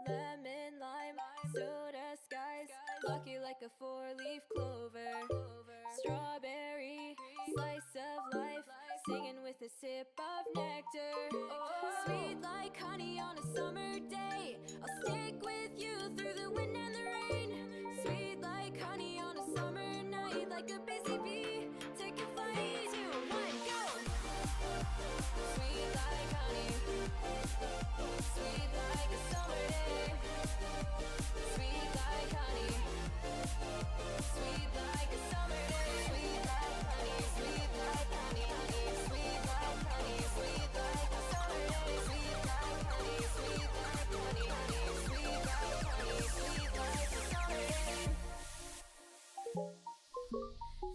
Lemon, lime, soda skies, lucky like a four-leaf clover. Strawberry, slice of life, singing with a sip of nectar. Sweet like honey on a summer day, I'll stick with you through the wind and the rain. Sweet like honey on a summer night, like a busy bee, take a flight, 2, 1, go! Sweet like honey, sweet like a summer day. Sweet like honey, sweet like a summer day. Sweet like honey, sweet like honey, honey. Sweet like honey, sweet like a summer day. Sweet like honey, sweet like honey, honey. Sweet like honey, sweet like a summer day.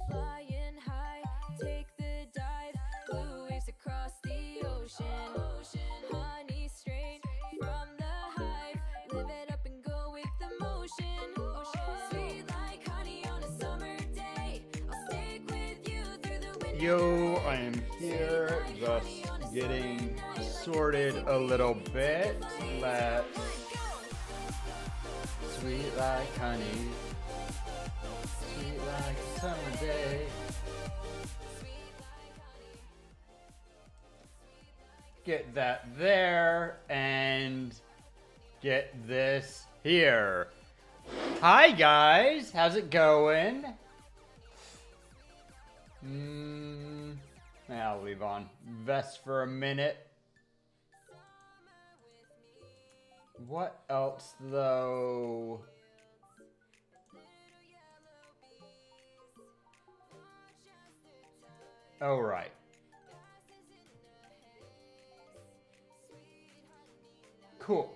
Flying high, take the dive, blue waves across the ocean. Honey straight from the hive, live it up and go with the motion. Sweet like honey on a summer day, I'll stick with you through the winter. Yo, I am here, just getting sorted a little bit. Let's sweet like honey, sweet like a summer day. Get that there and get this here. Hi guys, how's it going? I'll leave on vest for a minute. What else though? Oh right. Cool.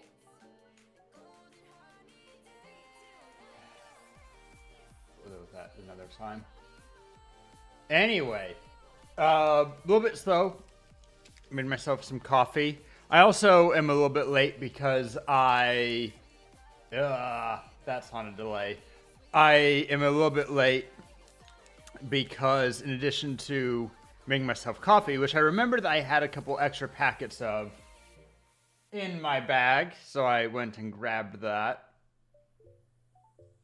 We'll deal with that another time. Anyway, a little bit slow. Made myself some coffee. I also am a little bit late because that's on a delay. I am a little bit late because in addition to making myself coffee, which I remembered that I had a couple extra packets of in my bag, so I went and grabbed that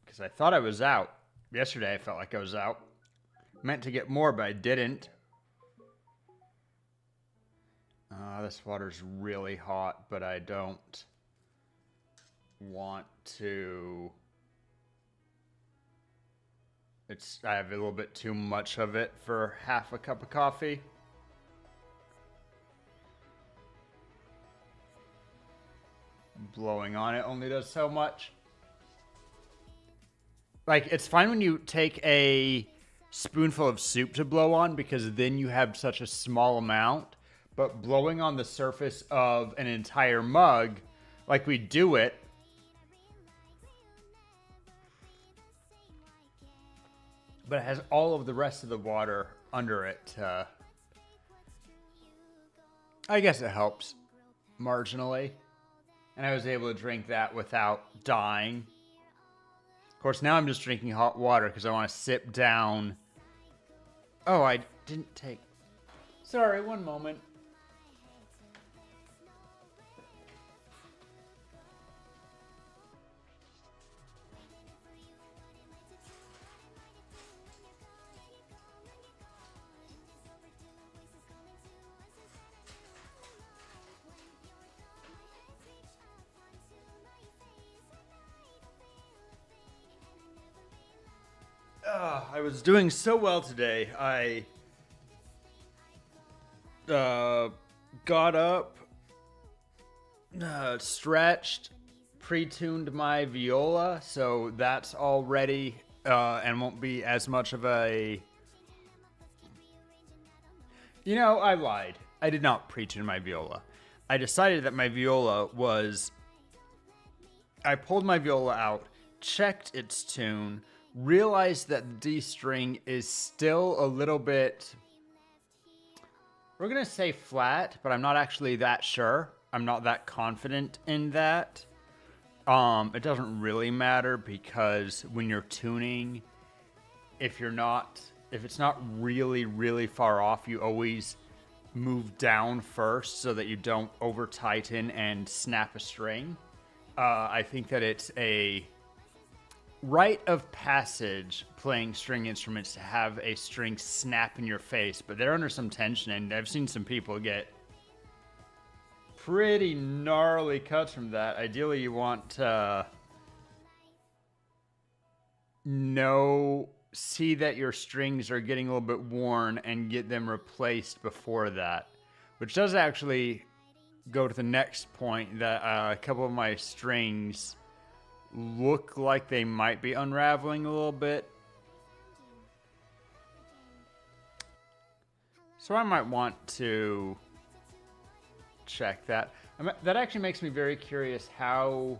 because I thought I was out. Yesterday I felt like I was out. Meant to get more, but I didn't. This water's really hot, but I don't want to... I have a little bit too much of it for half a cup of coffee. Blowing on it only does so much. Like, it's fine when you take a spoonful of soup to blow on because then you have such a small amount. But blowing on the surface of an entire mug, like we do it, but it has all of the rest of the water under it. I guess it helps marginally. And I was able to drink that without dying. Of course, now I'm just drinking hot water because I want to sip down. Oh, I didn't take... Sorry, one moment. I was doing so well today. I got up, stretched, pre-tuned my viola, so that's all ready and won't be as much of a... You know, I lied. I did not pre-tune my viola. I decided that my viola was... I pulled my viola out, checked its tune, realized that the D string is still a little bit... We're going to say flat, but I'm not actually that sure. I'm not that confident in that. It doesn't really matter because when you're tuning, if it's not really, really far off, you always move down first so that you don't over tighten and snap a string. I think that it's a rite of passage playing string instruments to have a string snap in your face, but they're under some tension, and I've seen some people get pretty gnarly cuts from that. Ideally, you want to see that your strings are getting a little bit worn and get them replaced before that, which does actually go to the next point that a couple of my strings look like they might be unraveling a little bit. So I might want to check that. That actually makes me very curious how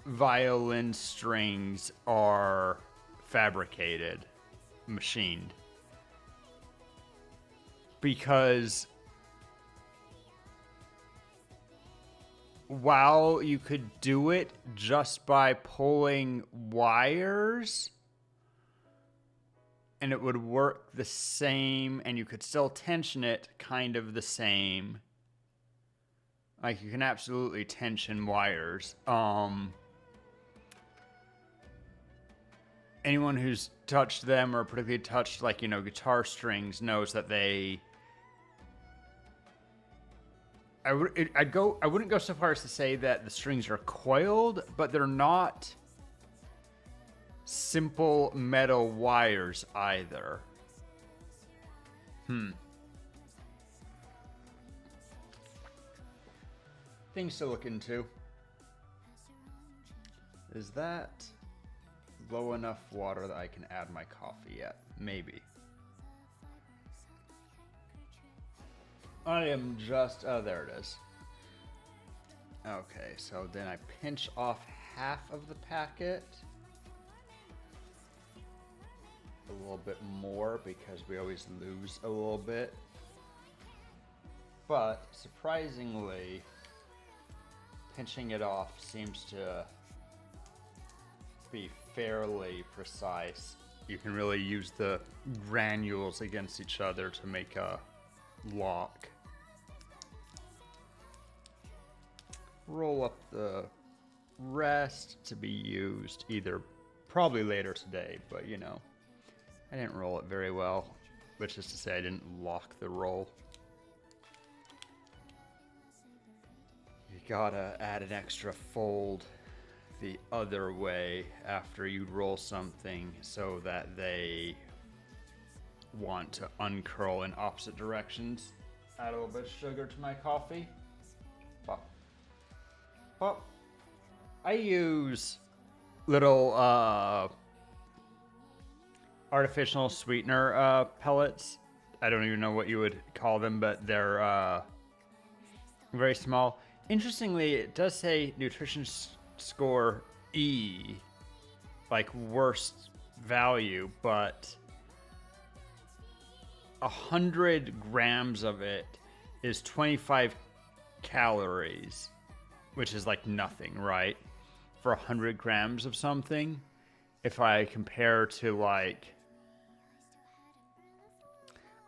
violin strings are fabricated, machined. Because while you could do it just by pulling wires, and it would work the same, and you could still tension it kind of the same. Like, you can absolutely tension wires. Anyone who's touched them or particularly touched, like, guitar strings knows that they... I wouldn't go so far as to say that the strings are coiled, but they're not simple metal wires either. Things to look into. Is that low enough water that I can add my coffee yet? Maybe. I am just... Oh, there it is. Okay, so then I pinch off half of the packet. A little bit more because we always lose a little bit. but surprisingly, pinching it off seems to be fairly precise. You can really use the granules against each other to make a lock. Roll up the rest to be used either probably later today, but you know, I didn't roll it very well, which is to say I didn't lock the roll. You gotta add an extra fold the other way after you roll something so that they want to uncurl in opposite directions. Add a little bit of sugar to my coffee. Pop. Pop. I use little artificial sweetener pellets. I don't even know what you would call them, but they're very small. Interestingly, it does say nutrition score E, like worst value, but 100 grams of it is 25 calories, which is like nothing, right? For 100 grams of something. If I compare to like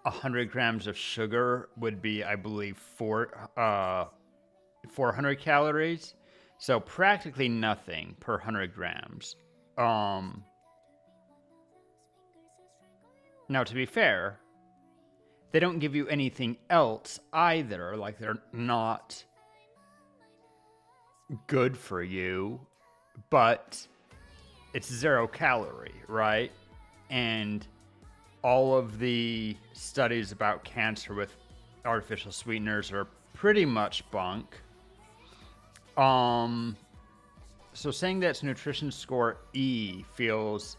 100 grams of sugar would be, I believe, 400 calories. So practically nothing per 100 grams. Now, to be fair, they don't give you anything else either. Like, they're not good for you, but it's 0 calorie, right? And all of the studies about cancer with artificial sweeteners are pretty much bunk. So saying that's nutrition score E feels...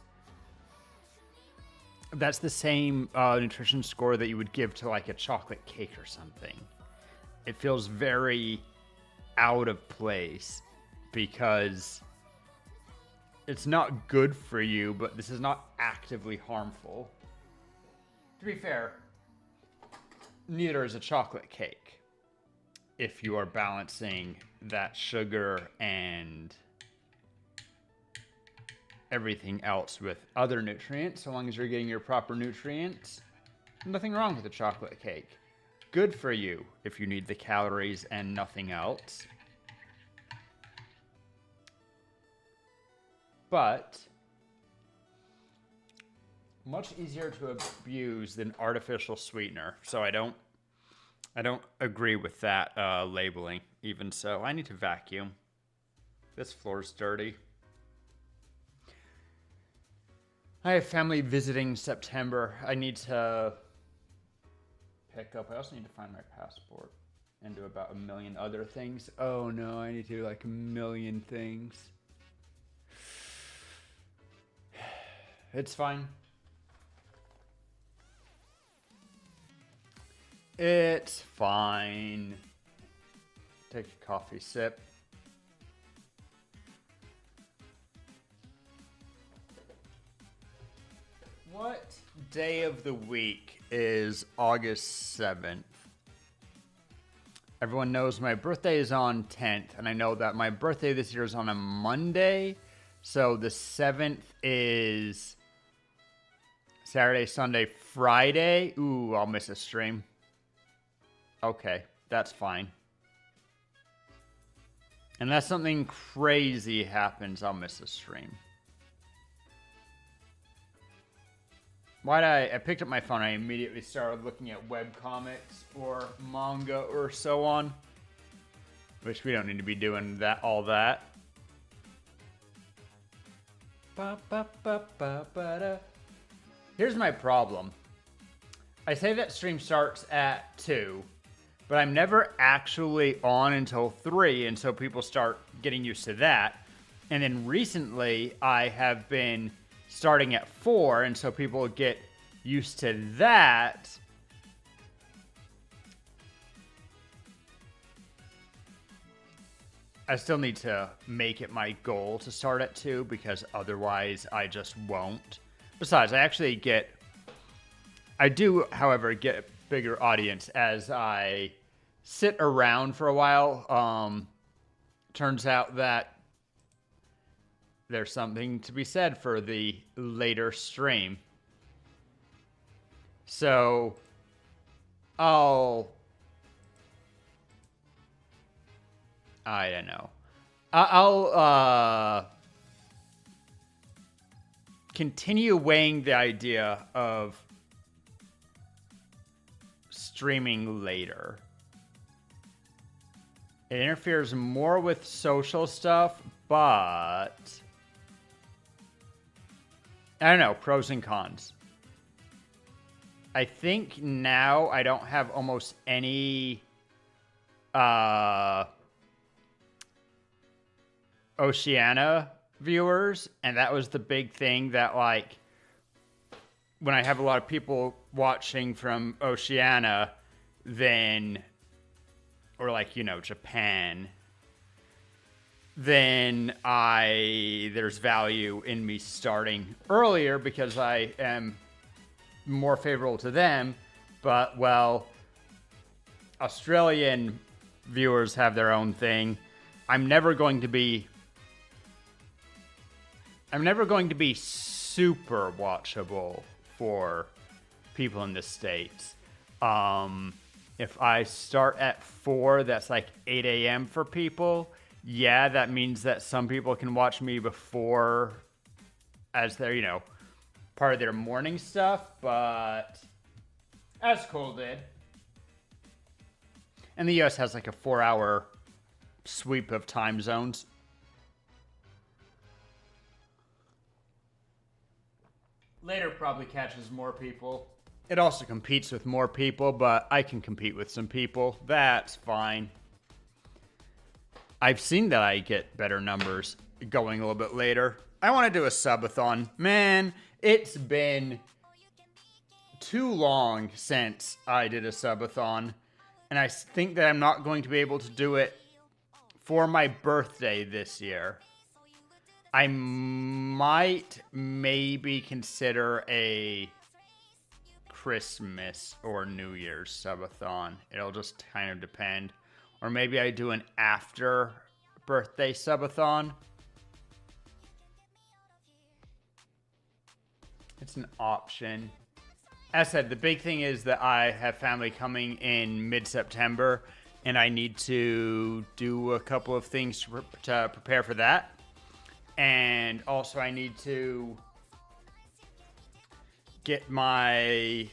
That's the same nutrition score that you would give to like a chocolate cake or something. It feels very out of place because it's not good for you, but this is not actively harmful. To be fair, neither is a chocolate cake if you are balancing that sugar and everything else with other nutrients. So long as you're getting your proper nutrients, nothing wrong with a chocolate cake. Good for you if you need the calories and nothing else. But much easier to abuse than artificial sweetener. So I don't agree with that labeling. Even so, I need to vacuum. This floor's dirty. I have family visiting September. I need to pick up. I also need to find my passport and do about 1 million other things. Oh no, I need to do like 1 million things. It's fine. It's fine. Take a coffee sip. What day of the week is August 7th? Everyone knows my birthday is on 10th, and I know that my birthday this year is on a Monday, so the 7th is Saturday, Sunday, Friday. Ooh, I'll miss a stream. Okay, that's fine. Unless something crazy happens, I'll miss a stream. I picked up my phone, I immediately started looking at webcomics or manga or so on. Which we don't need to be doing all that. Here's my problem. I say that stream starts at 2, but I'm never actually on until 3, and so people start getting used to that. And then recently, I have been starting at 4, and so people get used to that. I still need to make it my goal to start at 2, because otherwise I just won't. Besides, I do, however, get a bigger audience as I sit around for a while. Turns out that there's something to be said for the later stream. So I don't know. I'll continue weighing the idea of streaming later. It interferes more with social stuff, but I don't know, pros and cons. I think now I don't have almost any Oceania viewers, and that was the big thing that, like, when I have a lot of people watching from Oceania, then, or like, you know, Japan, then there's value in me starting earlier because I am more favorable to them. But, well, Australian viewers have their own thing. I'm never going to be super watchable for people in the States. If I start at 4, that's like 8 a.m. for people. Yeah, that means that some people can watch me before as their, you know, part of their morning stuff, but as Cole did. And the US has like a 4-hour sweep of time zones. Later probably catches more people. It also competes with more people, but I can compete with some people. That's fine. I've seen that I get better numbers going a little bit later. I want to do a subathon. Man, it's been too long since I did a subathon, and I think that I'm not going to be able to do it for my birthday this year. I might maybe consider a Christmas or New Year's subathon. It'll just kind of depend. Or maybe I do an after birthday subathon. It's an option. As I said, the big thing is that I have family coming in mid-September, and I need to do a couple of things to prepare for that. And also I need to get my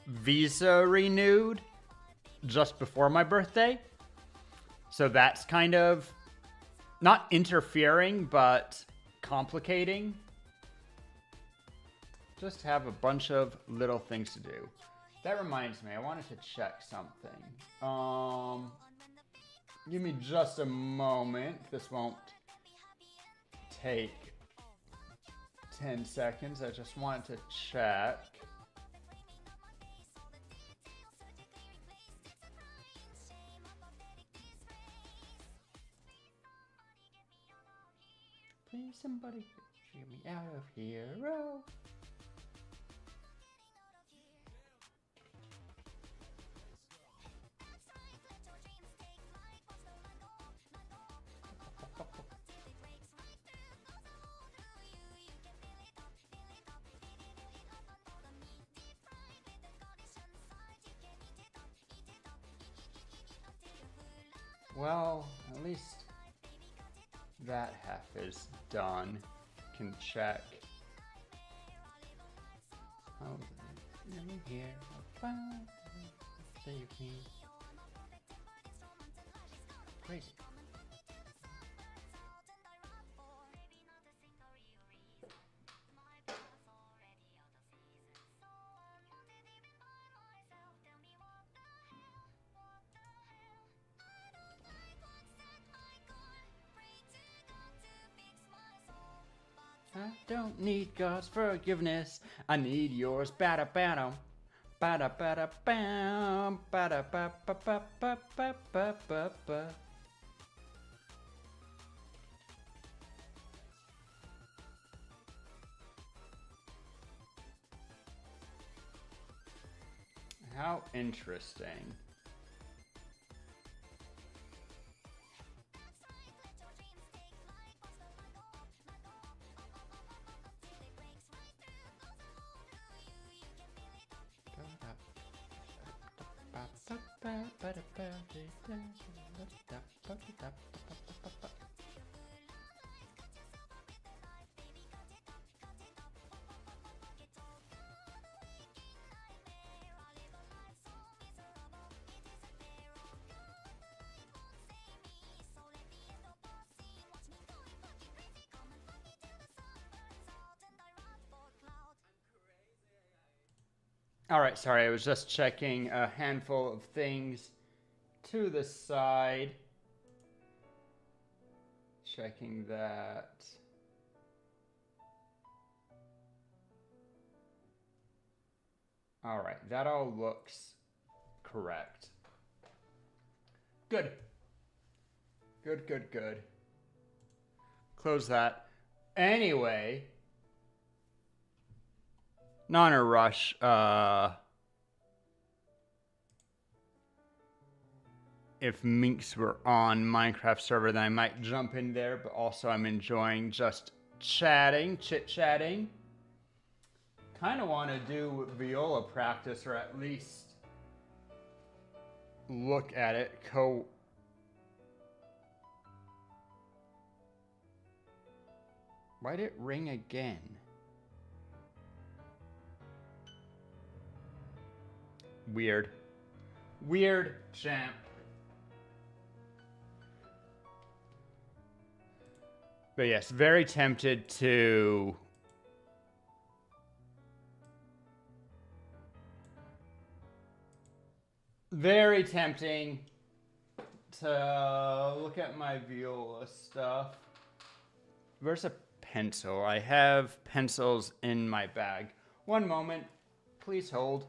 visa renewed just before my birthday. So that's kind of not interfering, but complicating. Just have a bunch of little things to do. That reminds me, I wanted to check something. Give me just a moment. This won't take 10 seconds. I just wanted to check. Please, somebody get me out of here. Oh. Well, at least that half is done. Can check. Oh, let me hear. Save me. Crazy. I don't need God's forgiveness. I need yours. Bada bada. Bada bada bam. Bada ba ba ba ba ba ba ba ba. How interesting. All right, sorry, I was just checking a handful of things to the side. Checking that. All right, that all looks correct. Good. Good, good, good. Close that. Anyway, not in a rush. If Minx were on Minecraft server, then I might jump in there, but also I'm enjoying just chatting, chit-chatting. Kind of want to do viola practice, or at least look at it. Why'd it ring again? Weird. Weird, champ. But yes, very tempted to very tempting to look at my viola stuff. Where's a pencil? I have pencils in my bag. One moment, please hold.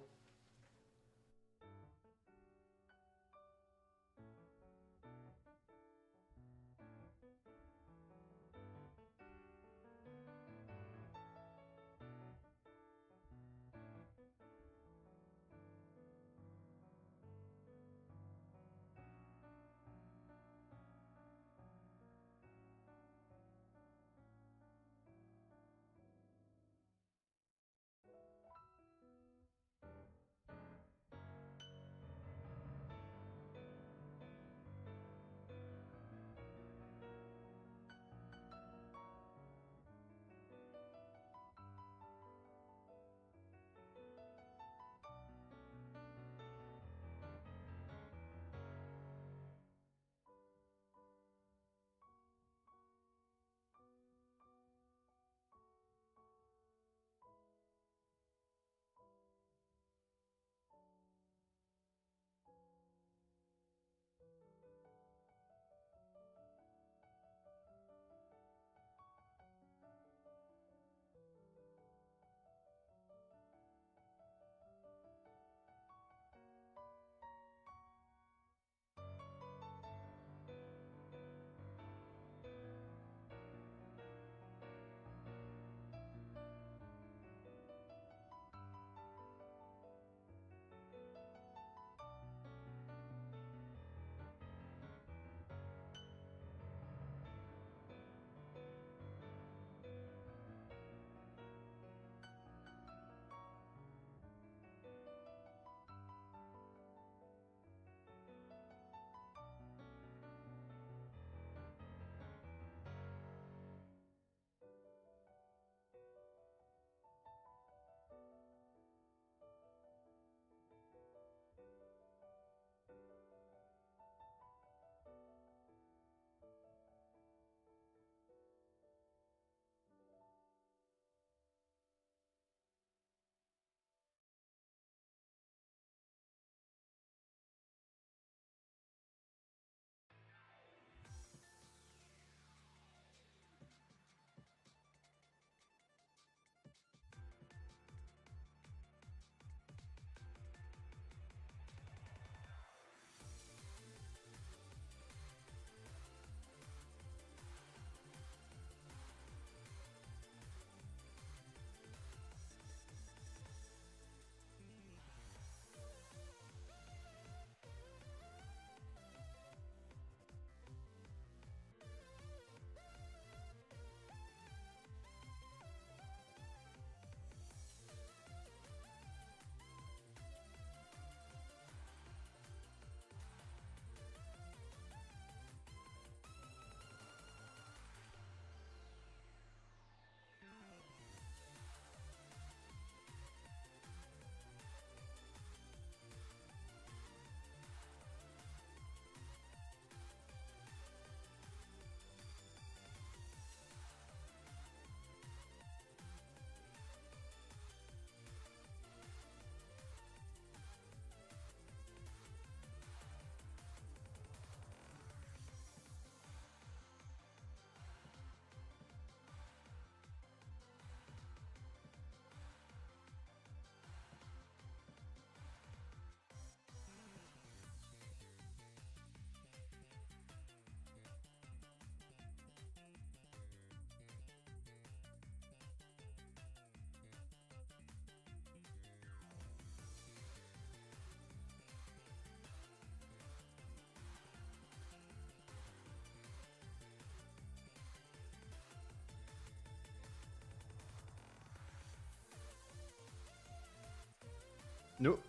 Nope.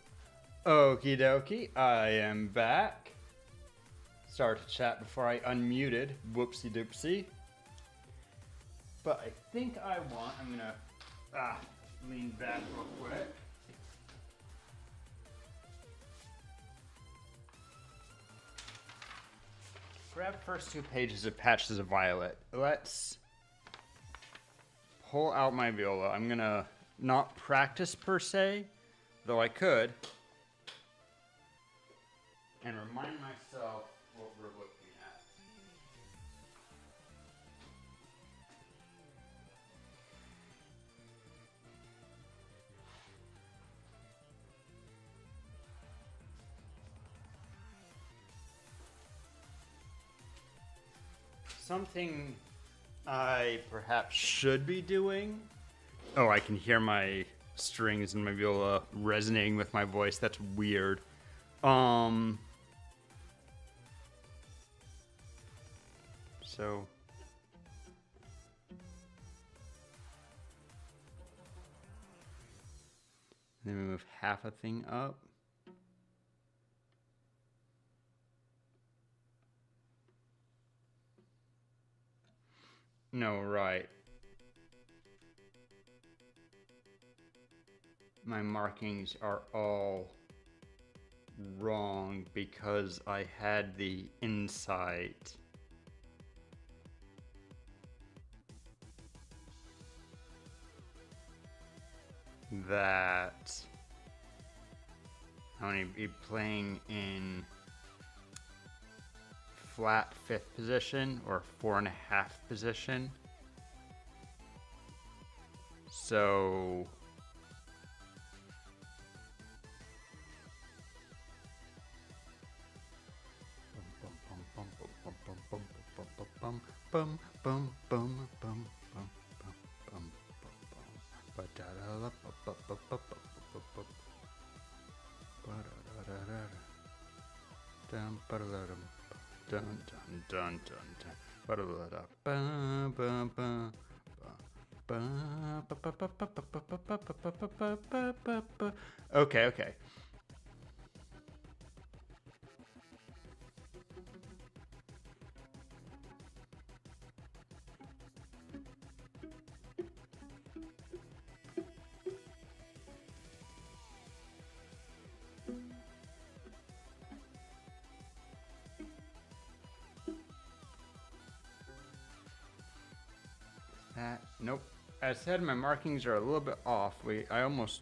Okie dokie, I am back. Started to chat before I unmuted. Whoopsie doopsie. But I think I'm gonna lean back real quick. Grab first 2 pages of Patches of Violet. Let's pull out my viola. I'm gonna not practice per se, though I could, and remind myself what we're looking at. Something I perhaps should be doing. Oh, I can hear my strings and my viola resonating with my voice. That's weird. So then we move half a thing up. No, right. My markings are all wrong because I had the insight that I'm going to be playing in flat 5th position or 4.5 position. So okay. Nope. As I said, my markings are a little bit off. I almost...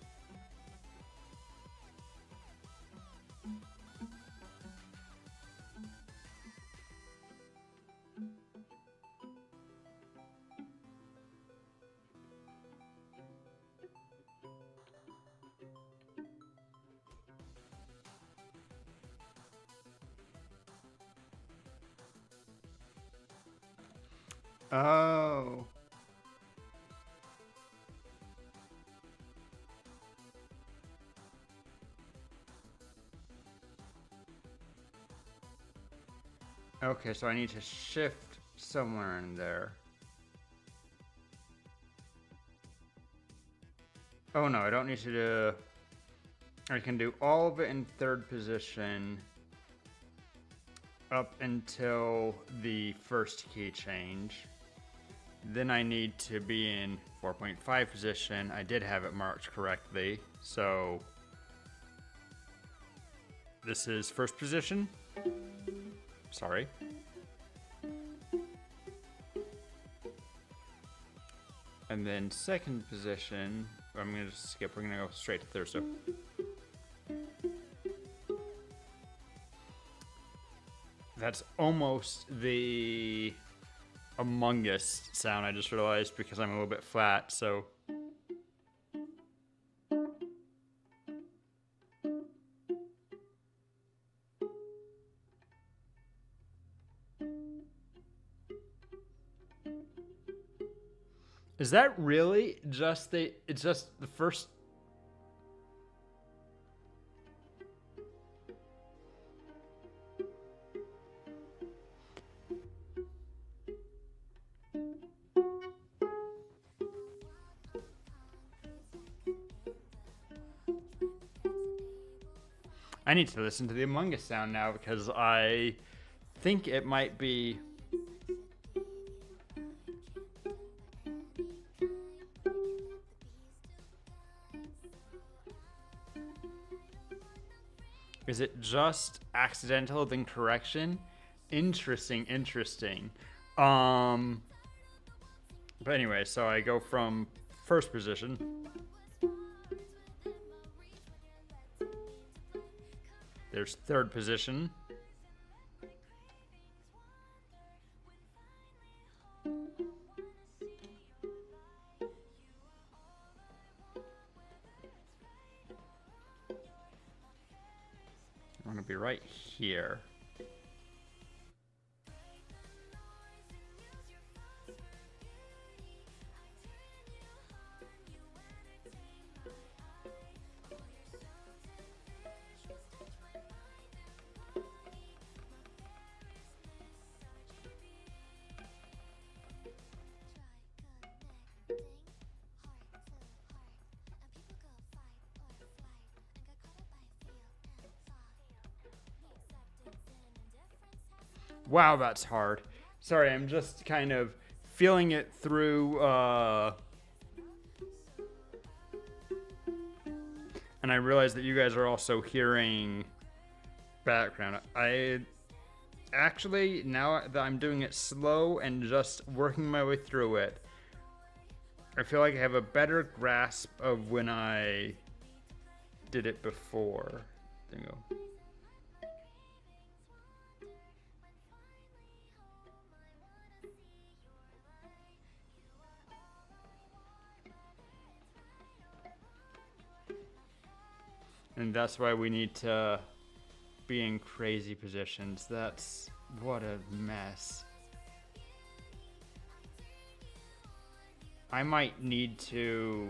Oh. Okay, so I need to shift somewhere in there. Oh no, I don't need to do... I can do all of it in 3rd position up until the first key change. Then I need to be in 4.5 position. I did have it marked correctly, so this is 1st position. Sorry. And then 2nd position, I'm going to skip, we're going to go straight to 3rd. So that's almost the Among Us sound I just realized because I'm a little bit flat, so... Is that really just it's just the first... I need to listen to the Among Us sound now because I think it might be. Is it just accidental then correction? Interesting. But anyway, so I go from first position. There's third position. I'm gonna be right here. Wow, that's hard. Sorry, I'm just kind of feeling it through, and I realize that you guys are also hearing background. I actually, now that I'm doing it slow and just working my way through it, I feel like I have a better grasp of when I did it before. There you go. And that's why we need to be in crazy positions. That's what a mess. I might need to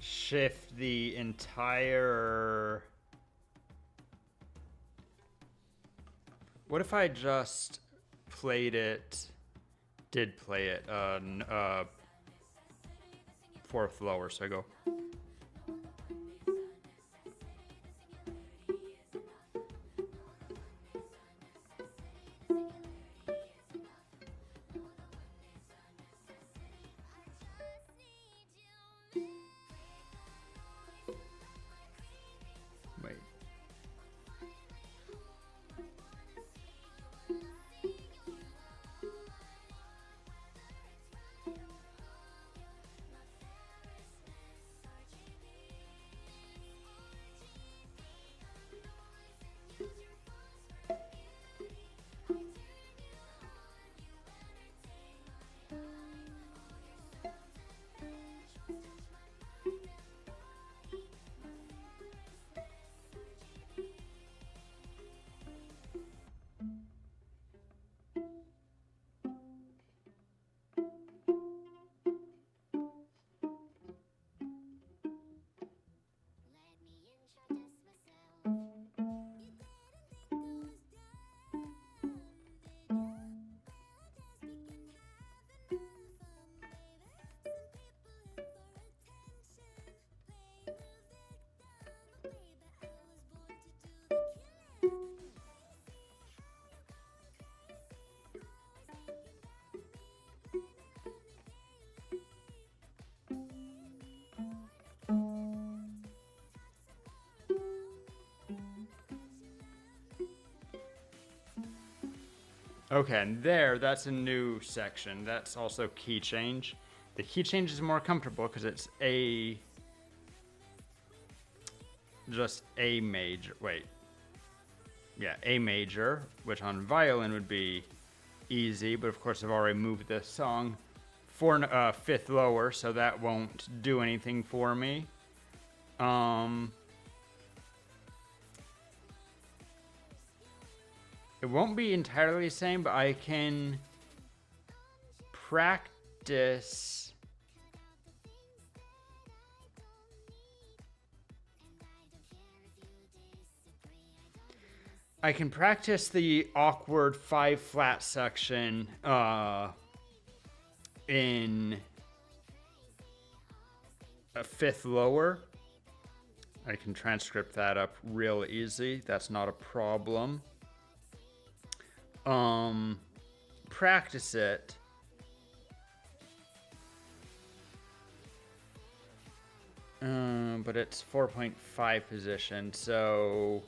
shift the entire. What if I just played it? Did play it fourth lower, so I go. Wait. Okay, and that's a new section. That's also key change. The key change is more comfortable because it's just A major. Wait. Yeah, A major, which on violin would be easy, but of course I've already moved the song fifth lower, so that won't do anything for me. It won't be entirely the same, but I can practice. I can practice the awkward 5 flat section in a fifth lower. I can transcript that up real easy. That's not a problem. Practice it. But it's 4.5 position, so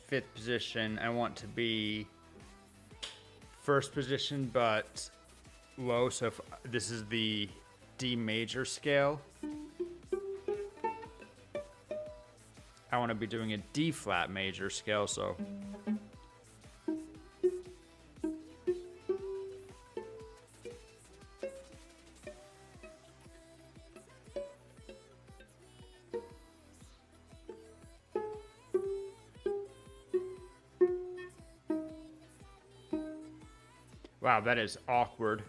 fifth position. I want to be first position, but low. So if this is the D major scale, I want to be doing a D flat major scale. So wow, that is awkward.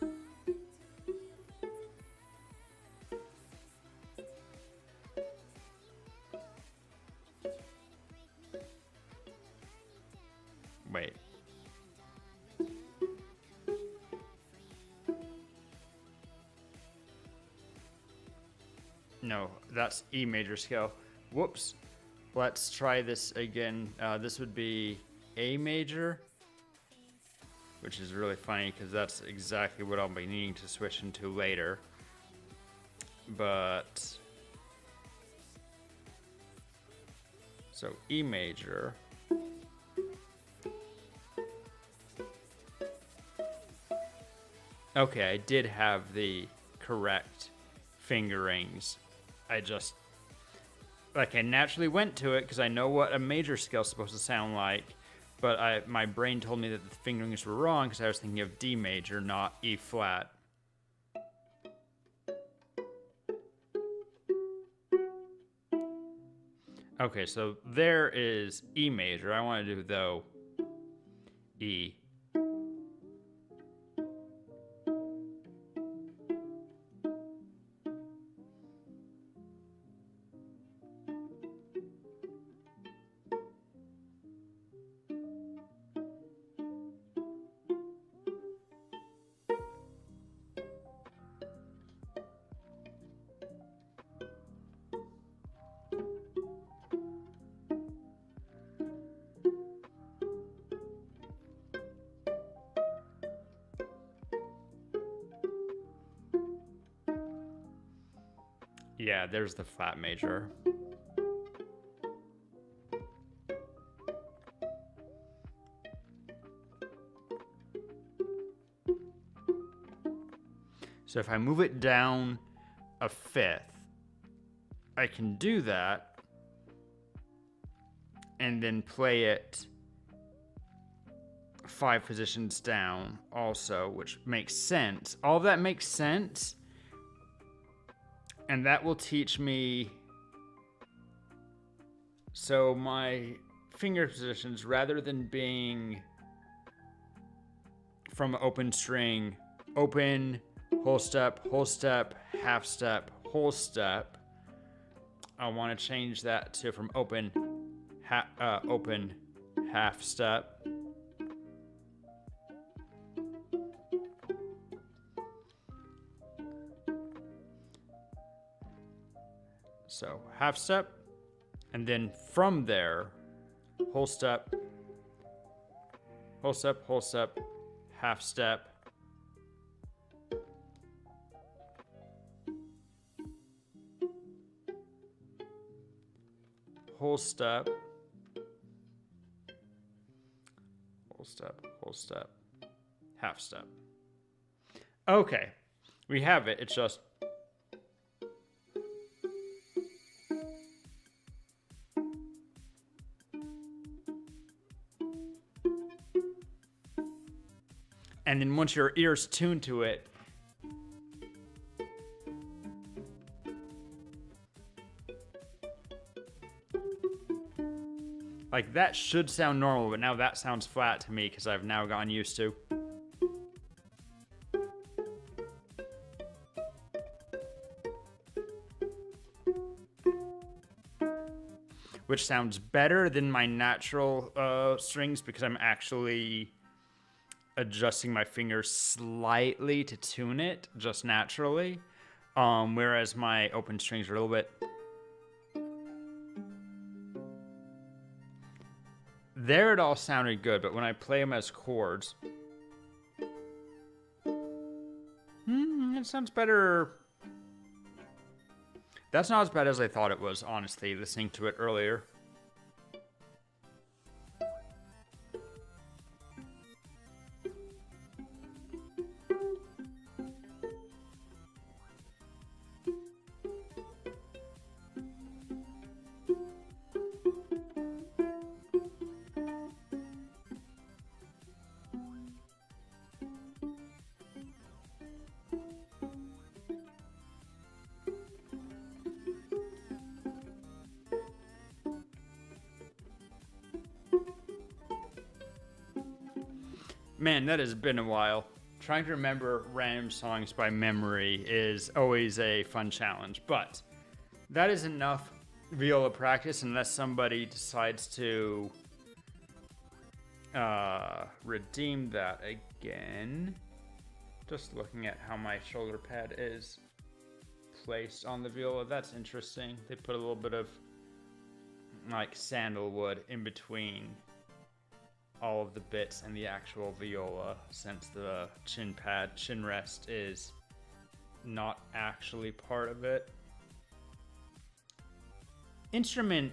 Wait. No, that's E major scale. Whoops. Let's try this again. This would be A major, which is really funny because that's exactly what I'll be needing to switch into later. But so E major. Okay, I did have the correct fingerings. I just, like, I naturally went to it because I know what a major scale is supposed to sound like, but my brain told me that the fingerings were wrong because I was thinking of D major, not E flat. Okay, so there is E major. I want to do, though, E. Yeah, there's the flat major. So if I move it down a fifth, I can do that and then play it 5 positions down also, which makes sense. All of that makes sense. And that will teach me, so my finger positions, rather than being from open string, open, whole step, half step, whole step, I want to change that to from open, open, half step. So half step, and then from there, whole step, half step, whole step, half step. Okay, we have it. It's just and then once your ear's tuned to it, like that should sound normal, but now that sounds flat to me because I've now gotten used to. Which sounds better than my natural strings because I'm actually adjusting my fingers slightly to tune it just naturally. Whereas my open strings are a little bit. There it all sounded good, but when I play them as chords, it sounds better. That's not as bad as I thought it was, honestly, listening to it earlier. Man, that has been a while. Trying to remember random songs by memory is always a fun challenge, but that is enough viola practice unless somebody decides to redeem that again. Just looking at how my shoulder pad is placed on the viola, that's interesting. They put a little bit of like sandalwood in between all of the bits and the actual viola, since the chin rest is not actually part of it. Instrument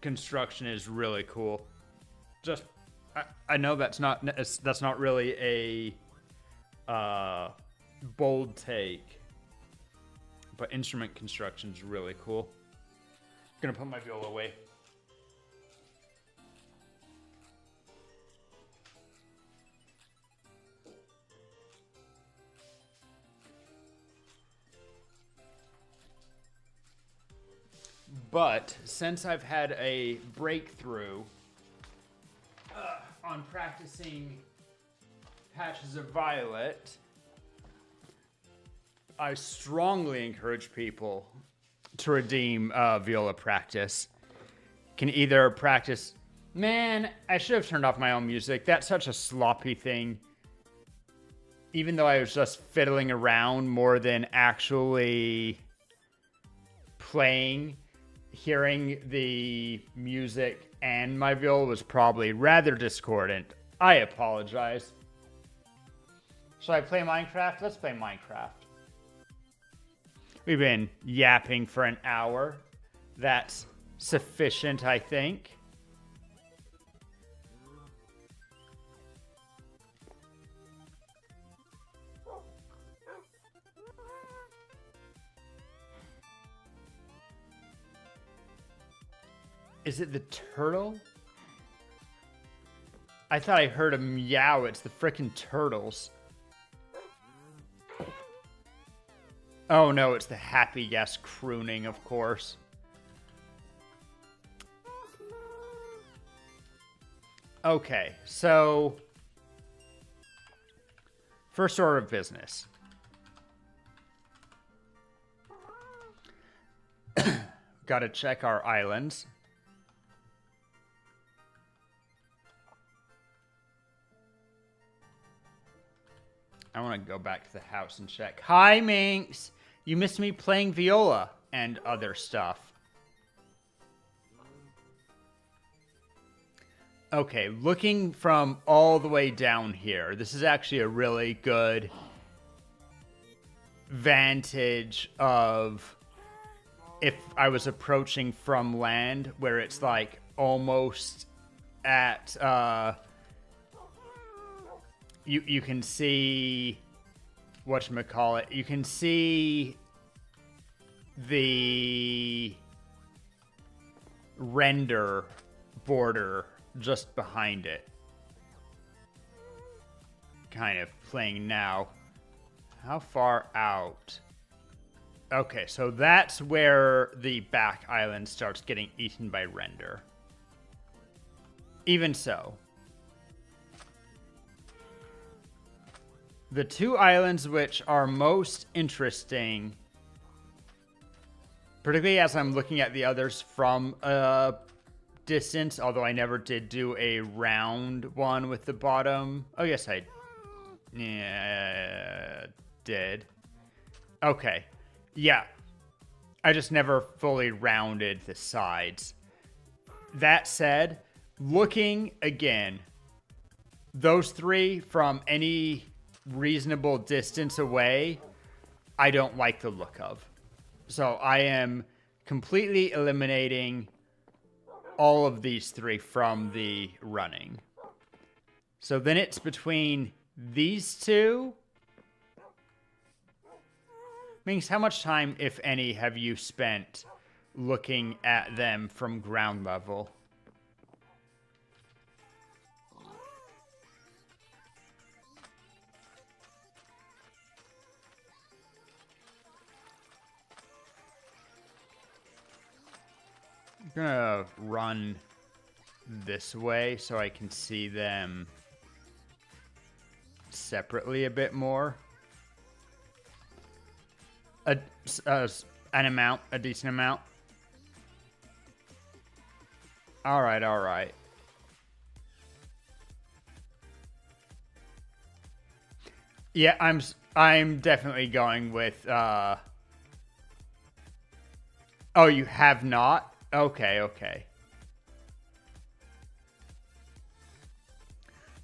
construction is really cool. Just I know that's not really a bold take, but instrument construction is really cool. I'm gonna put my viola away. But since I've had a breakthrough on practicing Patches of Violet, I strongly encourage people to redeem viola practice. Can either practice... Man, I should have turned off my own music. That's such a sloppy thing. Even though I was just fiddling around more than actually playing, hearing the music and my viola was probably rather discordant. I apologize. Shall I play Minecraft? Let's play Minecraft. We've been yapping for an hour. That's sufficient, I think. Is it the turtle? I thought I heard a meow. It's the frickin' turtles. Oh no, it's the happy yes crooning, of course. Okay, so first order of business. Gotta check our islands. I want to go back to the house and check. Hi, Minx! You missed me playing viola and other stuff. Okay, looking from all the way down here, this is actually a really good vantage of if I was approaching from land, where it's like almost at... You can see whatchamacallit. You can see the render border just behind it. Kind of playing now. How far out? Okay, so that's where the back island starts getting eaten by render. Even so, the two islands which are most interesting, particularly as I'm looking at the others from a distance, although I never did do a round one with the bottom. Oh, yes, I did. Okay. Yeah. I just never fully rounded the sides. That said, looking again, those three from any reasonable distance away, I don't like the look of. So I am completely eliminating all of these three from the running. So then it's between these two. Means how much time, if any, have you spent looking at them from ground level? I'm gonna run this way so I can see them separately a bit more. An amount, a decent amount. All right, all right. Yeah, I'm definitely going with. Oh, you have not? Okay, okay.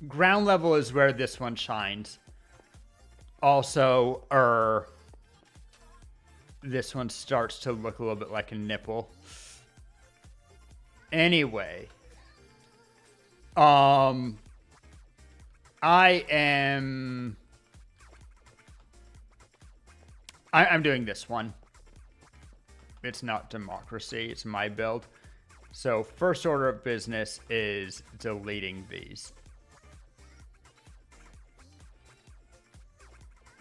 Ground level is where this one shines. Also, this one starts to look a little bit like a nipple. Anyway. I'm doing this one. It's not democracy, it's my build. So first order of business is deleting these.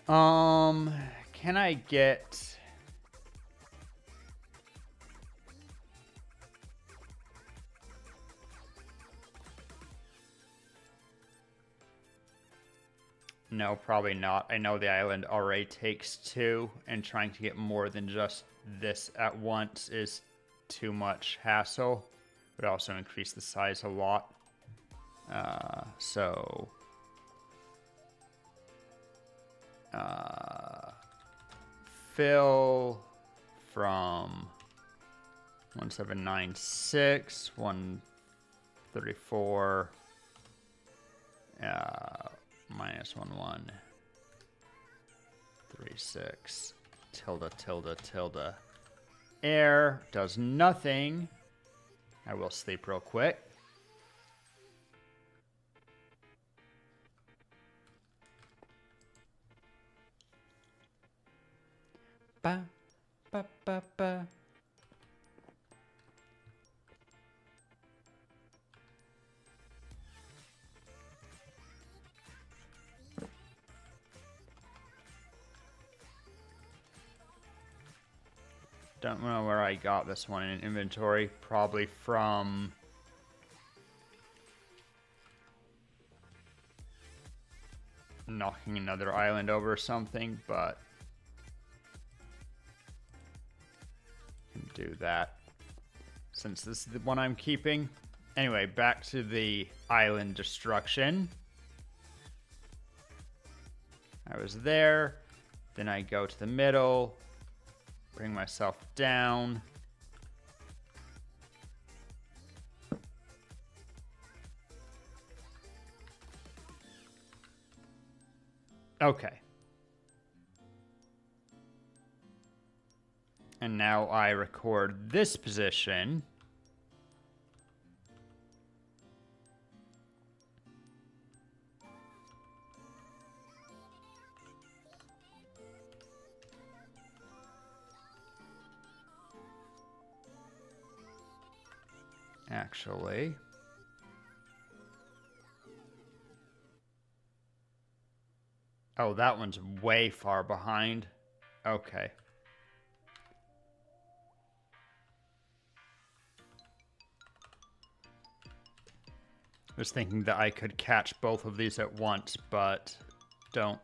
Can I get... No, probably not. I know the island already takes 2, and trying to get more than just this at once is too much hassle. Would also increase the size a lot. Fill from 1796, 134, minus 1136, tilde, tilde, tilde. Air does nothing. I will sleep real quick. Ba, ba, ba, ba. Don't know where I got this one in inventory. Probably from... knocking another island over or something, but... can do that. Since this is the one I'm keeping. Anyway, back to the island destruction. I was there. Then I go to the middle. Bring myself down. Okay. And now I record this position. Actually. Oh, that one's way far behind. Okay. I was thinking that I could catch both of these at once, but don't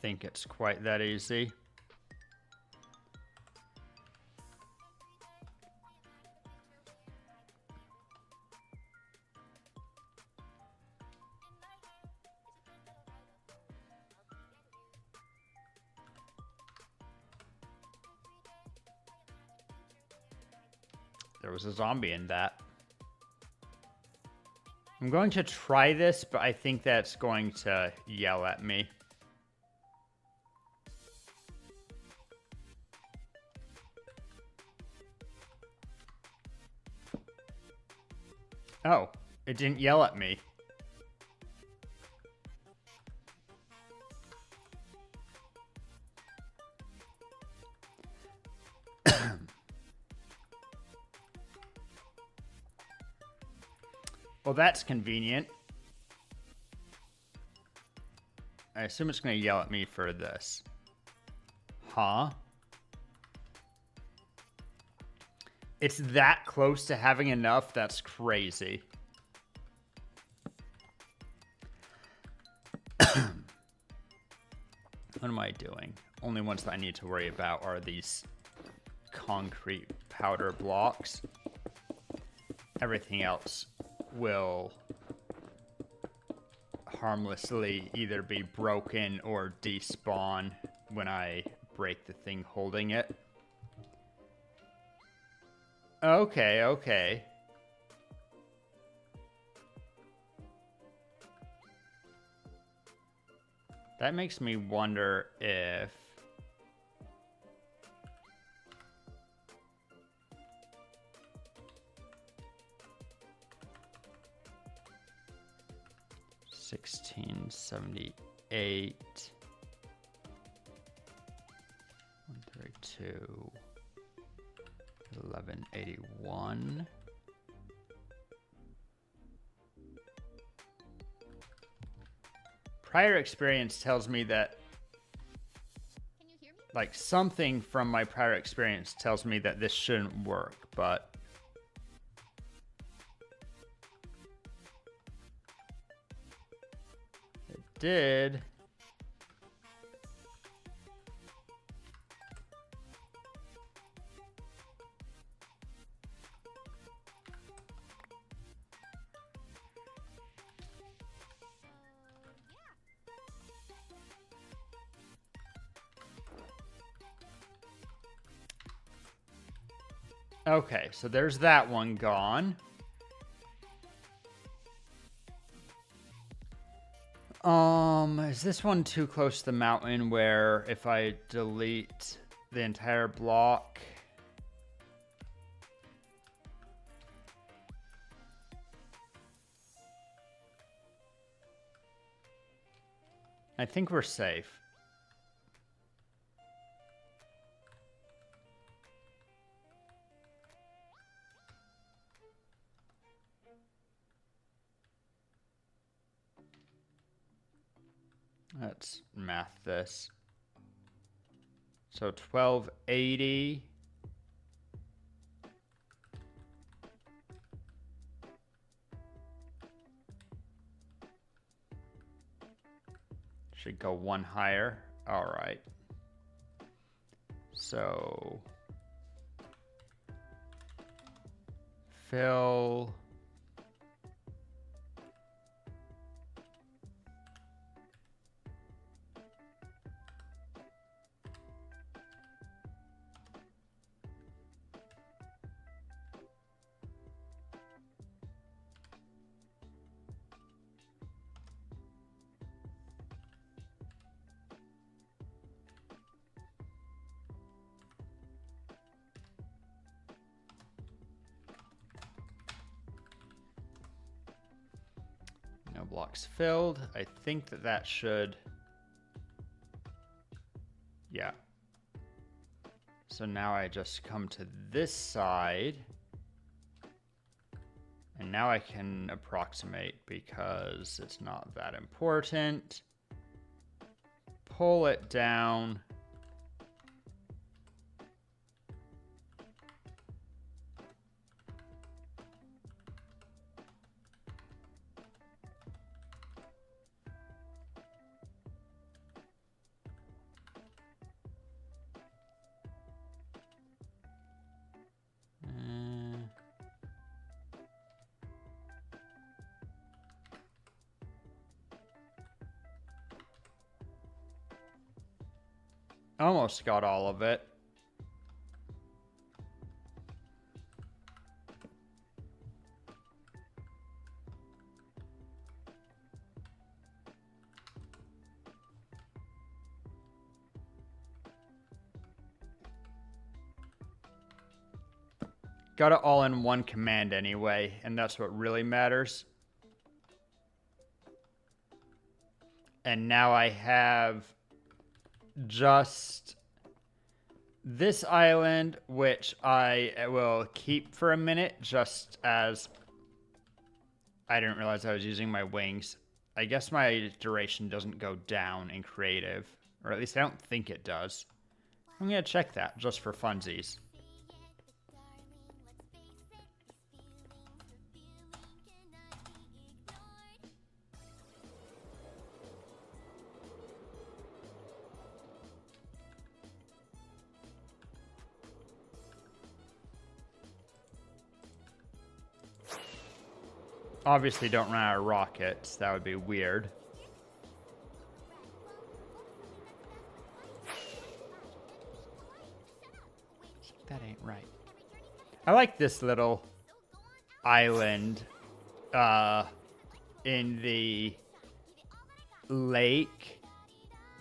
think it's quite that easy. there was a zombie in that. I'm going to try this, but I think that's going to yell at me. Oh, it didn't yell at me. Well, that's convenient. I assume it's going to yell at me for this. Huh? It's that close to having enough? That's crazy. What am I doing? Only ones that I need to worry about are these concrete powder blocks. Everything else will harmlessly either be broken or despawn when I break the thing holding it. Okay, okay. That makes me wonder if... $16.78, 132, 1181. Prior experience tells me that, Can you hear me? like, something from my prior experience tells me that this shouldn't work, but it did. Okay, so there's that one gone. Is this one too close to the mountain where if I delete the entire block? I think we're safe. Let's math this. So 1280. Should go one higher. All right. So fill. No blocks filled. I think that that should... Yeah. So now I just come to this side. And now I can approximate because it's not that important. Pull it down. Almost got all of it. Got it all in one command anyway, and that's what really matters. And now I have just this island, which I will keep for a minute, just as I didn't realize I was using my wings. I guess my duration doesn't go down in creative, or at least I don't think it does. I'm gonna check that just for funsies. Obviously don't run out of rockets, that would be weird. That ain't right. I like this little island in the lake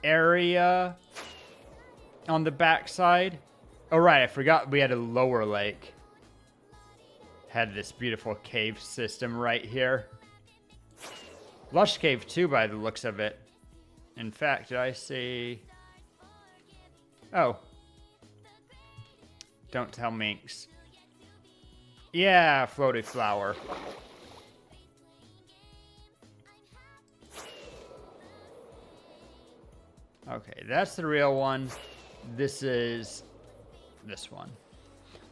area on the backside. Oh right, I forgot we had a lower lake. Had this beautiful cave system right here. Lush cave too, by the looks of it. In fact, did I see... Oh. Don't tell Minx. Yeah, floaty flower. Okay, that's the real one. This is this one.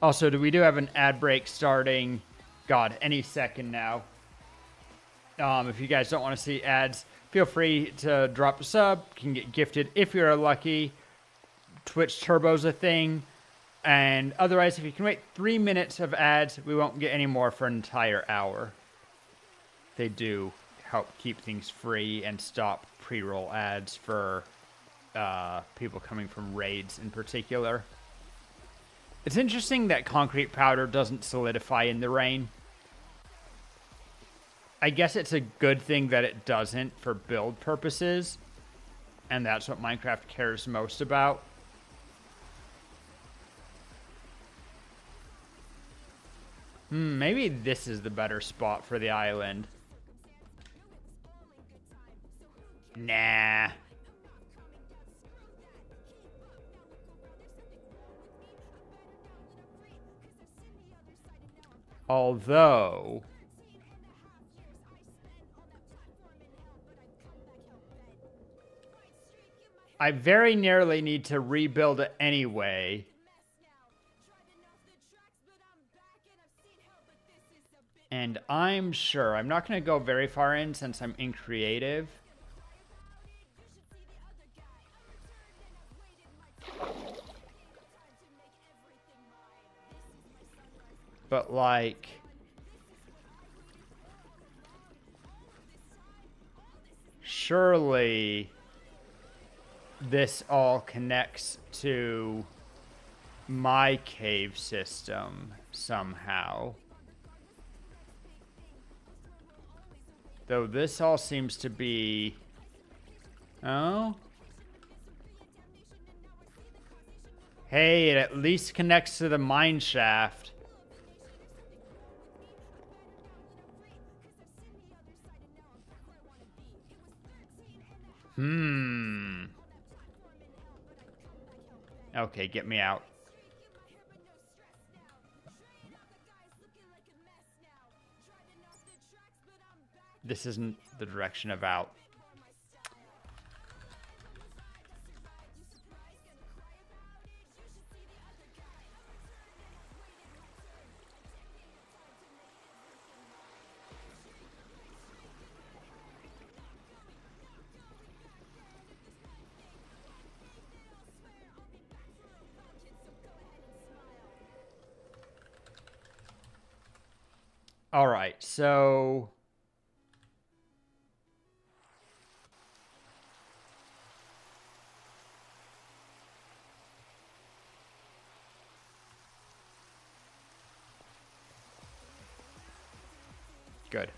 Also, we do have an ad break starting, God, any second now. If you guys don't want to see ads, feel free to drop a sub. You can get gifted if you're lucky. Twitch Turbo's a thing. And otherwise, if you can wait 3 minutes of ads, we won't get any more for an entire hour. They do help keep things free and stop pre-roll ads for people coming from raids in particular. It's interesting that concrete powder doesn't solidify in the rain. I guess it's a good thing that it doesn't for build purposes. And that's what Minecraft cares most about. Maybe this is the better spot for the island. Nah. Although... I very nearly need to rebuild it anyway. And I'm sure, I'm not going to go very far in since I'm in creative. But like... surely this all connects to my cave system somehow. Though this all seems to be... Oh? Hey, it at least connects to the mine shaft. Okay, get me out. This isn't the direction of out. All right, so... Good.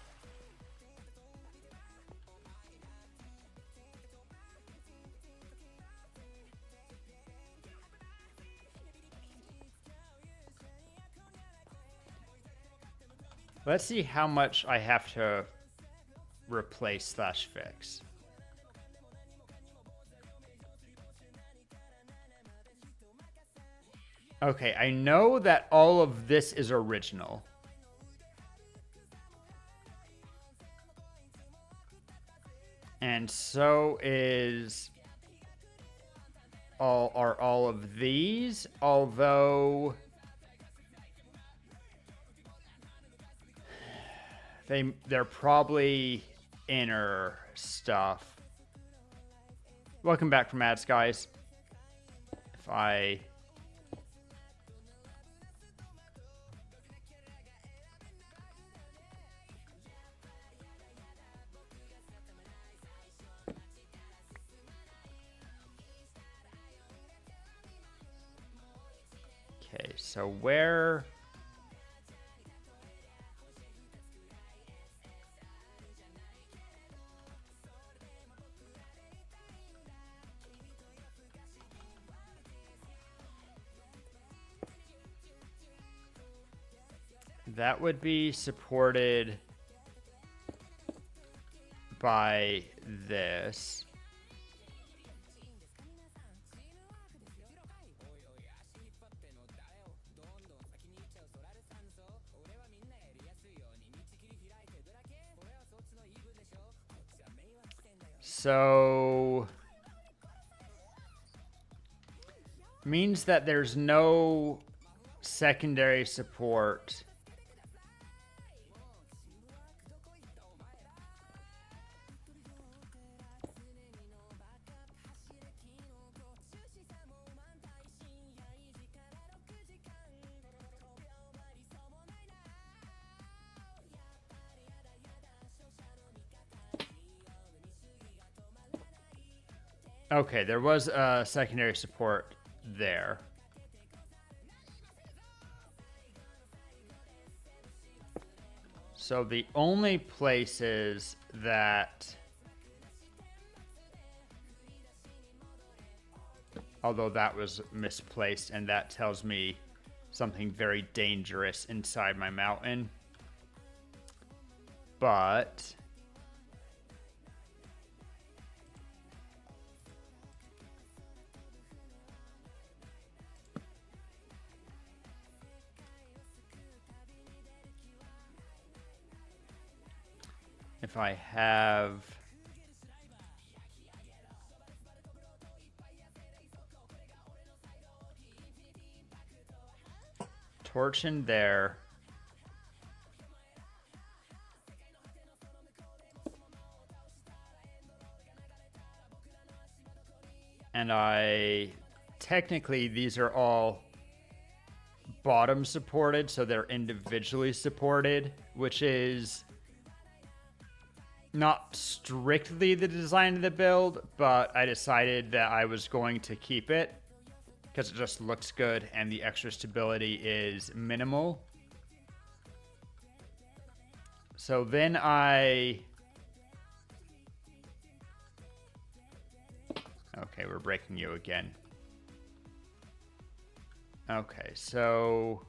Let's see how much I have to replace / fix. Okay, I know that all of this is original. And so is all of these, although they're probably inner stuff. Welcome back from ads, guys. If I Okay, so where that would be supported by this. So means that there's no secondary support. Okay, there was a secondary support there. So the only places that, although that was misplaced, and that tells me something very dangerous inside my mountain. But if I have torch in there, and technically these are all bottom supported, so they're individually supported, which is not strictly the design of the build, but I decided that I was going to keep it because it just looks good and the extra stability is minimal. So then okay, we're breaking you again. Okay, so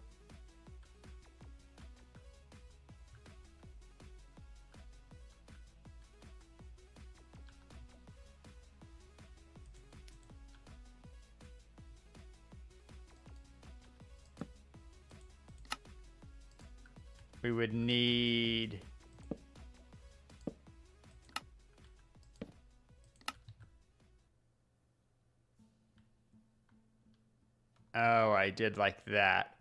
we would need oh, I did like that.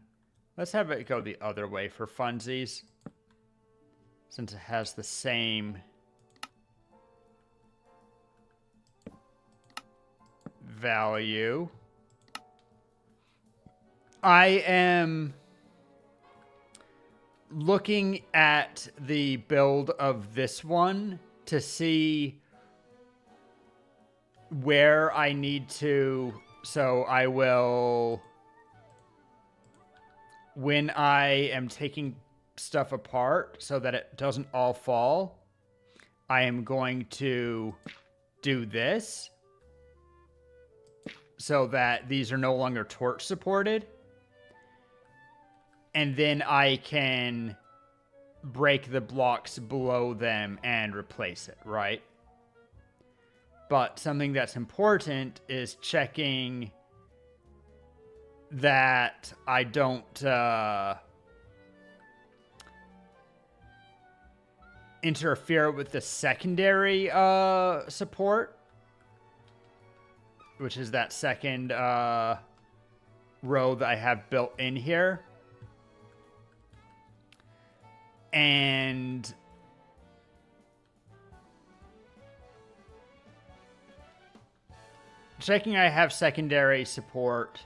Let's have it go the other way for funsies, since it has the same value. I am looking at the build of this one to see where I need to. So I will, when I am taking stuff apart so that it doesn't all fall, I am going to do this so that these are no longer torch supported. And then I can break the blocks below them and replace it, right? But something that's important is checking that I don't interfere with the secondary support, which is that second row that I have built in here. And checking I have secondary support.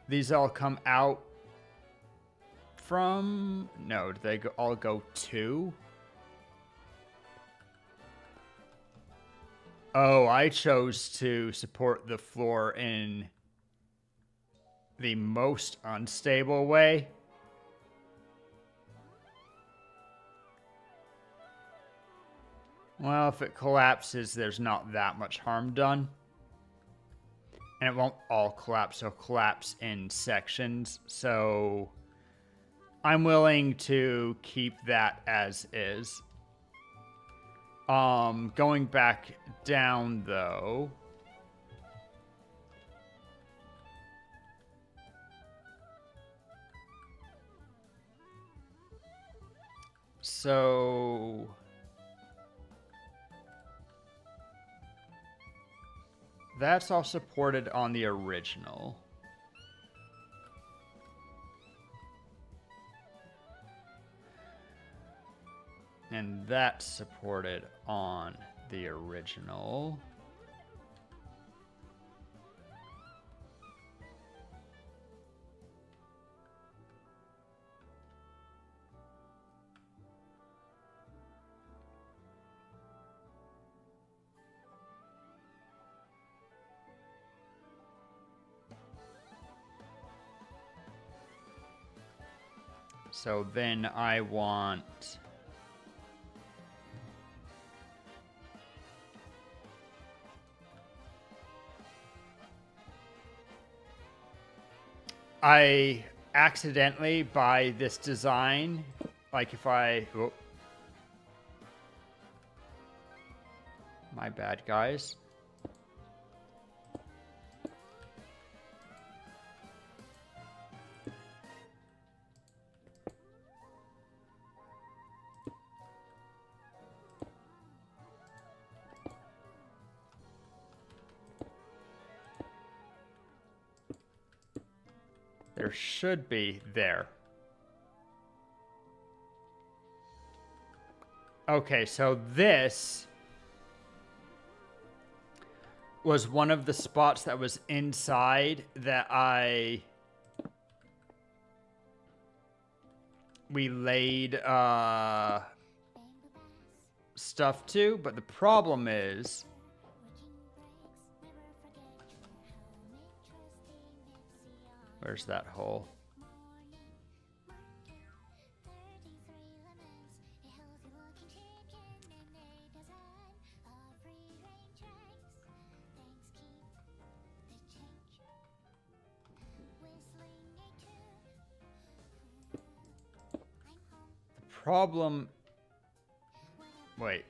These all come out from... No, do they all go to? Oh, I chose to support the floor in the most unstable way. Well, if it collapses, there's not that much harm done. And it won't all collapse, it'll collapse in sections. So I'm willing to keep that as is. Going back down though. So that's all supported on the original. And that's supported on the original. So then I want... I accidentally, by this design, like if I... Oh. My bad, guys. There should be there. Okay, so this was one of the spots that was inside that we laid stuff to, but the problem is where's that hole? The problem... Wait.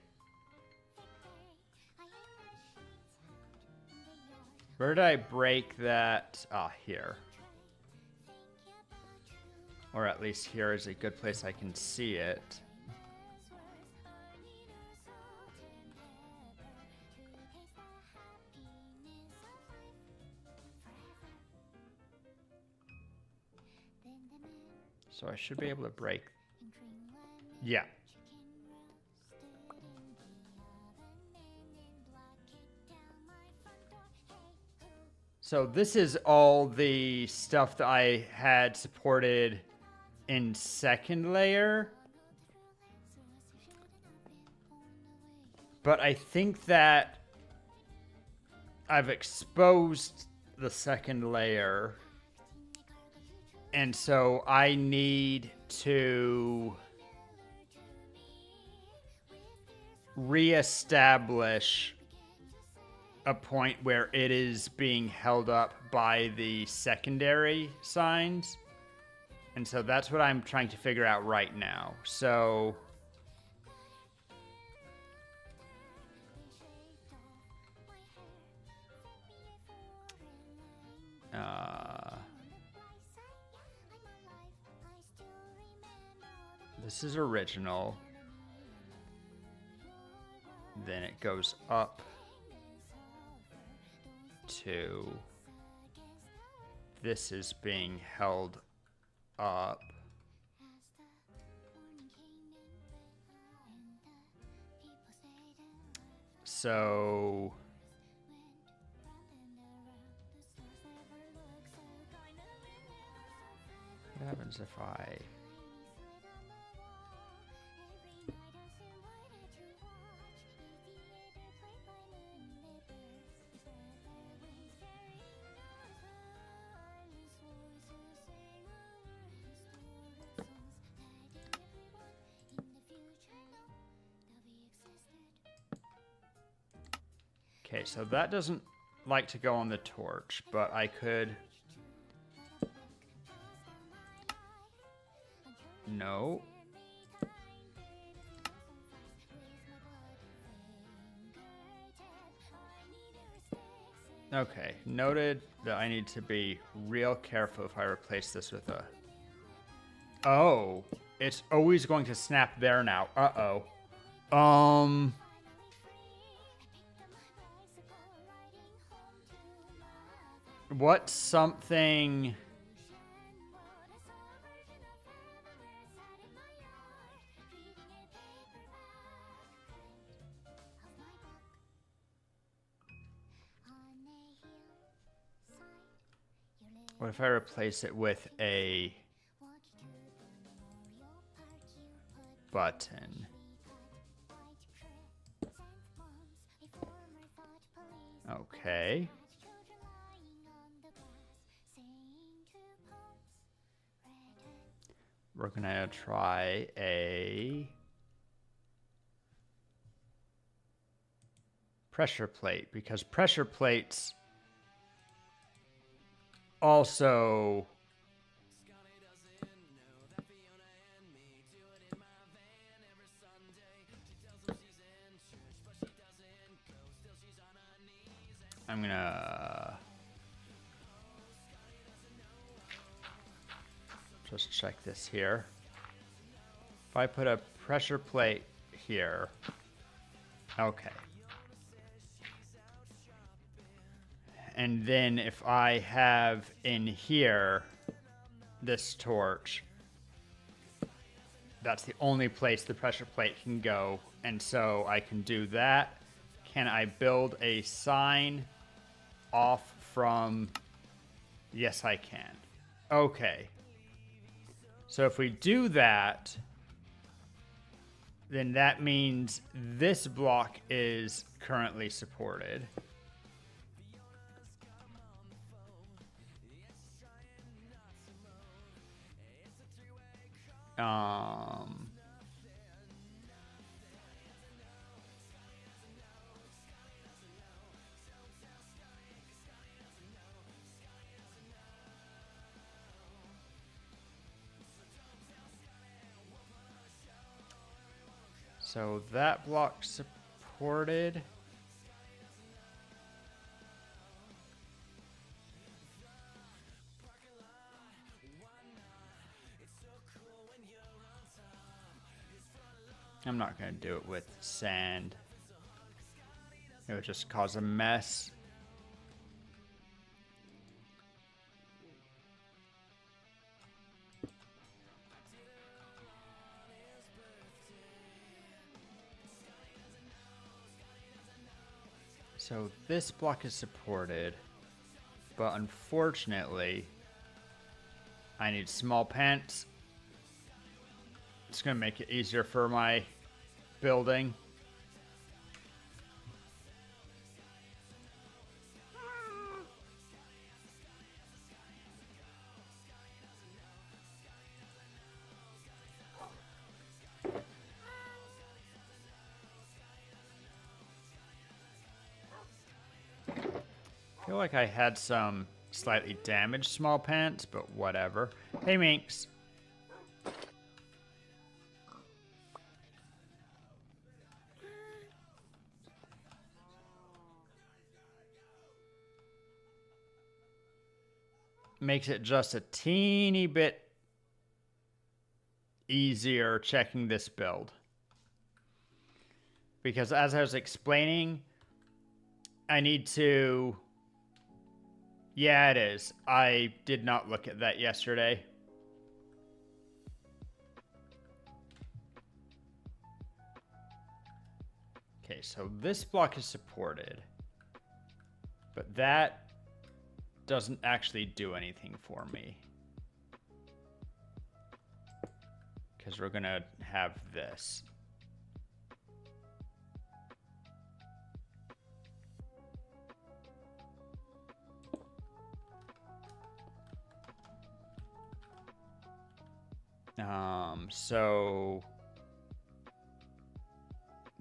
Where did I break that? Ah, here. Or at least here is a good place I can see it. So I should be able to break. Yeah. So this is all the stuff that I had supported in second layer. But I think that I've exposed the second layer. And so I need to reestablish a point where it is being held up by the secondary signs. And so that's what I'm trying to figure out right now. So this is original. Then it goes up to this is being held up. So what happens if I Okay, so that doesn't like to go on the torch, but I could... No. Okay, noted that I need to be real careful if I replace this with a... Oh, it's always going to snap there now. Uh-oh. What's something... What if I replace it with a button? Okay. We're gonna try a pressure plate, because pressure plates also I'm gonna just check this here. If I put a pressure plate here, okay. And then if I have in here this torch, that's the only place the pressure plate can go. And so I can do that. Can I build a sign off from... Yes, I can. Okay. So if we do that, then that means this block is currently supported. So that block supported. I'm not going to do it with sand. It would just cause a mess. So this block is supported, but unfortunately, I need small pants. It's going to make it easier for my building. I feel like I had some slightly damaged small pants, but whatever. Hey, Minx. makes it just a teeny bit easier checking this build. Because as I was explaining, I need to... Yeah, it is. I did not look at that yesterday. Okay, so this block is supported. But that doesn't actually do anything for me. Because we're going to have this. So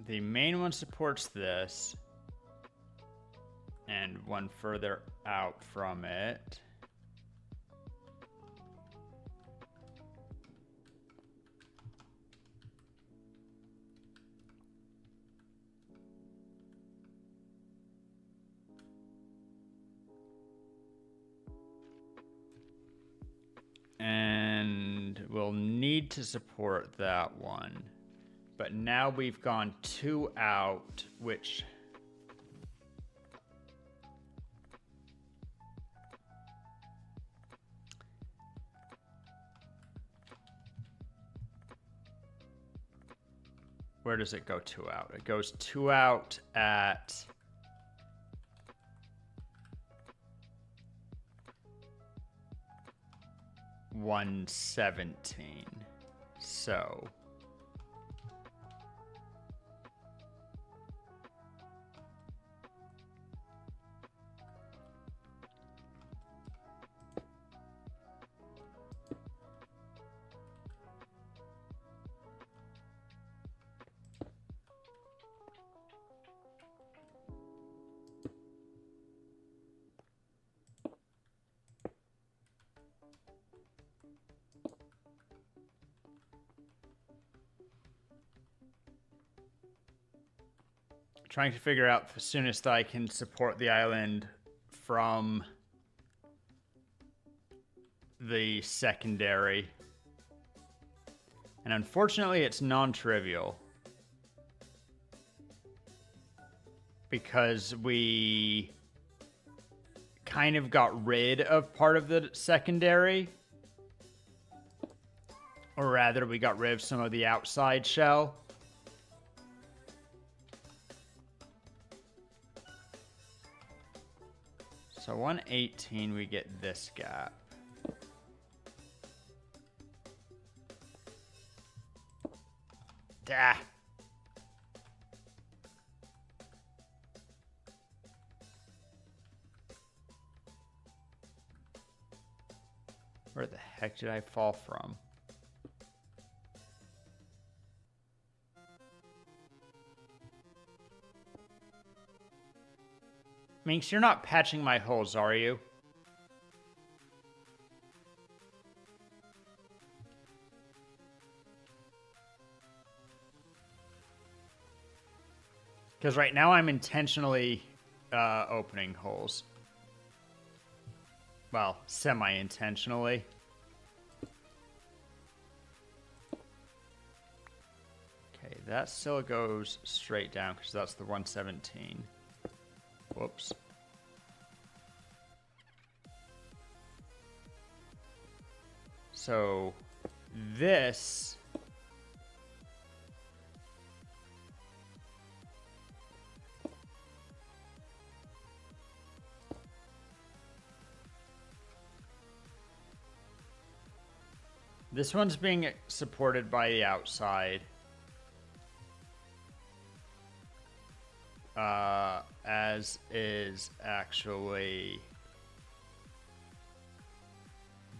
the main one supports this and one further out from it. And we'll need to support that one. But now we've gone 2 out, which... Where does it go 2 out? It goes 2 out at... 117. So trying to figure out the soonest I can support the island from the secondary. And unfortunately, it's non-trivial. Because we kind of got rid of part of the secondary. Or rather, we got rid of some of the outside shell. So 118, we get this gap. Ah. Where the heck did I fall from? Minx, you're not patching my holes, are you? Because right now I'm intentionally opening holes. Well, semi-intentionally. Okay, that still goes straight down because that's the 117. Whoops. So this one's being supported by the outside. As is actually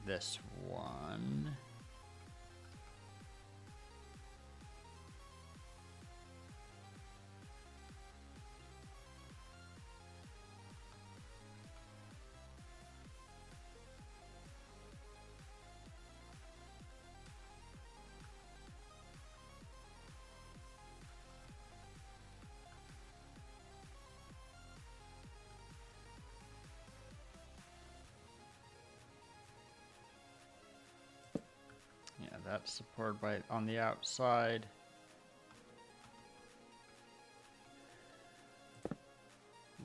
this one. That's supported by on the outside.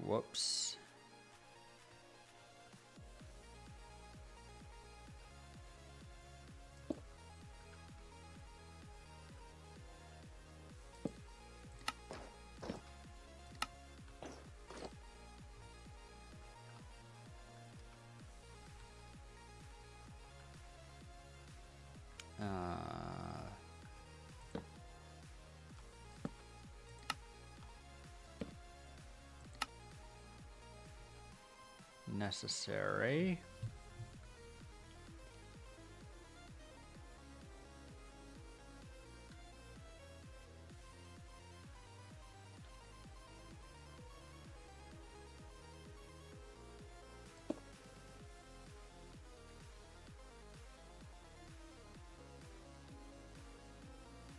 Whoops. Necessary.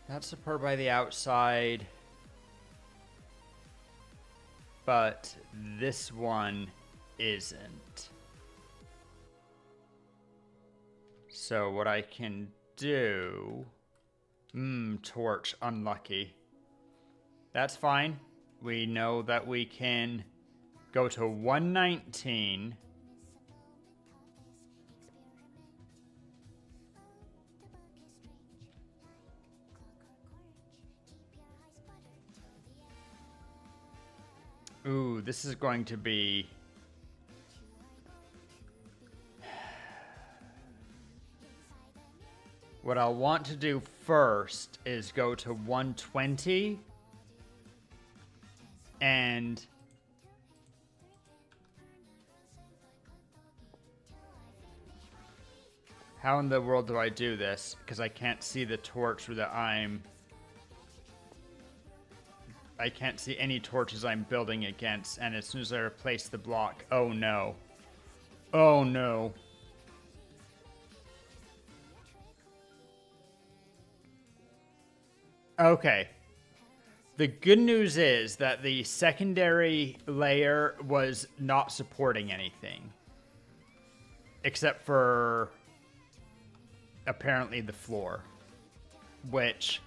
That's supported by the outside, but this one isn't. So what I can do... torch, unlucky. That's fine. We know that we can go to 119. Ooh, this is going to be... What I'll want to do first is go to 120 and how in the world do I do this? Because I can't see the torch that I can't see any torches I'm building against, and as soon as I replace the block, oh no. Oh no. Okay. The good news is that the secondary layer was not supporting anything. Except for apparently the floor. Which...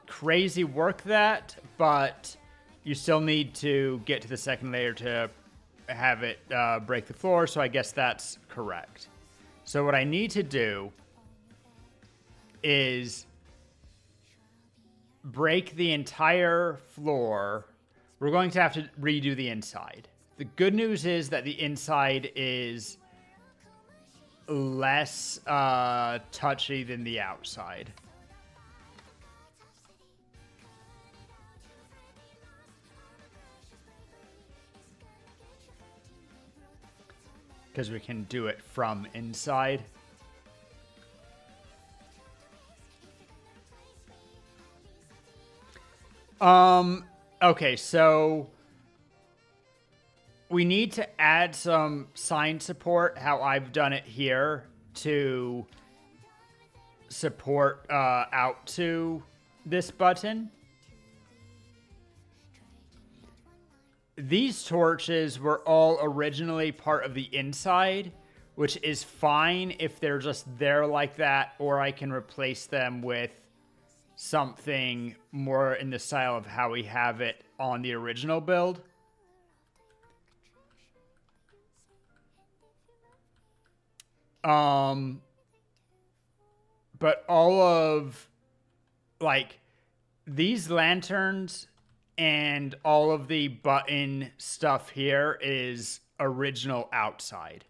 crazy work that, but you still need to get to the second layer to have it break the floor, so I guess that's correct. So what I need to do is break the entire floor. We're going to have to redo the inside. The good news is that the inside is less touchy than the outside. Because we can do it from inside. Okay, so we need to add some sign support, how I've done it here, to support out to this button. These torches were all originally part of the inside, which is fine if they're just there like that, or I can replace them with something more in the style of how we have it on the original build. But all of, like, these lanterns and all of the button stuff here is original outside.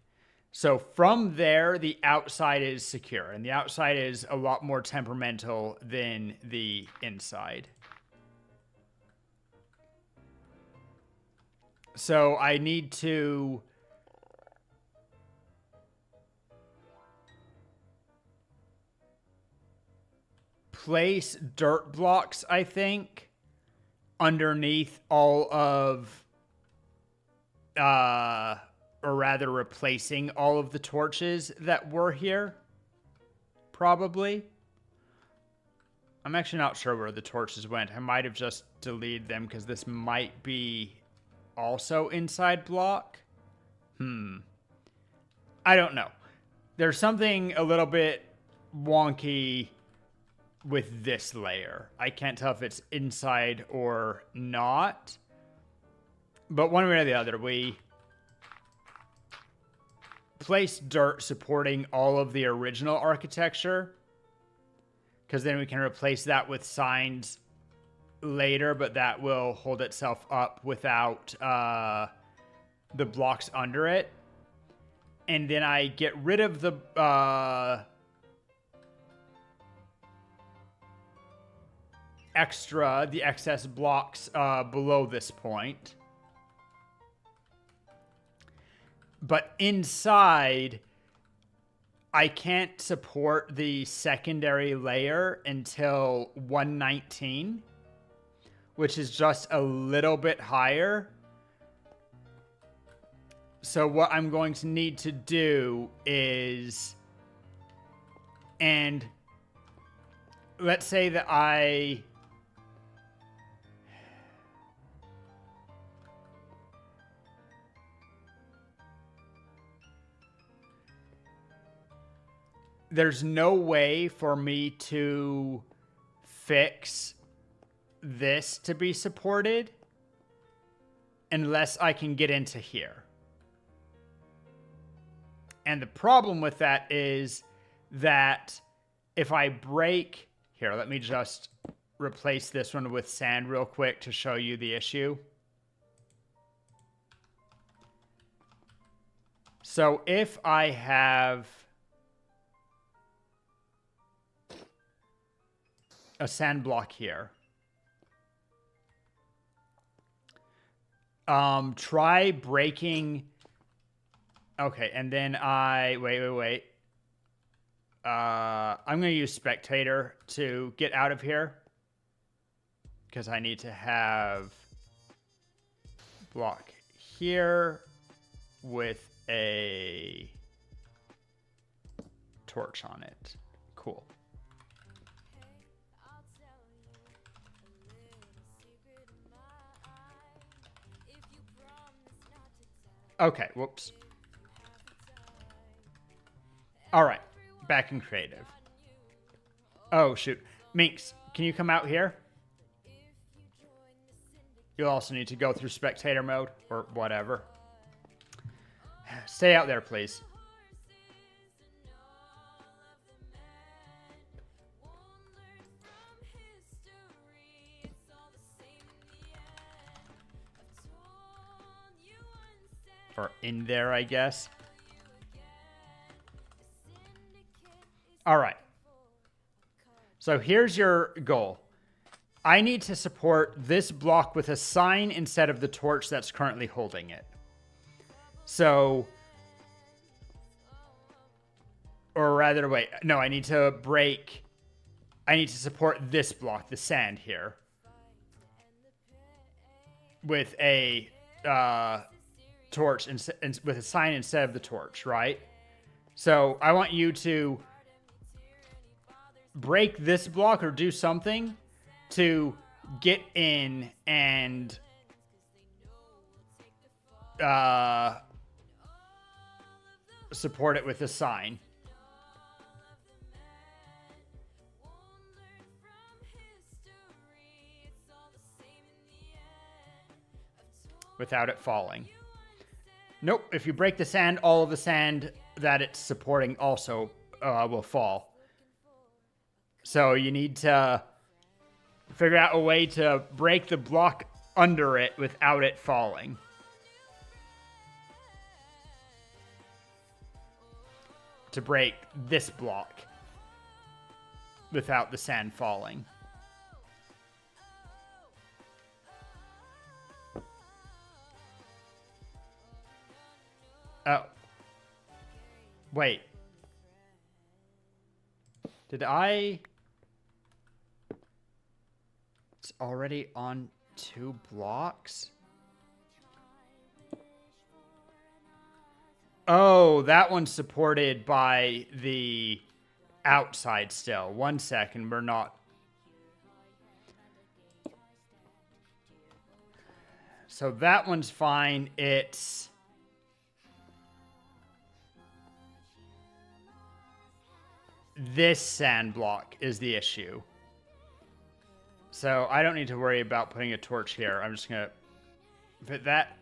So from there, the outside is secure, and the outside is a lot more temperamental than the inside. So I need to place dirt blocks, I think, underneath all of, or rather replacing all of the torches that were here. Probably. I'm actually not sure where the torches went. I might have just deleted them because this might be also inside block. I don't know. There's something a little bit wonky with this layer. I can't tell if it's inside or not. But one way or the other, we place dirt supporting all of the original architecture, because then we can replace that with signs later, but that will hold itself up without the blocks under it. And then I get rid of the excess blocks below this point. But inside, I can't support the secondary layer until 119, which is just a little bit higher. So what I'm going to need to do is, and let's say that there's no way for me to fix this to be supported unless I can get into here. And the problem with that is that if I break... Here, let me just replace this one with sand real quick to show you the issue. So if I have a sand block here, try breaking... Okay, and then wait. I'm going to use spectator to get out of here, because I need to have block here with a torch on it. Cool. Okay, whoops. All right, back in creative. Oh, shoot. Minx, can you come out here? You'll also need to go through spectator mode or whatever. Stay out there, please. Or in there, I guess. All right. So here's your goal. I need to support this block with a sign instead of the torch that's currently holding it. So, or rather, wait, no, I need to support this block, the sand here, with a torch, with a sign instead of the torch, right? So I want you to break this block or do something to get in and support it with a sign. Without it falling. Nope, if you break the sand, all of the sand that it's supporting also will fall. So you need to figure out a way to break the block under it without it falling. To break this block without the sand falling. Oh. Wait. Did I... It's already on 2 blocks? Oh, that one's supported by the outside still. 1 second, we're not... So that one's fine. It's... this sand block is the issue. So I don't need to worry about putting a torch here. I'm just going to put that.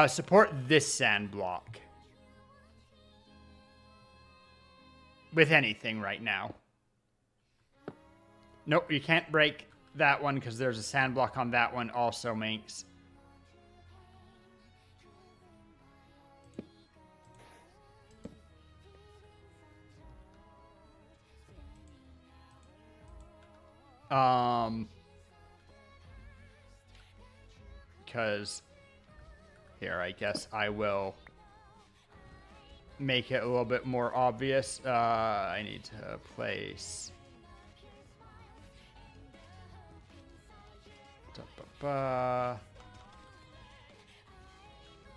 Support this sand block. With anything right now. Nope, you can't break that one because there's a sand block on that one also, Minx. Because here, I guess I will make it a little bit more obvious. I need to place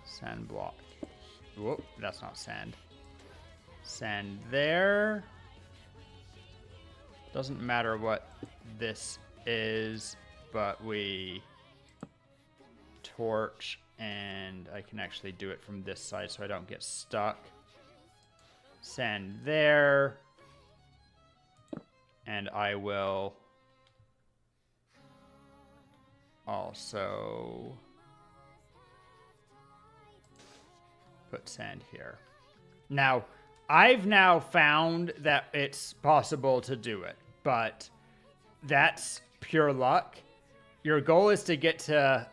sand block. Whoop, that's not sand. Sand there. Doesn't matter what this is, but we torch, and I can actually do it from this side so I don't get stuck. Sand there. And I will also put sand here. Now, I've now found that it's possible to do it, but that's pure luck. Your goal is to get to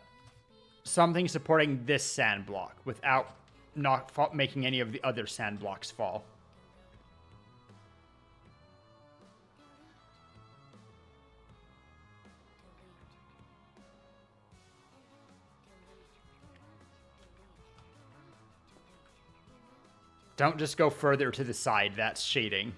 something supporting this sand block without not making any of the other sand blocks fall. Don't just go further to the side. That's shading.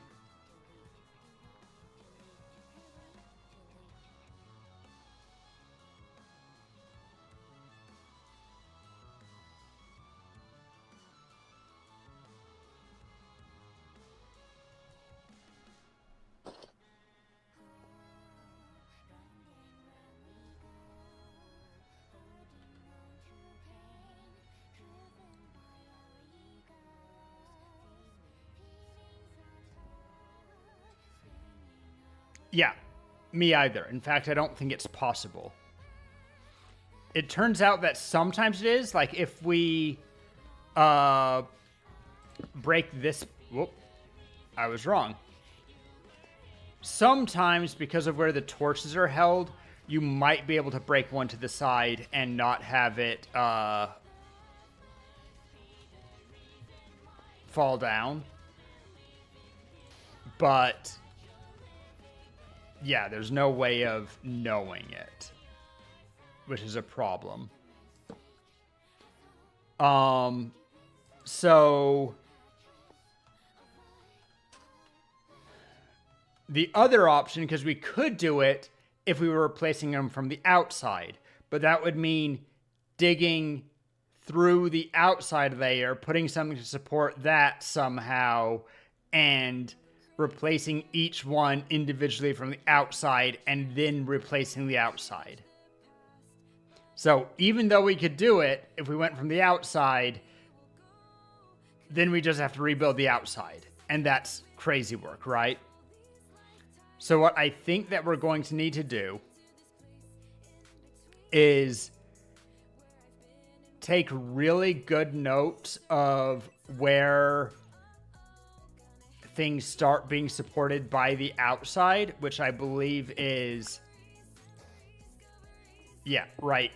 Yeah, me either. In fact, I don't think it's possible. It turns out that sometimes it is. Like if we break this... Whoop, I was wrong. Sometimes, because of where the torches are held, you might be able to break one to the side and not have it fall down. But... yeah, there's no way of knowing it, which is a problem. So the other option, because we could do it if we were replacing them from the outside, but that would mean digging through the outside layer, putting something to support that somehow, and replacing each one individually from the outside and then replacing the outside. So even though we could do it, if we went from the outside, then we just have to rebuild the outside. And that's crazy work, right? So what I think that we're going to need to do is take really good notes of where things start being supported by the outside, which I believe is, yeah, right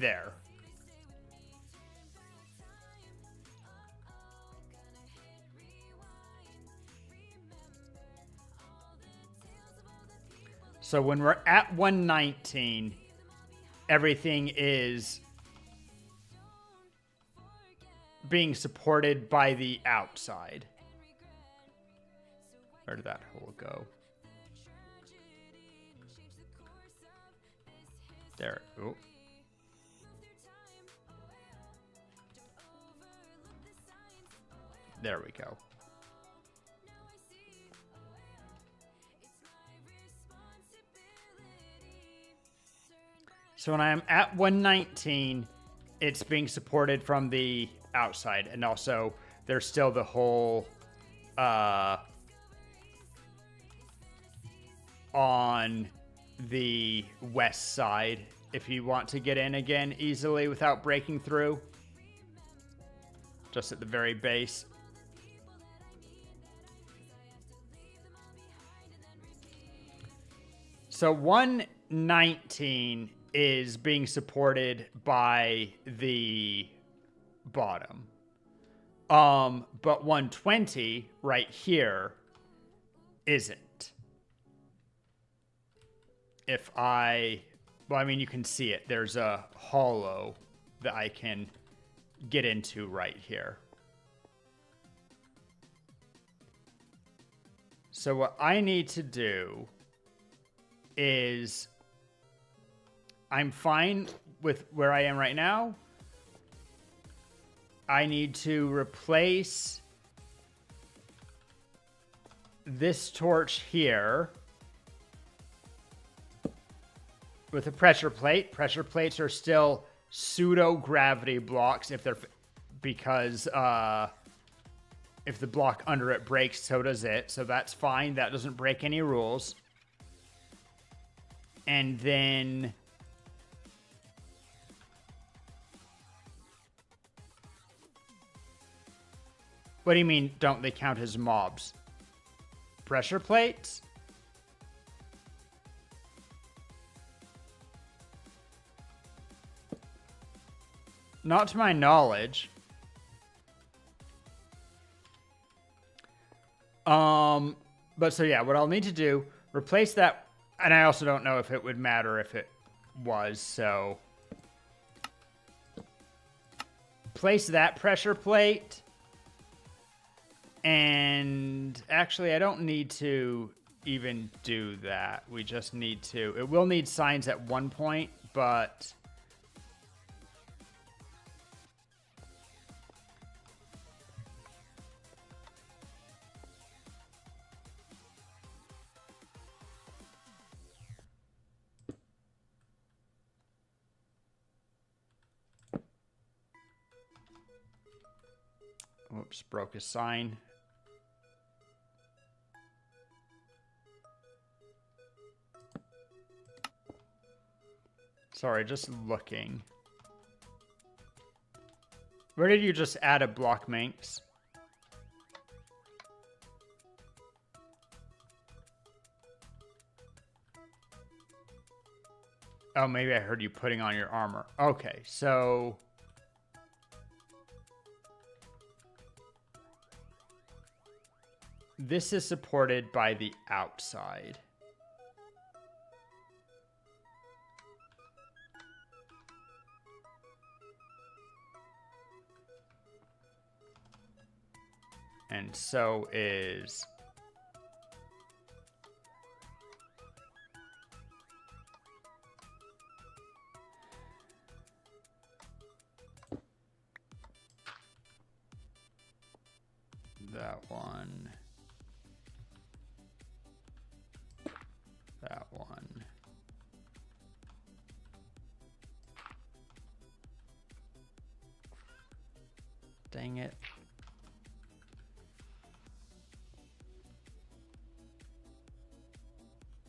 there. So when we're at 119, everything is being supported by the outside. Where did that hole go? There. Oh. There we go. So when I'm at 119, it's being supported from the outside. And also, there's still the whole on the west side if you want to get in again easily without breaking through. Just at the very base. So 119 is being supported by the bottom. But 120 right here isn't. If I, well, I mean, you can see it. There's a hollow that I can get into right here. So what I need to do is, I'm fine with where I am right now. I need to replace this torch here with a pressure plate. Pressure plates are still pseudo gravity blocks if they're, because if the block under it breaks, so does it. So that's fine. That doesn't break any rules. And then what do you mean, don't they count as mobs? Pressure plates? Not to my knowledge. But so yeah, what I'll need to do, replace that, and I also don't know if it would matter if it was, so place that pressure plate. And actually, I don't need to even do that. We just need to, it will need signs at one point, but whoops, broke a sign. Sorry, just looking. Where did you just add a block, Manx? Oh, maybe I heard you putting on your armor. Okay, so this is supported by the outside. And so is that one. That one. Dang it.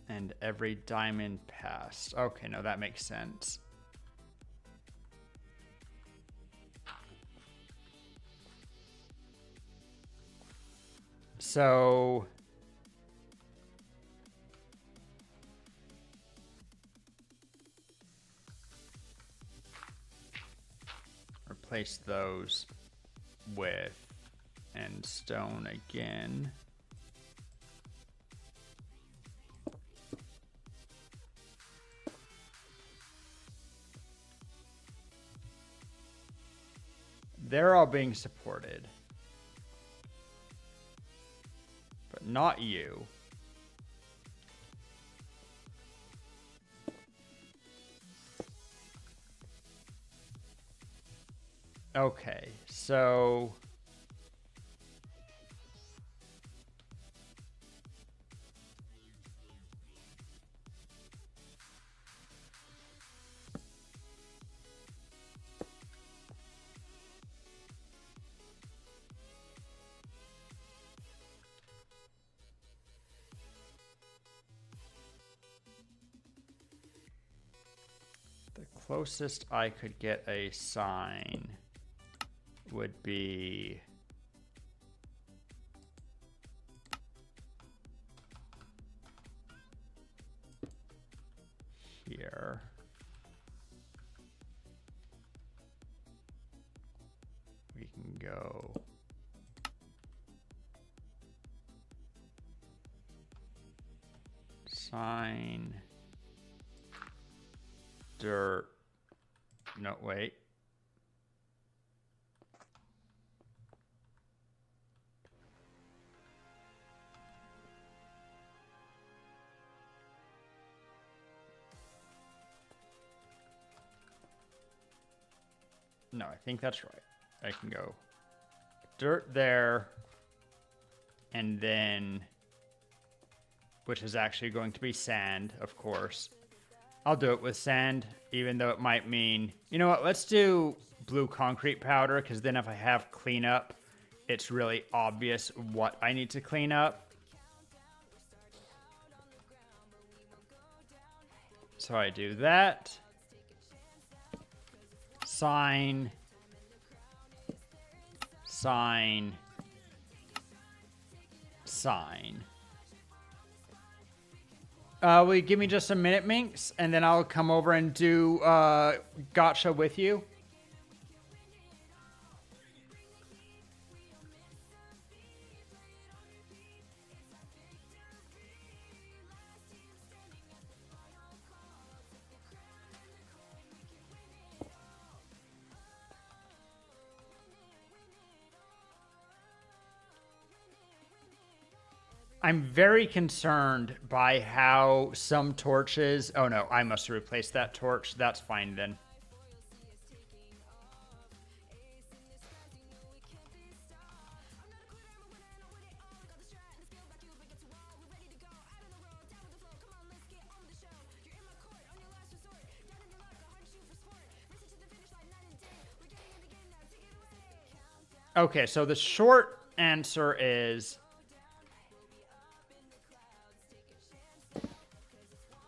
And every diamond passed. Okay, no, that makes sense. So replace those with and stone again. They're all being supported. But not you. Okay, so closest I could get a sign would be here. We can go sign, dirt, no, wait. No, I think that's right. I can go dirt there, and then, which is actually going to be sand, of course. I'll do it with sand, even though it might mean, you know what, let's do blue concrete powder, because then if I have cleanup, it's really obvious what I need to clean up. So I do that. Sign. Sign. Sign. Will you give me just a minute, Minx? And then I'll come over and do gotcha with you. I'm very concerned by how some torches... Oh no, I must replace that torch. That's fine then. Okay, so the short answer is...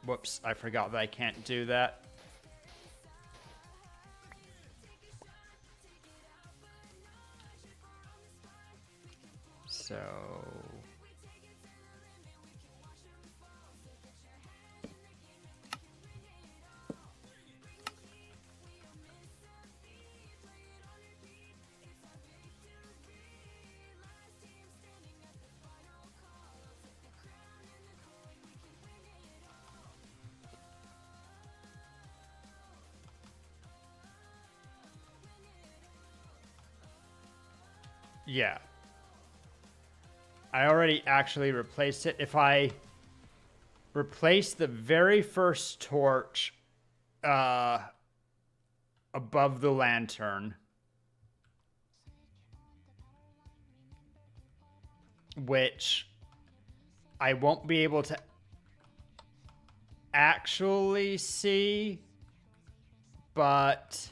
Whoops, I forgot that I can't do that. So... Yeah. I already actually replaced it. If I replace the very first torch above the lantern, which I won't be able to actually see, but...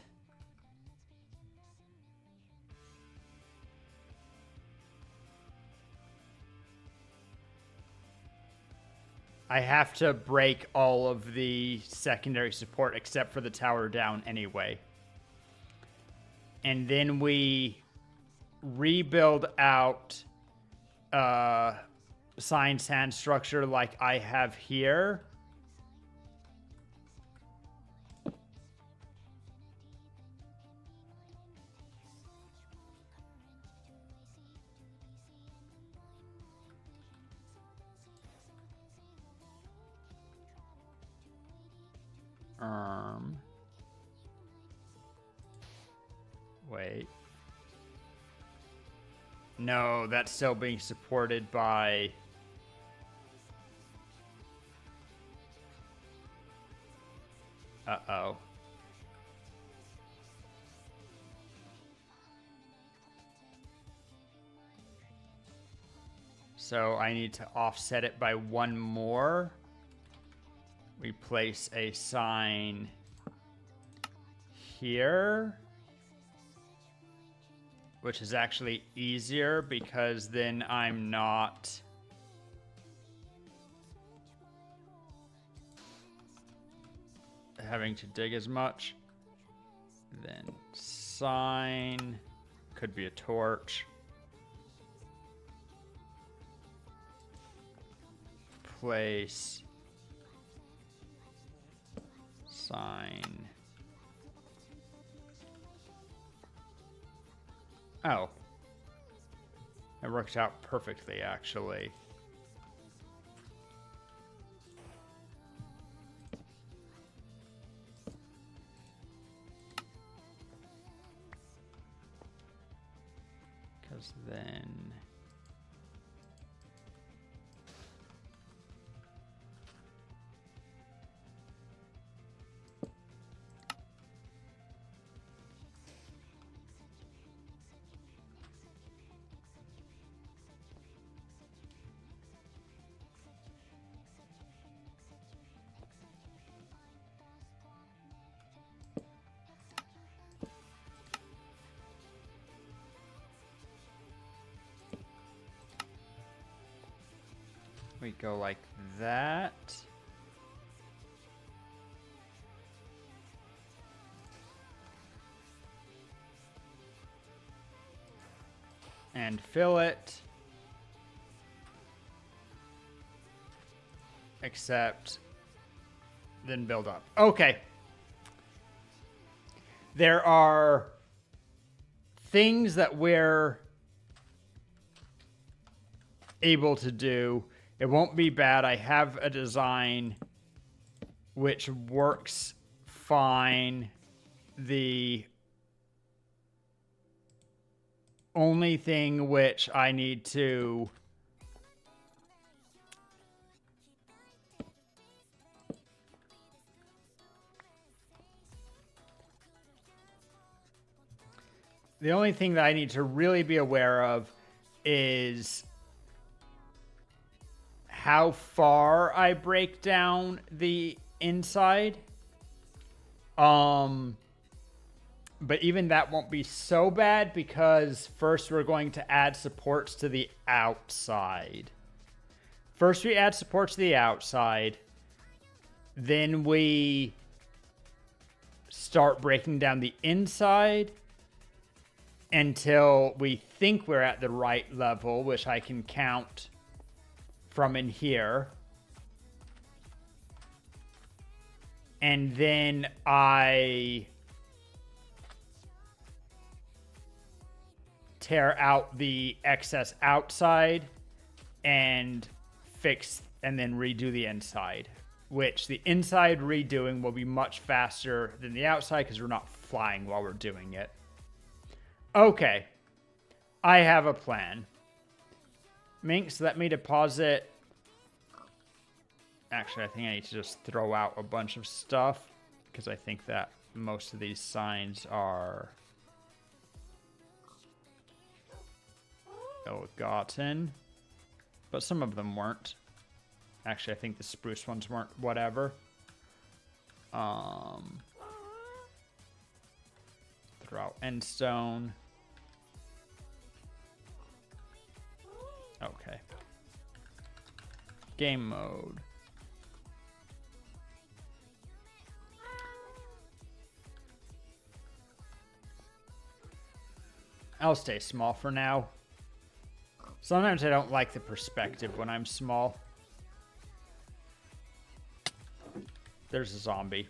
I have to break all of the secondary support except for the tower down anyway. And then we rebuild out sign sand structure like I have here. Wait. No, that's still being supported by... Uh-oh. So I need to offset it by one more. We place a sign here, which is actually easier because then I'm not having to dig as much. Then sign. Could be a torch. Place. Sign. Oh. It worked out perfectly, actually. Because then... we go like that. And fill it. Except then build up. Okay. There are things that we're able to do. It won't be bad. I have a design which works fine. The only thing which I need to really be aware of is how far I break down the inside. But even that won't be so bad because first we're going to add supports to the outside. First we add supports to the outside. Then we start breaking down the inside until we think we're at the right level, which I can count from in here. And then I tear out the excess outside and fix and then redo the inside, which the inside redoing will be much faster than the outside because we're not flying while we're doing it. Okay, I have a plan. Minx, let me deposit. Actually, I think I need to just throw out a bunch of stuff because I think that most of these signs are ill-gotten, but some of them weren't. Actually, I think the spruce ones weren't. Whatever. Throw out endstone. Okay. Game mode. I'll stay small for now. Sometimes I don't like the perspective when I'm small. There's a zombie.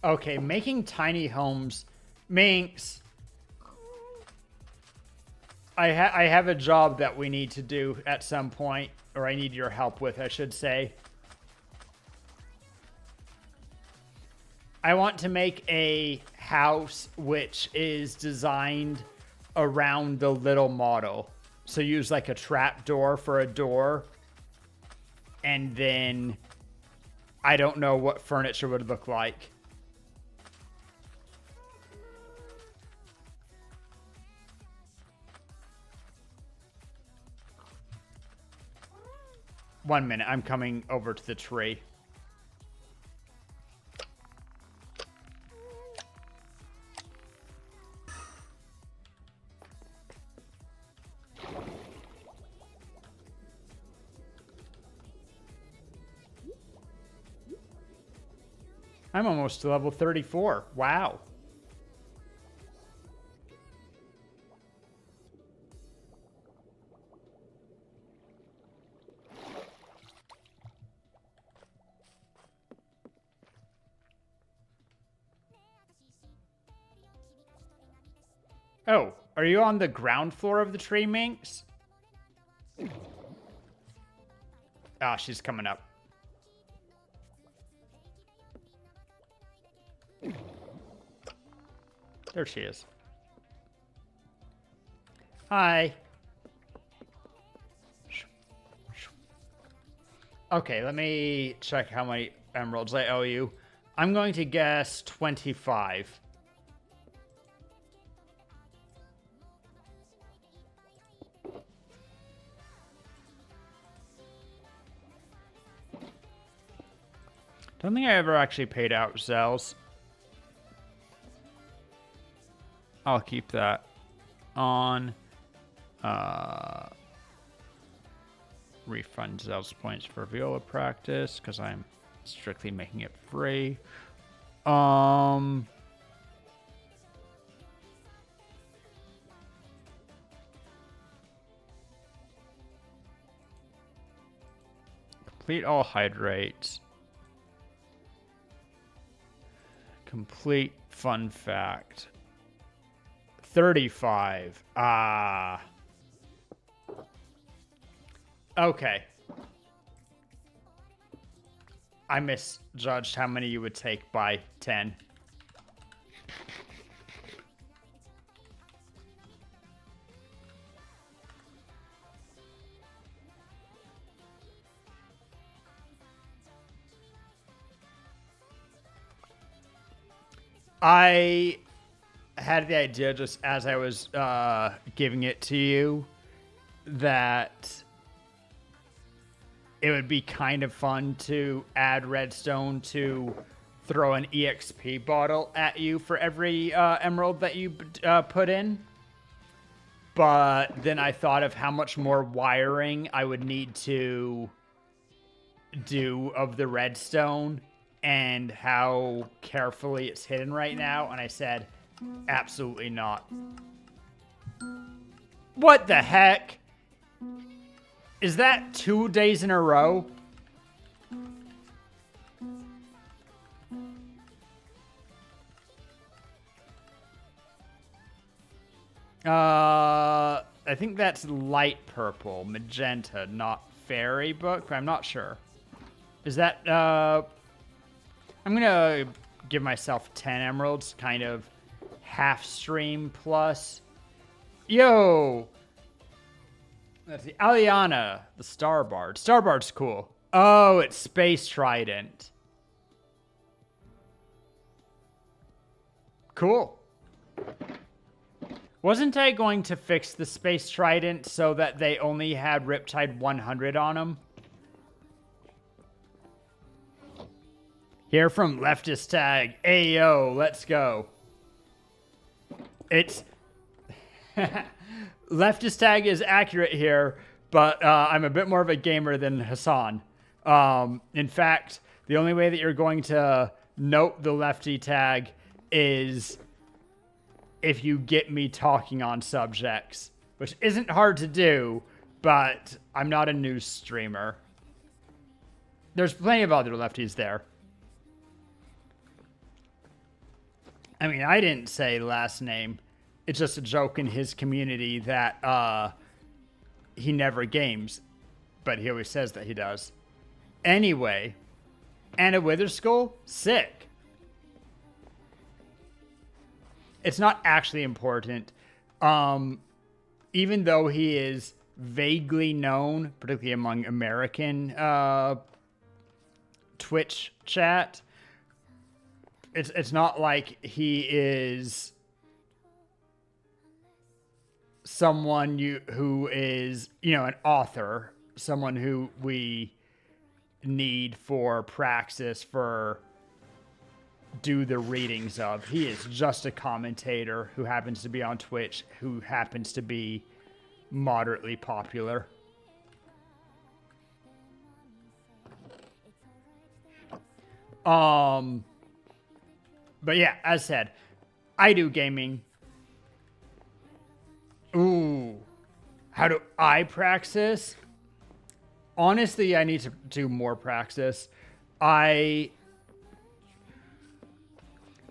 Okay, making tiny homes. Minx. I have a job that we need to do at some point, or I need your help with, I should say. I want to make a house which is designed around the little model. So use like a trap door for a door. And then I don't know what furniture would look like. One minute, I'm coming over to the tree. I'm almost to level 34. Wow. Oh, are you on the ground floor of the tree, Minx? Ah, she's coming up. There she is. Hi. Okay, let me check how many emeralds I owe you. I'm going to guess 25. Don't think I ever actually paid out Zells. I'll keep that on. Refund Zells points for viola practice because I'm strictly making it free. Complete all hydrates. Complete fun fact. 35. Ah. Okay. I misjudged how many you would take by 10. I had the idea just as I was giving it to you that it would be kind of fun to add redstone to throw an EXP bottle at you for every emerald that you put in. But then I thought of how much more wiring I would need to do of the redstone and how carefully it's hidden right now. And I said, absolutely not. What the heck? Is that 2 days in a row? I think that's light purple, magenta, not fairy book, but I'm not sure. Is that, I'm gonna give myself 10 emeralds, kind of half stream plus. Yo! That's the Aliana, the Starbard. Starbard's cool. Oh, it's Space Trident. Cool. Wasn't I going to fix the Space Trident so that they only had Riptide 100 on them? Here from Leftist Tag. Ayo, let's go. It's... Leftist Tag is accurate here, but I'm a bit more of a gamer than Hassan. In fact, the only way that you're going to note the lefty tag is if you get me talking on subjects, which isn't hard to do, but I'm not a news streamer. There's plenty of other lefties there. I mean, I didn't say last name. It's just a joke in his community that he never games, but he always says that he does. Anyway, Anna Witherskull, sick. It's not actually important. Even though he is vaguely known, particularly among American Twitch chat, it's not like he is someone who is, an author, someone who we need for praxis for do the readings of. He is just a commentator who happens to be on Twitch, who happens to be moderately popular. But yeah, as said, I do gaming. Ooh. How do I praxis? Honestly, I need to do more praxis. I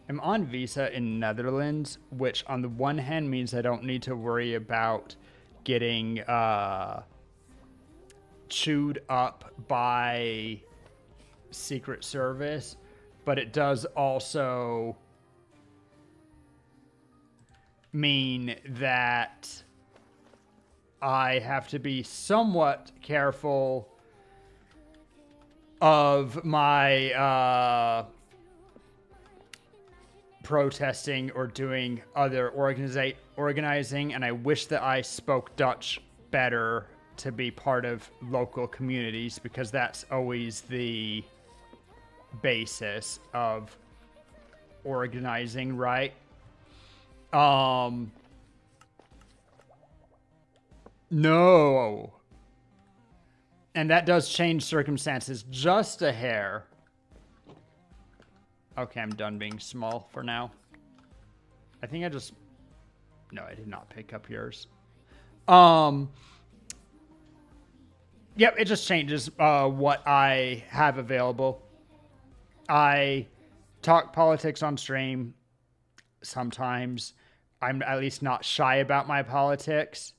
am on visa in Netherlands, which on the one hand means I don't need to worry about getting chewed up by Secret Service, but it does also mean that I have to be somewhat careful of my protesting or doing other organizing, and I wish that I spoke Dutch better to be part of local communities, because that's always the basis of organizing, right? No. And that does change circumstances just a hair. Okay, I'm done being small for now. I think I just... No, I did not pick up yours. Yep, it just changes what I have available. I talk politics on stream sometimes. I'm at least not shy about my politics.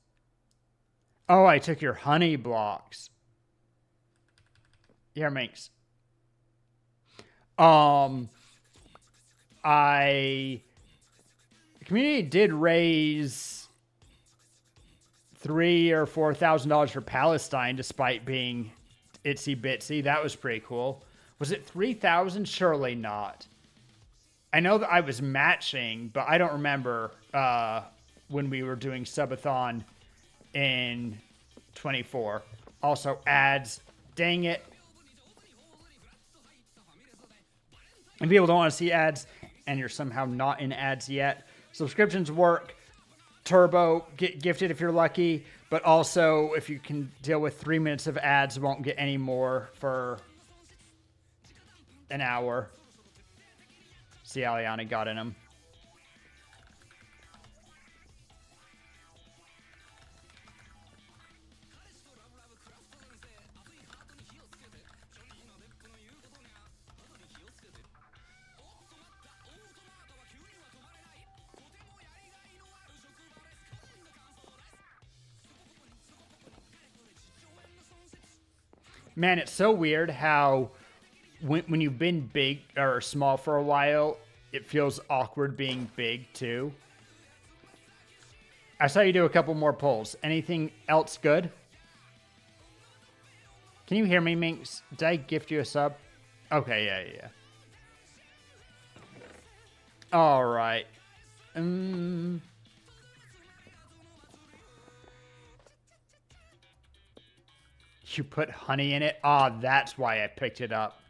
Oh, I took your honey blocks. Here, Minx. The community did raise $3,000 or $4,000 for Palestine, despite being itsy bitsy. That was pretty cool. Was it 3,000? Surely not. I know that I was matching, but I don't remember when we were doing subathon in 24. Also, ads. Dang it. And people don't want to see ads, and you're somehow not in ads yet. Subscriptions work. Turbo, get gifted if you're lucky. But also, if you can deal with 3 minutes of ads, won't get any more for an hour. See, Aliana got in them. Man, it's so weird how when you've been big or small for a while, it feels awkward being big too. I saw you do a couple more polls. Anything else good? Can you hear me, Minx? Did I gift you a sub? Okay, yeah. All right. You put honey in it? Ah, that's why I picked it up.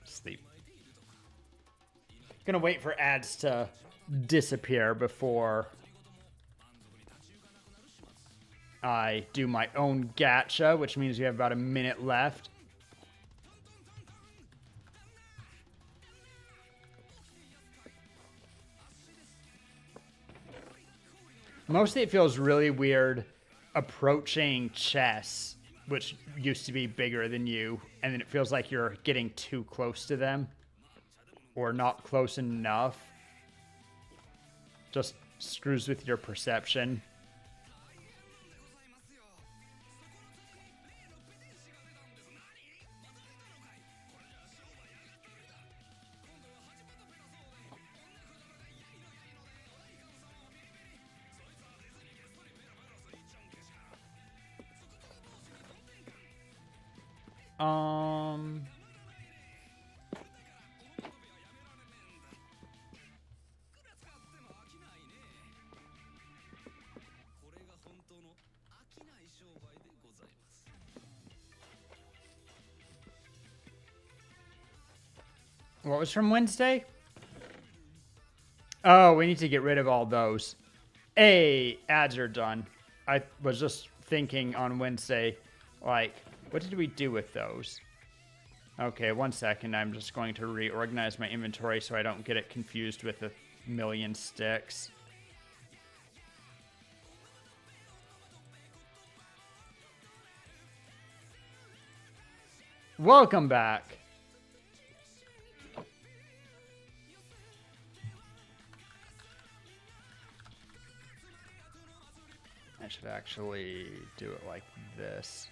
Sleep. Gonna wait for ads to disappear before I do my own gacha, which means we have about a minute left. Mostly it feels really weird approaching chess, which used to be bigger than you, and then it feels like you're getting too close to them. Or not close enough. Just screws with your perception. What was from Wednesday? Oh, we need to get rid of all those. Hey, ads are done. I was just thinking on Wednesday, like, what did we do with those? Okay, 1 second. I'm just going to reorganize my inventory so I don't get it confused with a million sticks. Welcome back. I should actually do it like this.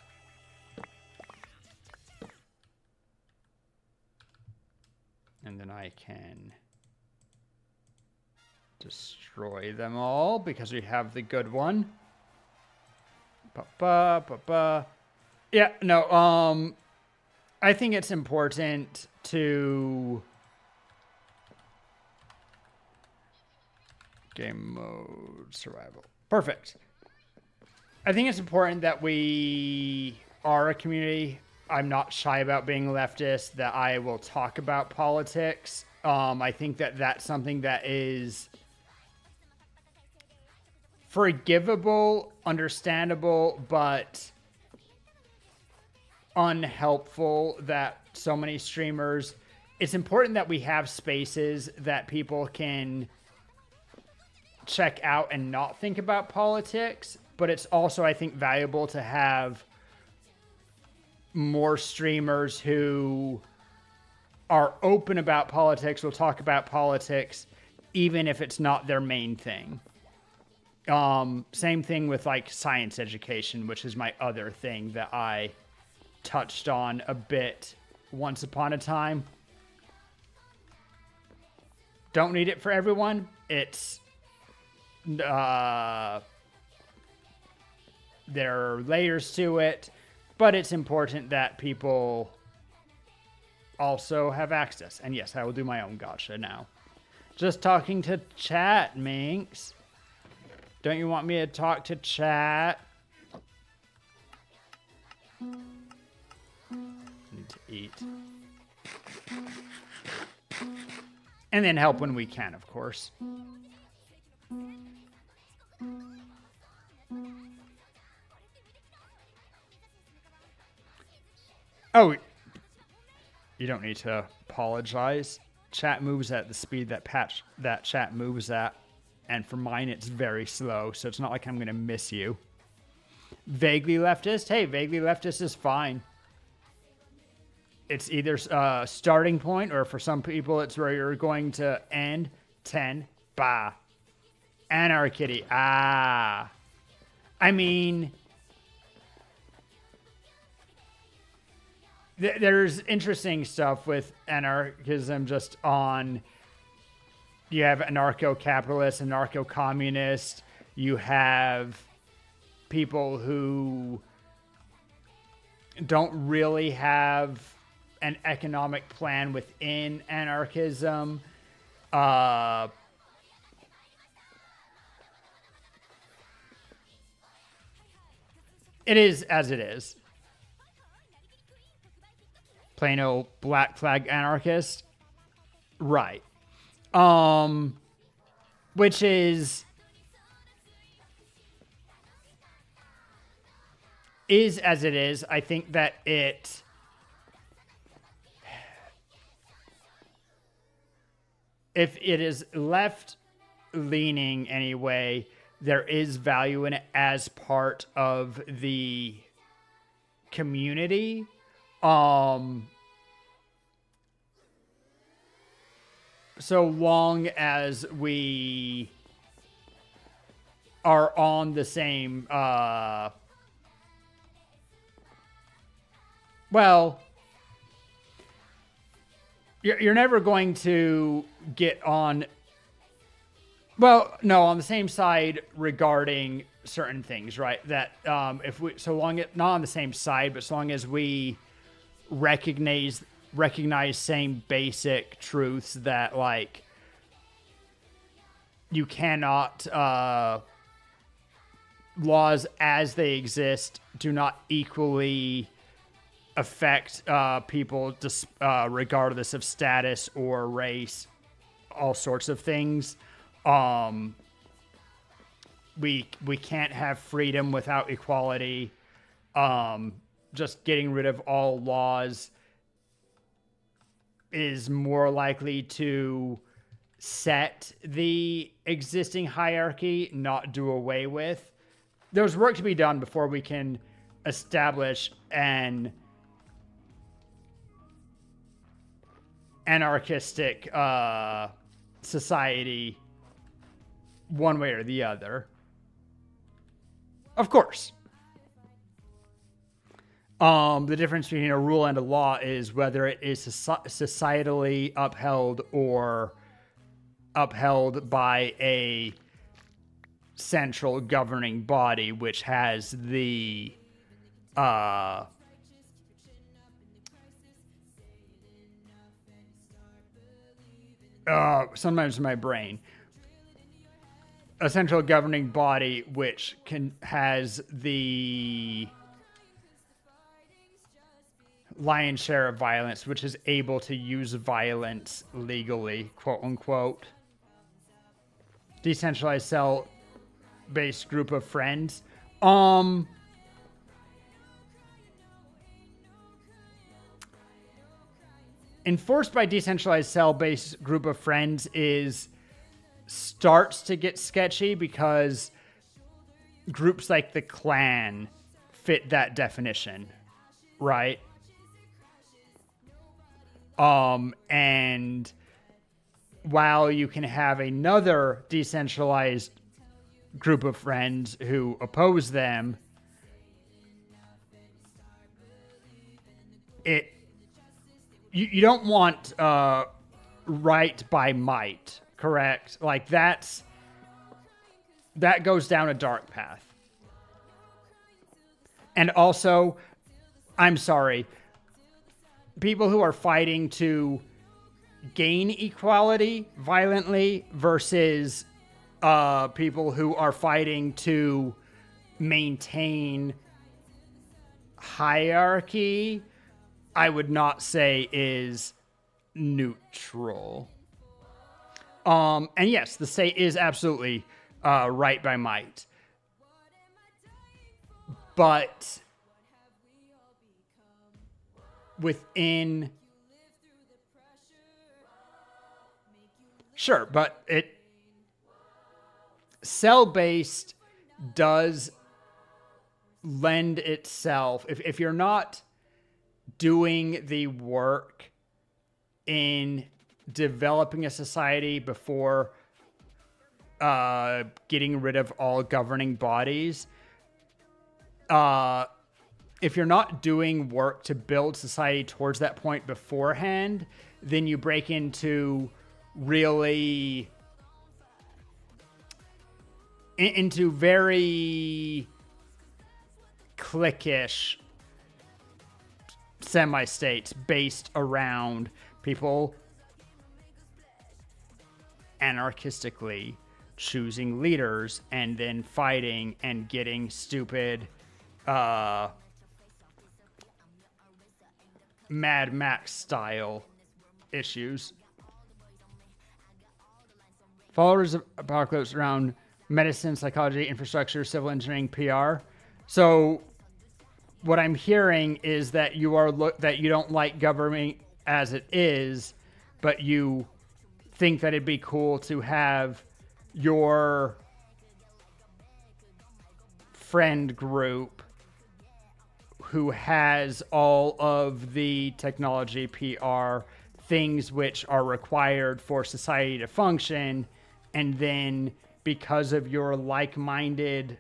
And then I can destroy them all because we have the good one. Yeah, no, I think it's important to game mode survival. Perfect. I think it's important that we are a community. I'm not shy about being leftist, that I will talk about politics. I think that that's something that is forgivable, understandable, but unhelpful that so many streamers. It's important that we have spaces that people can check out and not think about politics, but it's also, I think, valuable to have more streamers who are open about politics, will talk about politics, even if it's not their main thing. Same thing with like science education, which is my other thing that I touched on a bit once upon a time. Don't need it for everyone. It's there are layers to it, but it's important that people also have access. And yes, I will do my own gotcha now. Just talking to chat, Minx. Don't you want me to talk to chat? Need to eat. And then help when we can, of course. Oh, you don't need to apologize. Chat moves at the speed that chat moves at. And for mine, it's very slow, so it's not like I'm going to miss you. Vaguely leftist? Hey, vaguely leftist is fine. It's either a starting point, or for some people, it's where you're going to end. 10. Bah. Anarchy. Ah. I mean, there's interesting stuff with anarchism just on... You have anarcho-capitalist, anarcho-communist. You have people who don't really have an economic plan within anarchism. It is as it is. Plain old black flag anarchist. Right. Which is as it is. I think that if it is left leaning anyway, there is value in it as part of the community. So long as we are on the same, well, you're never going to get on, well, no, on the same side regarding certain things, right? That if we, so long as, not on the same side, but so long as we recognize same basic truths that, like, you cannot, laws as they exist do not equally affect people regardless of status or race, all sorts of things. We can't have freedom without equality. Just getting rid of all laws is more likely to set the existing hierarchy, not do away with. There's work to be done before we can establish an anarchistic society one way or the other. Of course. The difference between a rule and a law is whether it is societally upheld or upheld by a central governing body, which has the sometimes in my brain, a central governing body which has the lion's share of violence, which is able to use violence legally, quote unquote. Decentralized cell-based group of friends. Enforced by decentralized cell-based group of friends starts to get sketchy because groups like the Klan fit that definition, right? And while you can have another decentralized group of friends who oppose them, you don't want right by might, correct? Like that goes down a dark path. And also, I'm sorry, people who are fighting to gain equality violently versus people who are fighting to maintain hierarchy, I would not say is neutral. And yes, the state is absolutely right by might. But within... Sure, but cell-based does lend itself... If you're not doing the work in developing a society before getting rid of all governing bodies, if you're not doing work to build society towards that point beforehand, then you break into really into very cliquish semi-states based around people anarchistically choosing leaders and then fighting and getting stupid Mad Max style issues. Followers of Apocalypse around medicine, psychology, infrastructure, civil engineering, PR. So what I'm hearing is that you don't like government as it is, but you think that it'd be cool to have your friend group who has all of the technology, PR, things which are required for society to function, and then because of your like-minded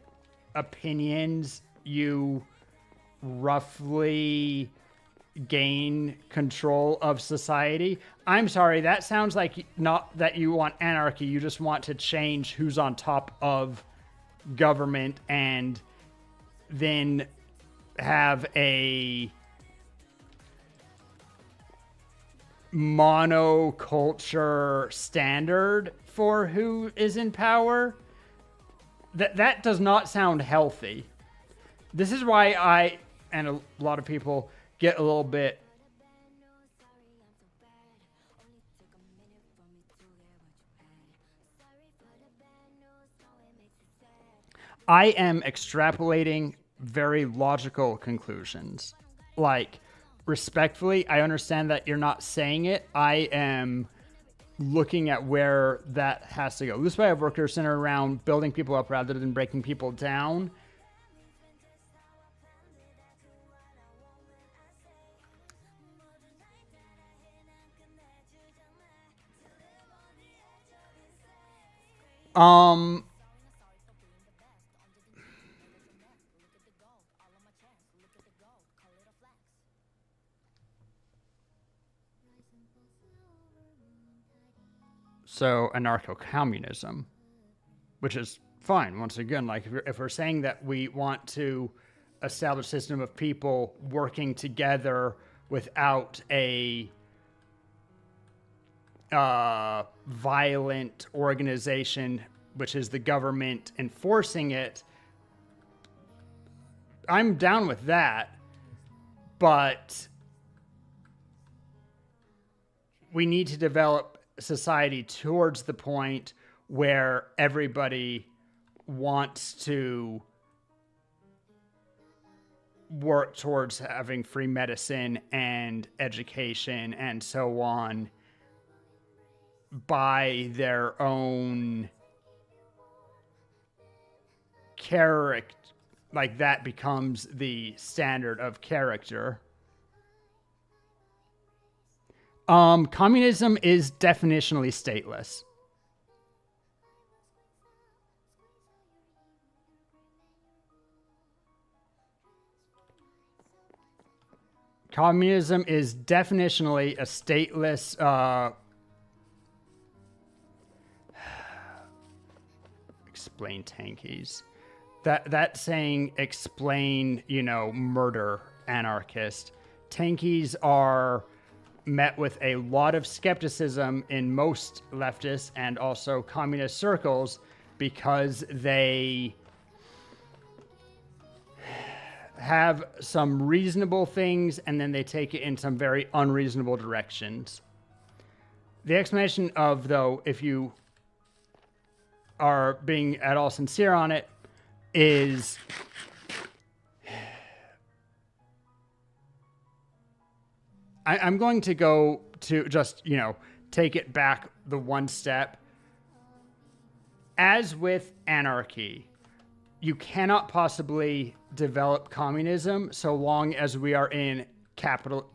opinions, you roughly gain control of society. I'm sorry, that sounds like not that you want anarchy, you just want to change who's on top of government and then have a monoculture standard for who is in power. That does not sound healthy. This is why I and a lot of people get a little bit I am extrapolating very logical conclusions. Like, respectfully, I understand that you're not saying it. I am looking at where that has to go. This way, I have workers centered around building people up rather than breaking people down. So anarcho-communism, which is fine. Once again, like if we're saying that we want to establish a system of people working together without a violent organization, which is the government enforcing it, I'm down with that. But we need to develop society towards the point where everybody wants to work towards having free medicine and education and so on by their own character. Like, that becomes the standard of character. Communism is definitionally stateless. Communism is definitionally a stateless, explain tankies. That saying, explain, murder anarchist. Tankies are met with a lot of skepticism in most leftist and also communist circles because they have some reasonable things and then they take it in some very unreasonable directions. The explanation of, though, if you are being at all sincere on it, is I'm going to go to just, take it back the one step. As with anarchy, you cannot possibly develop communism so long as we are in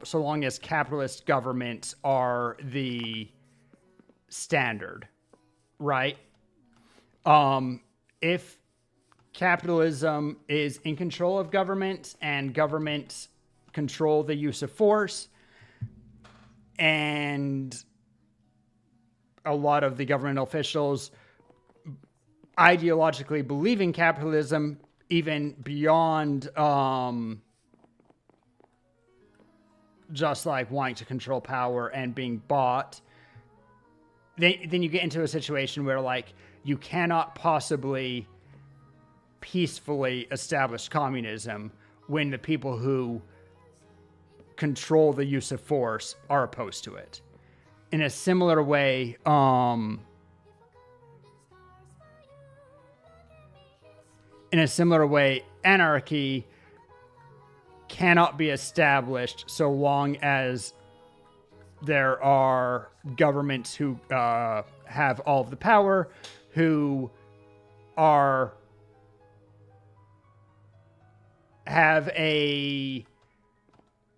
so long as capitalist governments are the standard, right? If capitalism is in control of government and governments control the use of force, and a lot of the governmental officials ideologically believe in capitalism, even beyond just like wanting to control power and being bought, then you get into a situation where like you cannot possibly peacefully establish communism when the people who control the use of force are opposed to it. In a similar way, anarchy cannot be established so long as there are governments who have all of the power, who have a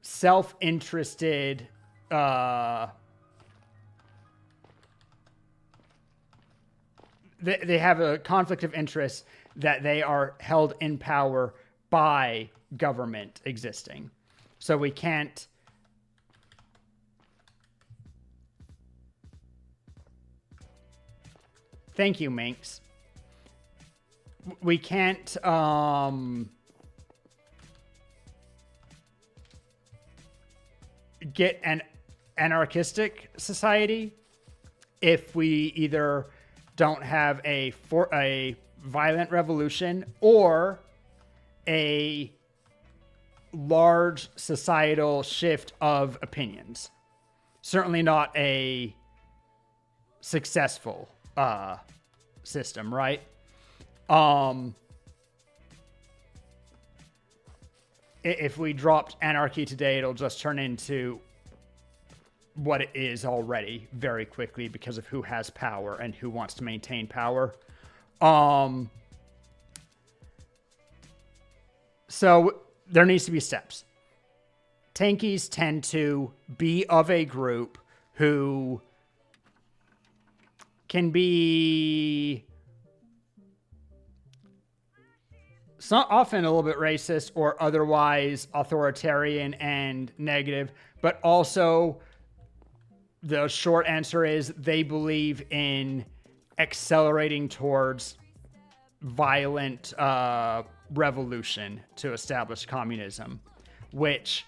self-interested they have a conflict of interest that they are held in power by government existing. So we can't thank you, Minx. We can't get an anarchistic society if we either don't have a violent revolution or a large societal shift of opinions. Certainly not a successful system, right? If we dropped anarchy today, it'll just turn into what it is already very quickly because of who has power and who wants to maintain power. So there needs to be steps. Tankies tend to be of a group who can be often a little bit racist or otherwise authoritarian and negative, but also the short answer is they believe in accelerating towards violent revolution to establish communism, which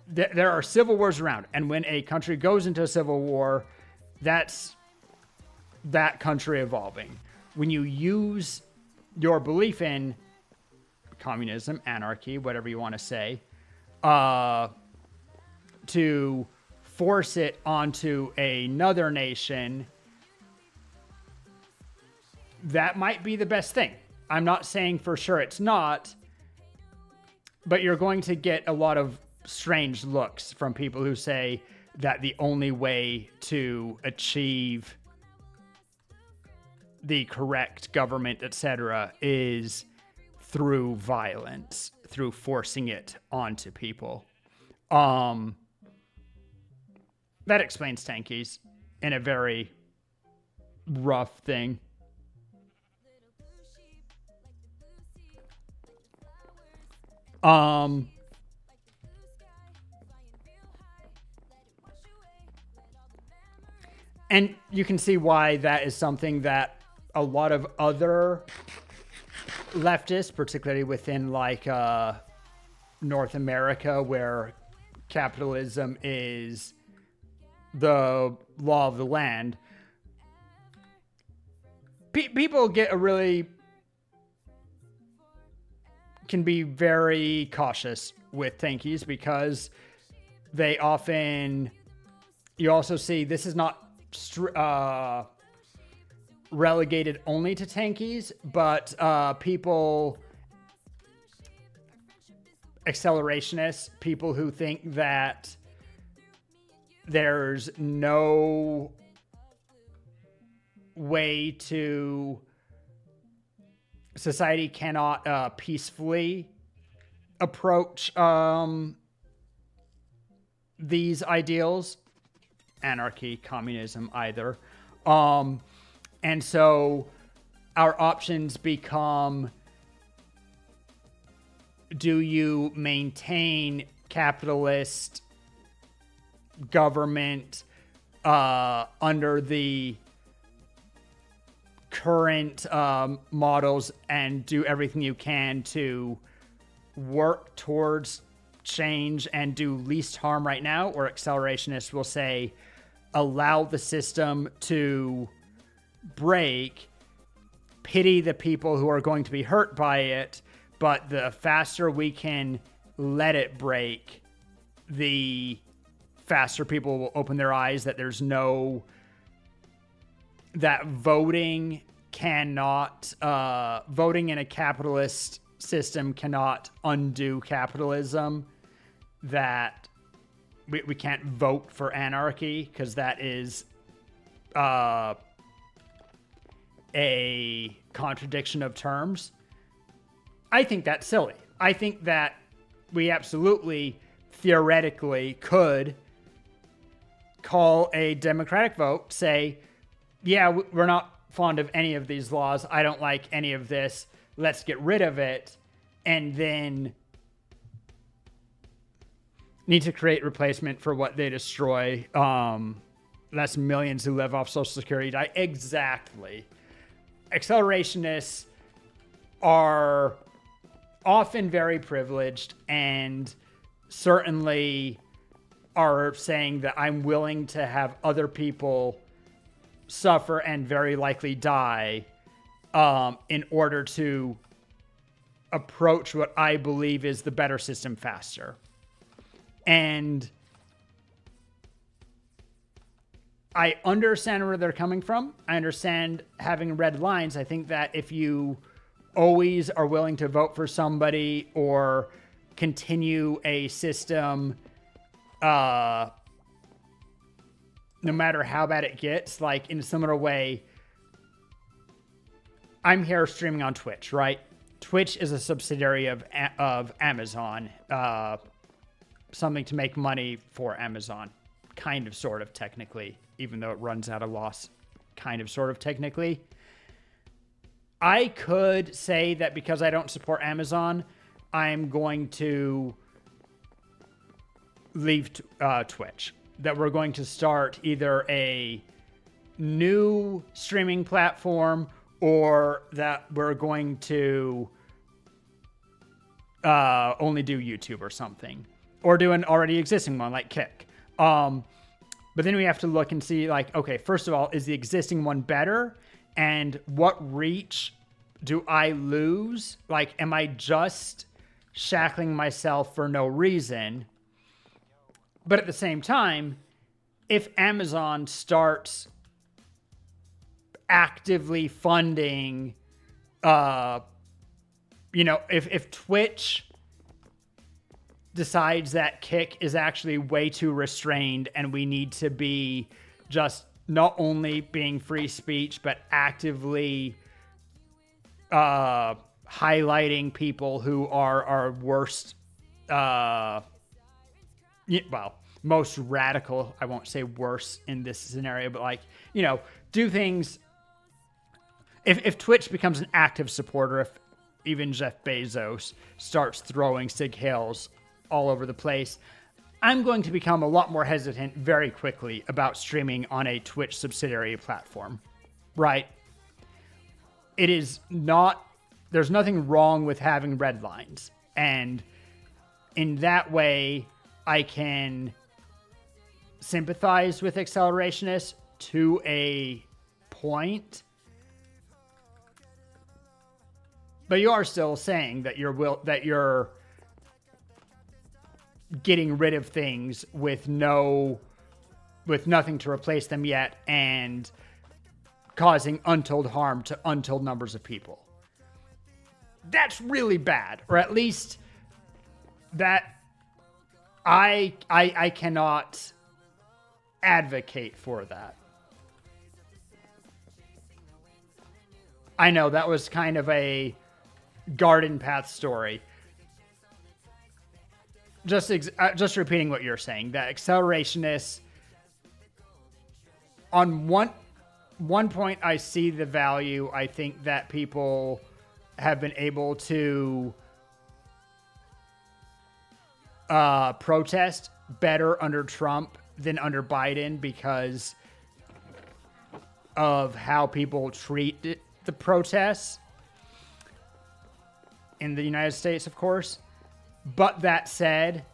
there are civil wars around. And when a country goes into a civil war, that's that country evolving. When you use your belief in communism, anarchy, whatever you want to say, to force it onto another nation, that might be the best thing. I'm not saying for sure it's not, but you're going to get a lot of strange looks from people who say that the only way to achieve the correct government, etc., is through violence, through forcing it onto people. That explains tankies in a very rough thing. And you can see why that is something that a lot of other leftists, particularly within like North America, where capitalism is the law of the land, people get can be very cautious with tankies because they often, you also see this is not relegated only to tankies, but people, accelerationists, people who think that there's no way to, society cannot peacefully approach these ideals, anarchy, communism, either. And so our options become, do you maintain capitalist government under the current models and do everything you can to work towards change and do least harm right now? Or accelerationists will say, allow the system to break, pity the people who are going to be hurt by it, but the faster we can let it break, the faster people will open their eyes that there's no, that voting cannot, voting in a capitalist system cannot undo capitalism, that we can't vote for anarchy because that is a contradiction of terms. I think that's silly. I think that we absolutely, theoretically, could call a democratic vote, say, yeah, we're not fond of any of these laws. I don't like any of this. Let's get rid of it. And then need to create replacement for what they destroy. That's millions who live off Social Security die. Exactly. Accelerationists are often very privileged and certainly are saying that I'm willing to have other people suffer and very likely die in order to approach what I believe is the better system faster. And I understand where they're coming from. I understand having red lines. I think that if you always are willing to vote for somebody or continue a system, no matter how bad it gets, like in a similar way, I'm here streaming on Twitch, right? Twitch is a subsidiary of Amazon, something to make money for Amazon, kind of, sort of, technically, even though it runs out of loss, kind of, sort of, technically. I could say that because I don't support Amazon, I'm going to leave Twitch. That we're going to start either a new streaming platform or that we're going to only do YouTube or something. Or do an already existing one like Kick. But then we have to look and see, like, okay, first of all, is the existing one better? And what reach do I lose? Like, am I just shackling myself for no reason? But at the same time, if Amazon starts actively funding, if Twitch decides that Kick is actually way too restrained and we need to be just not only being free speech, but actively highlighting people who are our worst, most radical, I won't say worse in this scenario, but like, do things. If Twitch becomes an active supporter, if even Jeff Bezos starts throwing Sig Hails all over the place, I'm going to become a lot more hesitant very quickly about streaming on a Twitch subsidiary platform, right? It is not, there's nothing wrong with having red lines. And in that way, I can sympathize with accelerationists to a point. But you are still saying that you're getting rid of things with nothing to replace them yet, and causing untold harm to untold numbers of people. That's really bad, or at least that I cannot advocate for that. I know that was kind of a garden path story. Just repeating what you're saying, that accelerationists, on one point, I see the value. I think that people have been able to protest better under Trump than under Biden because of how people treat the protests in the United States, of course. But that said,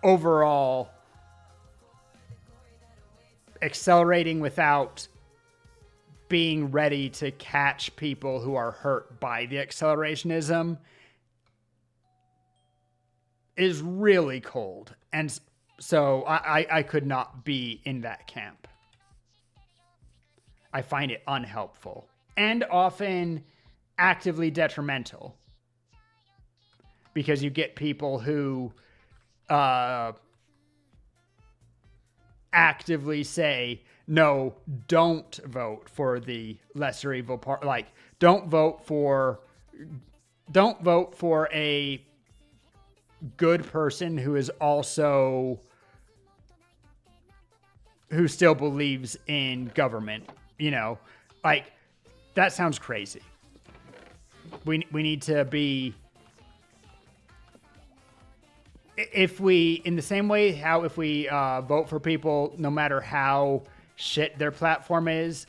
overall, accelerating without being ready to catch people who are hurt by the accelerationism is really cold. And so I could not be in that camp. I find it unhelpful and often actively detrimental, because you get people who actively say, no, don't vote for the lesser evil part. Like, don't vote for a good person who still believes in government. Like, that sounds crazy. We need to be, if we, in the same way how if we vote for people, no matter how shit their platform is,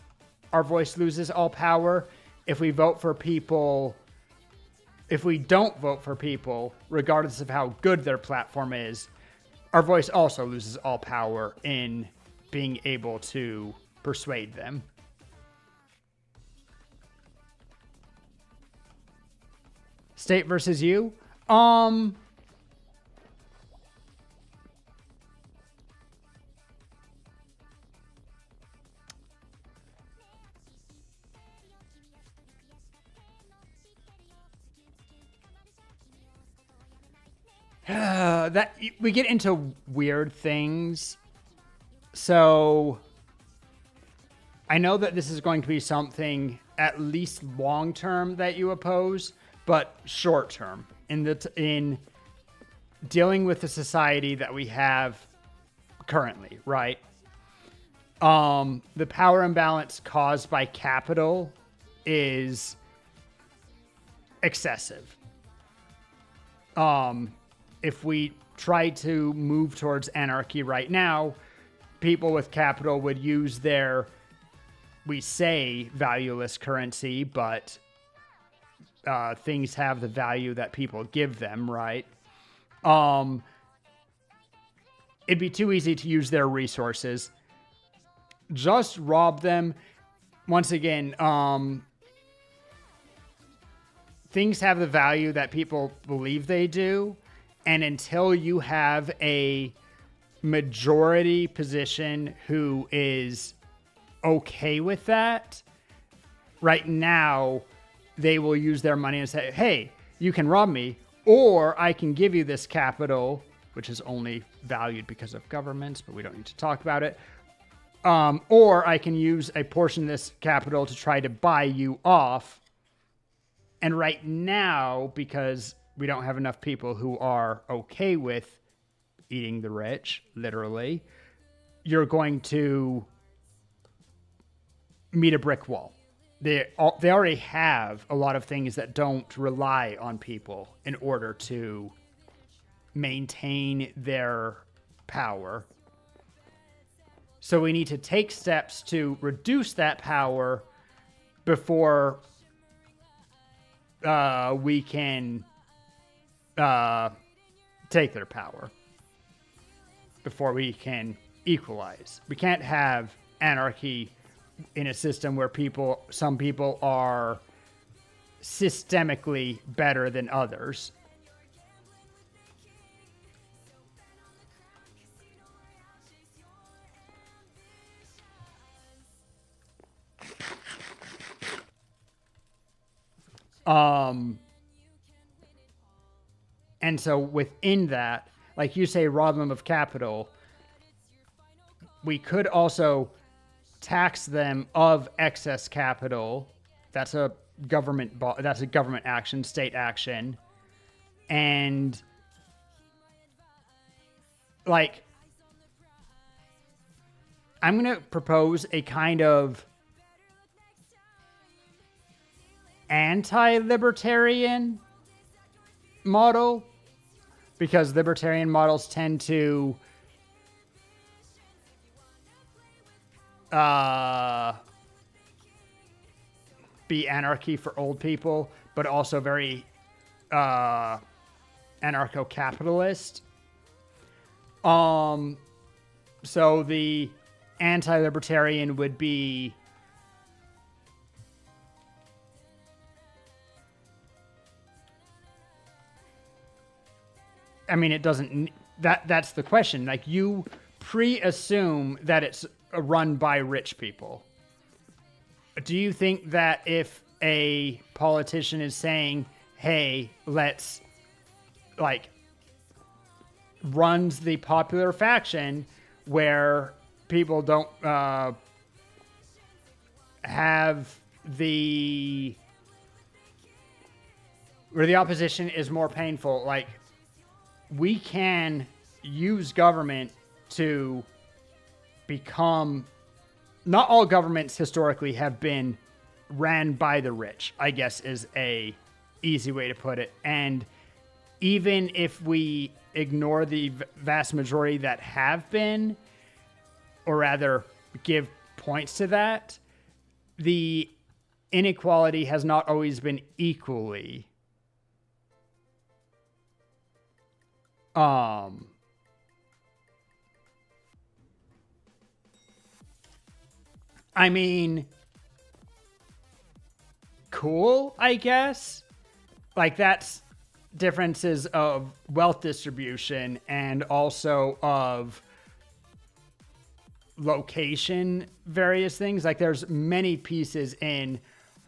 our voice loses all power. If we don't vote for people, regardless of how good their platform is, our voice also loses all power in being able to persuade them. State versus you. That we get into weird things. So I know that this is going to be something at least long term that you oppose, but short term in dealing with the society that we have currently, right? The power imbalance caused by capital is excessive. If we try to move towards anarchy right now, people with capital would use their, we say, valueless currency, but things have the value that people give them, right? It'd be too easy to use their resources. Just rob them. Once again, things have the value that people believe they do. And until you have a majority position who is okay with that, right now, they will use their money and say, hey, you can rob me, or I can give you this capital, which is only valued because of governments, but we don't need to talk about it. Or I can use a portion of this capital to try to buy you off. And right now, because we don't have enough people who are okay with eating the rich, literally, you're going to meet a brick wall. They already have a lot of things that don't rely on people in order to maintain their power. So we need to take steps to reduce that power before we can take their power, before we can equalize. We can't have anarchy in a system where some people are systemically better than others. And so within that, like you say, rob them of capital, we could also tax them of excess capital. That's a government action, state action. And like, I'm going to propose a kind of anti-libertarian model, because libertarian models tend to be anarchy for old people, but also very anarcho-capitalist. So the anti-libertarian would be it doesn't, that's the question. Like, you pre-assume that it's run by rich people. Do you think that if a politician is saying, hey, let's, like, runs the popular faction where people don't have the, where the opposition is more painful, like, we can use government to become, not all governments historically have been ran by the rich, I guess is a easy way to put it. And even if we ignore the vast majority that have been, or rather give points to that, the inequality has not always been equally cool, I guess. like that's differences of wealth distribution and also of location, various things. Like there's many pieces in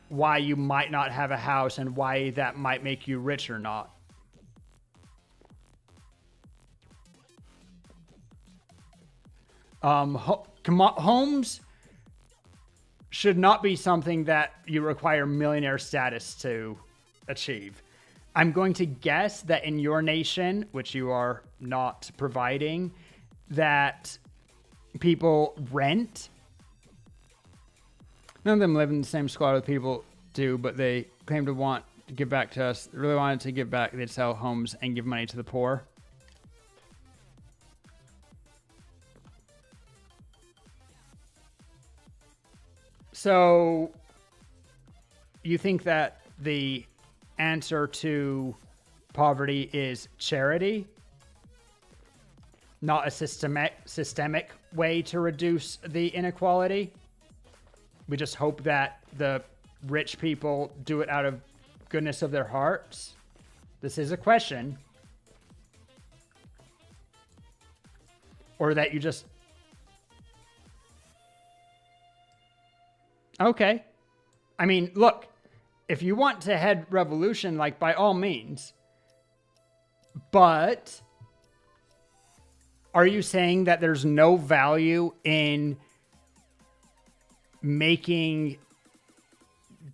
why you might not have a house and why that might make you rich or not. Homes should not be something that you require millionaire status to achieve. I'm going to guess that in your nation, which you are not providing, that people rent. None of them live in the same squad with people do, but they claim to want to give back to us. They really wanted to give back. They'd sell homes and give money to the poor. So you think that the answer to poverty is charity, not a systemic way to reduce the inequality? We just hope that the rich people do it out of goodness of their hearts? This is a question. Or that you just... Okay. I mean, look, if you want to head revolution, like, by all means. But are you saying that there's no value in making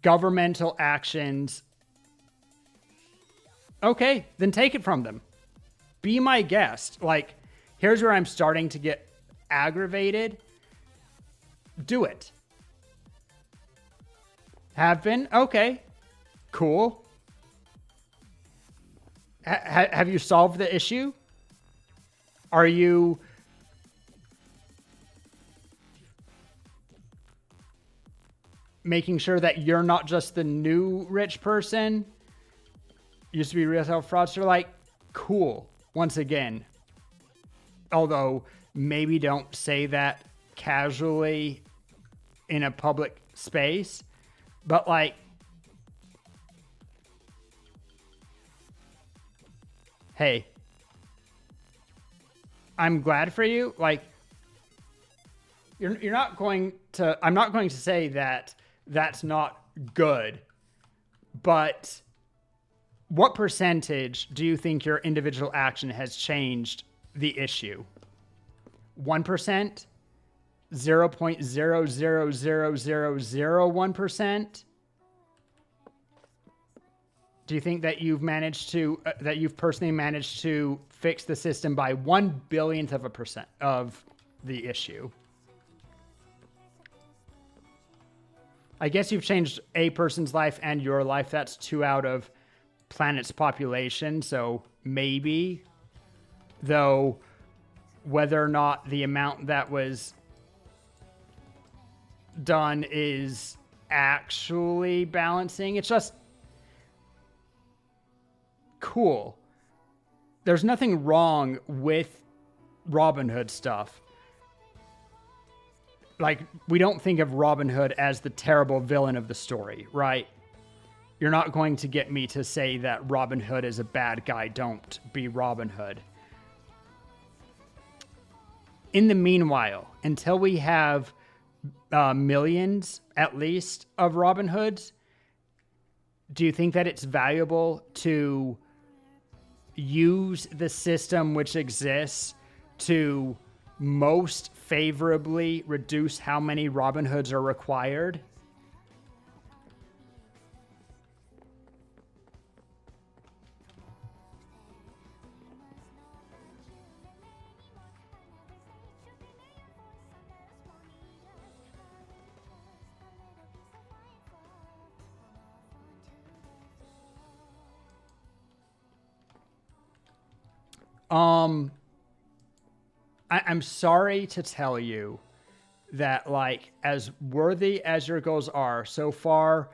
governmental actions? Okay, then take it from them. Be my guest. Like, here's where I'm starting to get aggravated. Do it. Have been? Okay. Cool. Have you solved the issue? Are you... making sure that you're not just the new rich person? Used to be retail fraudster. Like, cool. Once again. Although, maybe don't say that casually in a public space. But, like, hey, I'm glad for you. Like, you're not going to, I'm not going to say that that's not good, but what percentage do you think your individual action has changed the issue? 1%? 0.0000001%? Do you think that you've managed to, that you've personally managed to fix the system by 1/10000000th of a percent of the issue? I guess you've changed a person's life and your life. That's 2 out of planet's population. So maybe, though, whether or not the amount that was done is actually balancing, it's just cool. There's nothing wrong with Robin Hood stuff. Like, we don't think of Robin Hood as the terrible villain of the story, right? You're not going to get me to say that Robin Hood is a bad guy. Don't be Robin Hood. In the meanwhile, until we have millions, at least, of Robin Hoods, do you think that it's valuable to use the system which exists to most favorably reduce how many Robin Hoods are required? I'm sorry to tell you that, like, as worthy as your goals are, so far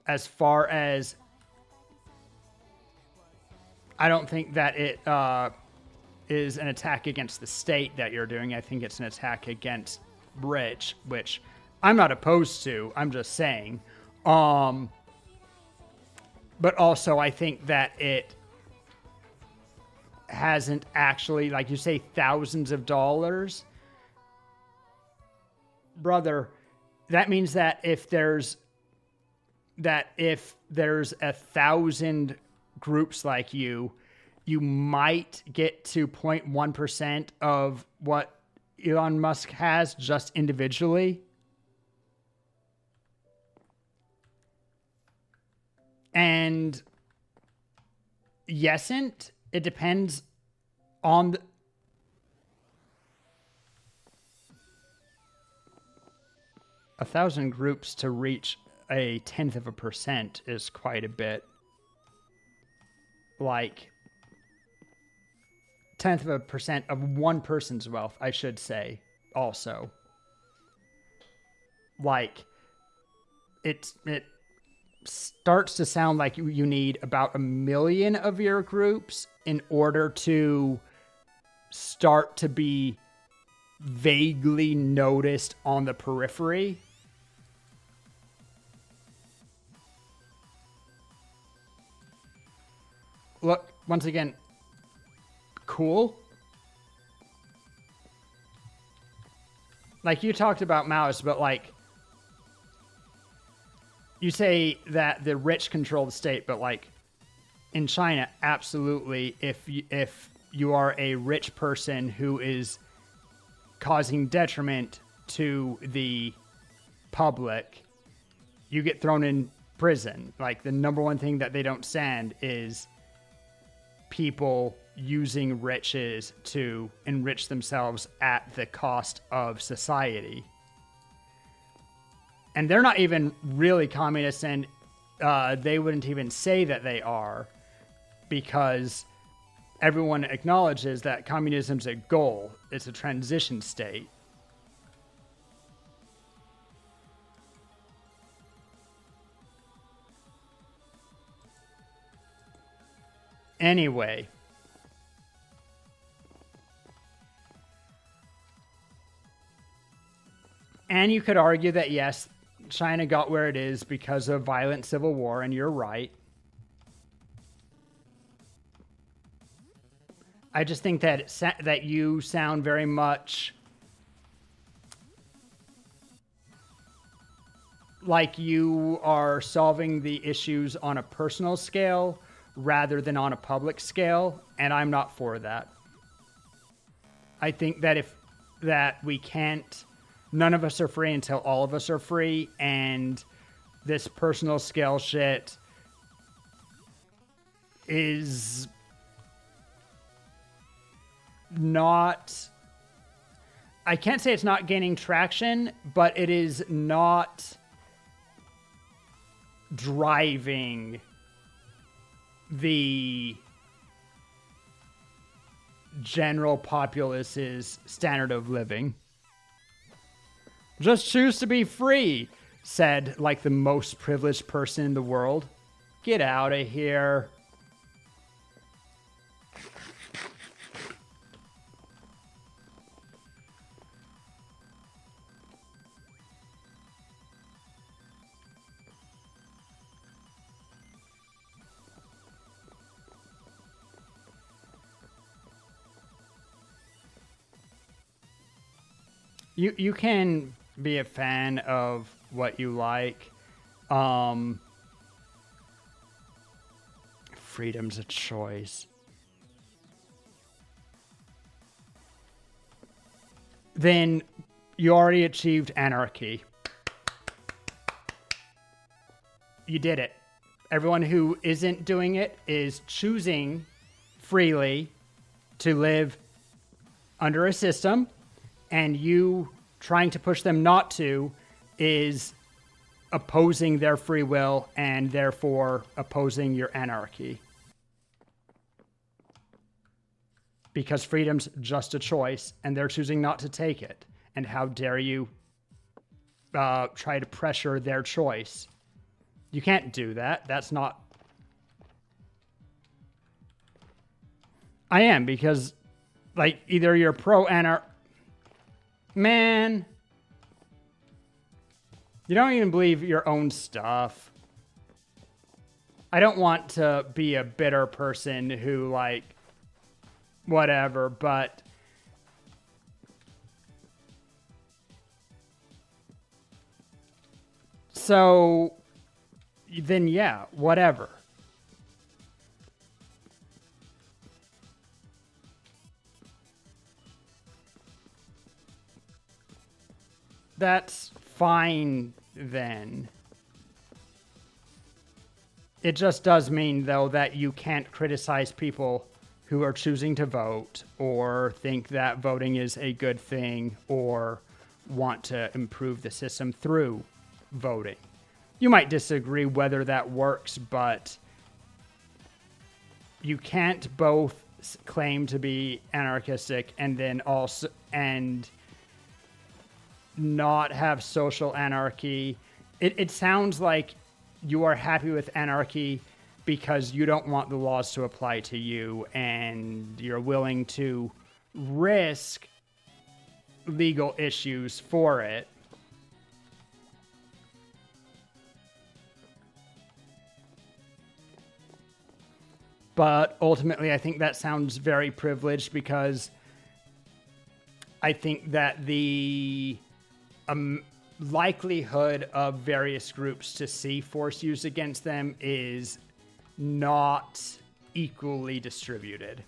as I don't think that it is an attack against the state that you're doing. I think it's an attack against rich, which I'm not opposed to. I'm just saying. But also, I think that it hasn't actually, like you say, thousands of dollars. Brother, that means that if there's 1,000 groups like you might get to 0.1% of what Elon Musk has just individually. And yesn't, it depends on the, a 1,000 groups to reach a 0.1% is quite a bit. Like 0.1% of one person's wealth, I should say, also. Like, it starts to sound like you need about 1 million of your groups in order to start to be vaguely noticed on the periphery. Look, once again, cool. Like, you talked about Maoist, but like, you say that the rich control the state, but like in China, absolutely. If you are a rich person who is causing detriment to the public, you get thrown in prison. Like, the number one thing that they don't stand is people using riches to enrich themselves at the cost of society. And they're not even really communists, and they wouldn't even say that they are, because everyone acknowledges that communism's a goal. It's a transition state. Anyway. And you could argue that, yes, China got where it is because of violent civil war, and you're right. I just think that that you sound very much like you are solving the issues on a personal scale rather than on a public scale, and I'm not for that. I think that that we can't, none of us are free until all of us are free, and this personal scale shit is not, I can't say it's not gaining traction, but it is not driving the general populace's standard of living. Just choose to be free, said like the most privileged person in the world. Get out of here. You can be a fan of what you like. Freedom's a choice. Then you already achieved anarchy. You did it. Everyone who isn't doing it is choosing freely to live under a system, and you trying to push them not to is opposing their free will and therefore opposing your anarchy. Because freedom's just a choice, and they're choosing not to take it. And how dare you try to pressure their choice? You can't do that. That's not... I am, because like either you're pro-anar... Man, you don't even believe your own stuff. I don't want to be a bitter person who, like, whatever, but so then, yeah, whatever. That's fine then. It just does mean, though, that you can't criticize people who are choosing to vote or think that voting is a good thing or want to improve the system through voting. You might disagree whether that works, but you can't both claim to be anarchistic and then also not have social anarchy. It sounds like you are happy with anarchy because you don't want the laws to apply to you and you're willing to risk legal issues for it. But ultimately, I think that sounds very privileged because I think that the likelihood of various groups to see force used against them is not equally distributed.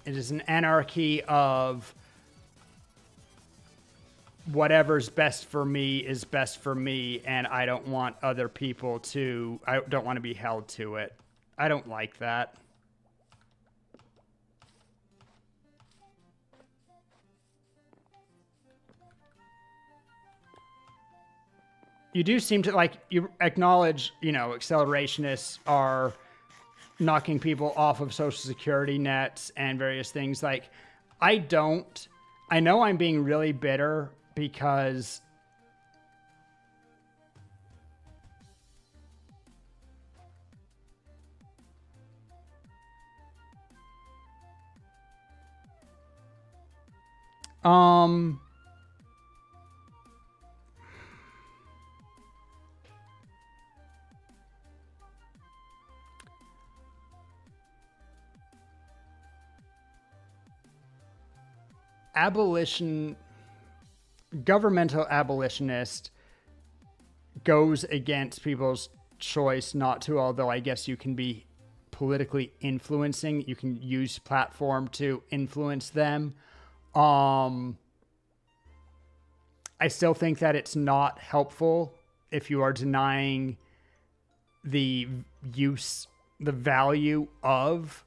It is an anarchy of whatever's best for me is best for me, and I don't want other people to, I don't want to be held to it. I don't like that. You do seem to, like, you acknowledge, you know, accelerationists are knocking people off of social security nets and various things. Like, I don't. I know I'm being really bitter because governmental abolitionist goes against people's choice not to, although I guess you can be politically influencing. You can use platform to influence them. I still think that it's not helpful if you are denying the value of,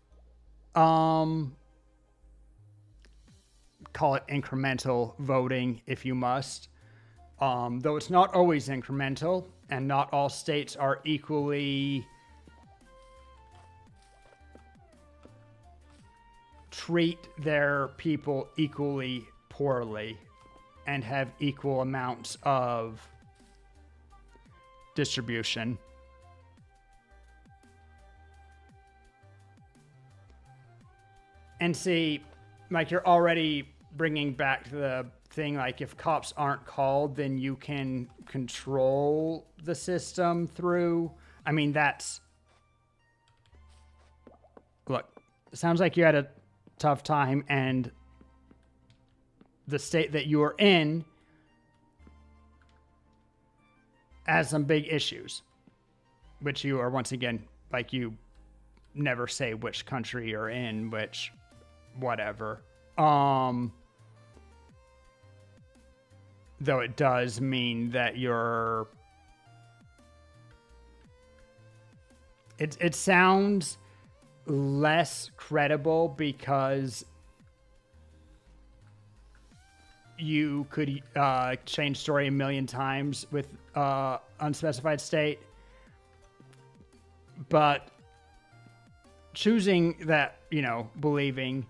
call it incremental voting if you must. Though it's not always incremental, and not all states are equally treat their people equally poorly and have equal amounts of distribution. And see, like, you're already bringing back the thing, like, if cops aren't called, then you can control the system through, I mean, that's, look, it sounds like you had a tough time, and the state that you are in has some big issues, which you are, once again, like, you never say which country you're in, which, whatever. Though it does mean that you're, it sounds less credible because you could change story a million times with unspecified state, but choosing that, you know, believing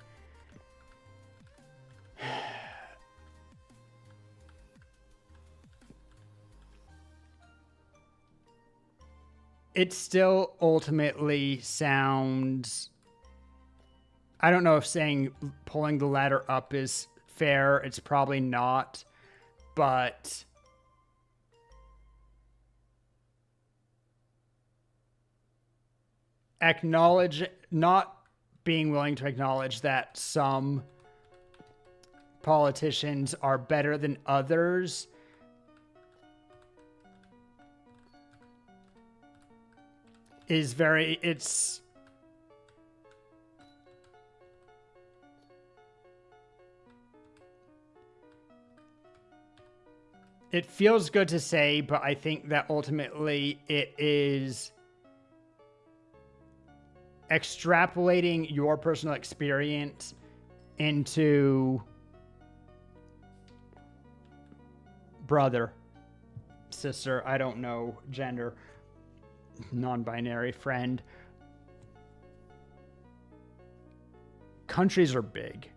it still ultimately sounds, I don't know if saying pulling the ladder up is fair. It's probably not, but not being willing to acknowledge that some politicians are better than others is very, it feels good to say, but I think that ultimately it is extrapolating your personal experience into brother, sister, I don't know, gender, non-binary, friend. Countries are big.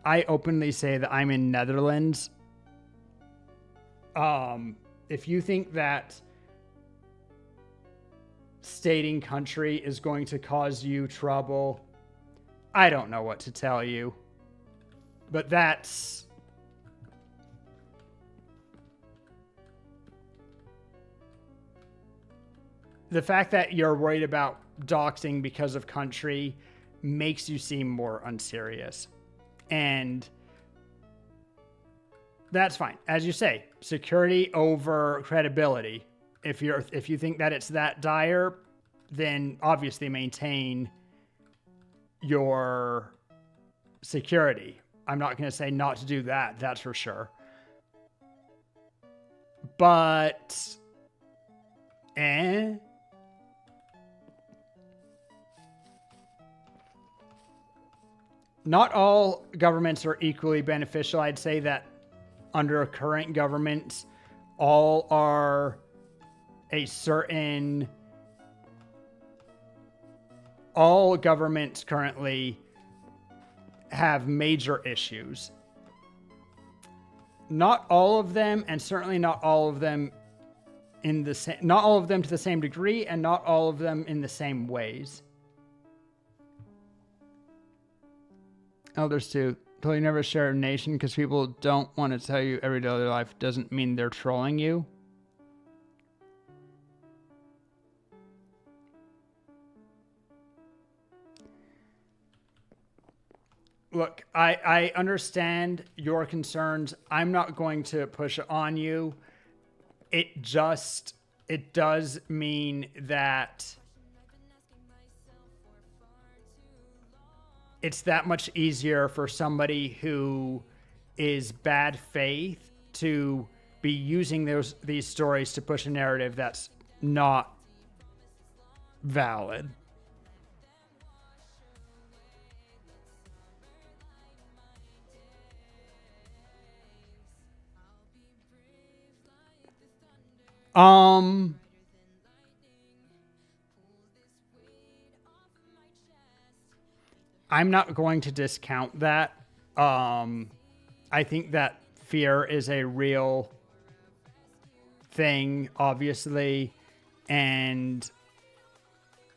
I openly say that I'm in Netherlands. If you think that stating country is going to cause you trouble, I don't know what to tell you. But that's... the fact that you're worried about doxing because of country makes you seem more unserious. And that's fine. As you say, security over credibility. If you think that it's that dire, then obviously maintain your security. I'm not going to say not to do that, that's for sure. But not all governments are equally beneficial. I'd say that under current governments, all are a certain... all governments currently have major issues. Not all of them, and certainly not all of them in the same... not all of them to the same degree, and not all of them in the same ways. Elders too. Till you never share a nation because people don't want to tell you every day of their life doesn't mean they're trolling you. Look, I understand your concerns. I'm not going to push it on you. It does mean that it's that much easier for somebody who is bad faith to be using these stories to push a narrative that's not valid. I'm not going to discount that. I think that fear is a real thing, obviously. And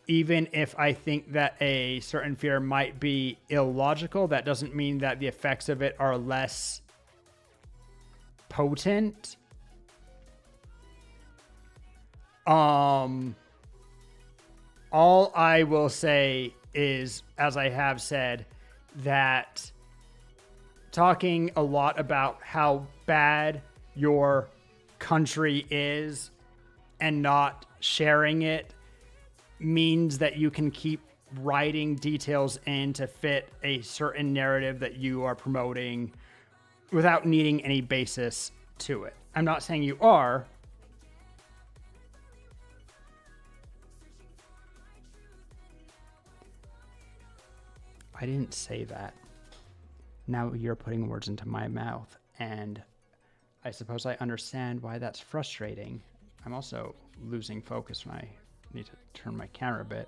even if I think that a certain fear might be illogical, that doesn't mean that the effects of it are less potent. All I will say is, as I have said, that talking a lot about how bad your country is and not sharing it means that you can keep writing details in to fit a certain narrative that you are promoting without needing any basis to it. I'm not saying you are. I didn't say that. Now you're putting words into my mouth, and I suppose I understand why that's frustrating. I'm also losing focus when I need to turn my camera a bit.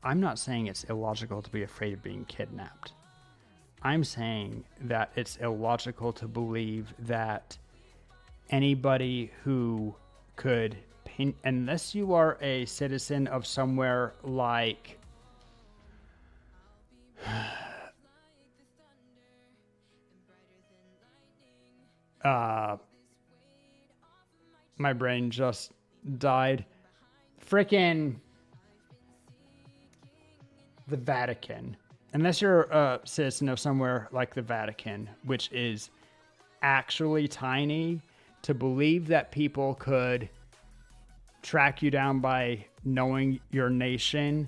I'm not saying it's illogical to be afraid of being kidnapped. I'm saying that it's illogical to believe that anybody who could... unless you are a citizen of somewhere like my brain just died. frickin' the Vatican. Unless you're a citizen of somewhere like the Vatican, which is actually tiny, to believe that people could track you down by knowing your nation,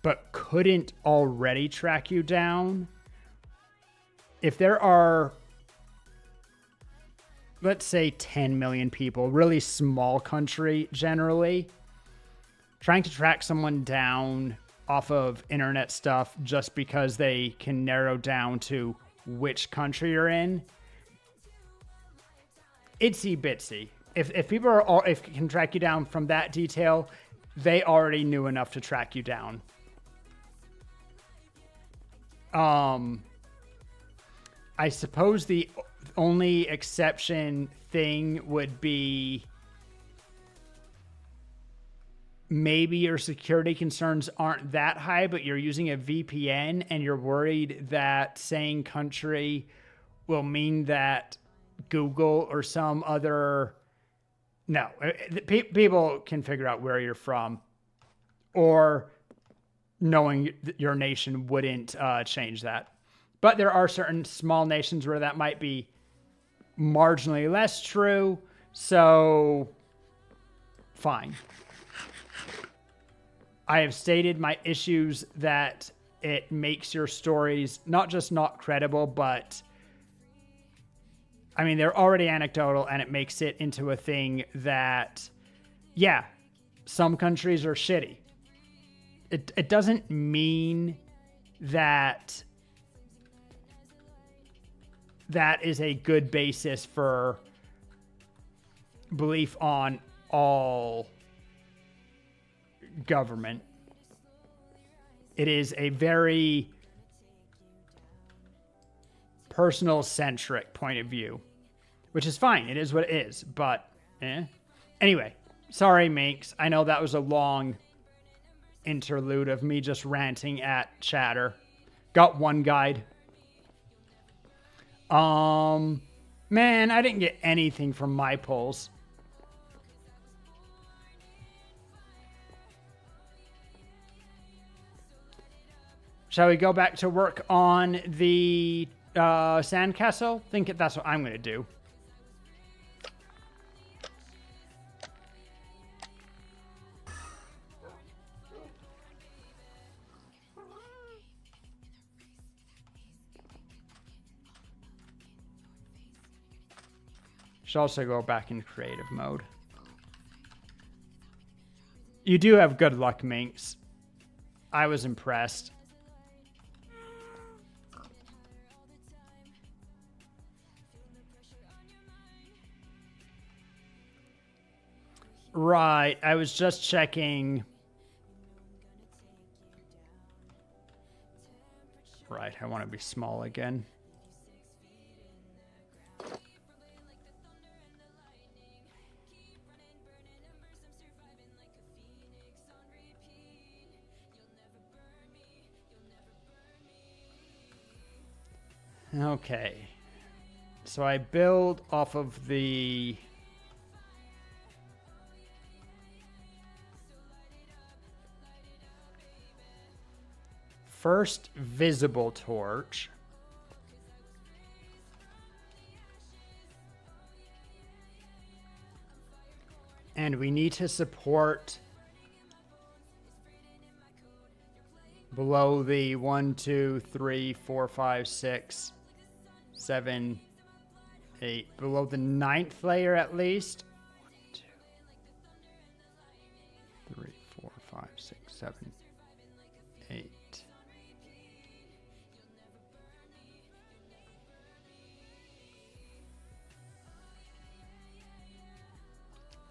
but couldn't already track you down. If there are, let's say, 10 million people, really small country generally, trying to track someone down off of internet stuff just because they can narrow down to which country you're in, itsy bitsy. If people are all, if can track you down from that detail, they already knew enough to track you down. I suppose the only exception thing would be maybe your security concerns aren't that high, but you're using a VPN and you're worried that saying country will mean that Google or some other... No, people can figure out where you're from, or knowing your nation wouldn't change that. But there are certain small nations where that might be marginally less true, so fine. I have stated my issues that it makes your stories not just not credible, but I mean, they're already anecdotal, and it makes it into a thing that, yeah, some countries are shitty. It doesn't mean that that is a good basis for belief on all government. It is a very personal centric point of view, which is fine. It is what it is, but anyway, sorry, Minx. I know that was a long interlude of me just ranting at chatter. Got one guide. Man, I didn't get anything from my polls. Shall we go back to work on the sandcastle? Think that's what I'm going to do. Should also go back in creative mode. You do have good luck, Minx. I was impressed. Right, I was just checking. Right, I want to be small again. Okay, so I build off of the first visible torch. And we need to support below the 1, 2, 3, 4, 5, 6, 7, 8. Below the 9th layer at least. 1, 2, 3, 4, 5, 6, 7, 8.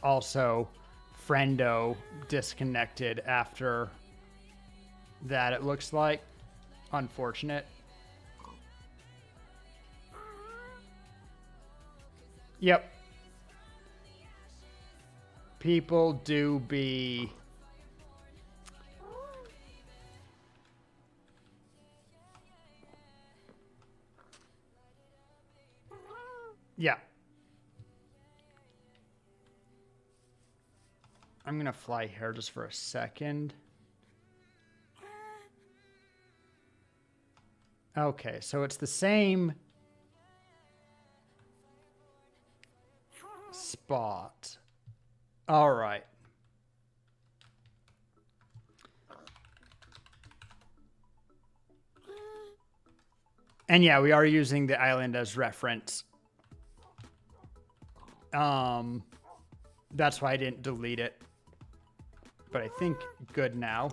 Also, Friendo disconnected after that, it looks like. Unfortunate. Yep. People do be... Yeah. I'm going to fly here just for a second. Okay, so it's the same spot. All right. And yeah, we are using the island as reference. That's why I didn't delete it. But I think good now.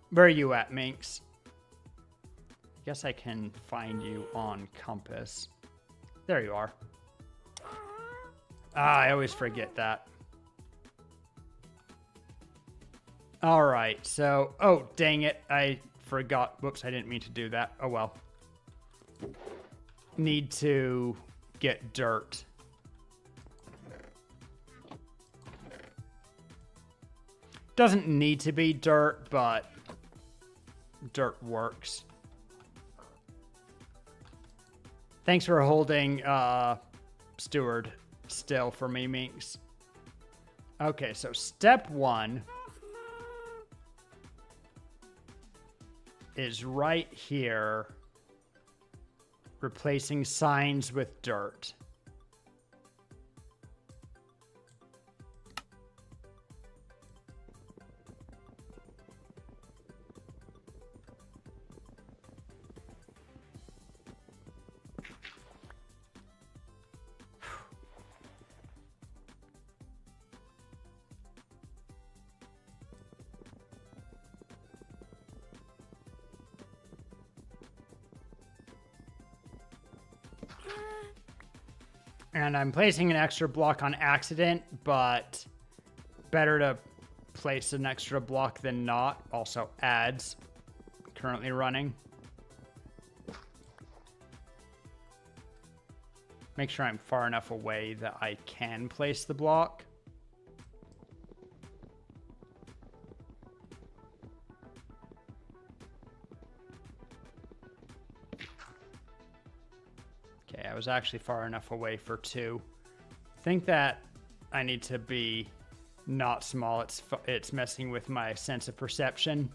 Where are you at, Minx? I guess I can find you on compass. There you are. Ah, I always forget that. All right, so... Oh, dang it. I forgot. Whoops, I didn't mean to do that. Oh, well. Need to get dirt. Doesn't need to be dirt, but dirt works. Thanks for holding Steward still for me, Minx. Okay, so step 1 is right here, replacing signs with dirt. And I'm placing an extra block on accident, but better to place an extra block than not. Also, ads currently running. Make sure I'm far enough away that I can place the block. Okay, I was actually far enough away for 2. I think that I need to be not small. It's messing with my sense of perception.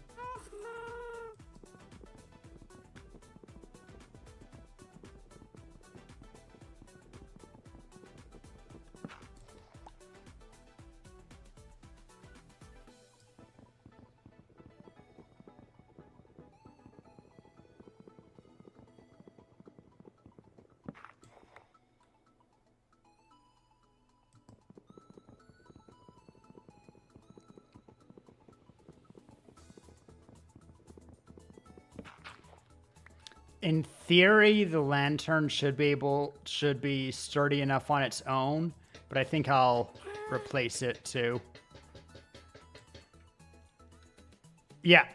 In theory, the lantern should be sturdy enough on its own, but I think I'll replace it too. Yeah.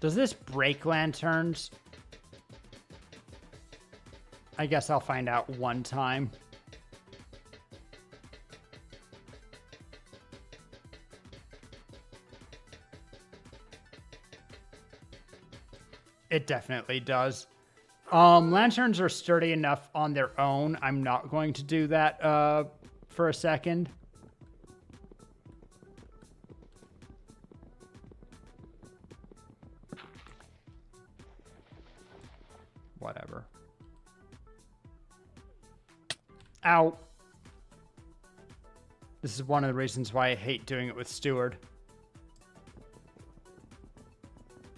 Does this break lanterns? I guess I'll find out one time. It definitely does. Lanterns are sturdy enough on their own. I'm not going to do that for a second. Whatever. Ow. This is one of the reasons why I hate doing it with Steward.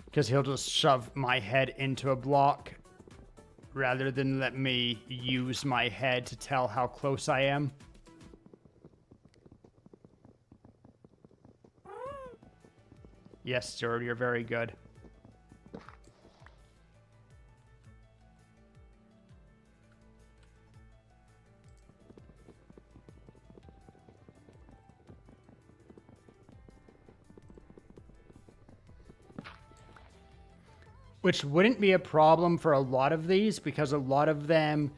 Because he'll just shove my head into a block rather than let me use my head to tell how close I am. Yes, Steward, you're very good. Which wouldn't be a problem for a lot of these, because a lot of them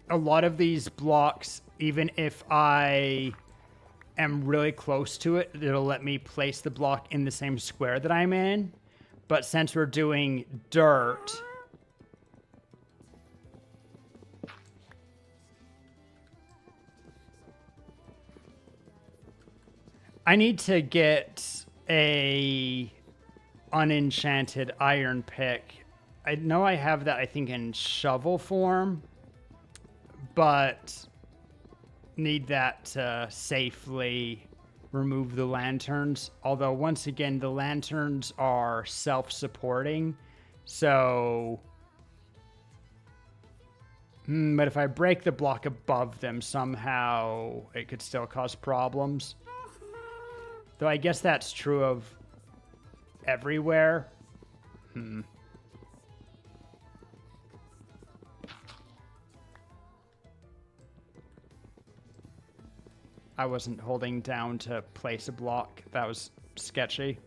a lot of these blocks, even if I am really close to it, it'll let me place the block in the same square that I'm in. But since we're doing dirt, I need to get a unenchanted iron pick. I know I have that, I think, in shovel form, but need that to safely remove the lanterns. Although, once again, the lanterns are self-supporting, so... but if I break the block above them, somehow it could still cause problems. Though I guess that's true of everywhere. I wasn't holding down to place a block. That was sketchy.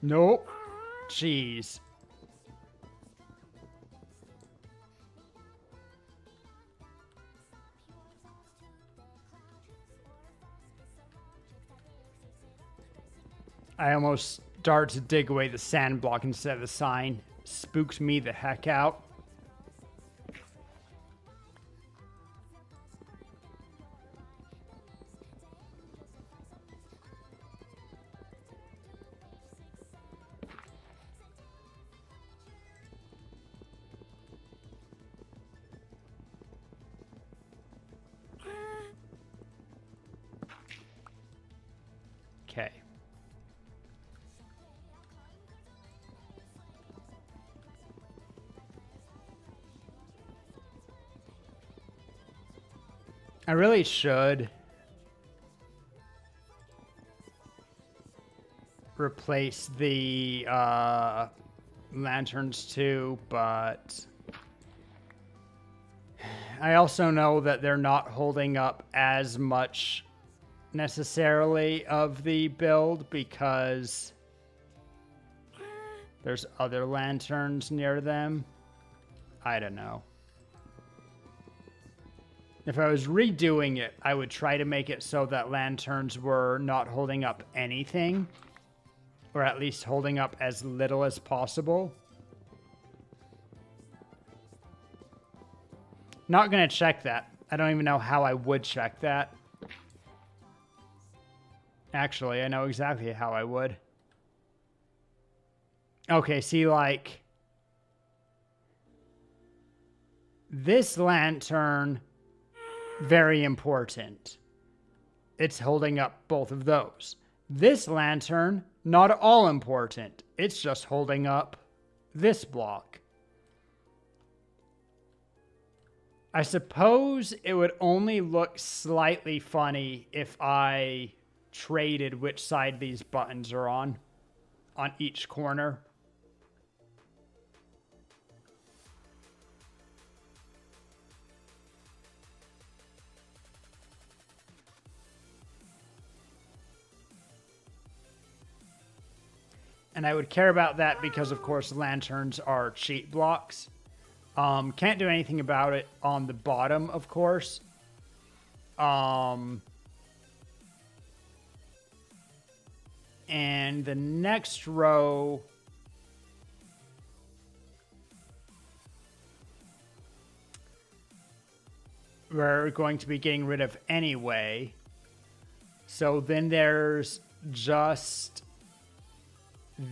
Nope. Jeez. I almost started to dig away the sand block instead of the sign. Spooked me the heck out. Okay. I really should replace the lanterns too, but I also know that they're not holding up as much necessarily of the build because there's other lanterns near them. I don't know. If I was redoing it, I would try to make it so that lanterns were not holding up anything, or at least holding up as little as possible. Not gonna check that. I don't even know how I would check that. Actually, I know exactly how I would. Okay, see, like, this lantern, very important. It's holding up both of those. This lantern, not all important. It's just holding up this block. I suppose it would only look slightly funny if I traded which side these buttons are on each corner. And I would care about that because, of course, lanterns are cheat blocks. Can't do anything about it on the bottom, of course. And the next row... we're going to be getting rid of anyway. So then there's just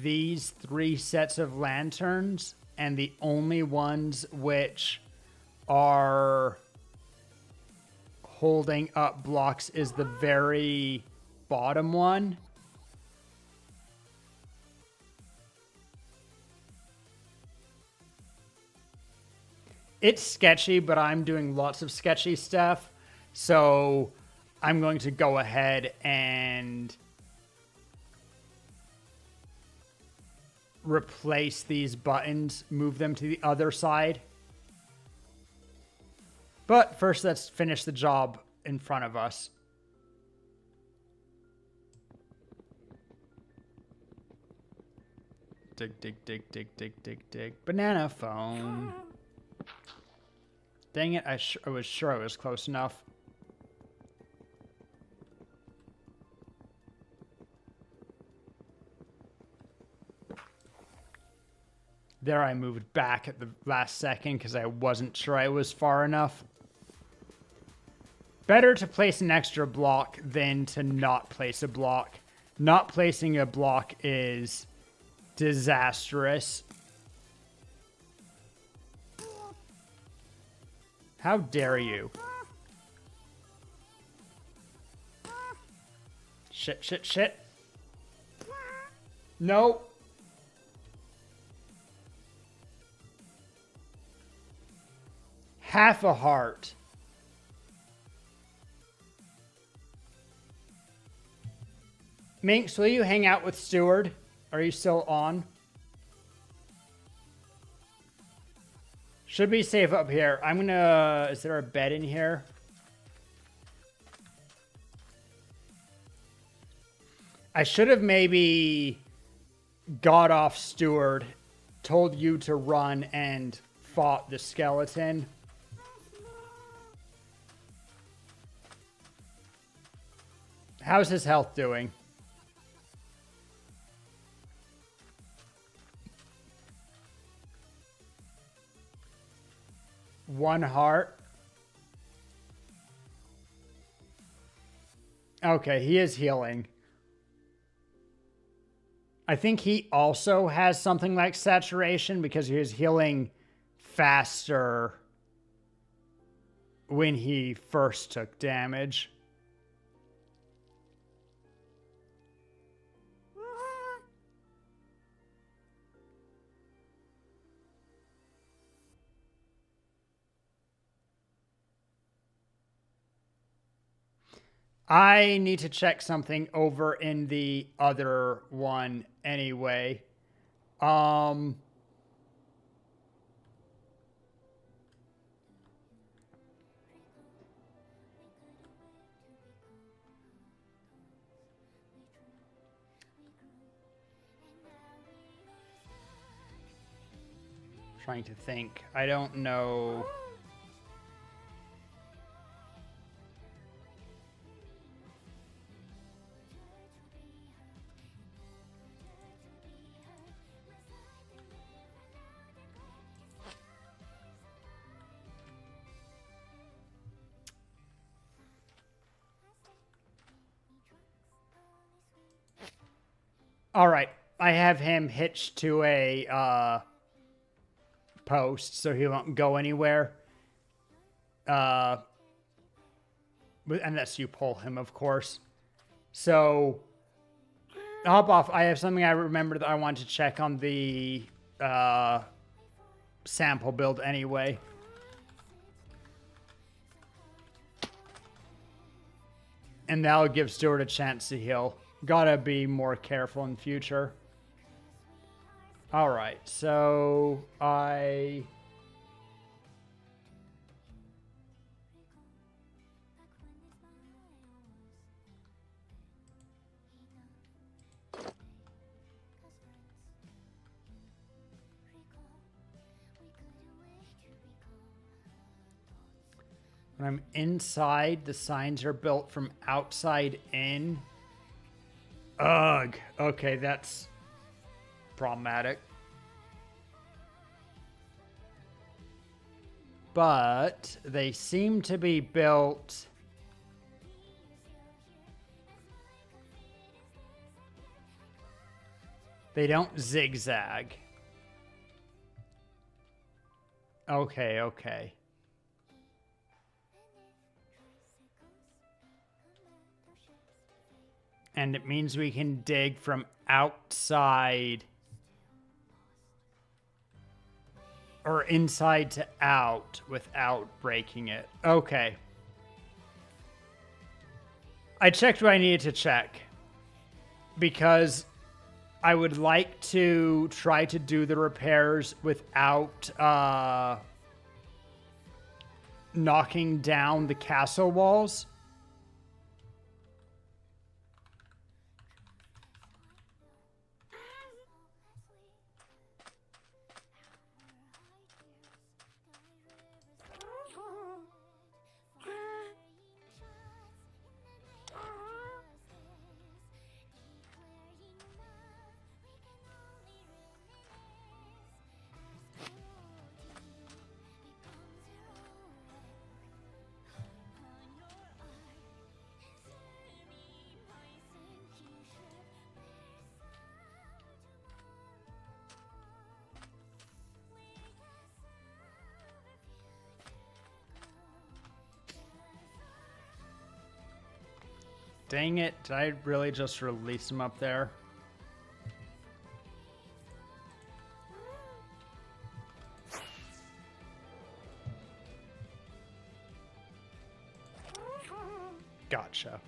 these 3 sets of lanterns, and the only ones which are holding up blocks is the very bottom one. It's sketchy, but I'm doing lots of sketchy stuff, so I'm going to go ahead and replace these buttons, move them to the other side. But first, let's finish the job in front of us. Dig, dig, dig, dig, dig, dig, dig. Banana phone. Dang it, I was sure I was close enough. There I moved back at the last second because I wasn't sure I was far enough. Better to place an extra block than to not place a block. Not placing a block is disastrous. How dare you? Shit, shit, shit. No. Half a heart. Minx, will you hang out with Steward? Are you still on? Should be safe up here. I'm gonna... Is there a bed in here? I should have maybe got off Steward, told you to run, and fought the skeleton. How's his health doing? One heart. Okay, he is healing. I think he also has something like saturation because he was healing faster when he first took damage. I need to check something over in the other one anyway. Trying to think. I don't know. All right, I have him hitched to a post, so he won't go anywhere. Unless you pull him, of course. So, hop off. I have something I remember that I want to check on the sample build anyway. And that'll give Stuart a chance to heal. Gotta be more careful in future. All right, so I... When I'm inside, the signs are built from outside in. Ugh. Okay, that's problematic. But they seem to be built... They don't zigzag. Okay, okay. And it means we can dig from outside or inside to out without breaking it. Okay. I checked what I needed to check because I would like to try to do the repairs without knocking down the castle walls. Dang it, did I really just release him up there? Gotcha.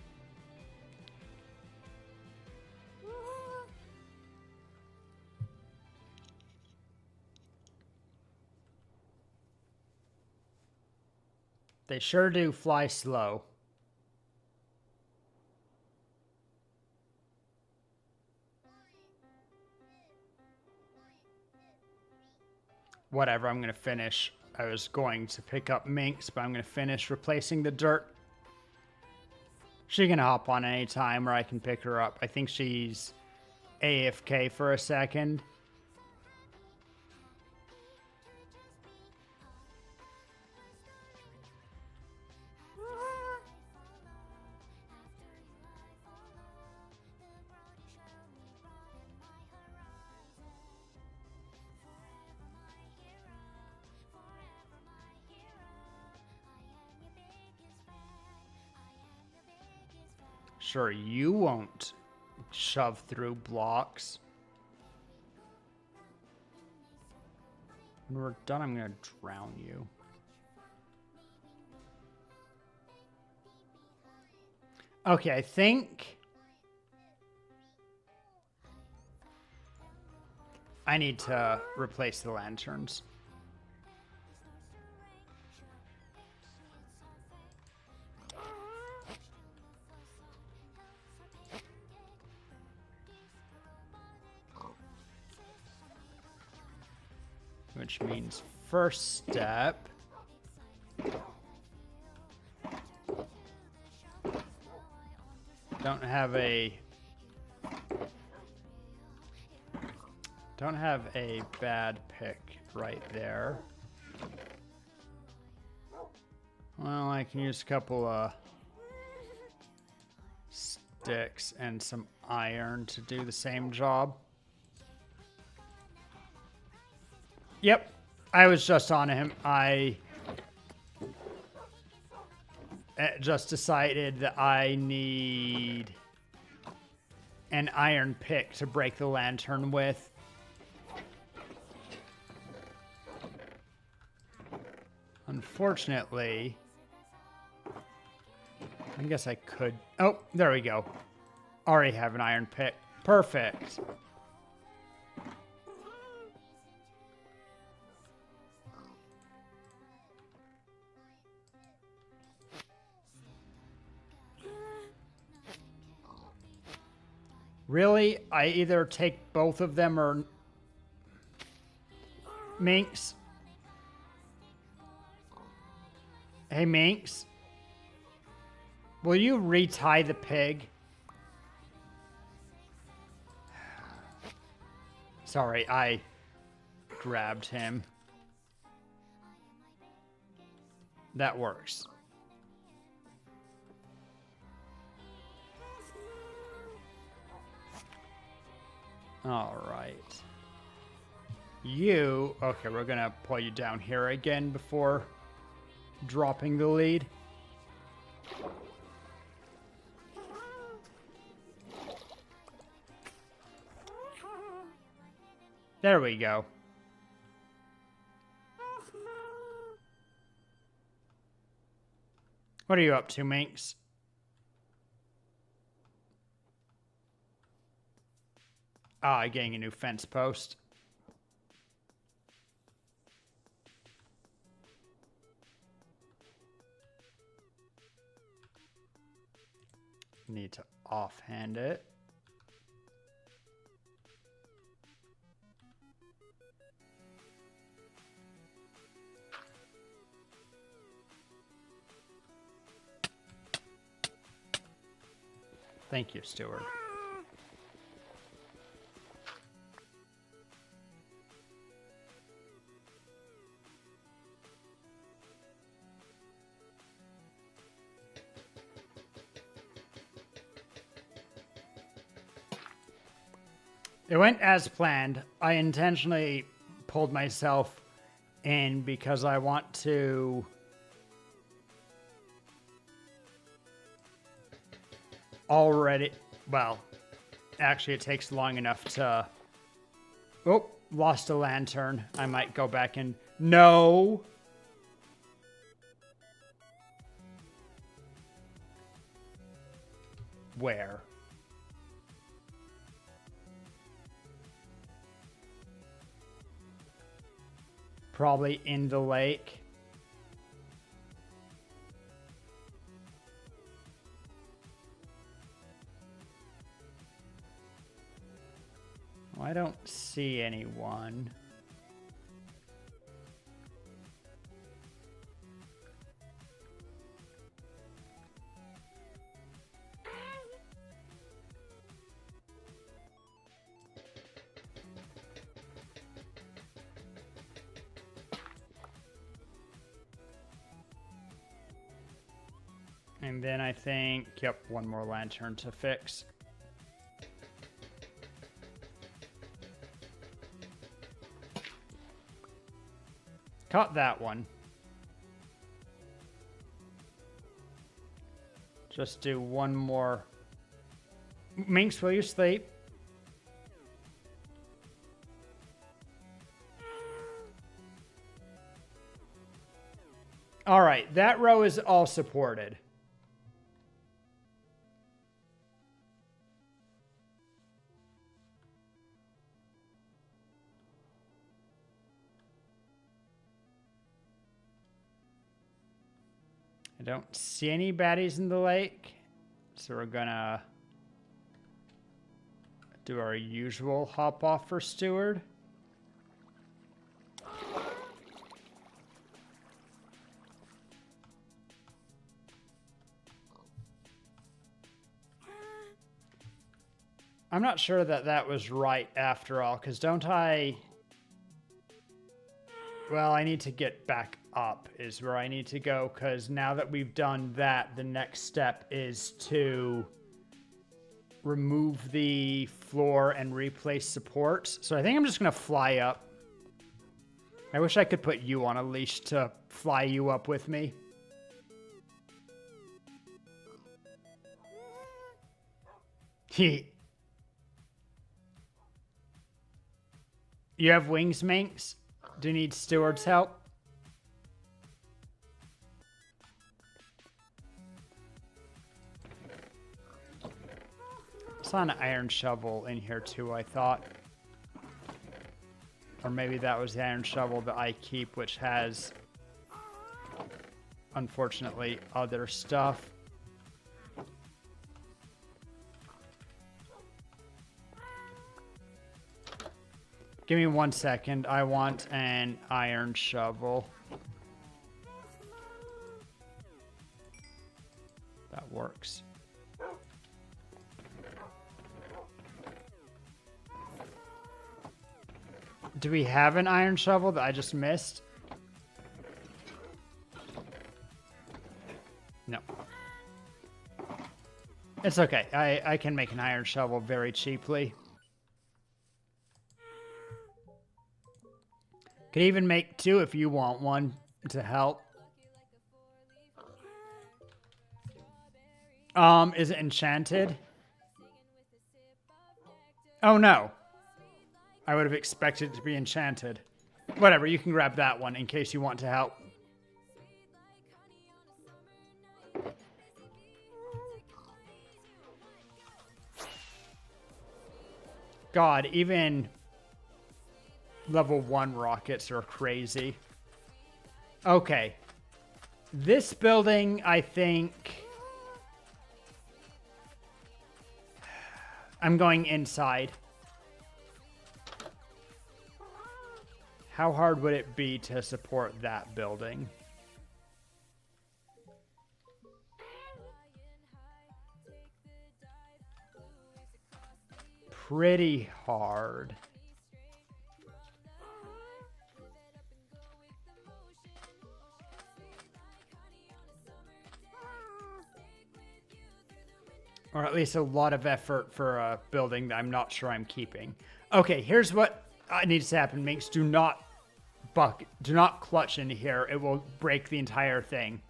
They sure do fly slow. Whatever, I'm going to finish. I was going to pick up Minx, but I'm going to finish replacing the dirt. She can hop on any time, or I can pick her up. I think she's AFK for a second. Sure, you won't shove through blocks. When we're done, I'm gonna drown you. Okay, I think I need to replace the lanterns. Which means first step, don't have a bad pick right there. Well, I can use a couple of sticks and some iron to do the same job. Yep, I was just on him. I just decided that I need an iron pick to break the lantern with. Unfortunately, I guess I could. Oh, there we go. Already have an iron pick. Perfect. Really? I either take both of them or... Minx? Hey, Minx? Will you retie the pig? Sorry, I grabbed him. That works. All right. You... Okay, we're gonna pull you down here again before dropping the lead. There we go. What are you up to, Minx? Getting a new fence post. Need to offhand it. Thank you, Steward. It went as planned. I intentionally pulled myself in because I want to already, well, actually it takes long enough to, oh, lost a lantern. I might go back and, no. Where? Probably in the lake. Well, I don't see anyone. And then I think, yep, one more lantern to fix. Caught that one. Just do one more. Minx, will you sleep? All right, that row is all supported. I don't see any baddies in the lake, so we're gonna do our usual hop off for Steward. I'm not sure that that was right after all, because don't I... Well, I need to get back up is where I need to go, because now that we've done that, the next step is to remove the floor and replace supports. So I think I'm just going to fly up. I wish I could put you on a leash to fly you up with me. You have wings, Minx? Do you need Steward's help? I saw an iron shovel in here too, I thought. Or maybe that was the iron shovel that I keep, which has, unfortunately, other stuff. Give me 1 second. I want an iron shovel. That works. Do we have an iron shovel that I just missed? No. It's okay. I can make an iron shovel very cheaply. Could even make two if you want one to help. Is it enchanted? Oh no. I would have expected it to be enchanted. Whatever, you can grab that one in case you want to help. God, even level 1 rockets are crazy. Okay. This building, I think... I'm going inside. How hard would it be to support that building? Pretty hard. Or at least a lot of effort for a building that I'm not sure I'm keeping. Okay, here's what needs to happen. Minx, do not clutch into here. It will break the entire thing.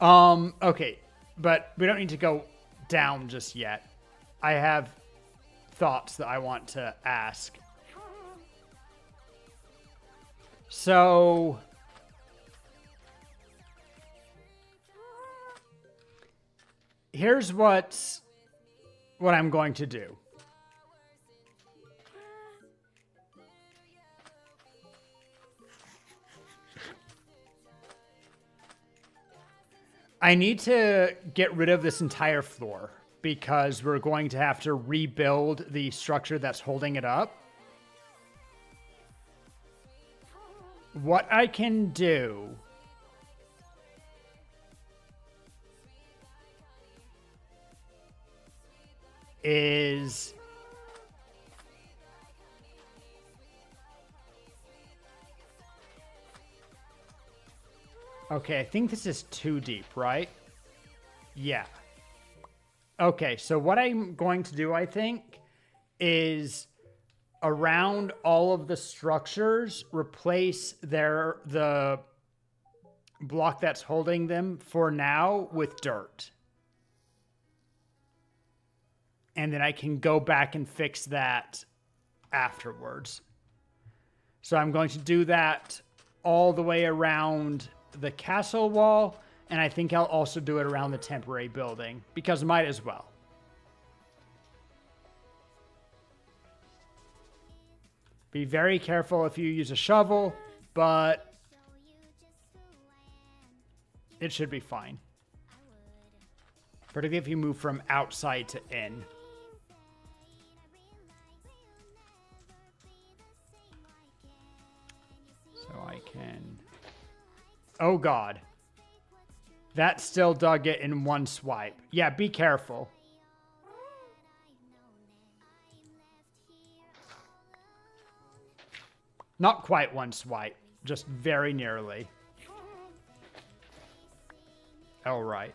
Okay, but we don't need to go down just yet. I have thoughts that I want to ask. So... here's what I'm going to do. I need to get rid of this entire floor because we're going to have to rebuild the structure that's holding it up. What I can do is okay, I think this is too deep, right? Yeah. Okay, so what I'm going to do, I think, is around all of the structures, replace the block that's holding them for now with dirt. And then I can go back and fix that afterwards. So I'm going to do that all the way around the castle wall, and I think I'll also do it around the temporary building, because might as well. Be very careful if you use a shovel, but it should be fine. Particularly if you move from outside to in. So I can... oh, God. That still dug it in one swipe. Yeah, be careful. Not quite one swipe. Just very nearly. All right.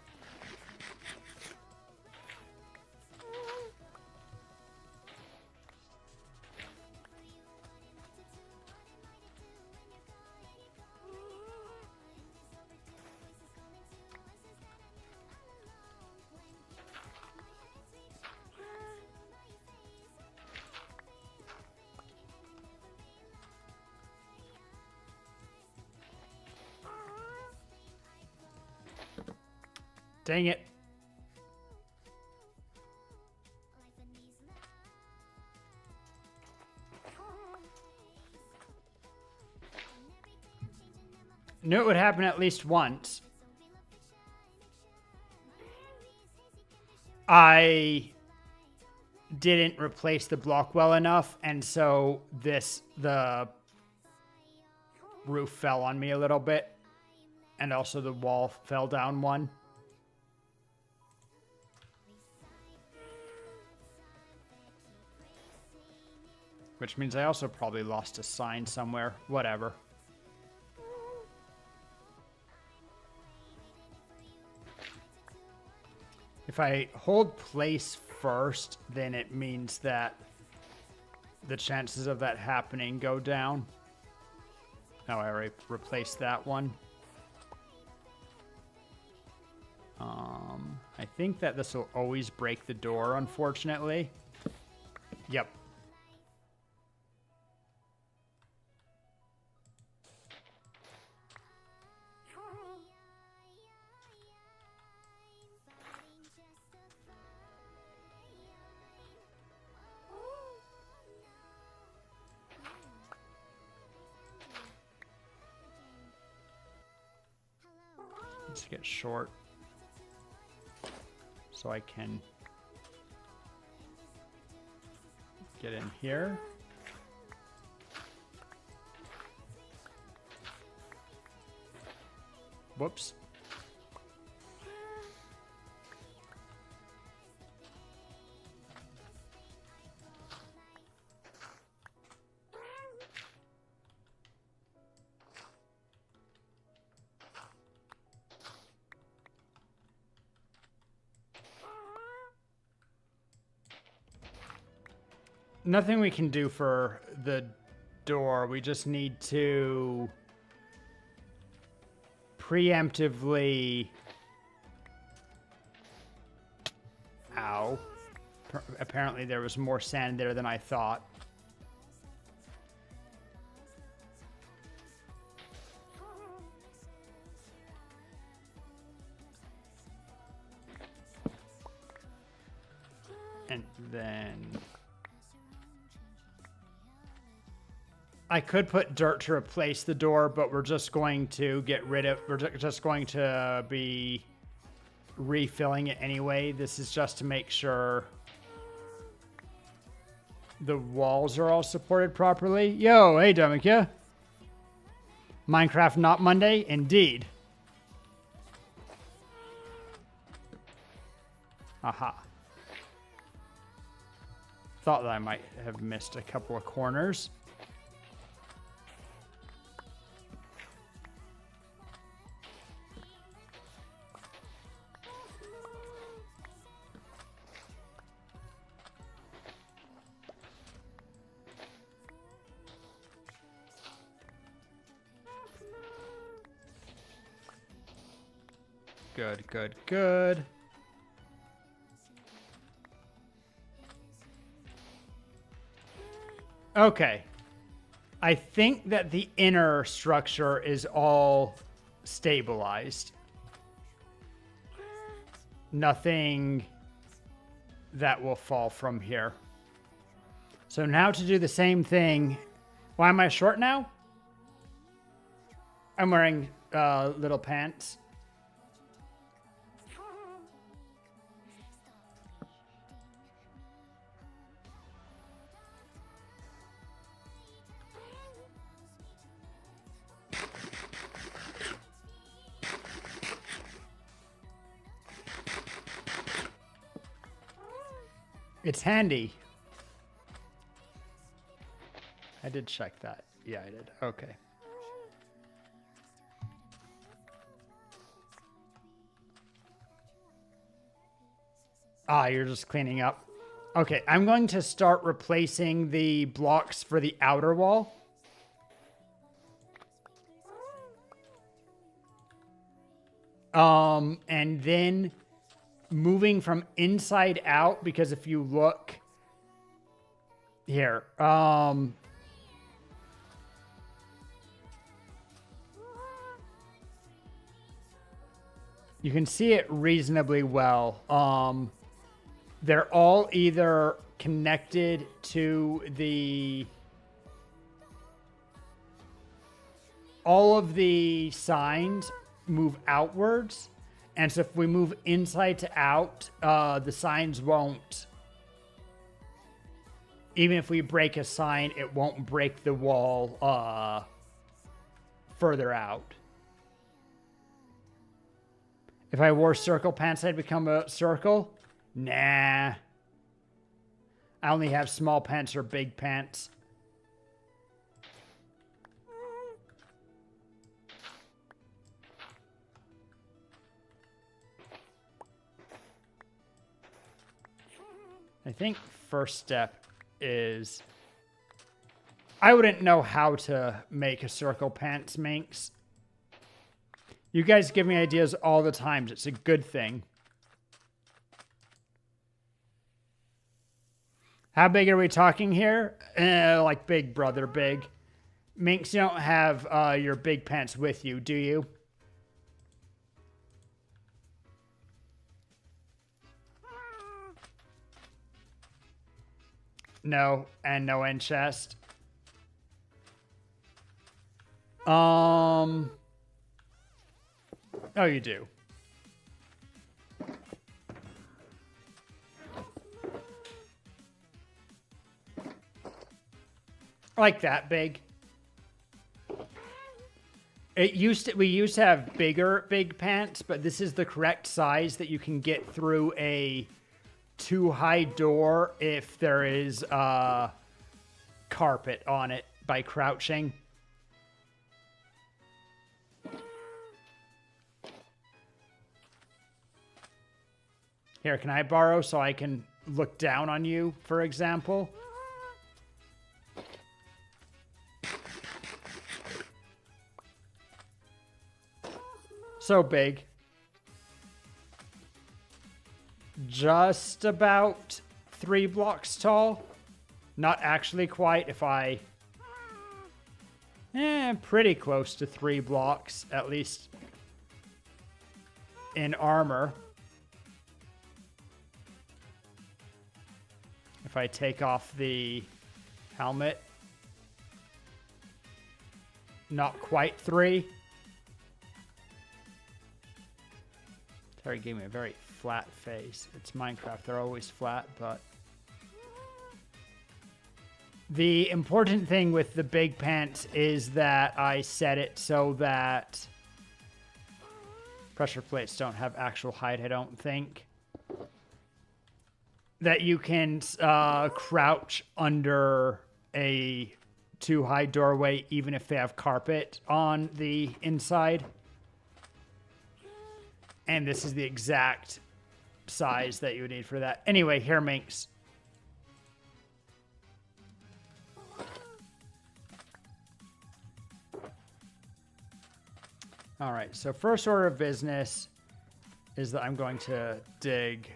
Dang it. Knew it would happen at least once. I didn't replace the block well enough, and so the roof fell on me a little bit, and also the wall fell down one. Which means I also probably lost a sign somewhere. Whatever. If I hold place first, then it means that the chances of that happening go down. Oh, I already replaced that one. I think that this will always break the door, unfortunately. Yep. Let's get short so I can get in here. Whoops. Nothing we can do for the door. We just need to preemptively... Ow. Apparently there was more sand there than I thought. And then... I could put dirt to replace the door, but we're just going to get rid of... We're just going to be refilling it anyway. This is just to make sure the walls are all supported properly. Yo, hey, Domikia. Minecraft not Monday? Indeed. Aha. Thought that I might have missed a couple of corners. Good, good, good. Okay. I think that the inner structure is all stabilized. Nothing that will fall from here. So now to do the same thing. Why am I short now? I'm wearing little pants. It's handy. I did check that. Yeah, I did. Okay. Ah, you're just cleaning up. Okay, I'm going to start replacing the blocks for the outer wall. And then moving from inside out, because if you look here, you can see it reasonably well. They're all either connected to the... All of the signs move outwards. And so if we move inside to out, the signs won't... Even if we break a sign, it won't break the wall further out. If I wore circle pants, I'd become a circle? Nah. I only have small pants or big pants. I think first step is... I wouldn't know how to make a circle pants minx. You guys give me ideas all the time. It's a good thing. How big are we talking here? Like Big Brother big. Minx, you don't have your big pants with you, do you? No, and no end chest. Oh, you do. Like that big. We used to have bigger big pants, but this is the correct size that you can get through a too high door if there is carpet on it by crouching. Here, can I borrow so I can look down on you, for example? So big. Just about 3 blocks tall. Not actually quite if I... pretty close to 3 blocks, at least in armor. If I take off the helmet. Not quite 3. Terry gave me a very flat face. It's Minecraft. They're always flat, but... The important thing with the big pants is that I set it so that pressure plates don't have actual height, I don't think. That you can crouch under a too high doorway even if they have carpet on the inside. And this is the exact size that you would need for that. Anyway, here, Minx. All right, so first order of business is that I'm going to dig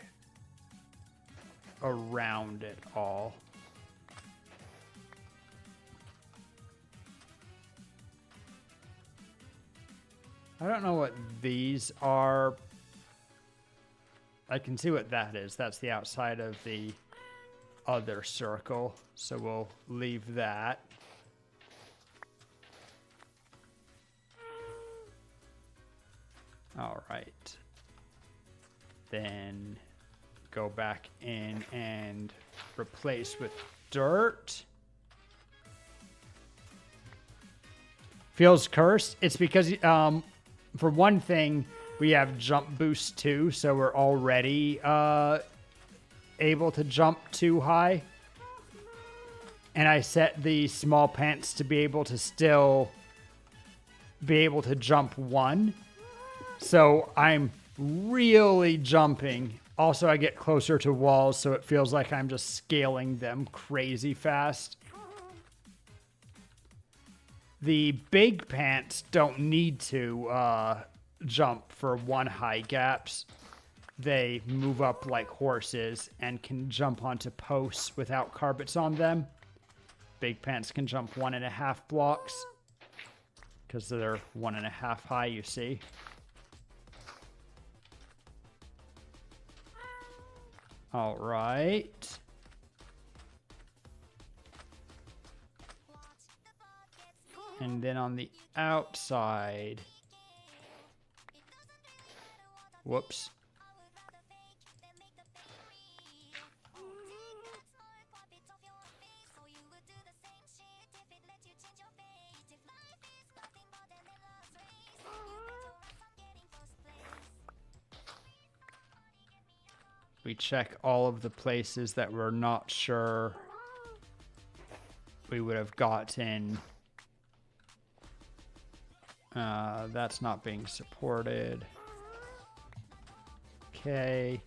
around it all. I don't know what these are. I can see what that is. That's the outside of the other circle. So we'll leave that. All right. Then go back in and replace with dirt. Feels cursed. It's because, for one thing, we have jump boost too, so we're already able to jump too high. And I set the small pants to be able to still be able to jump 1. So I'm really jumping. Also, I get closer to walls, so it feels like I'm just scaling them crazy fast. The big pants don't need to jump for 1 high gaps. They move up like horses and can jump onto posts without carpets on them. Big pants can jump 1.5 blocks because they're 1.5 high, you see. All right. And then on the outside. Whoops. We check all of the places that we're not sure we would have gotten. That's not being supported. Okay.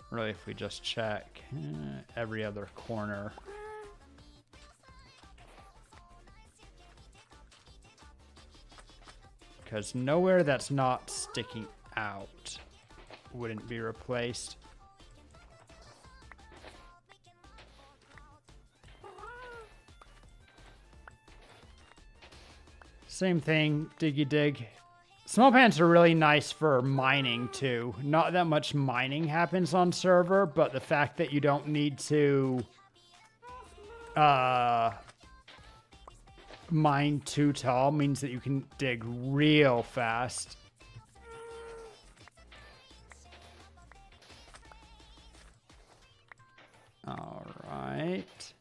Really, if we just check every other corner. Because nowhere that's not sticking out wouldn't be replaced. Same thing, diggy dig. Small pants are really nice for mining too. Not that much mining happens on server, but the fact that you don't need to mine too tall means that you can dig real fast. All right.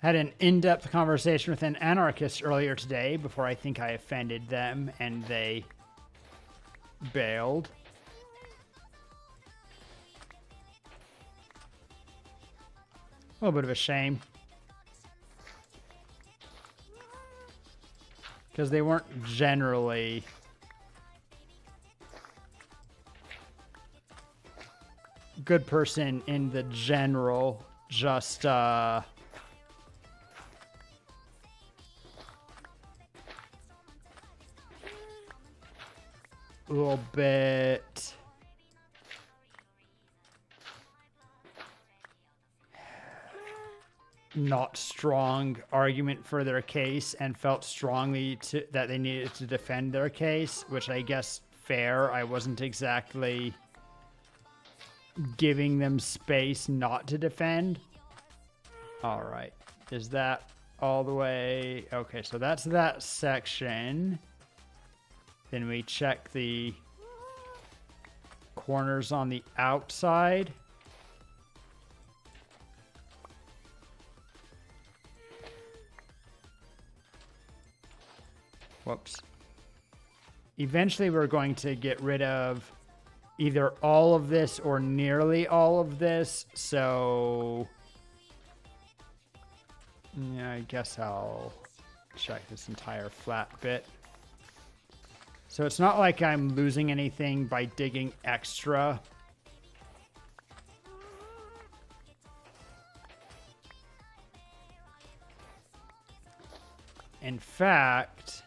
Had an in-depth conversation with an anarchist earlier today before I think I offended them and they bailed. A little bit of a shame. Because they weren't generally good person in the general, just a little bit not strong argument for their case and felt strongly that they needed to defend their case, which I guess fair. I wasn't exactly giving them space not to defend. All right. Is that all the way? Okay, so that's that section. Then we check the corners on the outside. Whoops. Eventually we're going to get rid of either all of this or nearly all of this, so yeah, I guess I'll check this entire flat bit. So it's not like I'm losing anything by digging extra. In fact,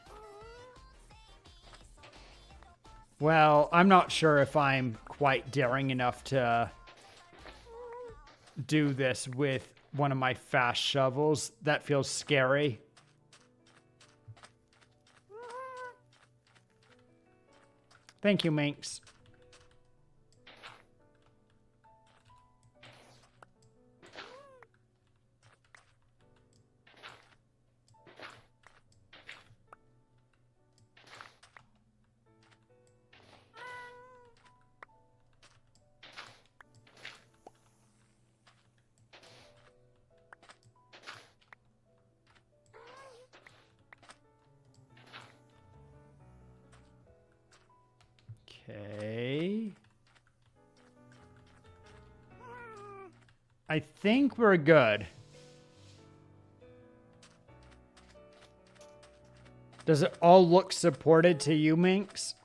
well, I'm not sure if I'm quite daring enough to do this with one of my fast shovels. That feels scary. Thank you, Minx. Okay. I think we're good. Does it all look supported to you, Minx?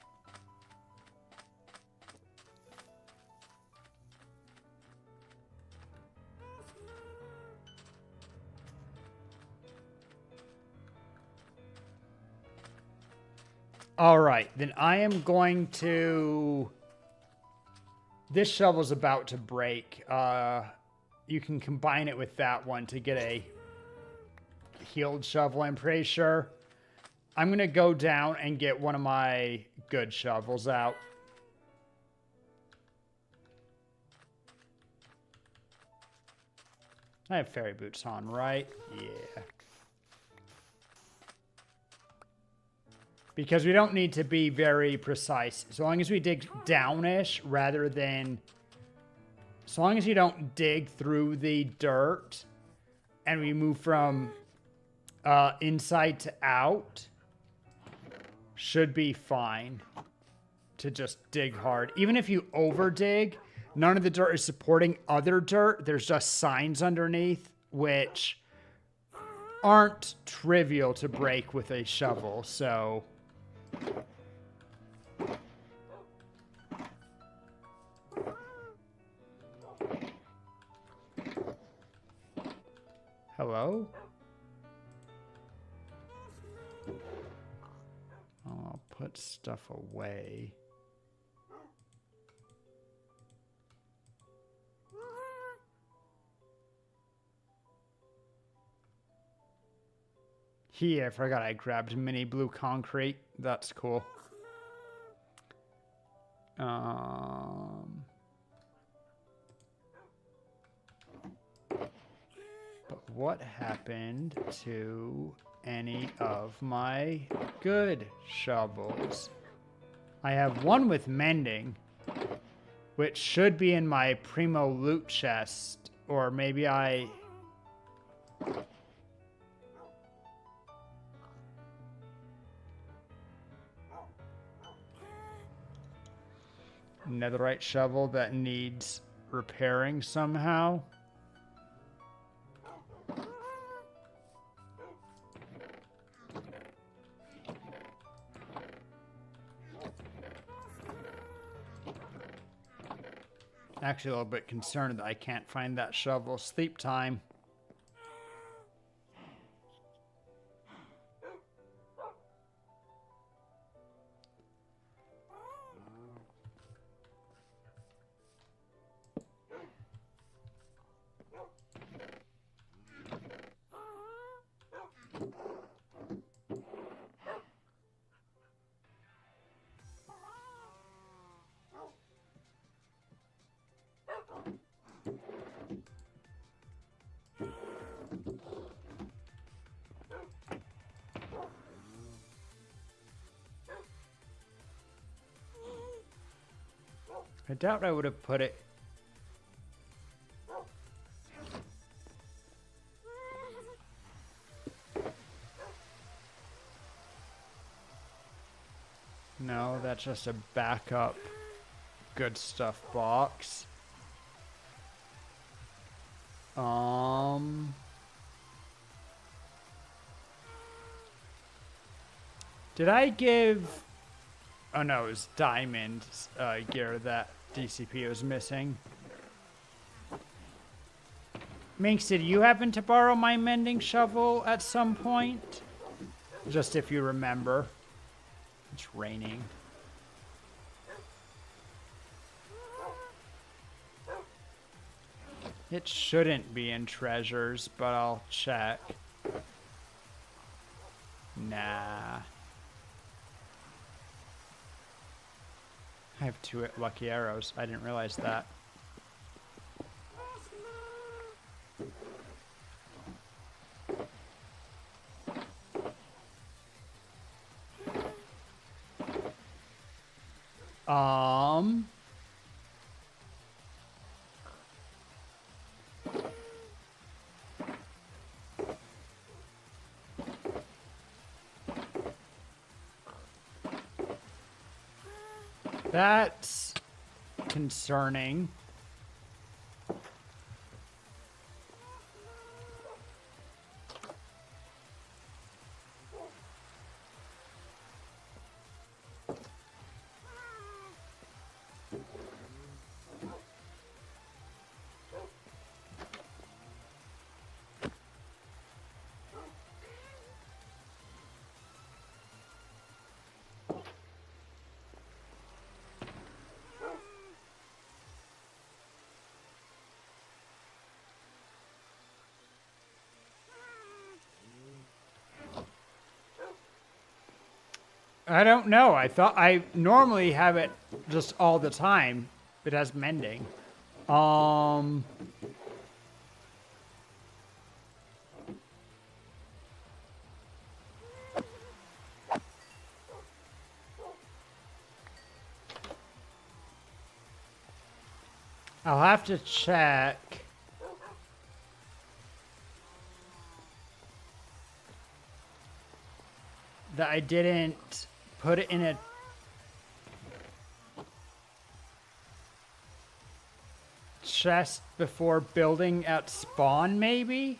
All right, then I am going to... This shovel's about to break. You can combine it with that one to get a healed shovel, I'm pretty sure. I'm going to go down and get one of my good shovels out. I have fairy boots on, right? Yeah. Because we don't need to be very precise. As long as we dig downish rather than... As long as you don't dig through the dirt and we move from inside to out, should be fine to just dig hard. Even if you over dig, none of the dirt is supporting other dirt. There's just signs underneath, which aren't trivial to break with a shovel, so... Hello? I'll put stuff away. Here, I forgot I grabbed mini blue concrete. That's cool. what happened to any of my good shovels? I have one with mending, which should be in my primo loot chest, or maybe I... Netherite shovel that needs repairing somehow. Actually, a little bit concerned that I can't find that shovel. Sleep time. I doubt I would have put it. No, that's just a backup good stuff box. Did I give... Oh no, it was diamond gear that DCP was missing. Minx, did you happen to borrow my mending shovel at some point? Just if you remember. It's raining. It shouldn't be in treasures, but I'll check. Nah. I have 2 lucky arrows. I didn't realize that. That's concerning. I don't know. I thought I normally have it just all the time. It has mending. I'll have to check. That I didn't put it in a chest before building at spawn, maybe?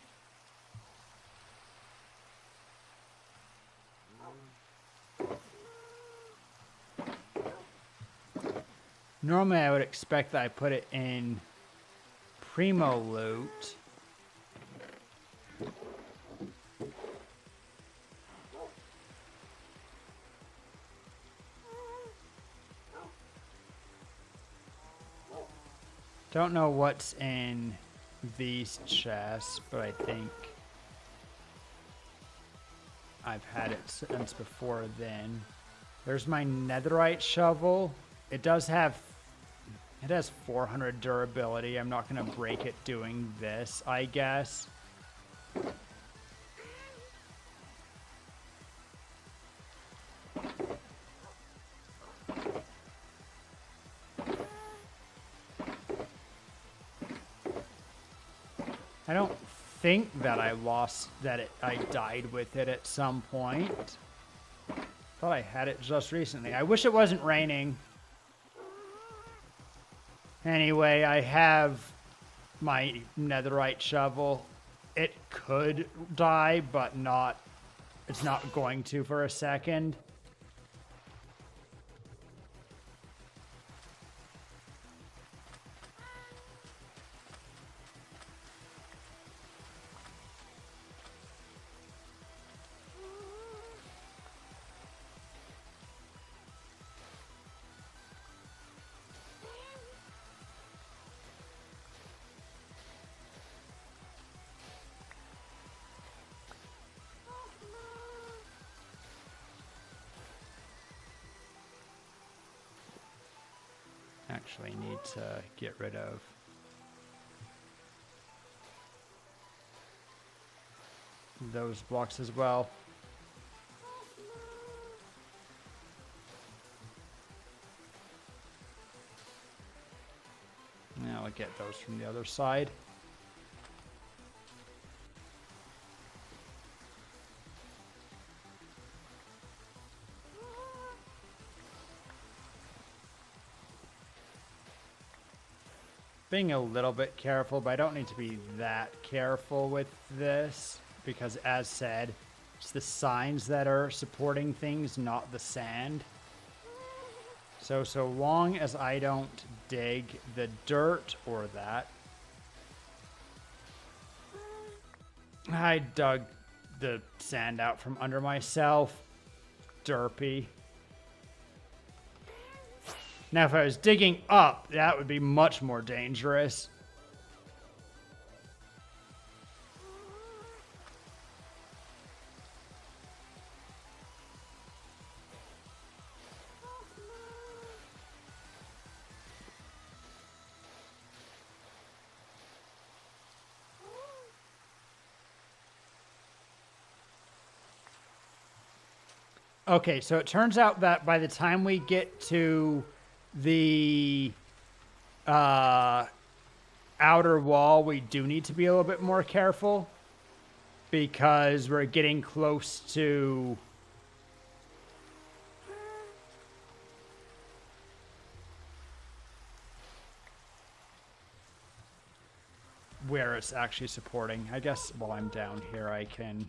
Normally I would expect that I put it in primo loot. Don't know what's in these chests, but I think I've had it since before then. There's my netherite shovel. It has 400 durability. I'm not going to break it doing this, I guess. I don't think that I died with it at some point. Thought I had it just recently. I wish it wasn't raining. Anyway, I have my netherite shovel. It could die, but it's not going to for a second. Actually need to get rid of those blocks as well. Now I'll get those from the other side. Being a little bit careful, but I don't need to be that careful with this because, as said, it's the signs that are supporting things, not the sand. So long as I don't dig the dirt or that. I dug the sand out from under myself. Derpy. Now, if I was digging up, that would be much more dangerous. Okay, so it turns out that by the time we get to the outer wall, we do need to be a little bit more careful because we're getting close to where it's actually supporting. I guess while I'm down here, I can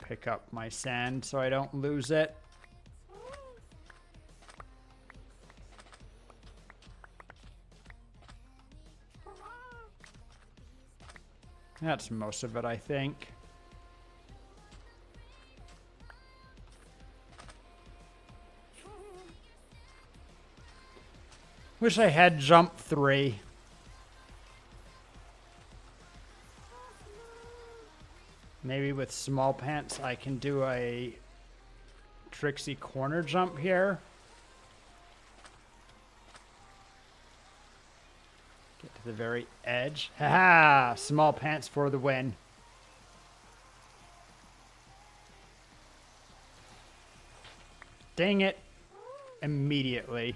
pick up my sand so I don't lose it. That's most of it, I think. Wish I had jump 3. Maybe with small pants I can do a tricksy corner jump here. Get to the very edge. Haha! Small pants for the win. Dang it. Immediately.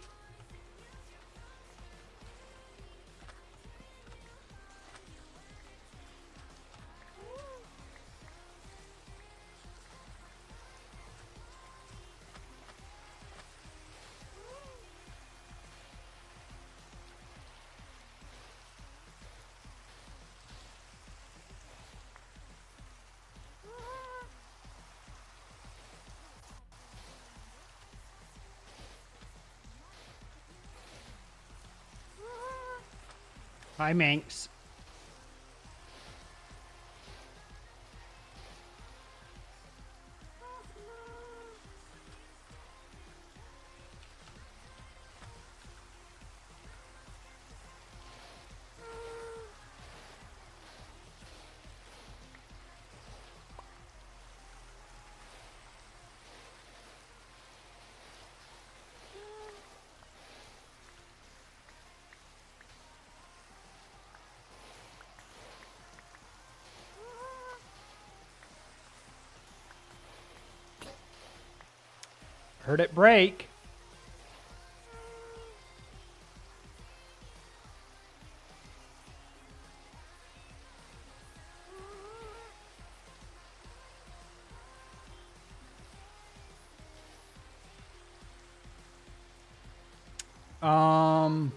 Hi, Manx. Heard it break. Um.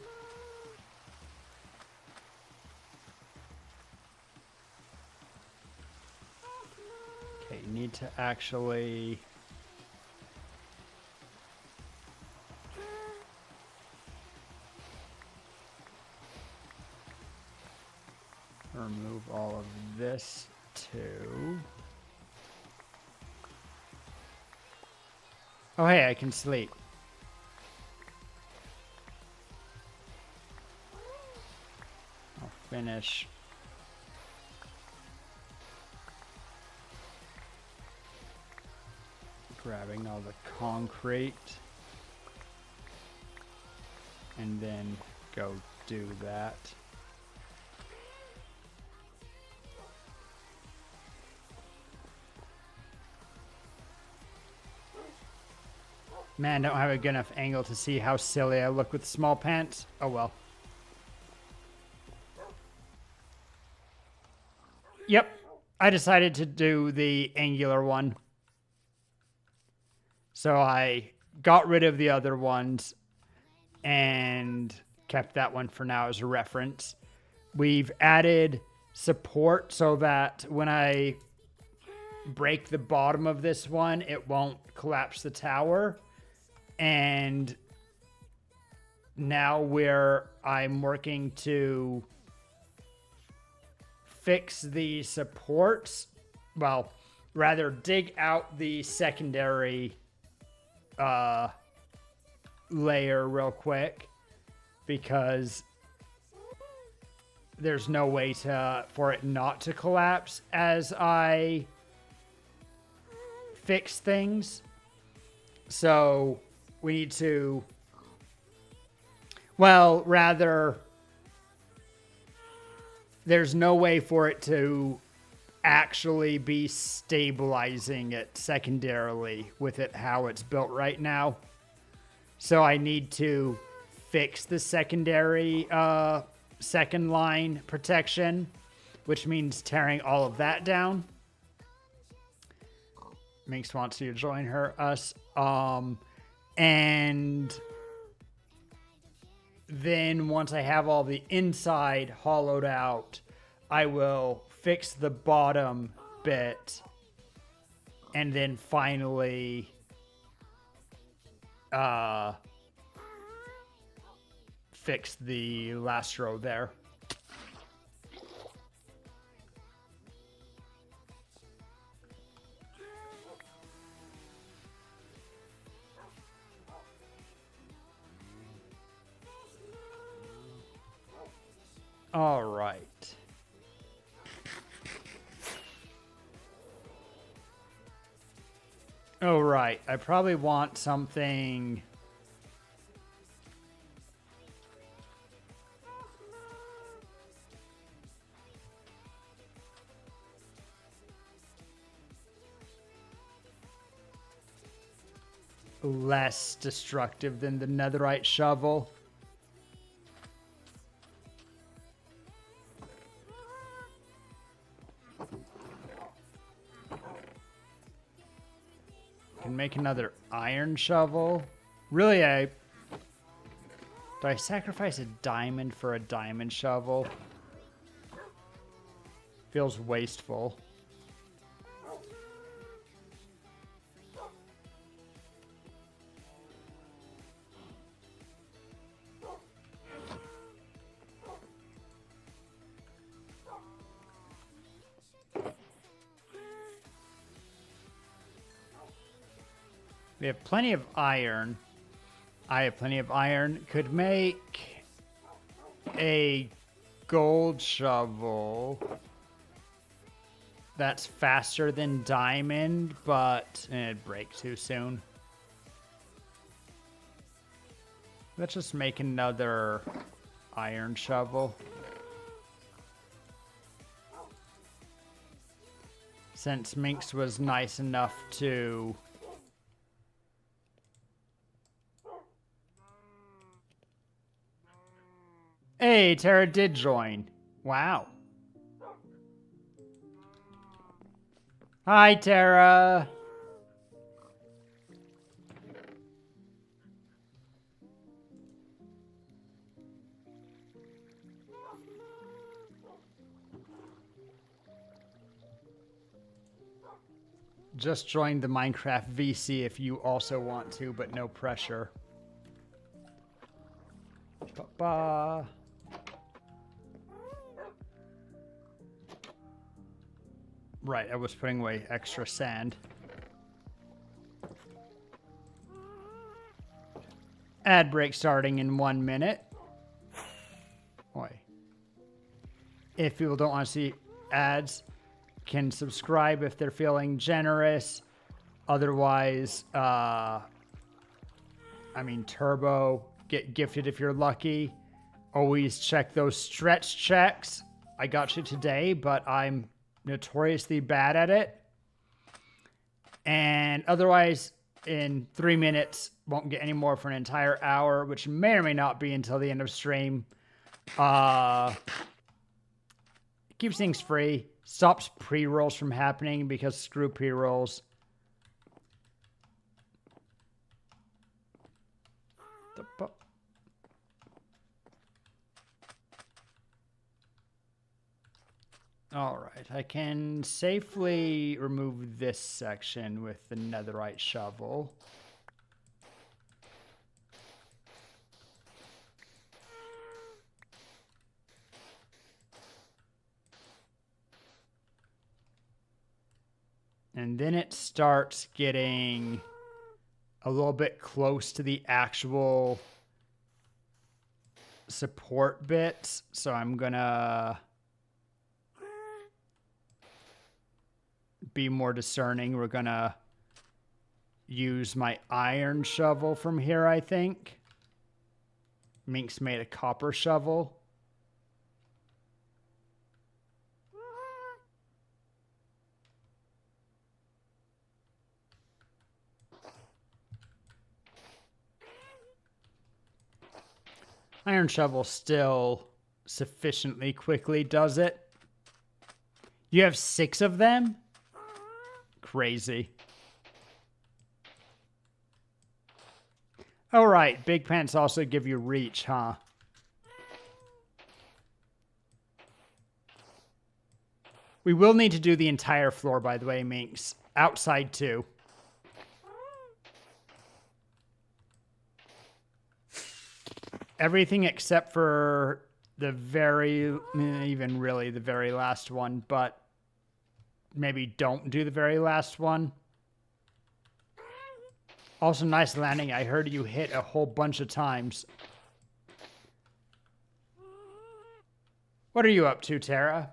Okay, need to actually. Remove all of this too. Oh, hey, I can sleep. I'll finish. Grabbing all the concrete. And then go do that. Man, don't have a good enough angle to see how silly I look with small pants. Oh well. Yep, I decided to do the angular one. So I got rid of the other ones and kept that one for now as a reference. We've added support so that when I break the bottom of this one, it won't collapse the tower. And now I'm working to fix the supports. Well, rather dig out the secondary layer real quick, because there's no way for it not to collapse as I fix things. So we need to, well, rather, there's no way for it to actually be stabilizing it secondarily with it how it's built right now. So I need to fix the secondary second line protection, which means tearing all of that down. Minx wants you to join us. And then once I have all the inside hollowed out, I will fix the bottom bit and then finally fix the last row there. All right. Oh, right. I probably want something less destructive than the netherite shovel. Can make another iron shovel. Really, do I sacrifice a diamond for a diamond shovel? Feels wasteful. We have plenty of iron. I have plenty of iron. Could make a gold shovel that's faster than diamond, but it'd break too soon. Let's just make another iron shovel. Since Minx was nice enough to Hey, Tara did join. Wow. Hi, Tara. Just join the Minecraft VC if you also want to, but no pressure. Ba-ba. Right, I was putting away extra sand. Ad break starting in 1 minute. Boy. If people don't want to see ads, can subscribe if they're feeling generous. Otherwise, I mean, Turbo, get gifted if you're lucky. Always check those stretch checks. I got you today, but I'm notoriously bad at it. And otherwise, in 3 minutes, won't get any more for an entire hour, which may or may not be until the end of stream. Keeps things free. Stops pre-rolls from happening because screw pre-rolls. All right, I can safely remove this section with the netherite shovel. And then it starts getting a little bit close to the actual support bits. So I'm gonna be more discerning. We're gonna use my iron shovel from here, I think. Minx made a copper shovel. Iron shovel still sufficiently quickly does it. You have 6 of them? Crazy. All right, big pants also give you reach, huh? We will need to do the entire floor, by the way, Minx. Outside, too. Everything except for the very, even really the very last one, but maybe don't do the very last one. Also, nice landing. I heard you hit a whole bunch of times. What are you up to, Tara?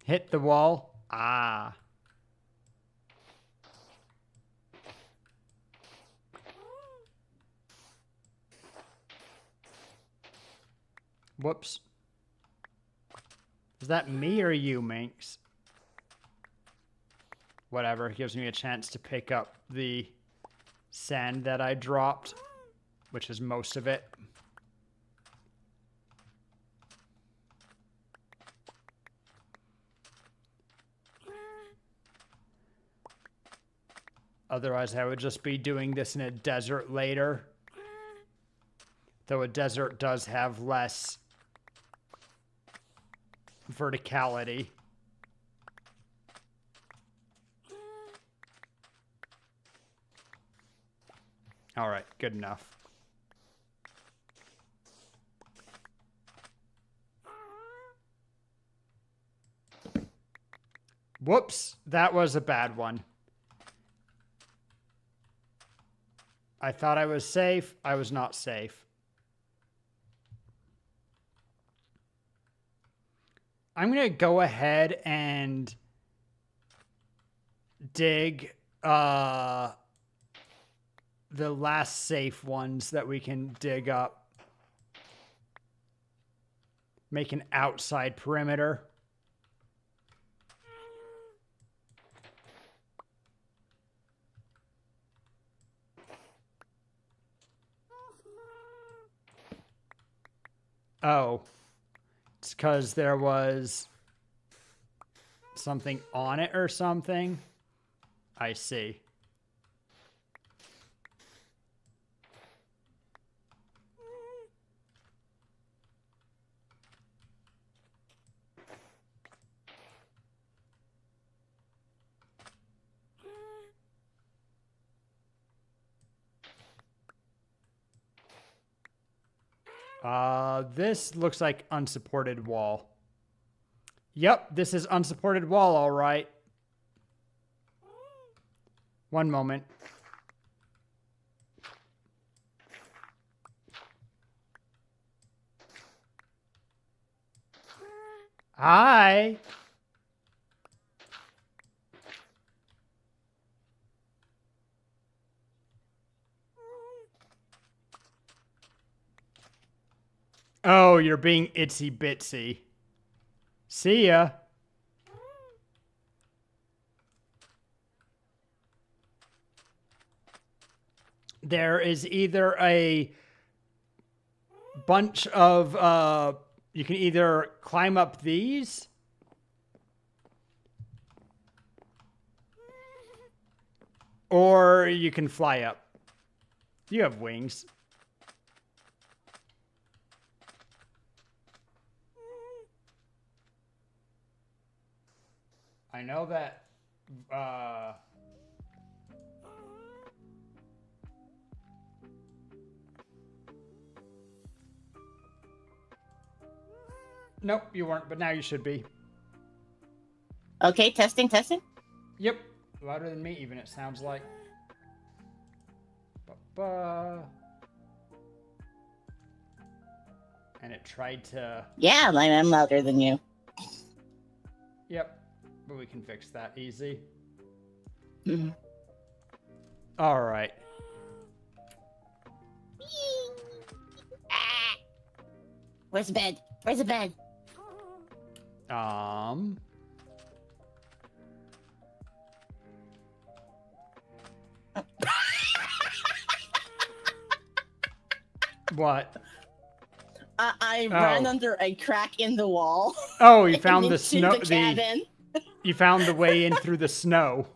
Hit the wall. Ah. Whoops. Is that me or you, Minx? Whatever. It gives me a chance to pick up the sand that I dropped, which is most of it. Otherwise, I would just be doing this in a desert later. Though a desert does have less verticality. All right, good enough. Whoops, that was a bad one. I thought I was safe. I was not safe. I'm going to go ahead and dig the last safe ones that we can dig up. Make an outside perimeter. Oh, it's because there was something on it or something. I see. This looks like unsupported wall. Yep, this is unsupported wall, all right. One moment. Hi. Oh, you're being itsy bitsy. See ya. There is either a bunch of, you can either climb up these, or you can fly up. You have wings. I know that, nope, you weren't, but now you should be. Okay, testing. Yep, louder than me even, it sounds like. Ba-ba. And it tried to... Yeah, I'm louder than you. Yep, but we can fix that easy. Mm-hmm. All right. Where's the bed? Where's the bed? What? I ran under a crack in the wall. Oh, you found the into snow. The cabin. You found the way in through the snow.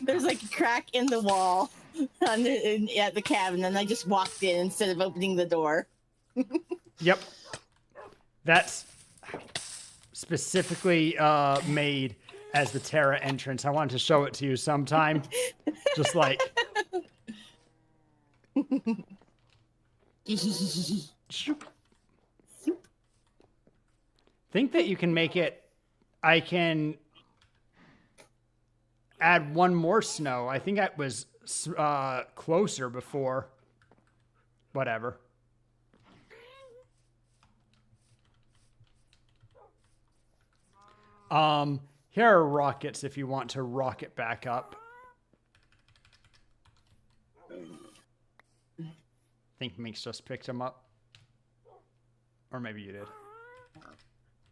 There's like a crack in the wall at the cabin, and I just walked in instead of opening the door. Yep. That's specifically made as the Terra entrance. I wanted to show it to you sometime. Just like... Think that you can make it... I can add one more snow. I think that was closer before. Whatever. Here are rockets if you want to rocket back up. I think Minx just picked them up. Or maybe you did.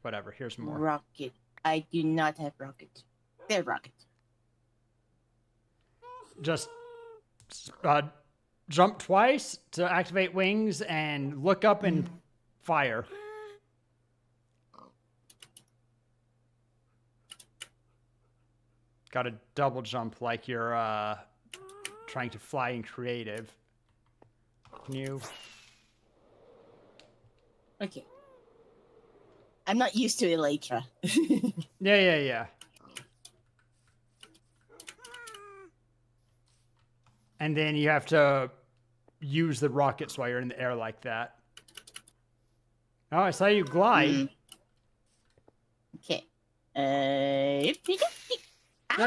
Whatever, here's more. Rocket. I do not have rocket. They're rocket. Just jump twice to activate wings and look up and fire. Got to double jump like you're trying to fly in creative. Can you? Okay. I'm not used to Elytra. Yeah. And then you have to use the rockets while you're in the air like that. Oh, I saw you glide. Okay. There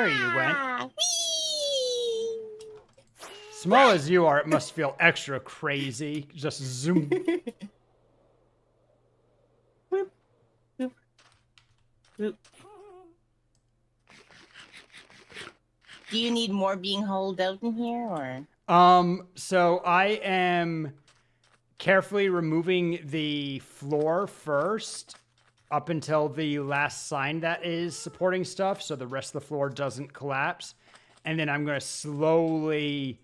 you went. Whee! Small as you are, it must feel extra crazy. Just zoom. Boop, boop, boop. Do you need more being holed out in here, or? So I am carefully removing the floor first up until the last sign that is supporting stuff, so the rest of the floor doesn't collapse. And then I'm going to slowly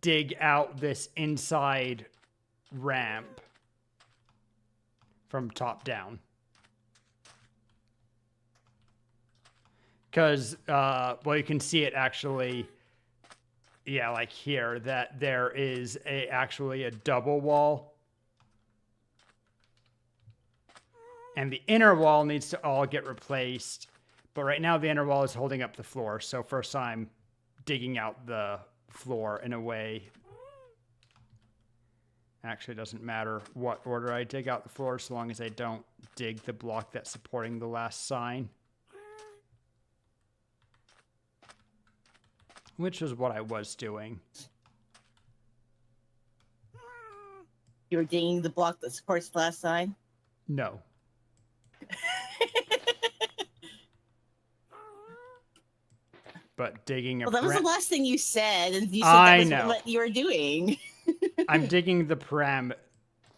dig out this inside ramp from top down. Because, well, you can see it actually, yeah, like here, that there is actually a double wall. And the inner wall needs to all get replaced. But right now the inner wall is holding up the floor. So first I'm digging out the floor in a way. Actually, it doesn't matter what order I dig out the floor, so long as I don't dig the block that's supporting the last sign. Which is what I was doing. You were digging the block that supports the last sign? No. But digging a Well, that was the last thing you said, and you said I that was know. what you were doing. I'm digging the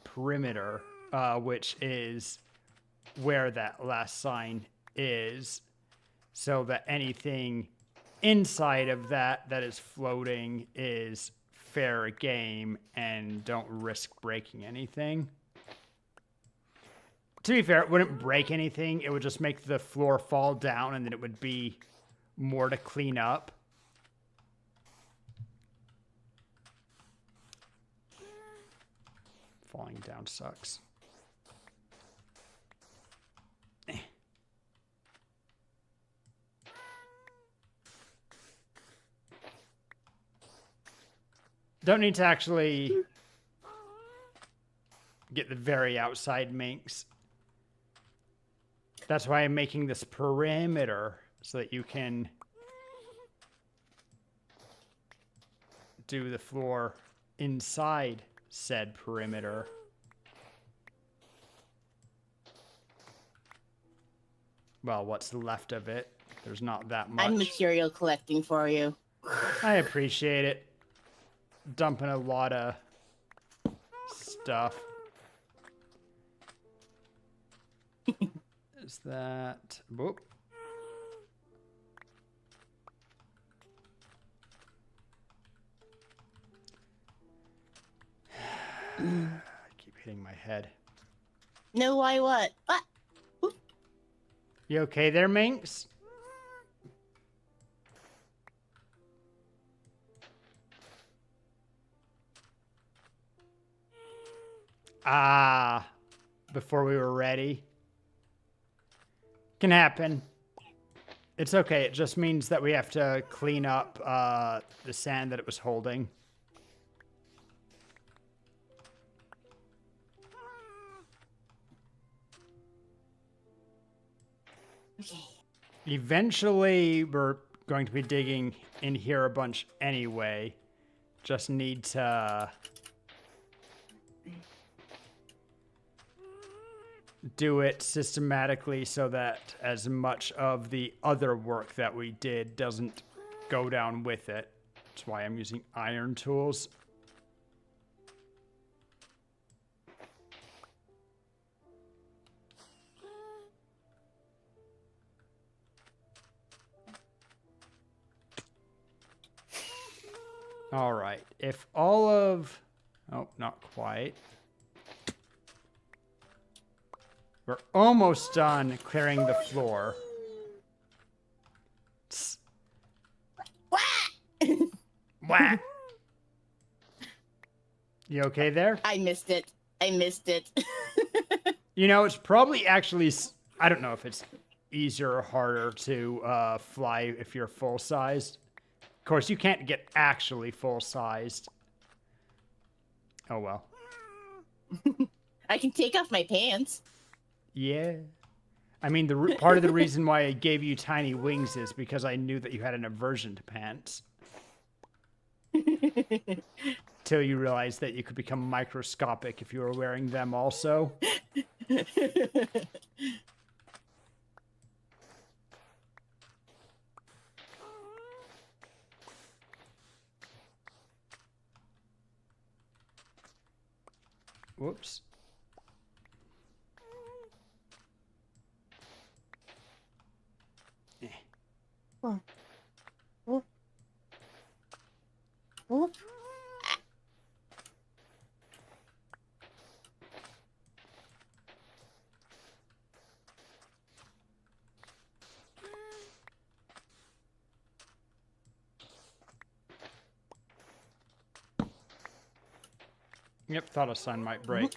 perimeter, which is where that last sign is, so that anything inside of that is floating is fair game and don't risk breaking anything. To be fair, it wouldn't break anything. It would just make the floor fall down, and then it would be more to clean up. Falling down sucks. Don't need to actually get the very outside minks. That's why I'm making this perimeter, so that you can do the floor inside said perimeter. Well, what's left of it? There's not that much. I'm material collecting for you. I appreciate it. Dumping a lot of stuff. Is that... Whoop. I keep hitting my head. No, why what? What? You okay there, Minx? Ah, before we were ready. Can happen. It's okay. It just means that we have to clean up the sand that it was holding. Okay. Eventually, we're going to be digging in here a bunch anyway. Just need to do it systematically so that as much of the other work that we did doesn't go down with it. That's why I'm using iron tools. All right. If all of... Oh, not quite. We're almost done clearing the floor. Tss. Wah! You okay there? I missed it. I missed it. You know, it's probably actually... I don't know if it's easier or harder to fly if you're full-sized. Of course, you can't get actually full-sized. Oh, well. I can take off my pants. Yeah. I mean, part of the reason why I gave you tiny wings is because I knew that you had an aversion to pants. Till you realized that you could become microscopic if you were wearing them also. Whoops. Whoop. Whoop. Whoop. Yep, thought a sign might break.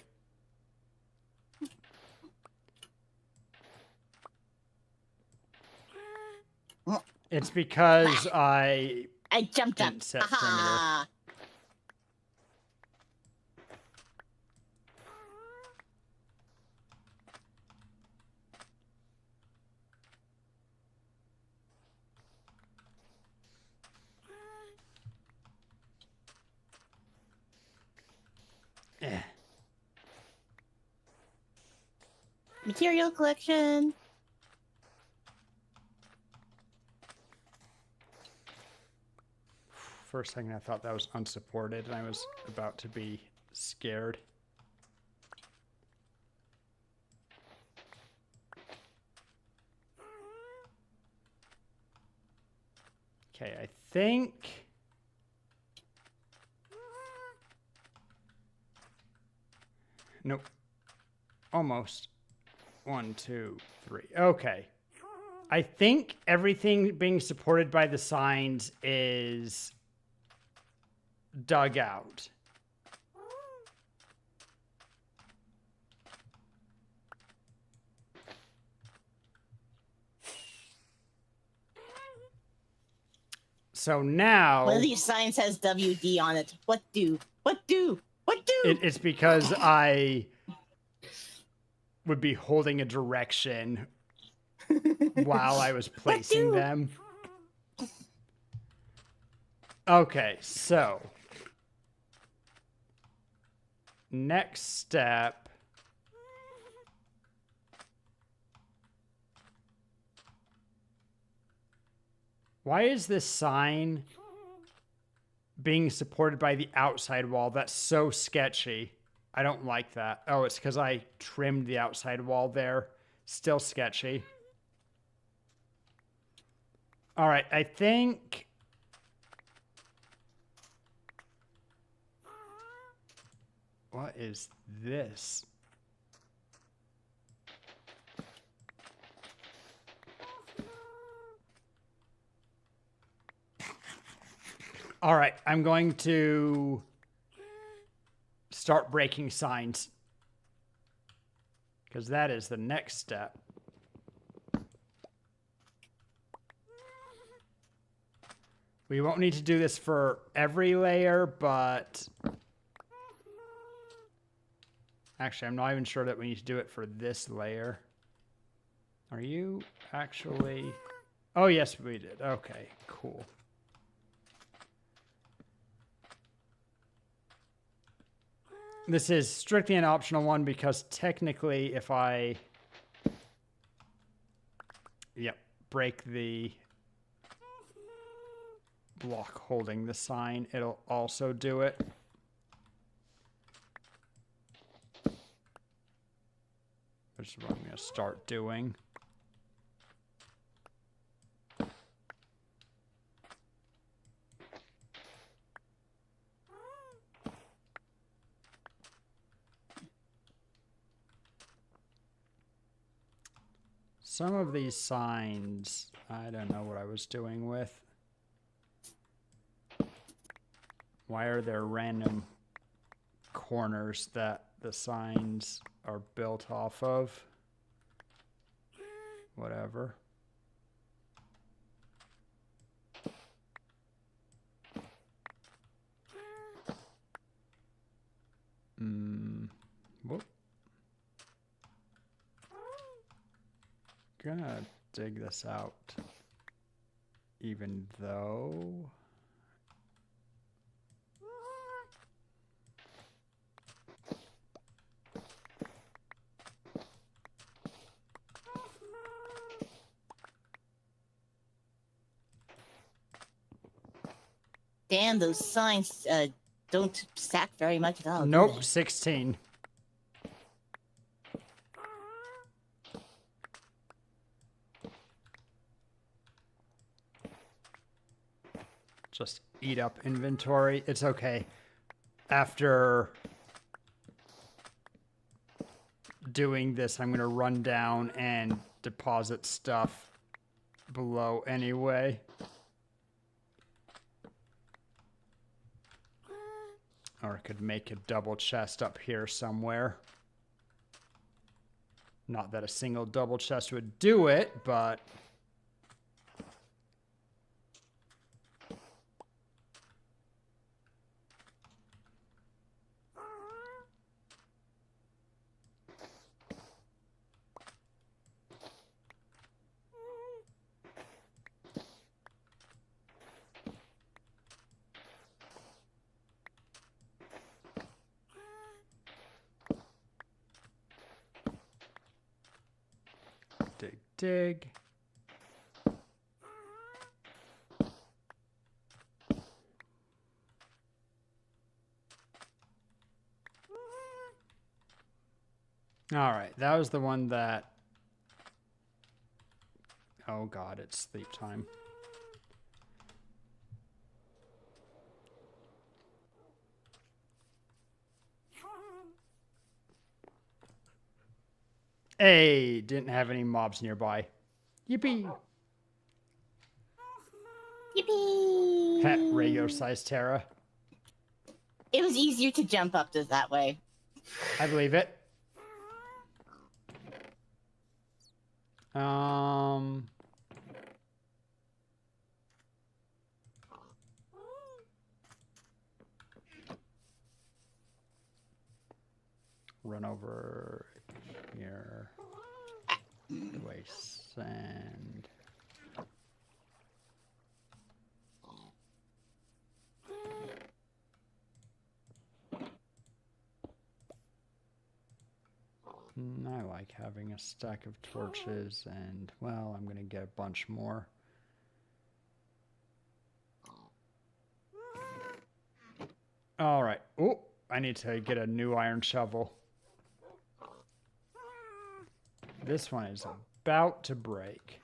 It's because I I jumped up. didn't set Aha. Eh. Material collection. For a second, I thought that was unsupported, and I was about to be scared. Okay, I think... Nope. Almost. 1, 2, 3. Okay. I think everything being supported by the signs is dug out. So now... One of these signs has WD on it. What do? What do? What do? It's because I would be holding a direction while I was placing them. Okay, so next step. Why is this sign being supported by the outside wall? That's so sketchy. I don't like that. Oh, it's because I trimmed the outside wall there. Still sketchy. All right, I think... What is this? All right, I'm going to start breaking signs, because that is the next step. We won't need to do this for every layer, but... Actually, I'm not even sure that we need to do it for this layer. Are you actually... Oh, yes, we did. Okay, cool. This is strictly an optional one because technically if I... Yep, break the block holding the sign, it'll also do it. Which is what I'm going to start doing. Some of these signs, I don't know what I was doing with. Why are there random corners that the signs are built off of? Whatever. Whoop. Gonna dig this out, even though... Damn, those signs don't stack very much at all. do Nope, they? 16. Just eat up inventory. It's okay. After doing this, I'm going to run down and deposit stuff below anyway. Or I could make a double chest up here somewhere. Not that a single double chest would do it, but... dig. All right, that was the one that... Oh god, it's sleep time. Hey, didn't have any mobs nearby. Yippee! Yippee! Pet radio size Terra. It was easier to jump up that way. I believe it. Um... Run over here. Do I send? I like having a stack of torches, and well, I'm gonna get a bunch more. All right. Oh, I need to get a new iron shovel. This one is about to break.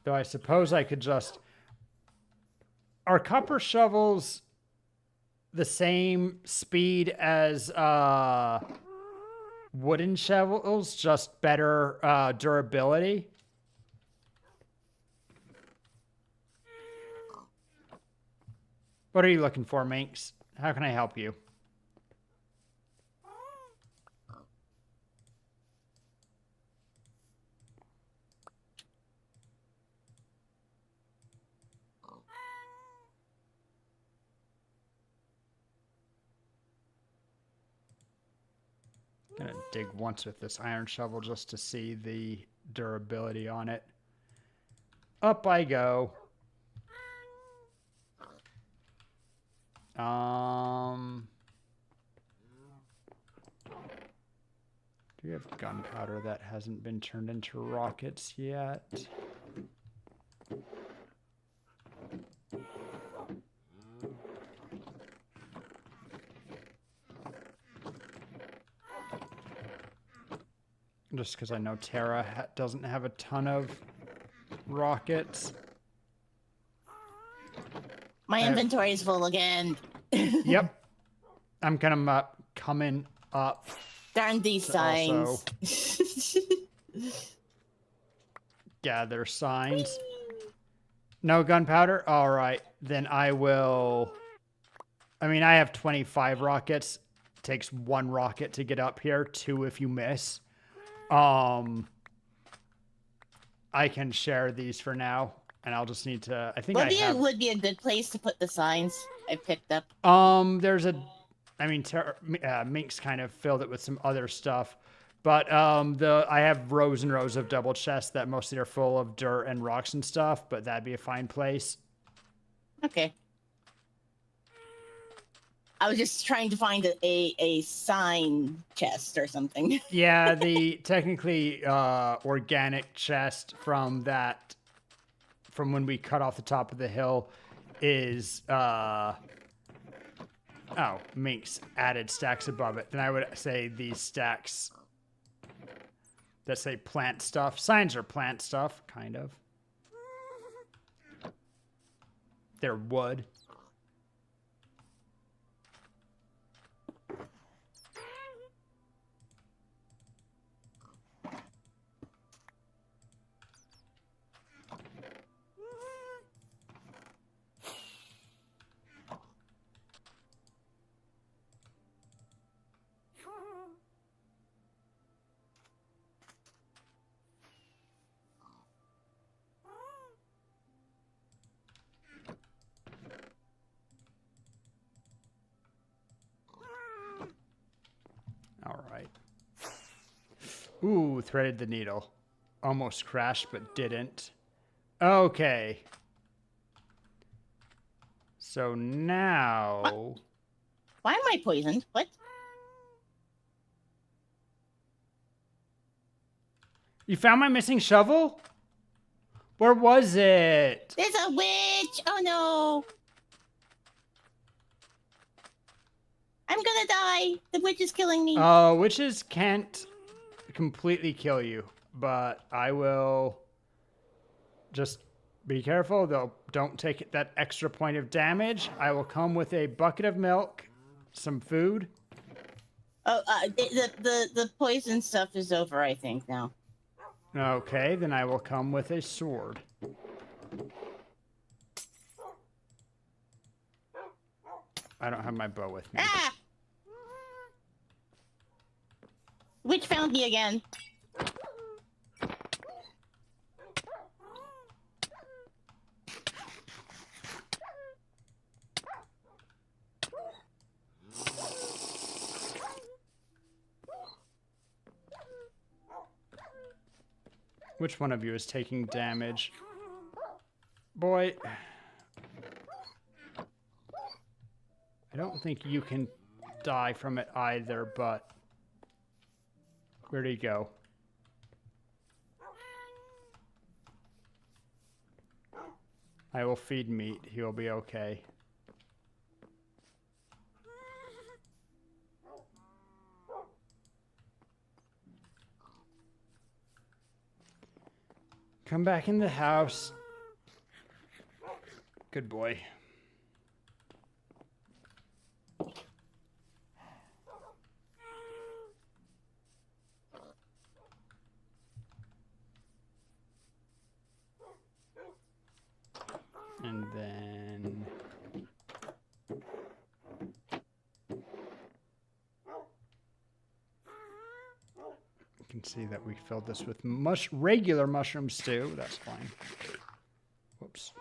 Though I suppose I could just... Are copper shovels the same speed as wooden shovels, just better durability? What are you looking for, Minx? How can I help you? Gonna dig once with this iron shovel just to see the durability on it. Up I go. Do you have gunpowder that hasn't been turned into rockets yet? Just because I know Terra doesn't have a ton of rockets. My inventory is full again. Yep. I'm kind of coming up. Darn these signs. Gather signs. No gunpowder? All right. Then I will... I mean, I have 25 rockets. It takes 1 rocket to get up here. 2 if you miss. I can share these for now. And I'll just need to... I think would be a good place to put the signs I picked up. There's a... I mean, Minx kind of filled it with some other stuff. But I have rows and rows of double chests that mostly are full of dirt and rocks and stuff. But that'd be a fine place. Okay. I was just trying to find a sign chest or something. Yeah, the technically organic chest from when we cut off the top of the hill is Minx added stacks above it. Then I would say these stacks that say plant stuff. Signs are plant stuff, kind of. They're wood. All right. Ooh, threaded the needle. Almost crashed, but didn't. Okay. So now... Why am I poisoned? What? You found my missing shovel? Where was it? There's a witch! Oh no! I'm gonna die! The witch is killing me. Witches can't completely kill you, but I will just be careful. Don't take that extra point of damage. I will come with a bucket of milk, some food. Oh, the poison stuff is over, I think, now. Okay, then I will come with a sword. I don't have my bow with me. Ah! Witch found me again. Which one of you is taking damage? Boy. I don't think you can die from it either, but... Where'd he go? I will feed meat. He'll be okay. Come back in the house. Good boy. And then... You can see that we filled this with regular mushroom stew. That's fine. Whoops.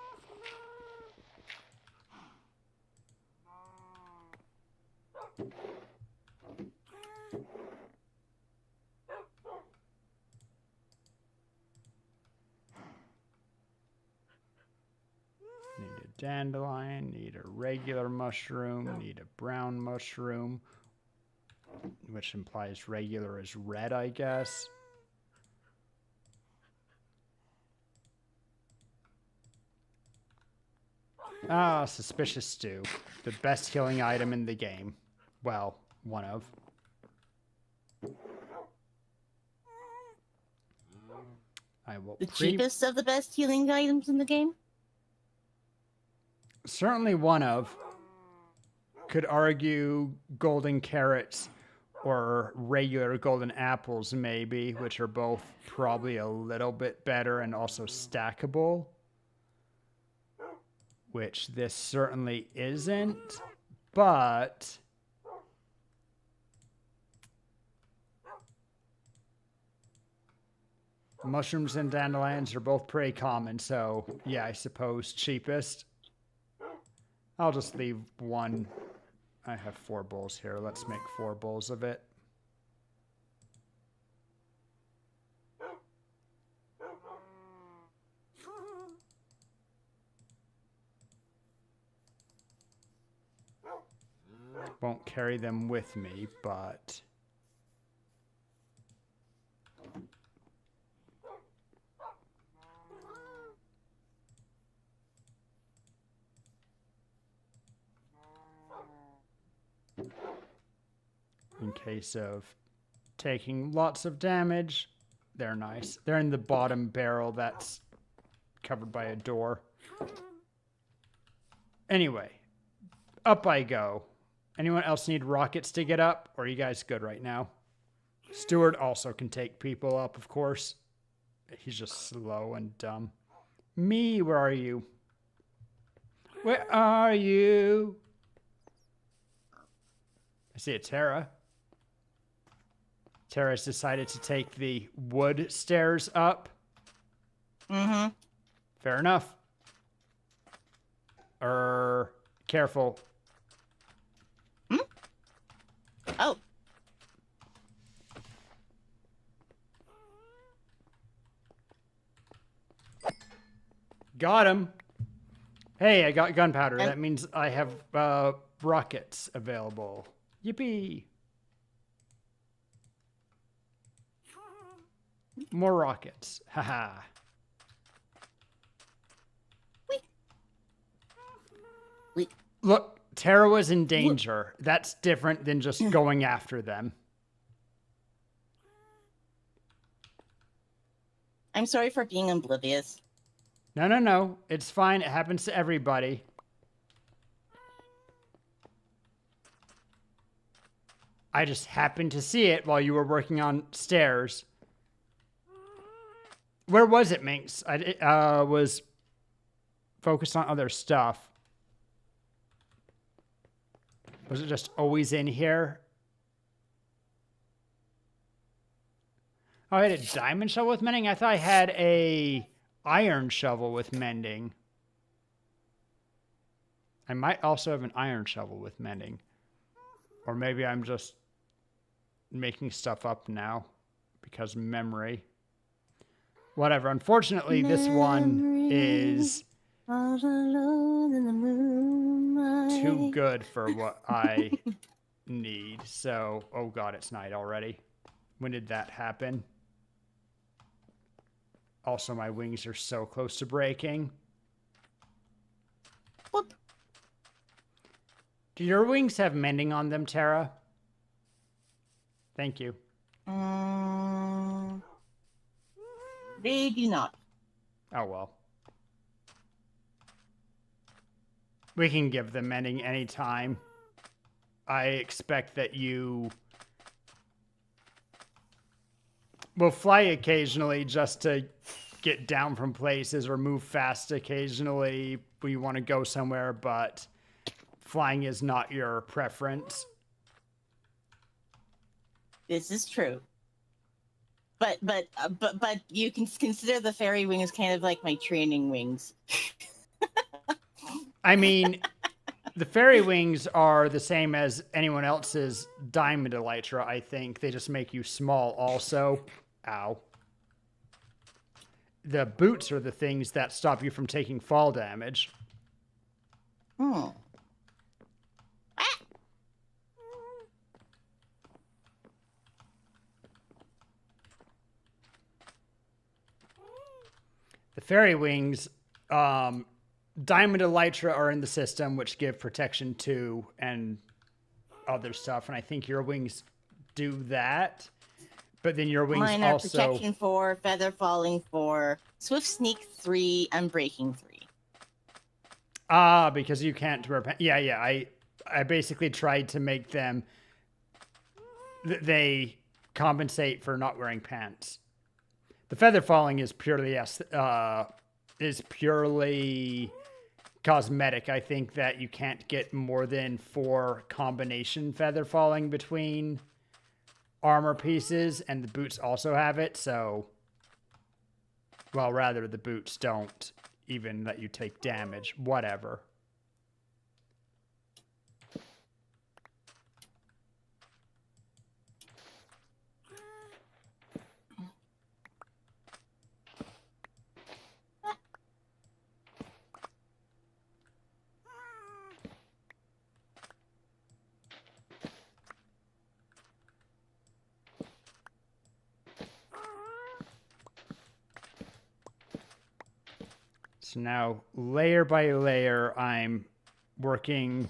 Need a dandelion, need a regular mushroom, need a brown mushroom, which implies regular is red, I guess. Ah, suspicious stew. The best healing item in the game. Well, one of. I will The cheapest of the best healing items in the game? Certainly one of. Could argue golden carrots or regular golden apples maybe, which are both probably a little bit better and also stackable. Which this certainly isn't, but... Mushrooms and dandelions are both pretty common, so yeah, I suppose cheapest. I'll just leave one. I have 4 bowls here. Let's make 4 bowls of it. Won't carry them with me, but... in case of taking lots of damage, they're nice. They're in the bottom barrel that's covered by a door. Anyway, up I go. Anyone else need rockets to get up? Or are you guys good right now? Stuart also can take people up, of course. He's just slow and dumb. Me, where are you? Where are you? I see a Tara. Tara's decided to take the wood stairs up. Mm-hmm. Fair enough. Careful. Hmm? Oh. Got him. Hey, I got gunpowder. That means I have rockets available. Yippee. More rockets. Haha. Wait. Look, Tara was in danger. That's different than just going after them. I'm sorry for being oblivious. No, no, no. It's fine. It happens to everybody. I just happened to see it while you were working on stairs. Where was it, Minx? I was focused on other stuff. Was it just always in here? Oh, I had a diamond shovel with mending? I thought I had a iron shovel with mending. I might also have an iron shovel with mending. Or maybe I'm just making stuff up now because memory. Whatever. Unfortunately, this one is All alone in the moonlight. too good for what I need. So, oh god, it's night already. When did that happen? Also, my wings are so close to breaking. Whoop. Do your wings have mending on them, Tara? Thank you. They do not. Oh, well. We can give them mending anytime. I expect that you will fly occasionally just to get down from places or move fast occasionally when you want to go somewhere, but flying is not your preference. This is true. But you can consider the fairy wings kind of like my training wings. I mean, the fairy wings are the same as anyone else's diamond elytra, I think. They just make you small also. Ow. The boots are the things that stop you from taking fall damage. Hmm. The fairy wings, diamond elytra are in the system, which give protection to and other stuff. And I think your wings do that. But then your wings Mine are also... protection 4, feather falling 4, swift sneak 3, and breaking 3. Ah, because you can't wear pants. Yeah, yeah. I basically tried to make them... They compensate for not wearing pants. The feather falling is purely cosmetic. I think that you can't get more than 4 combination feather falling between armor pieces, and the boots also have it. So, well, rather the boots don't even let you take damage. Whatever. So now, layer by layer, I'm working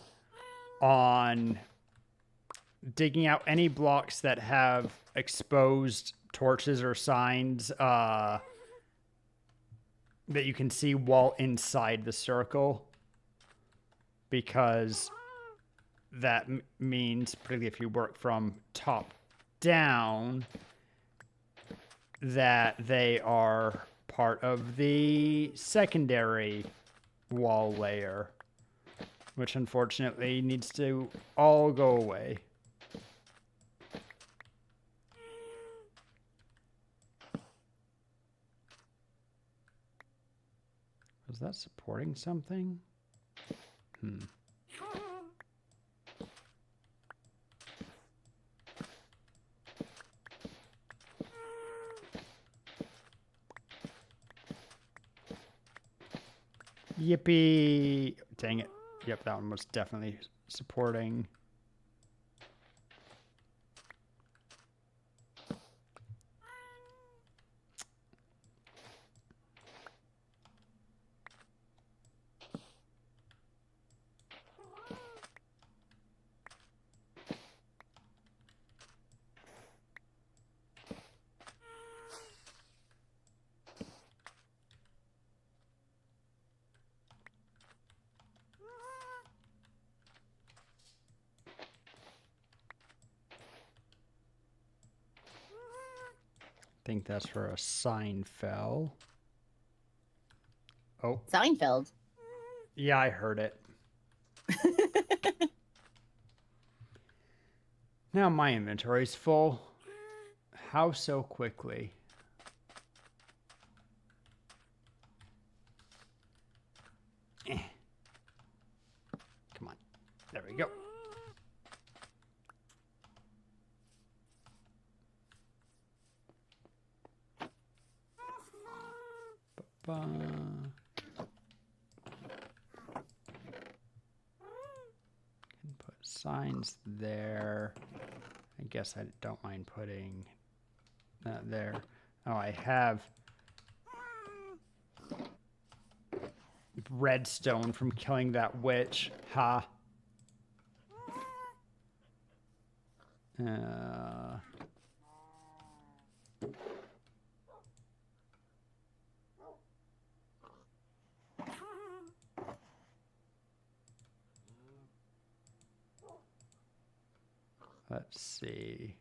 on digging out any blocks that have exposed torches or signs that you can see while inside the circle. Because that means, particularly if you work from top down, that they are part of the secondary wall layer, which unfortunately needs to all go away. Was that supporting something? Yippee! Dang it. Yep, that one was definitely supporting. think that's where a sign fell. Oh, Seinfeld. yeah, I heard it. Now my inventory's full. How so quickly? Come on. There we go. Can put signs there. I guess I don't mind putting that there. Oh, I have redstone from killing that witch. Ha. Let's see.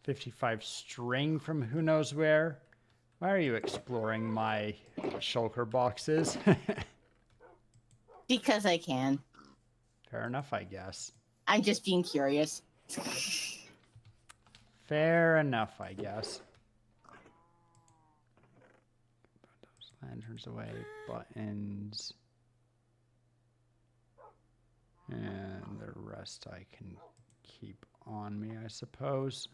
55 string from who knows where. Why are you exploring my shulker boxes? Because I can. Fair enough, I guess. I'm just being curious. Fair enough, I guess. Put those lanterns away. Buttons. And the rest I can keep on me, I suppose.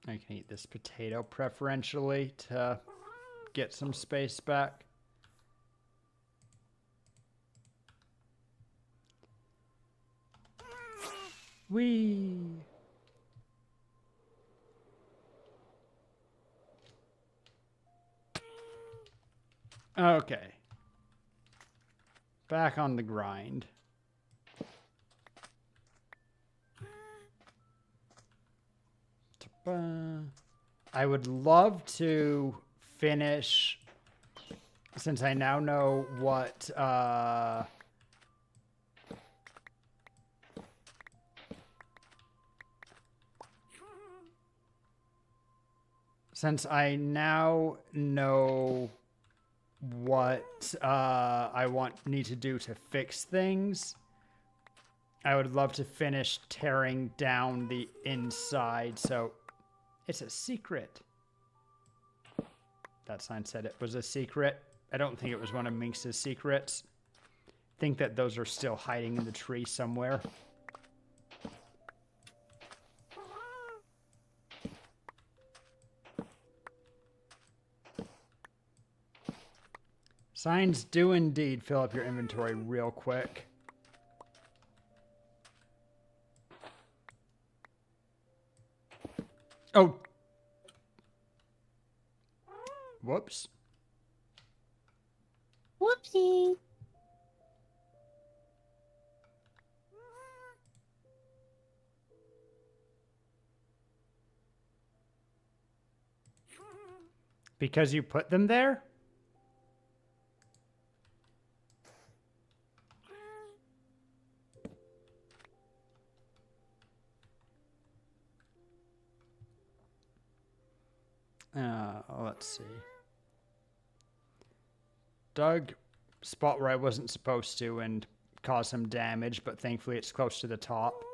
I can eat this potato preferentially to get some space back. Whee! Okay. Back on the grind. I would love to finish, since I now know what since I now know what I need to do to fix things, I would love to finish tearing down the inside. So it's a secret. That sign said it was a secret. I don't think it was one of Minx's secrets. I think that those are still hiding in the tree somewhere. Signs do indeed fill up your inventory real quick. Oh. Whoops. Whoopsie. Because you put them there? Let's see. Dug spot where I wasn't supposed to and caused some damage, but thankfully it's close to the top.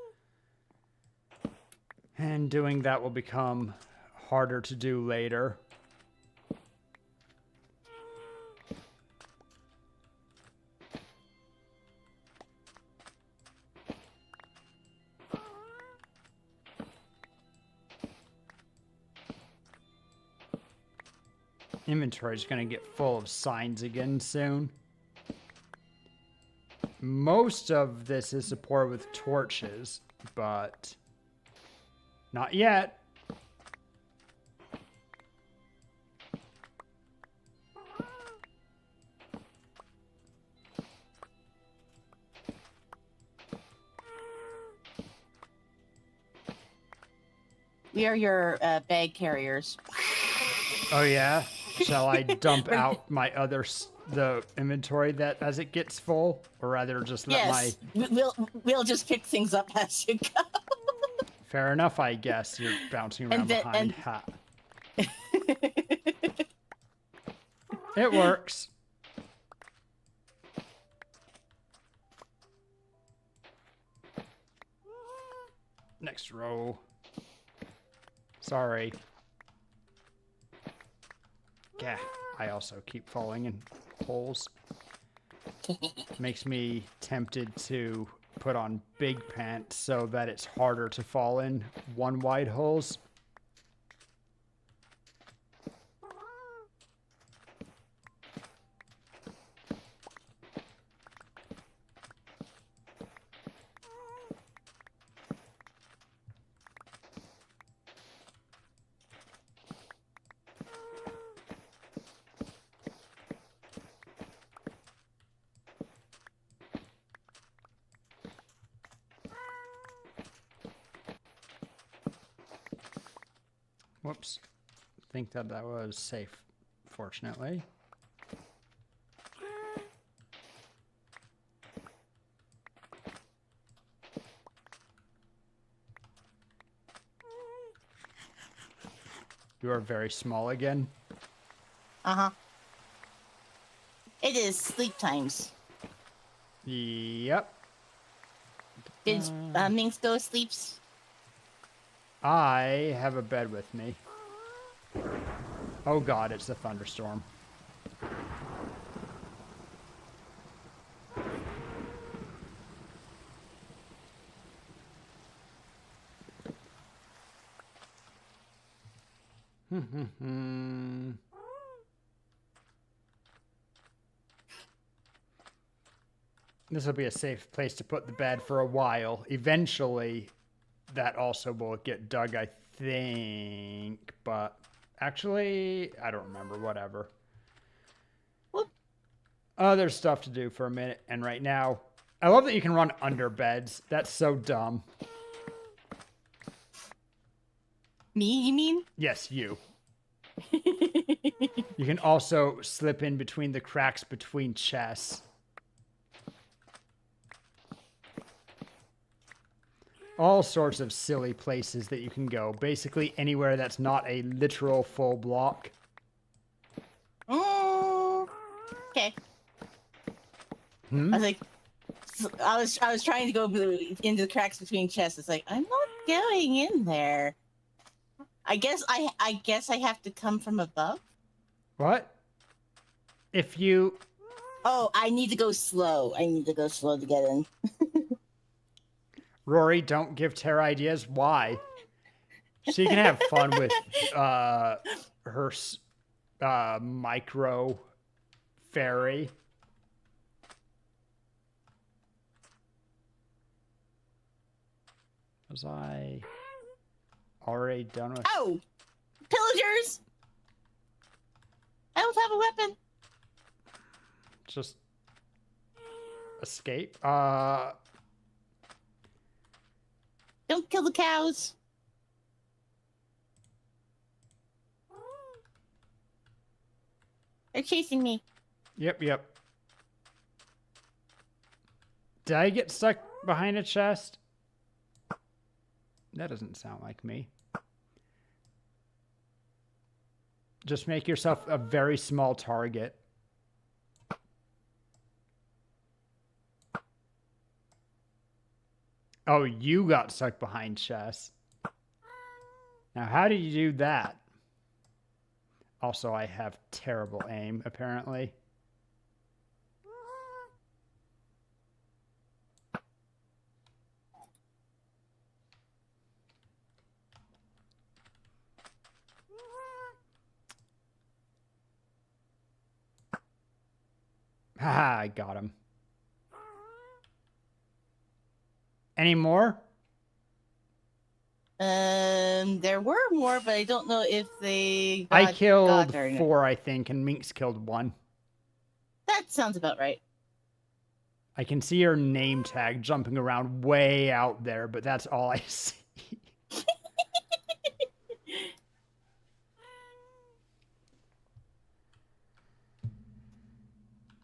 And doing that will become harder to do later. Inventory is going to get full of signs again soon. Most of this is supported with torches, but not yet. We are your bag carriers. Oh yeah. Shall I dump out my the inventory that as it gets full, or rather just let my? Yes, we'll just pick things up as you go. Fair enough, I guess. You're bouncing around And then- behind. Ha. It works. Next row. Sorry. Yeah, I also keep falling in holes. Makes me tempted to put on big pants so that it's harder to fall in one wide holes. Whoops. Think that was safe, fortunately. You are very small again. Uh-huh. It is sleep times. Yep. Did Minx go sleeps? I have a bed with me. Oh god, it's a thunderstorm. This will be a safe place to put the bed for a while. Eventually, that also will get dug, I think. But actually, I don't remember. Whatever. Whoop. There's stuff to do for a minute. And right now, I love that you can run under beds. That's so dumb. Me, you mean? Yes, you. You can also slip in between the cracks between chests. All sorts of silly places that you can go. Basically anywhere that's not a literal full block. Okay. I was like, I was trying to go into the cracks between chests. It's like, I'm not going in there. I guess I have to come from above. What? If you... Oh, I need to go slow. I need to go slow to get in. Rory, don't give Tara ideas. Why? She can have fun with her micro fairy. Was I already done with... Oh! Pillagers! I don't have a weapon. Just escape? Don't kill the cows. They're chasing me. Yep. Did I get stuck behind a chest? That doesn't sound like me. Just make yourself a very small target. Oh, you got stuck behind chests. Now, how did you do that? Also, I have terrible aim, apparently. Haha, I got him. Any more? There were more, but I don't know if they I killed got or not. 4, I think, and Minx killed 1. That sounds about right. I can see your name tag jumping around way out there, but that's all I see.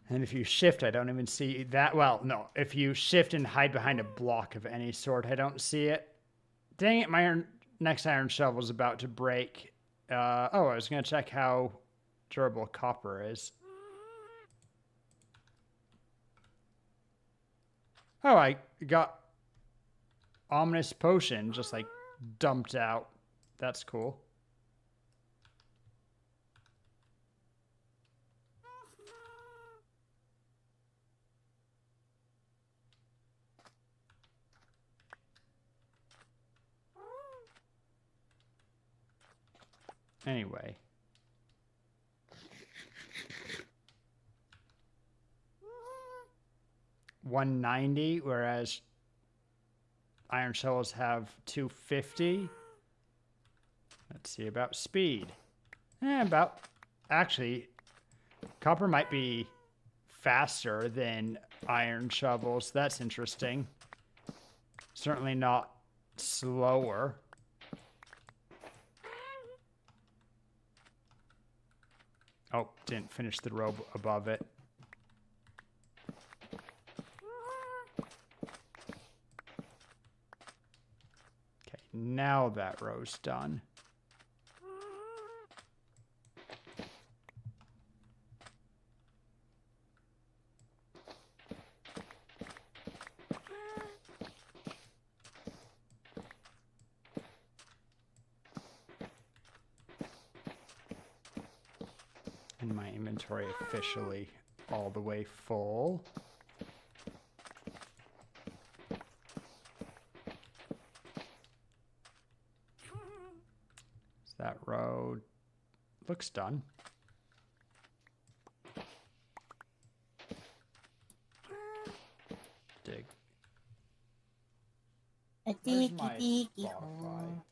And if you shift, I don't even see that. Well, no. If you shift and hide behind a block of any sort, I don't see it. Dang it, my next iron shovel is about to break. Oh, I was going to check how durable copper is. Oh, I got ominous potion just like dumped out. That's cool. Anyway. $190, whereas iron shovels have $250. Let's see about speed. Actually, copper might be faster than iron shovels. That's interesting. Certainly not slower. Oh, didn't finish the row above it. Okay, now that row's done. And my inventory officially all the way full. So that road looks done. Dig. A Where's diggy my diggy Spotify? hole.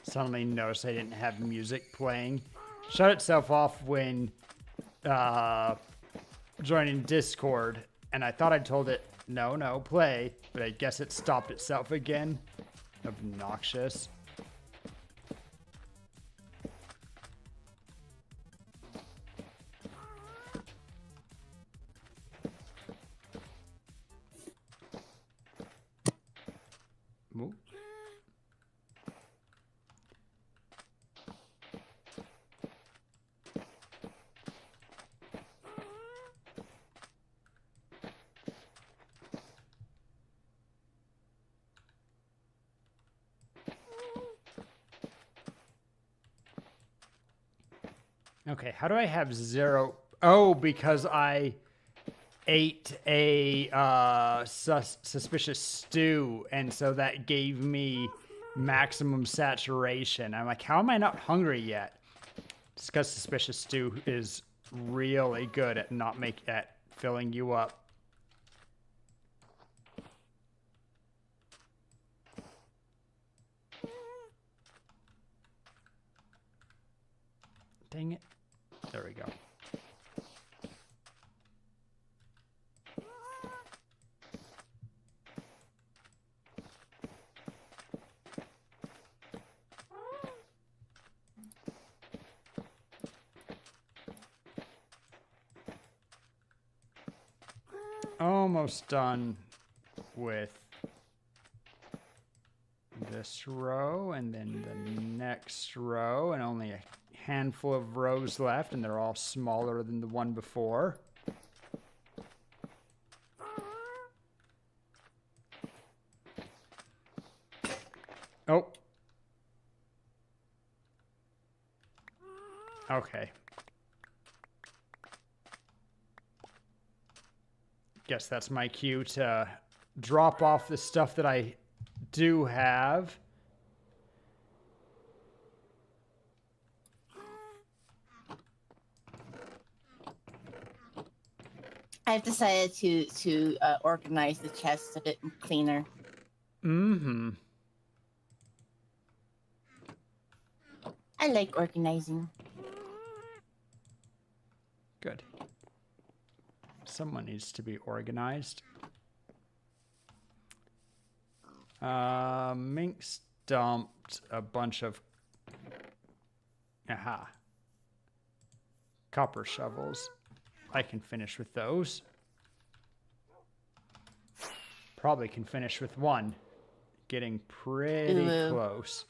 Suddenly noticed I didn't have music playing. Shut itself off when joining Discord, and I thought I told it no, play, but I guess it stopped itself again. Obnoxious. Ooh. Okay, how do I have 0? Oh, because I ate a suspicious stew, and so that gave me maximum saturation. I'm like, how am I not hungry yet? It's because suspicious stew is really good at at filling you up. Dang it. There we go. Almost done with this row and then the next row, and only a handful of rows left, and they're all smaller than the one before. Oh. Okay. Guess that's my cue to drop off the stuff that I do have. I've decided to organize the chests a bit cleaner. Mm-hmm. I like organizing. Good. Someone needs to be organized. Minx dumped a bunch of copper shovels. I can finish with those. Probably can finish with one. Getting pretty close.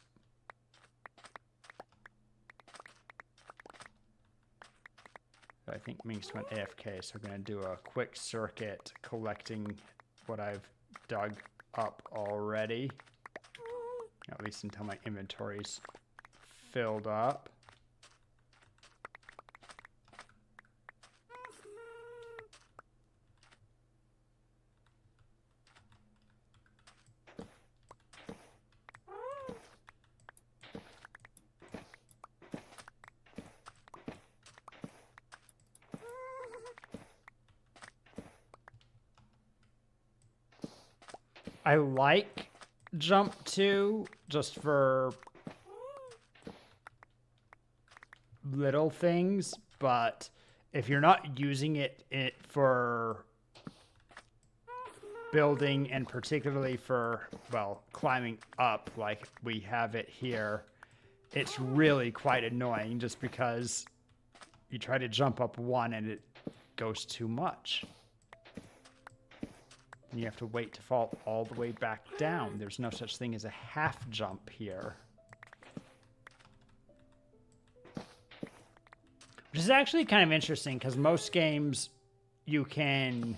I think Minx went AFK, so we're going to do a quick circuit collecting what I've dug up already. At least until my inventory's filled up. I like jump 2 just for little things, but if you're not using it for building and particularly for, well, climbing up like we have it here, it's really quite annoying just because you try to jump up one and it goes too much. And you have to wait to fall all the way back down. There's no such thing as a half jump here. Which is actually kind of interesting because most games you can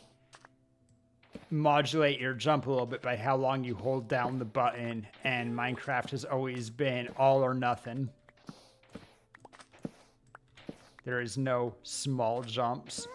modulate your jump a little bit by how long you hold down the button, and Minecraft has always been all or nothing. There is no small jumps.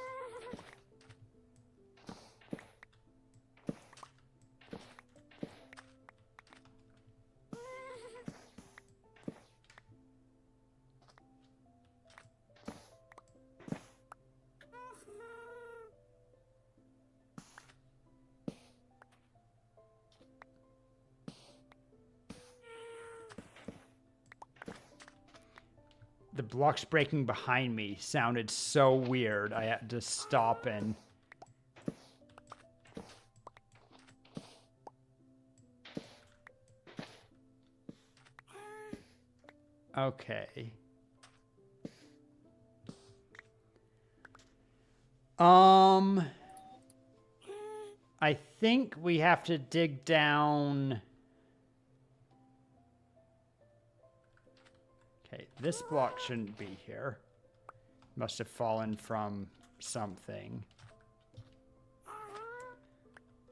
The blocks breaking behind me sounded so weird. I had to stop and... Okay. I think we have to dig down... Okay, this block shouldn't be here. Must have fallen from something.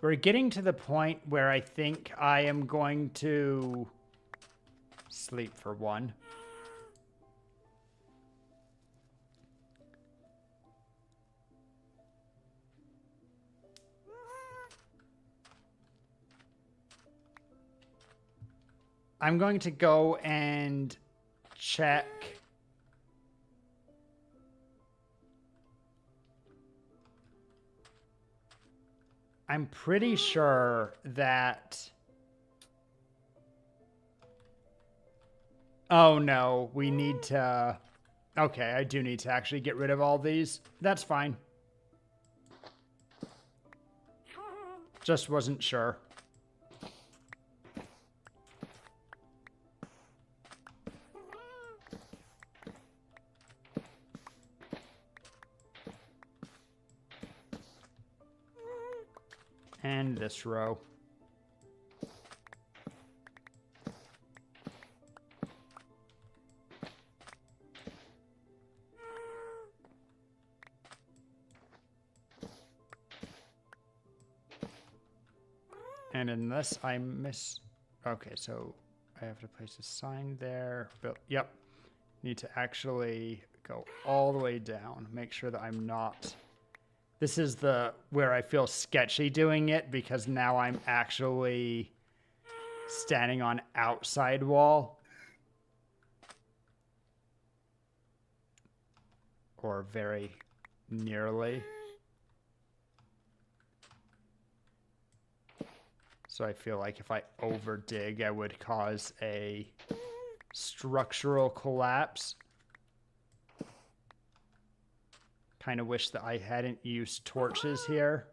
We're getting to the point where I think I am going to sleep for one. I'm going to go and check. I'm pretty sure that... Oh no, we need to... Okay, I do need to actually get rid of all these. That's fine. Just wasn't sure. And this row. And in this, I miss... Okay, so I have to place a sign there. But, yep. Need to actually go all the way down. Make sure that I'm not... This is the where I feel sketchy doing it because now I'm actually standing on outside wall. Or very nearly. So I feel like if I over dig, I would cause a structural collapse. Kind of wish that I hadn't used torches here.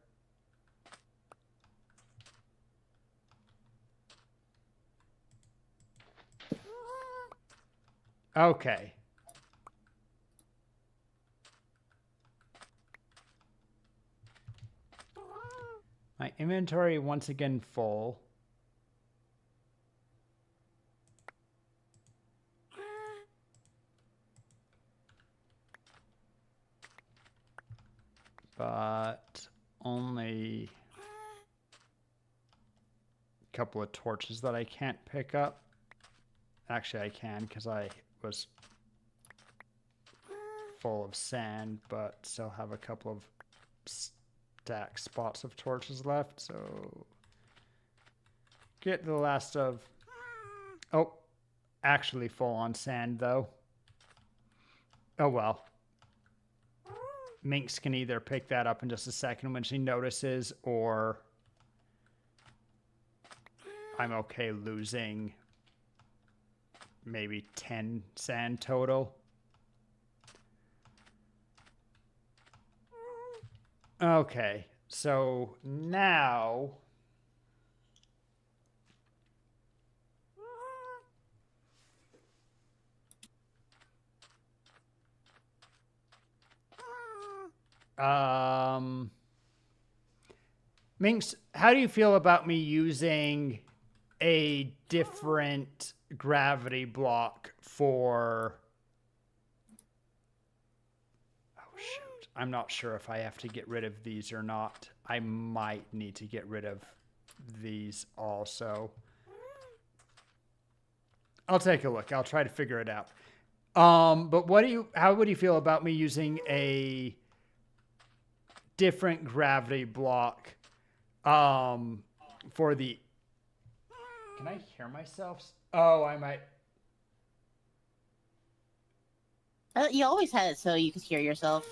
Okay. My inventory once again full. But only a couple of torches that I can't pick up. Actually, I can because I was full of sand, but still have a couple of stack spots of torches left. So get the last of... Oh, actually full on sand though. Oh well. Minx can either pick that up in just a second when she notices, or I'm okay losing maybe 10 sand total. Okay, so now Minx, how do you feel about me using a different gravity block for... Oh, shoot. I'm not sure if I have to get rid of these or not. I might need to get rid of these also. I'll take a look. I'll try to figure it out. But how would you feel about me using a different gravity block for the... Can I hear myself? Oh, I might... You always had it so you could hear yourself.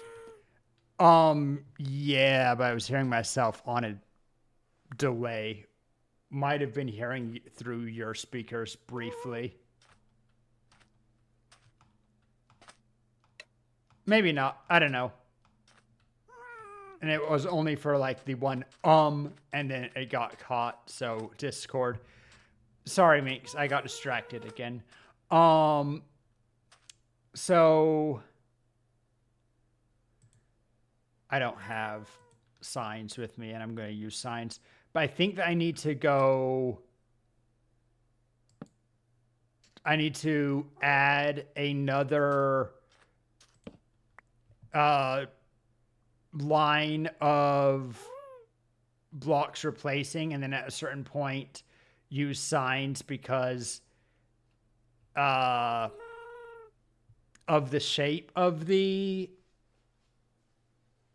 Yeah, but I was hearing myself on a delay. Might have been hearing through your speakers briefly. Maybe not. I don't know. And it was only for like the one and then it got caught. So Discord. Sorry, Minx, I got distracted again. So I don't have signs with me, and I'm going to use signs. But I think that I need to go... I need to add another line of blocks replacing, and then at a certain point use signs because of the shape of the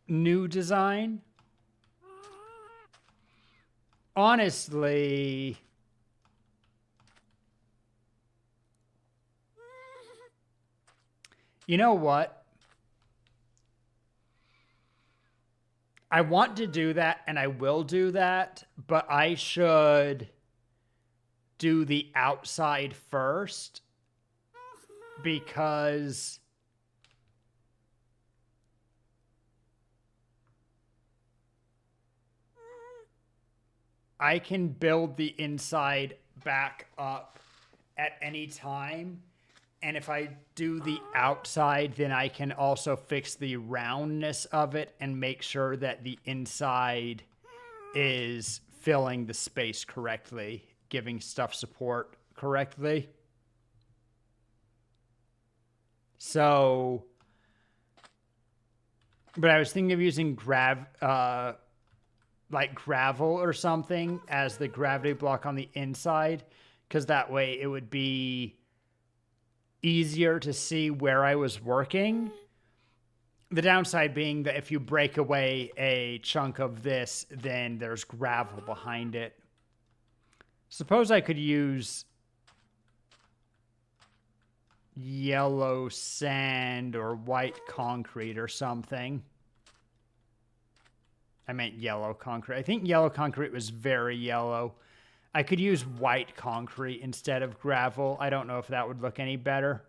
new design. Honestly, you know what? I want to do that, and I will do that, but I should do the outside first because I can build the inside back up at any time. And if I do the outside, then I can also fix the roundness of it and make sure that the inside is filling the space correctly, giving stuff support correctly. So, but I was thinking of using like gravel or something as the gravity block on the inside, because that way it would be easier to see where I was working. The downside being that if you break away a chunk of this, then there's gravel behind it. Suppose I could use yellow sand or white concrete or something. I meant yellow concrete. I think yellow concrete was very yellow. I could use white concrete instead of gravel. I don't know if that would look any better.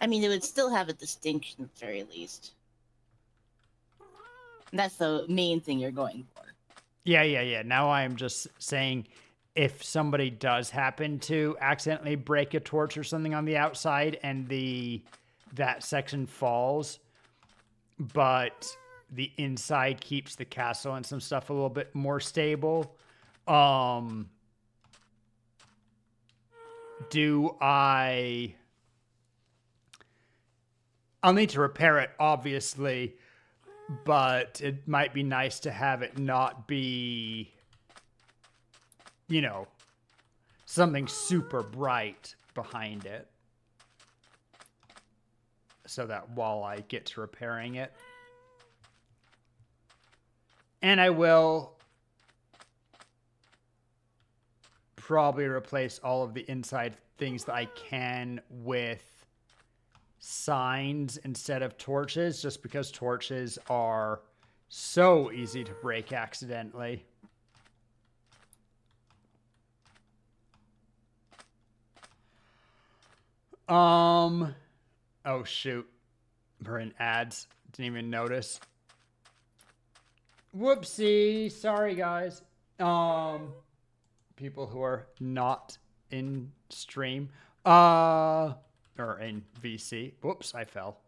I mean, it would still have a distinction at the very least. And that's the main thing you're going for. Yeah. Now I'm just saying if somebody does happen to accidentally break a torch or something on the outside and that section falls, but the inside keeps the castle and some stuff a little bit more stable. Do I... I'll need to repair it, obviously, but it might be nice to have it not be, something super bright behind it. So that while I get to repairing it. And I will probably replace all of the inside things that I can with signs instead of torches, just because torches are so easy to break accidentally. Oh shoot. We're in ads. Didn't even notice. Whoopsie. Sorry guys. People who are not in stream. Or in VC. Whoops, I fell.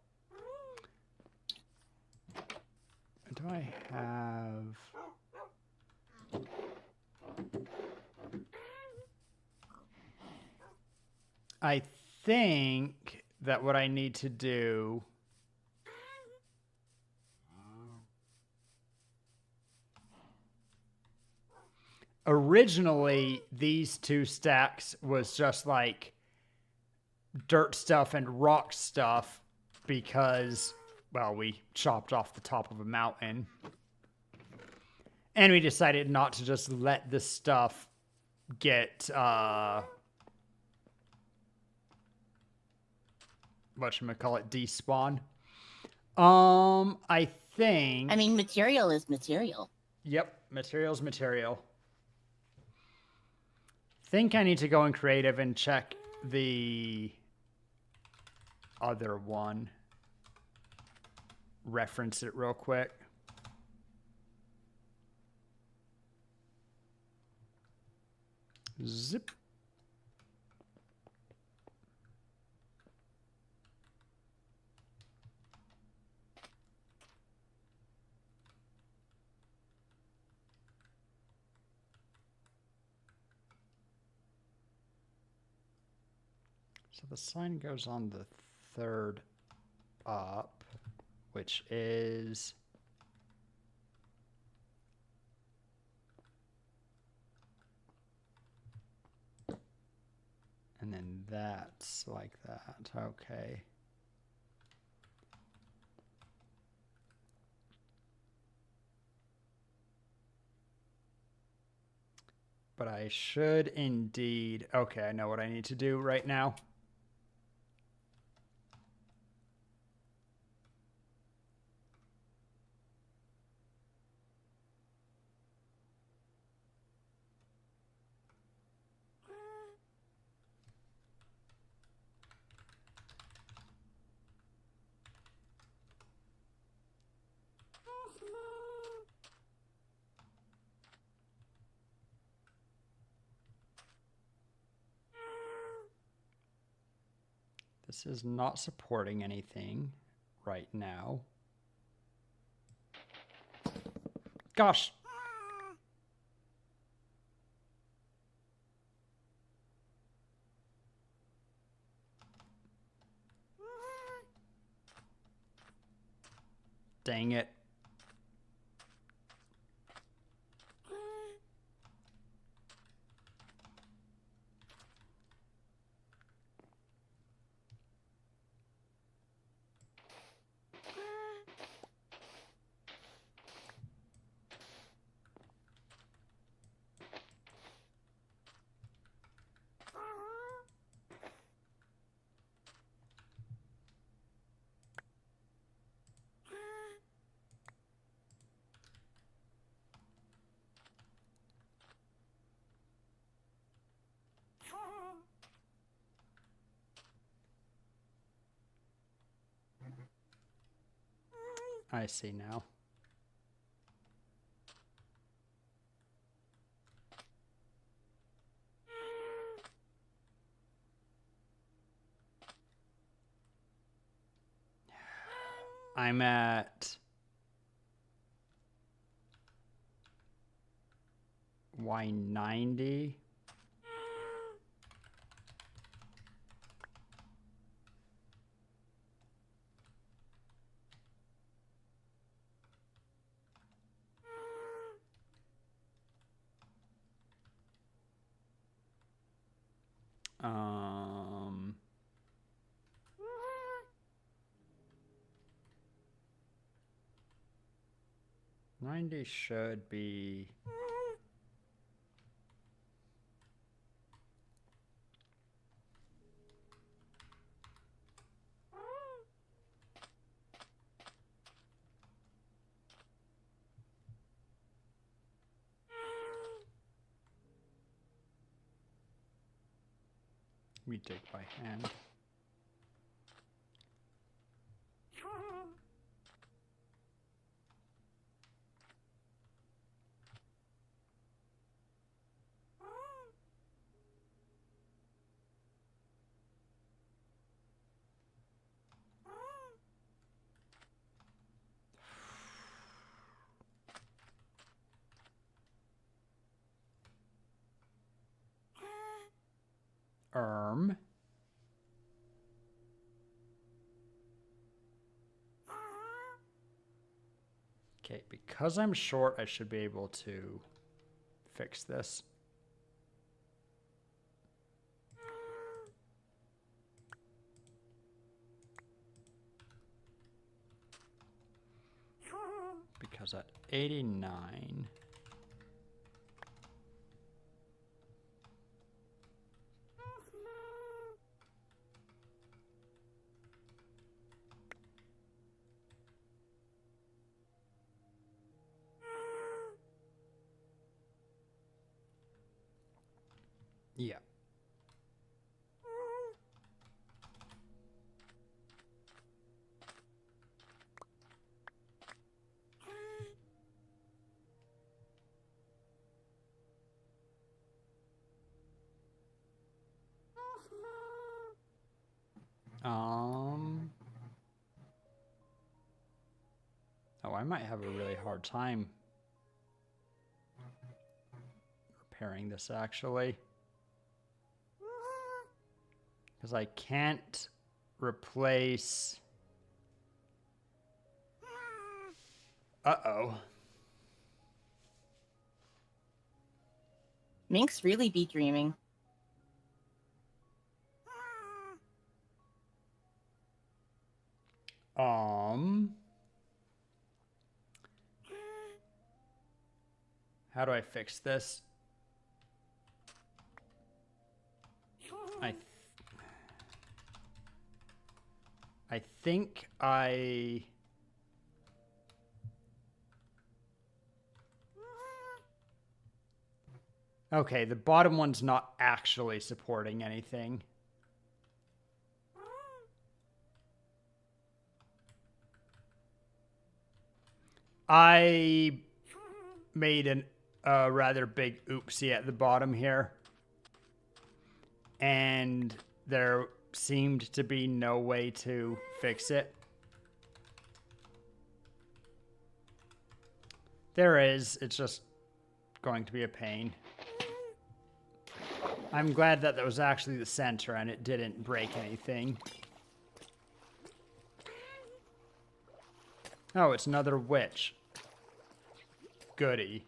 Do I have... I think that what I need to do... Originally, these two stacks was just like dirt stuff and rock stuff because, well, we chopped off the top of a mountain. And we decided not to just let this stuff get, whatchamacallit, despawn. I think... I mean, material is material. Yep, material's material. Think I need to go in creative and check the other one. Reference it real quick. Zip. So the sign goes on the third up, which is... And then that's like that. Okay. But I should indeed... Okay, I know what I need to do right now. This is not supporting anything right now. Gosh. Dang it. I see now. I'm at Y90. Um, 90 should be. We dig by hand. Erm. Okay, because I'm short, I should be able to fix this. Because at 89... Yeah. Oh, I might have a really hard time repairing this, actually. Because I can't replace... Uh-oh. Minx really be dreaming. How do I fix this? I think I... Okay, the bottom one's not actually supporting anything. I made a rather big oopsie at the bottom here. And there seemed to be no way to fix it. There is. It's just going to be a pain. I'm glad that was actually the center and it didn't break anything. Oh, it's another witch. Goody.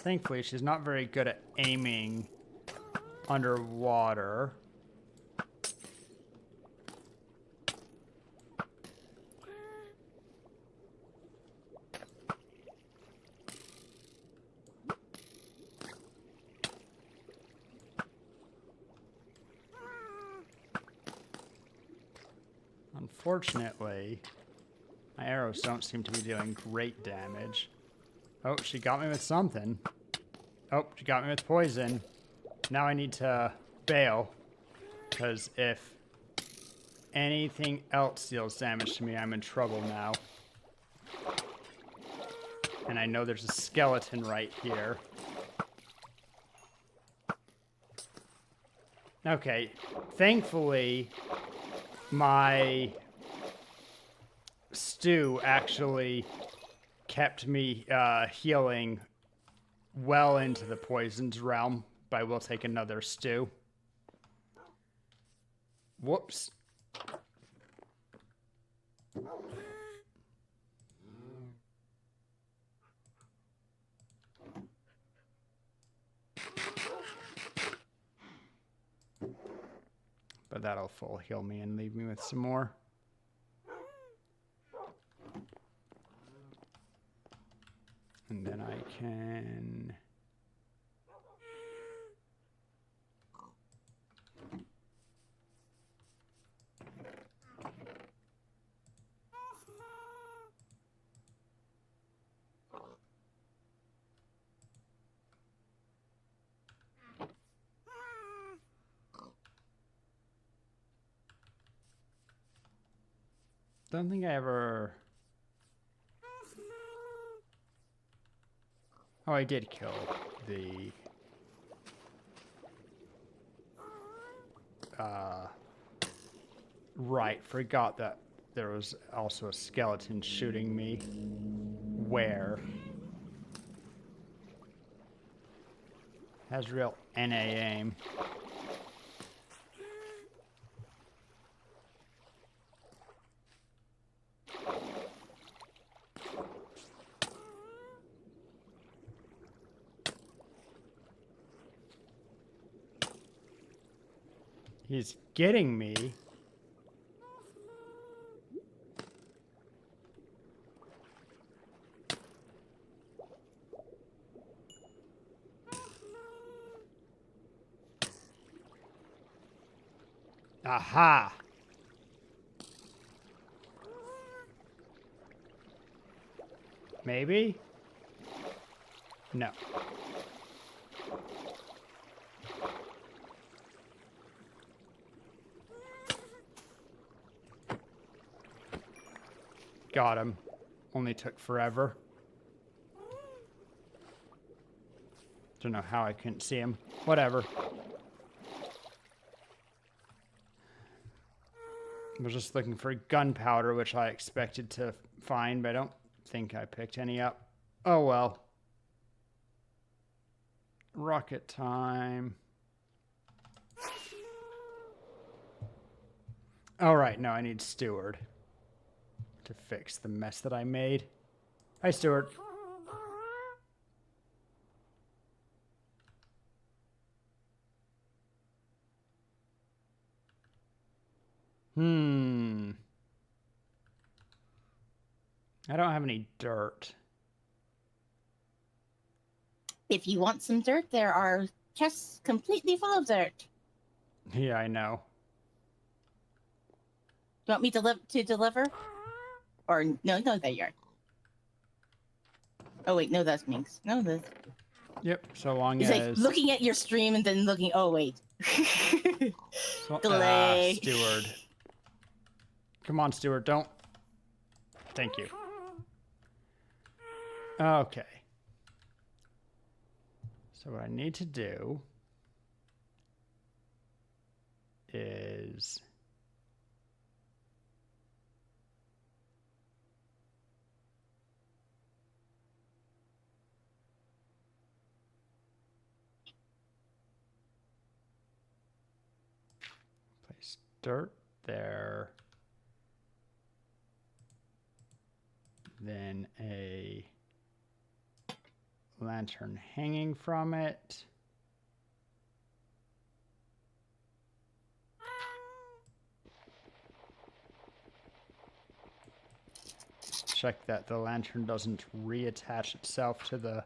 Thankfully, she's not very good at aiming underwater. Unfortunately, My arrows don't seem to be doing great damage. Oh, she got me with something. Oh, she got me with poison. Now I need to bail. Because if anything else deals damage to me, I'm in trouble now. And I know there's a skeleton right here. Okay, thankfully, my stew actually kept me healing well into the poisons realm, but I will take another stew. Whoops. But that'll full heal me and leave me with some more. And then I can... Don't think I ever... Oh, I did kill the... Right, forgot that there was also a skeleton shooting me. Where? Has real NA aim. He's getting me. Aha! Maybe? No. Got him. Only took forever. Don't know how I couldn't see him. Whatever. I was just looking for gunpowder, which I expected to find, but I don't think I picked any up. Oh well. Rocket time. Alright, now I need Steward to fix the mess that I made. Hi, Steward. I don't have any dirt. If you want some dirt, there are chests completely full of dirt. Yeah, I know. Do you want me to deliver? Or no, there you are. Oh wait, no, that's Minx. No, that's... Yep, so long He's as... like looking at your stream and then looking, oh wait. Delay. Steward. Come on, Steward, don't... Thank you. Okay. So what I need to do is... place dirt there. Then a lantern hanging from it. Check that the lantern doesn't reattach itself to the...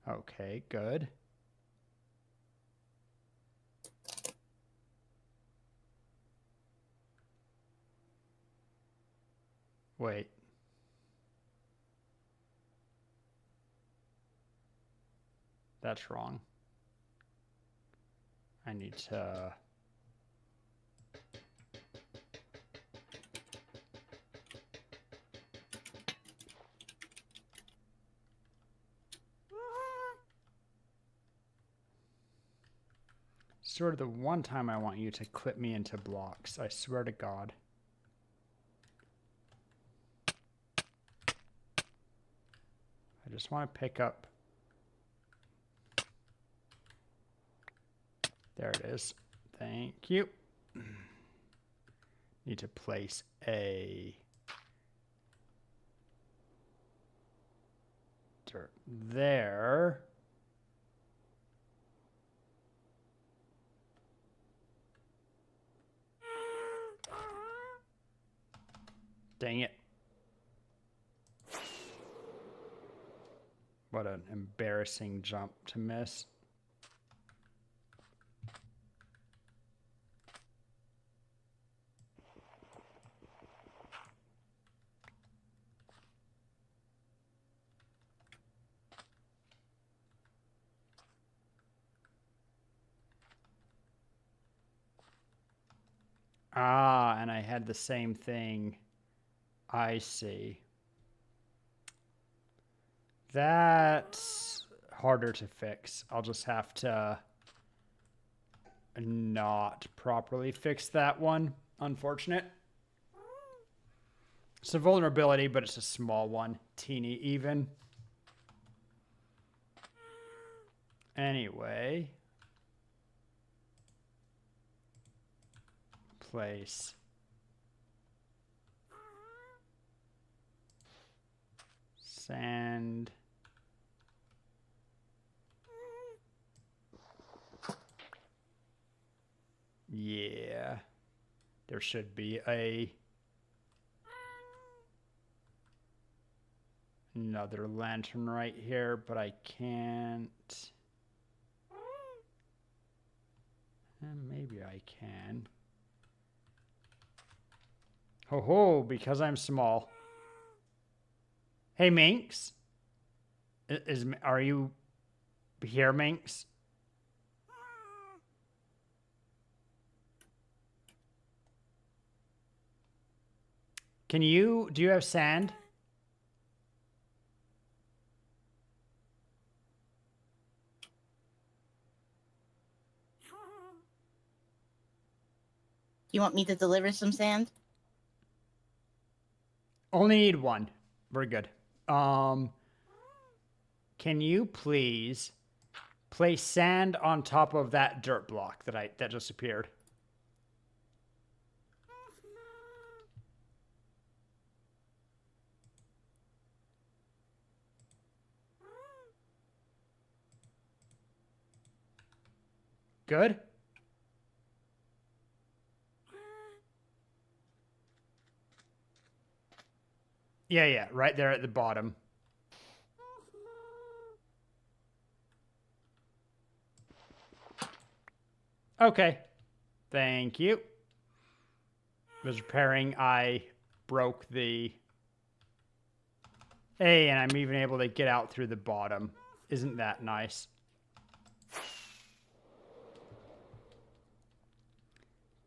Okay, good. Wait. That's wrong. I need to... Sort of the one time I want you to clip me into blocks. I swear to God. I just want to pick up. There it is. Thank you. Need to place a dirt there. Dang it. What an embarrassing jump to miss. Ah, and I had the same thing. I see. That's harder to fix. I'll just have to not properly fix that one. Unfortunate. It's a vulnerability, but it's a small one. Teeny even. Anyway. Place. Sand. Yeah. There should be another lantern right here, but I can't. Maybe I can. Ho ho, because I'm small. Hey, Minx. Are you here, Minx? Do you have sand? You want me to deliver some sand? Only need one. We're good. Can you please place sand on top of that dirt block that just appeared? Good? Yeah, right there at the bottom. Okay. Thank you. Was repairing, I broke the... Hey, and I'm even able to get out through the bottom. Isn't that nice?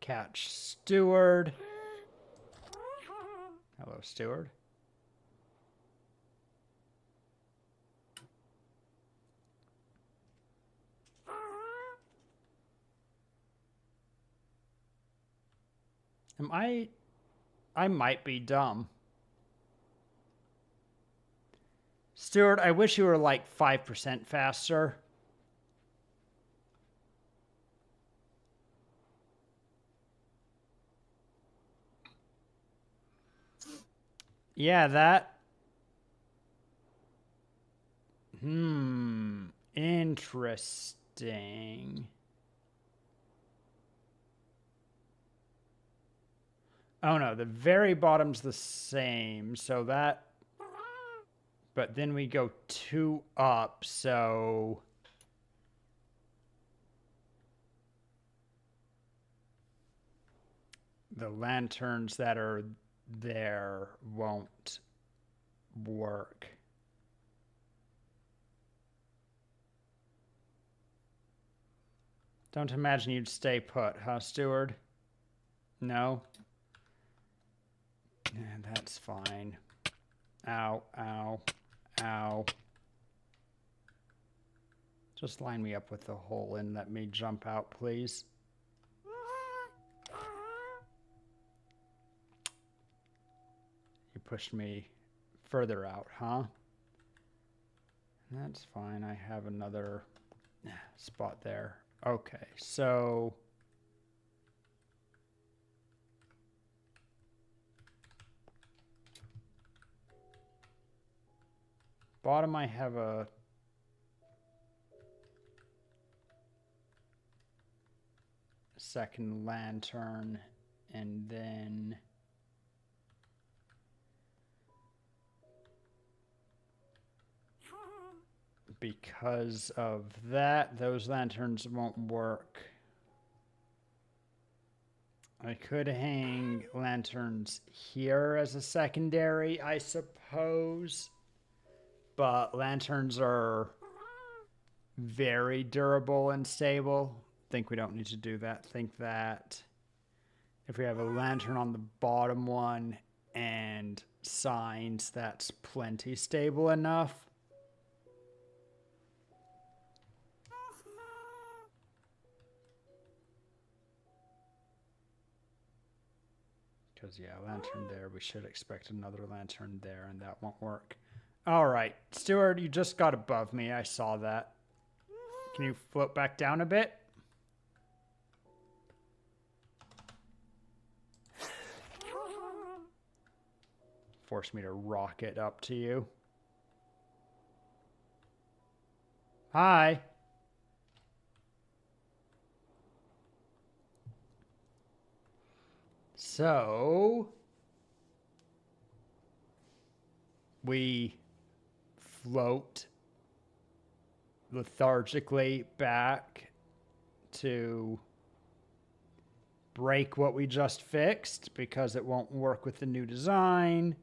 Catch Steward. Hello, Steward. I might be dumb. Stewart, I wish you were like 5% faster. Yeah, that... Interesting. Oh no, the very bottom's the same, so that... But then we go 2 up, so... The lanterns that are there won't work. Don't imagine you'd stay put, huh, Steward? No? Yeah, that's fine. Ow, ow, ow. Just line me up with the hole and let me jump out, please. You pushed me further out, huh? That's fine. I have another spot there. Okay, so... bottom, I have a... second lantern, and then... because of that, those lanterns won't work. I could hang lanterns here as a secondary, I suppose. But lanterns are very durable and stable. Think we don't need to do that. Think that if we have a lantern on the bottom one and signs, that's plenty stable enough. Because, yeah, lantern there. We should expect another lantern there, and that won't work. All right. Steward, you just got above me. I saw that. Can you float back down a bit? Force me to rocket up to you. Hi. So, we float lethargically back to break what we just fixed because it won't work with the new design.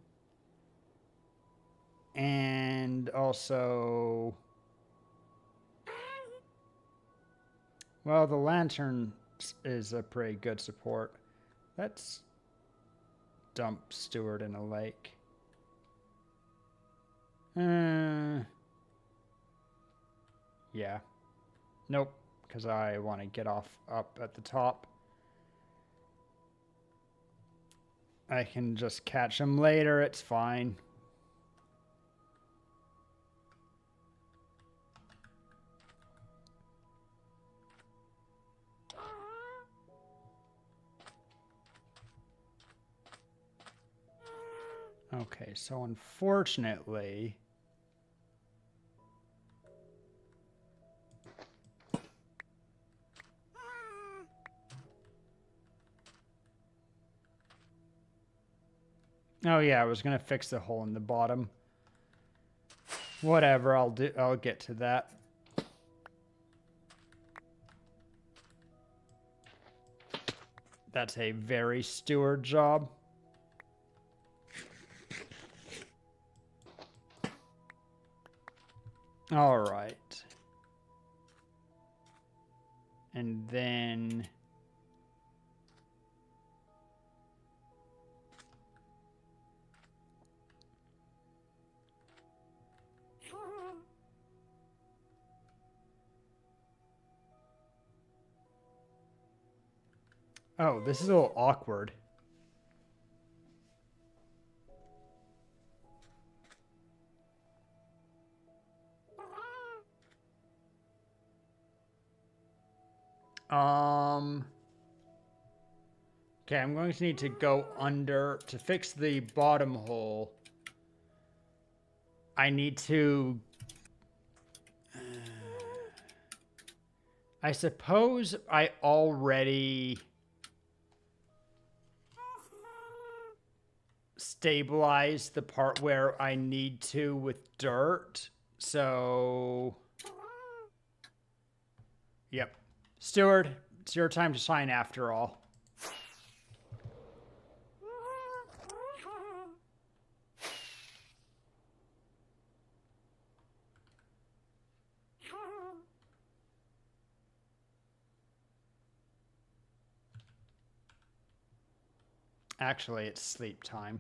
And also, well, the lantern is a pretty good support. Let's dump Steward in a lake. Yeah. Nope, because I want to get off up at the top. I can just catch him later, it's fine. Okay, so unfortunately... oh yeah, I was gonna fix the hole in the bottom. Whatever, I'll get to that. That's a very Steward job. All right. And then... oh, this is a little awkward. Okay, I'm going to need to go under to fix the bottom hole. I need to... I suppose I already stabilized the part where I need to with dirt. So... yep. Steward, it's your time to shine after all. Actually, it's sleep time.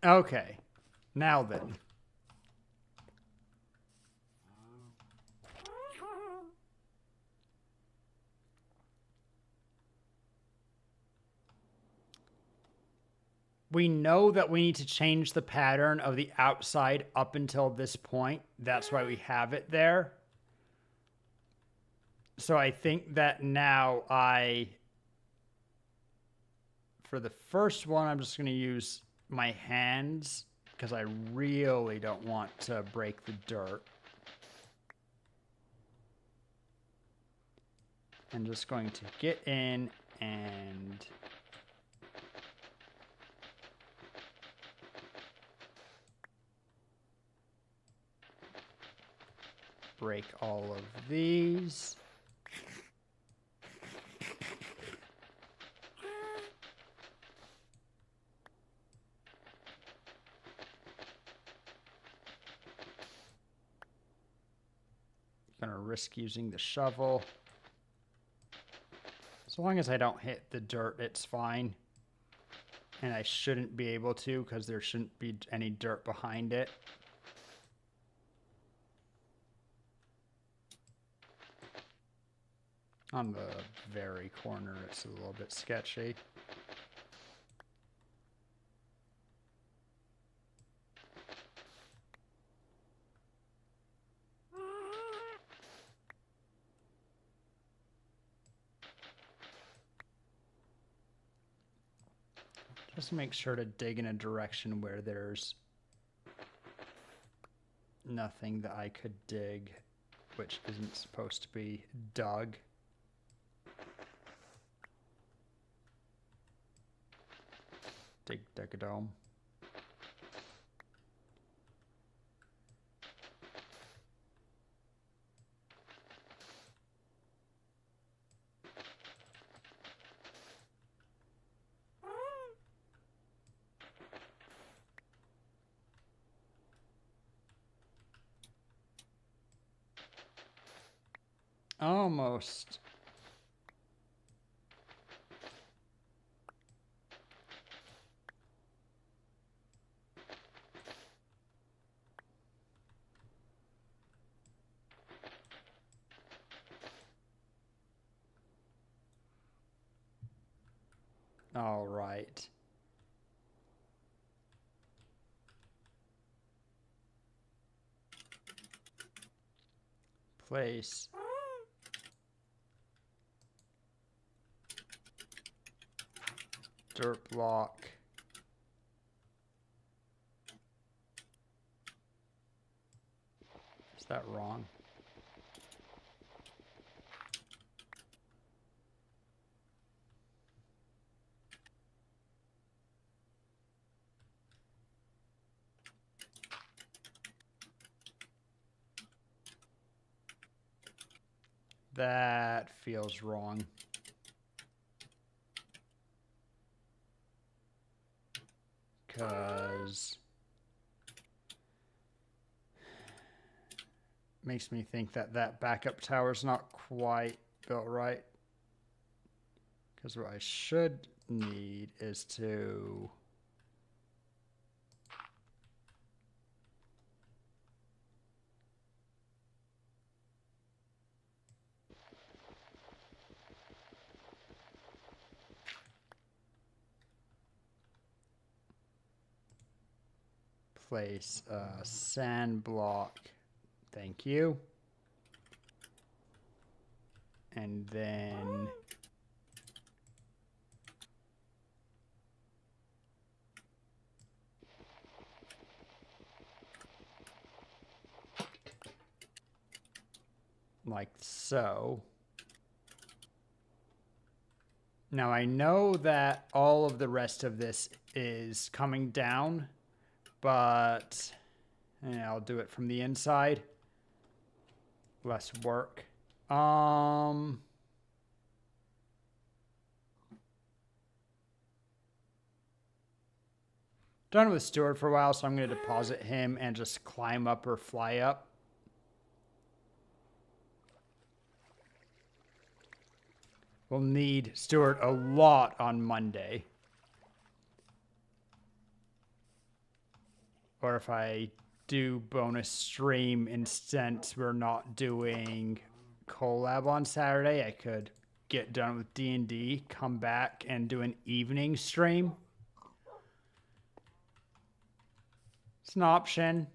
Okay. Now then. We know that we need to change the pattern of the outside up until this point. That's why we have it there. So I think that now for the first one, I'm just going to use my hands because I really don't want to break the dirt. I'm just going to get in and break all of these. Gonna risk using the shovel. As long as I don't hit the dirt, it's fine. And I shouldn't be able to because there shouldn't be any dirt behind it. On the very corner, it's a little bit sketchy. Just make sure to dig in a direction where there's nothing that I could dig, which isn't supposed to be dug. Dig a dome. Almost. All right. Place. Dirt block. Is that wrong? That feels wrong. Because makes me think that that backup tower's not quite built right. Because what I should need is to place a sand block. Thank you. And then like so. Now I know that all of the rest of this is coming down, but I'll do it from the inside. Less work. done with Stuart for a while, so I'm going to deposit him and just climb up or fly up. We'll need Stuart a lot on Monday. Or if I do bonus stream instead, we're not doing collab on Saturday, I could get done with D&D, come back and do an evening stream. It's an option.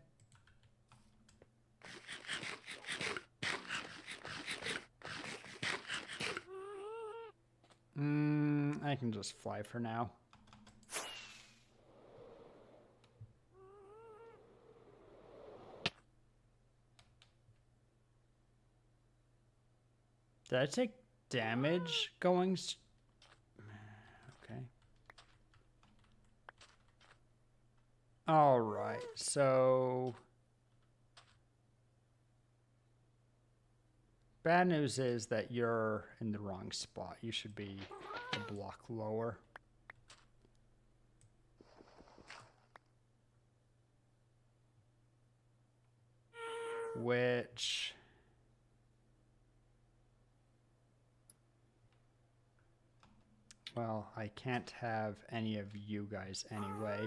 I can just fly for now. Did I take damage going? Okay. All right, so bad news is that you're in the wrong spot. You should be a block lower. Which... well, I can't have any of you guys anyway.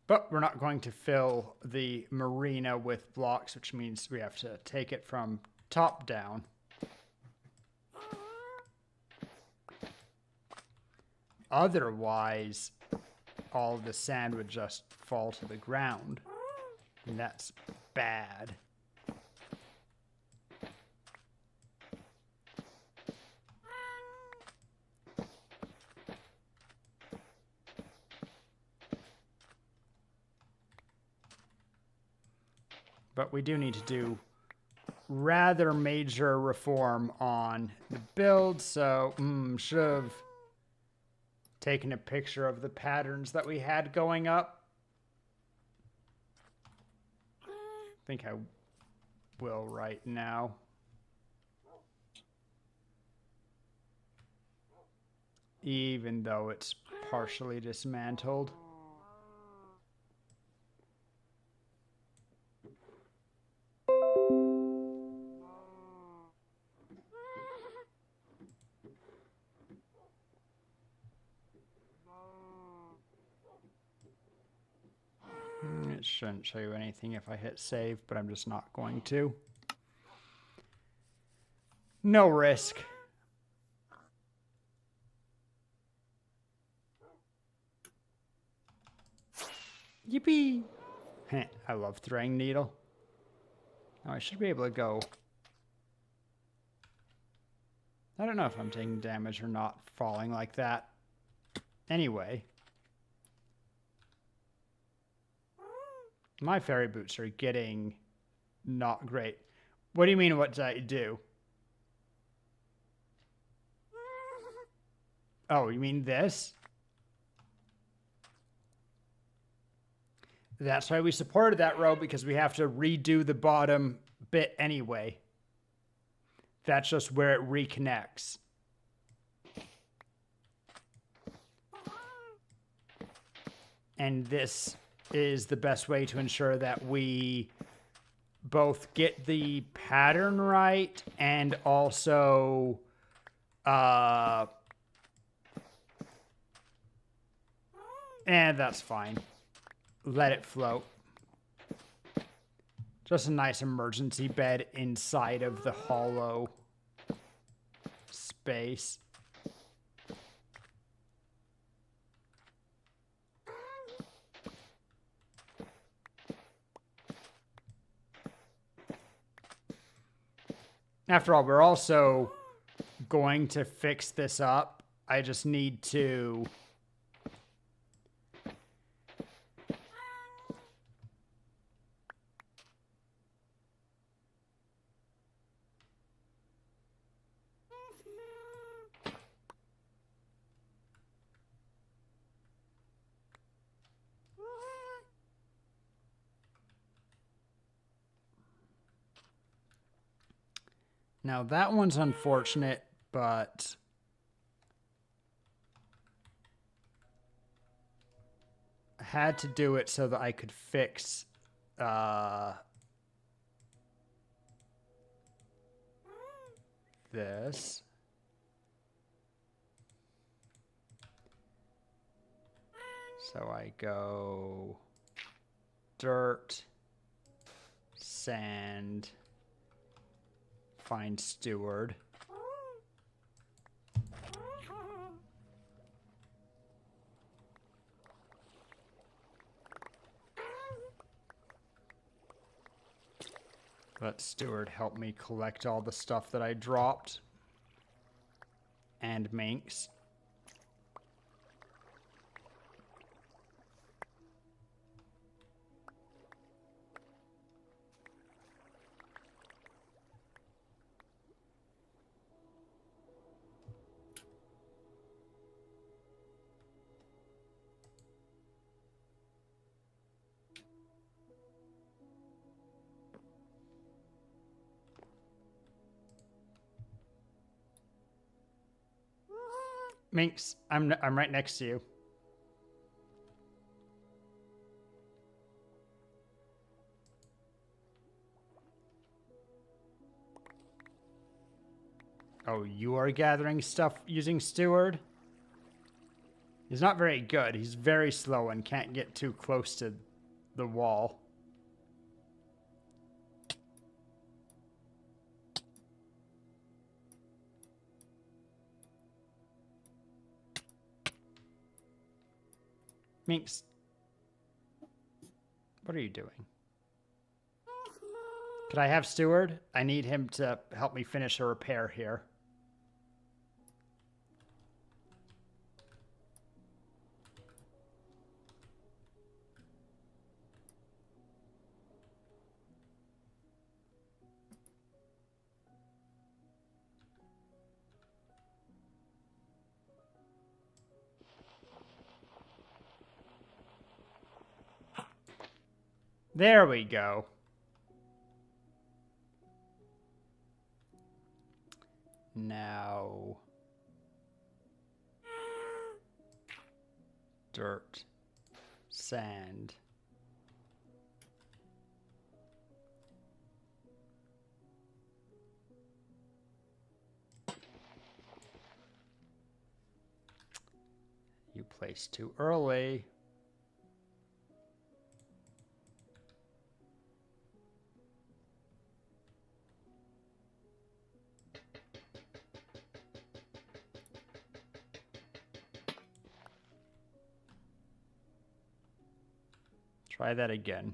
But we're not going to fill the marina with blocks, which means we have to take it from top down. Otherwise, all of the sand would just fall to the ground. And that's bad. But we do need to do rather major reform on the build, so should have taken a picture of the patterns that we had going up. I think I will right now. Even though it's partially dismantled. It shouldn't show you anything if I hit save, but I'm just not going to. No risk. Yippee! I love throwing needle. Now I should be able to go. I don't know if I'm taking damage or not falling like that. Anyway. My fairy boots are getting not great. What do you mean, what did I do? Oh, you mean this? That's why we supported that row, because we have to redo the bottom bit anyway. That's just where it reconnects. And this is the best way to ensure that we both get the pattern right and also and that's fine. Let it float. Just a nice emergency bed inside of the hollow space. After all, we're also going to fix this up. I just need to... Now that one's unfortunate, but had to do it so that I could fix this. So I go dirt, sand, find steward. Let steward help me collect all the stuff that I dropped. And minks. Minx, I'm right next to you. Oh, you are gathering stuff using steward? He's not very good. He's very slow and can't get too close to the wall. Minx, what are you doing? Could I have steward? I need him to help me finish a repair here. There we go. Now, dirt, sand. You placed too early. Try that again.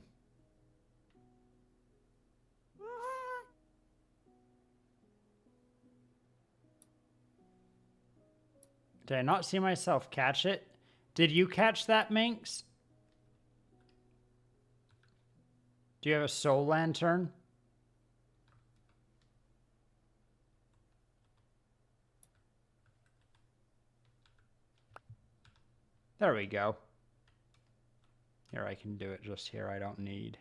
Did I not see myself catch it? Did you catch that, Minx? Do you have a soul lantern? There we go. Here, I can do it just here. I don't need.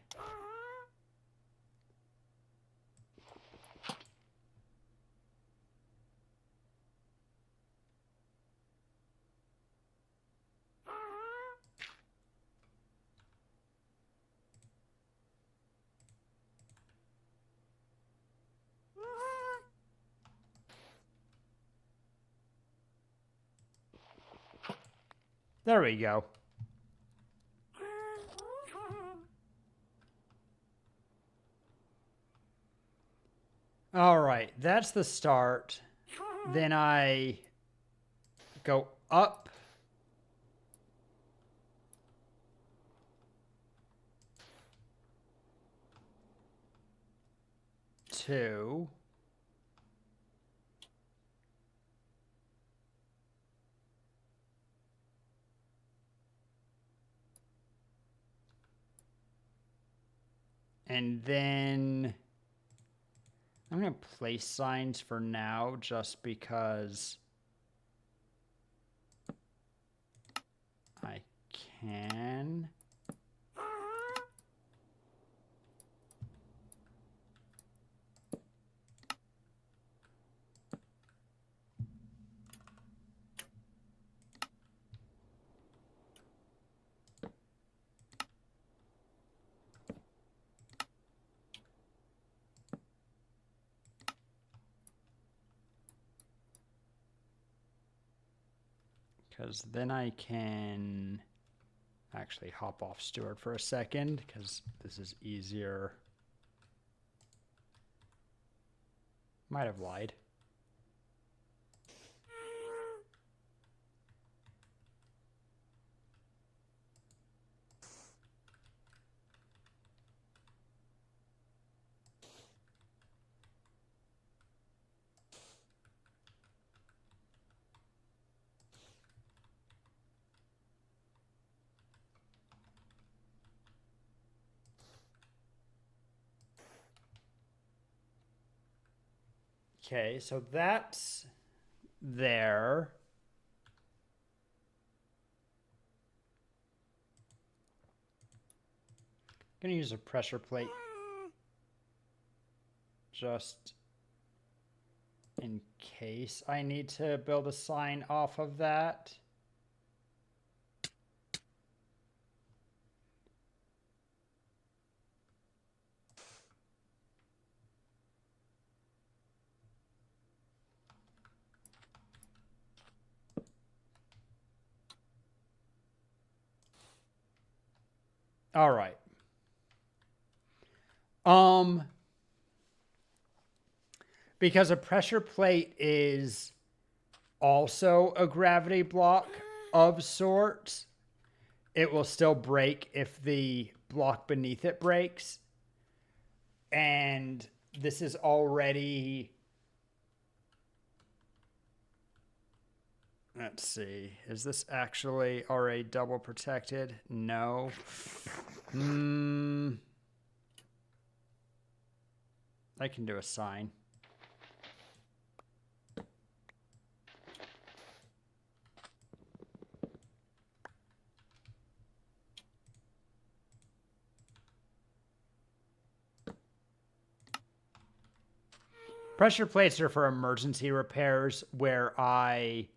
There we go. All right, that's the start. Then I go up. Two. And then I'm going to place signs for now just because I can. Because then I can actually hop off Steward for a second, because this is easier. Might have lied. Okay, so that's there. I'm gonna use a pressure plate just in case I need to build a sign off of that. All right. Because a pressure plate is also a gravity block of sorts, it will still break if the block beneath it breaks. And this is already... Let's see. Is this actually already double protected? No. I can do a sign. Pressure plates are for emergency repairs where I...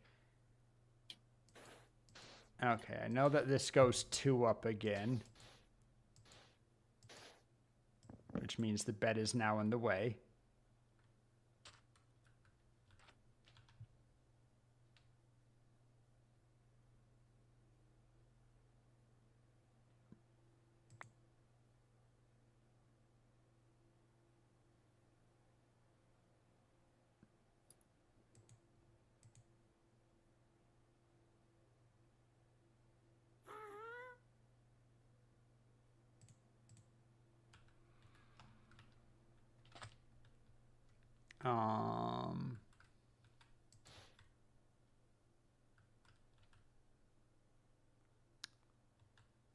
Okay, I know that this goes 2 up again. Which means the bed is now in the way.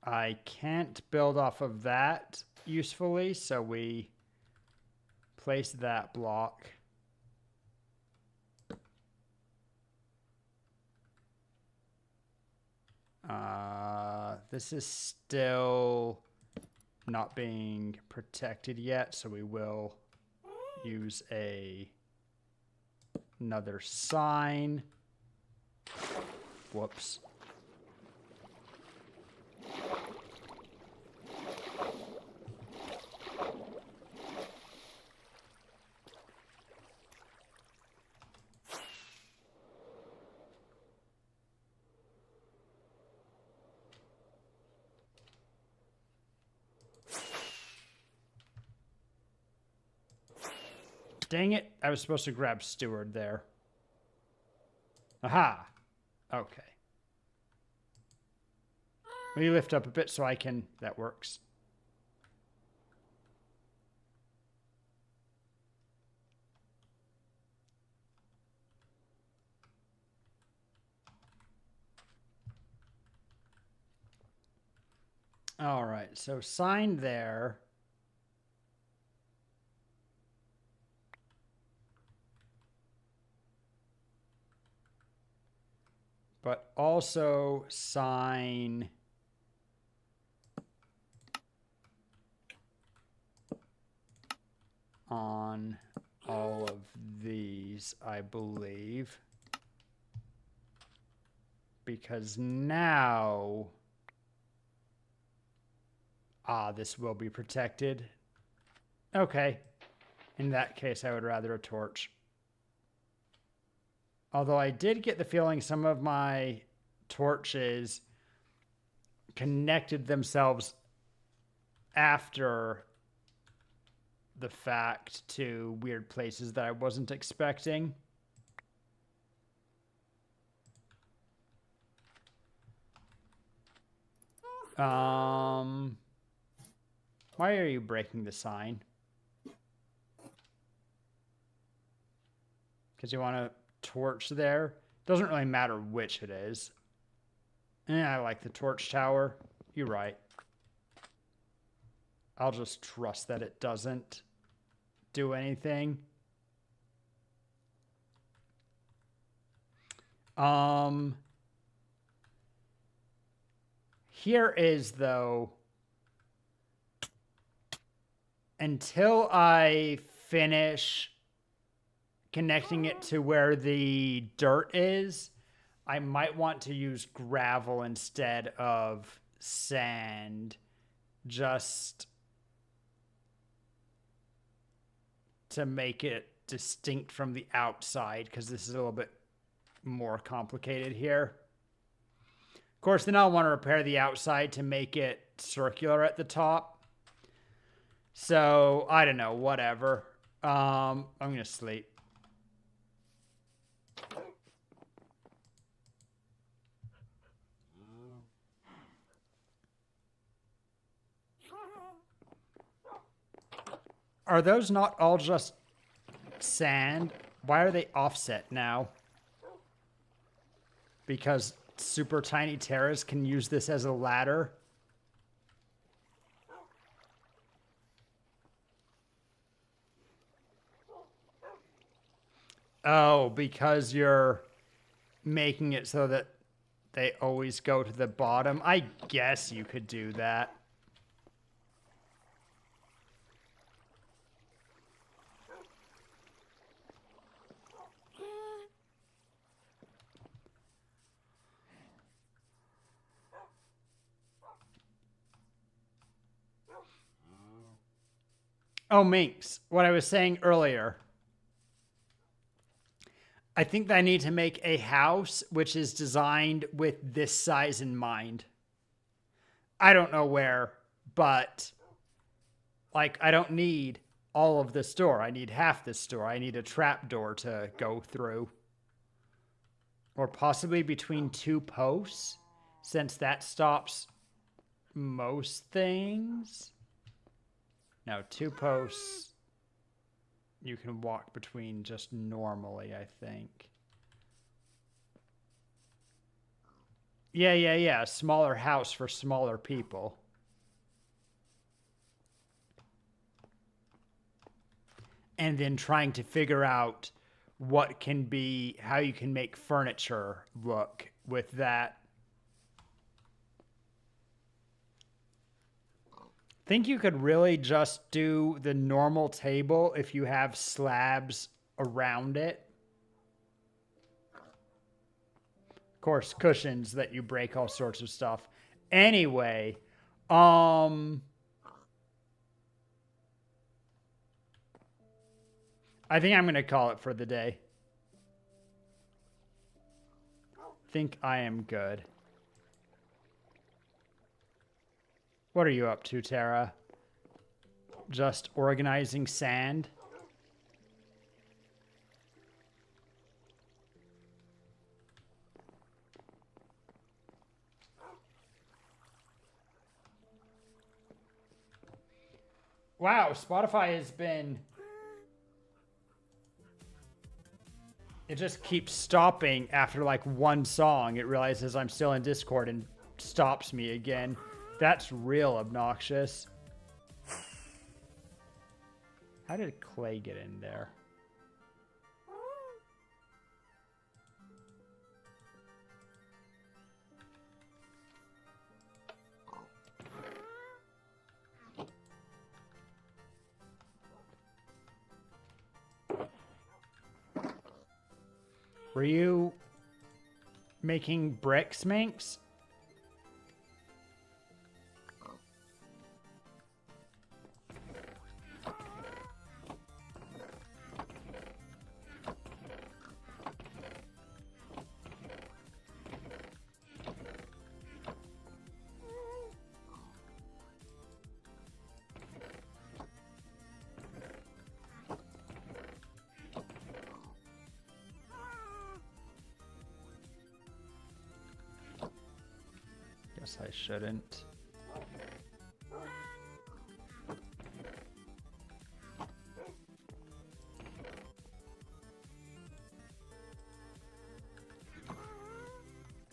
I can't build off of that usefully, so we place that block. This is still not being protected yet, so we will use another sign. Whoops. Dang it, I was supposed to grab Steward there. Aha! Okay. Will you lift up a bit so I can... That works. All right, so sign there. But also sign on all of these, I believe. Because now... this will be protected. Okay. In that case, I would rather a torch. Although I did get the feeling some of my torches connected themselves after the fact to weird places that I wasn't expecting. Why are you breaking the sign? Because you want a torch there? Doesn't really matter which it is. I like the torch tower. You're right. I'll just trust that it doesn't do anything. Here is, though, until I finish connecting it to where the dirt is, I might want to use gravel instead of sand, just to make it distinct from the outside, because this is a little bit more complicated here. Of course, then I'll want to repair the outside to make it circular at the top. So, I don't know, whatever. I'm going to sleep. Are those not all just sand? Why are they offset now? Because super tiny terras can use this as a ladder? Oh, because you're making it so that they always go to the bottom? I guess you could do that. Oh, Minx, what I was saying earlier. I think that I need to make a house which is designed with this size in mind. I don't know where, but like I don't need all of this door. I need half this door. I need a trap door to go through. Or possibly between two posts, since that stops most things. No, two posts you can walk between just normally, I think. Yeah. Smaller house for smaller people. And then trying to figure out what can be, how you can make furniture look with that. Think you could really just do the normal table if you have slabs around it. Of course, cushions that you break all sorts of stuff. Anyway, I think I'm going to call it for the day. Think I am good. What are you up to, Tara? Just organizing sand? Wow, Spotify has been... It just keeps stopping after like one song. It realizes I'm still in Discord and stops me again. That's real obnoxious. How did Clay get in there? Were you making bricks, Minx? guess I shouldn't.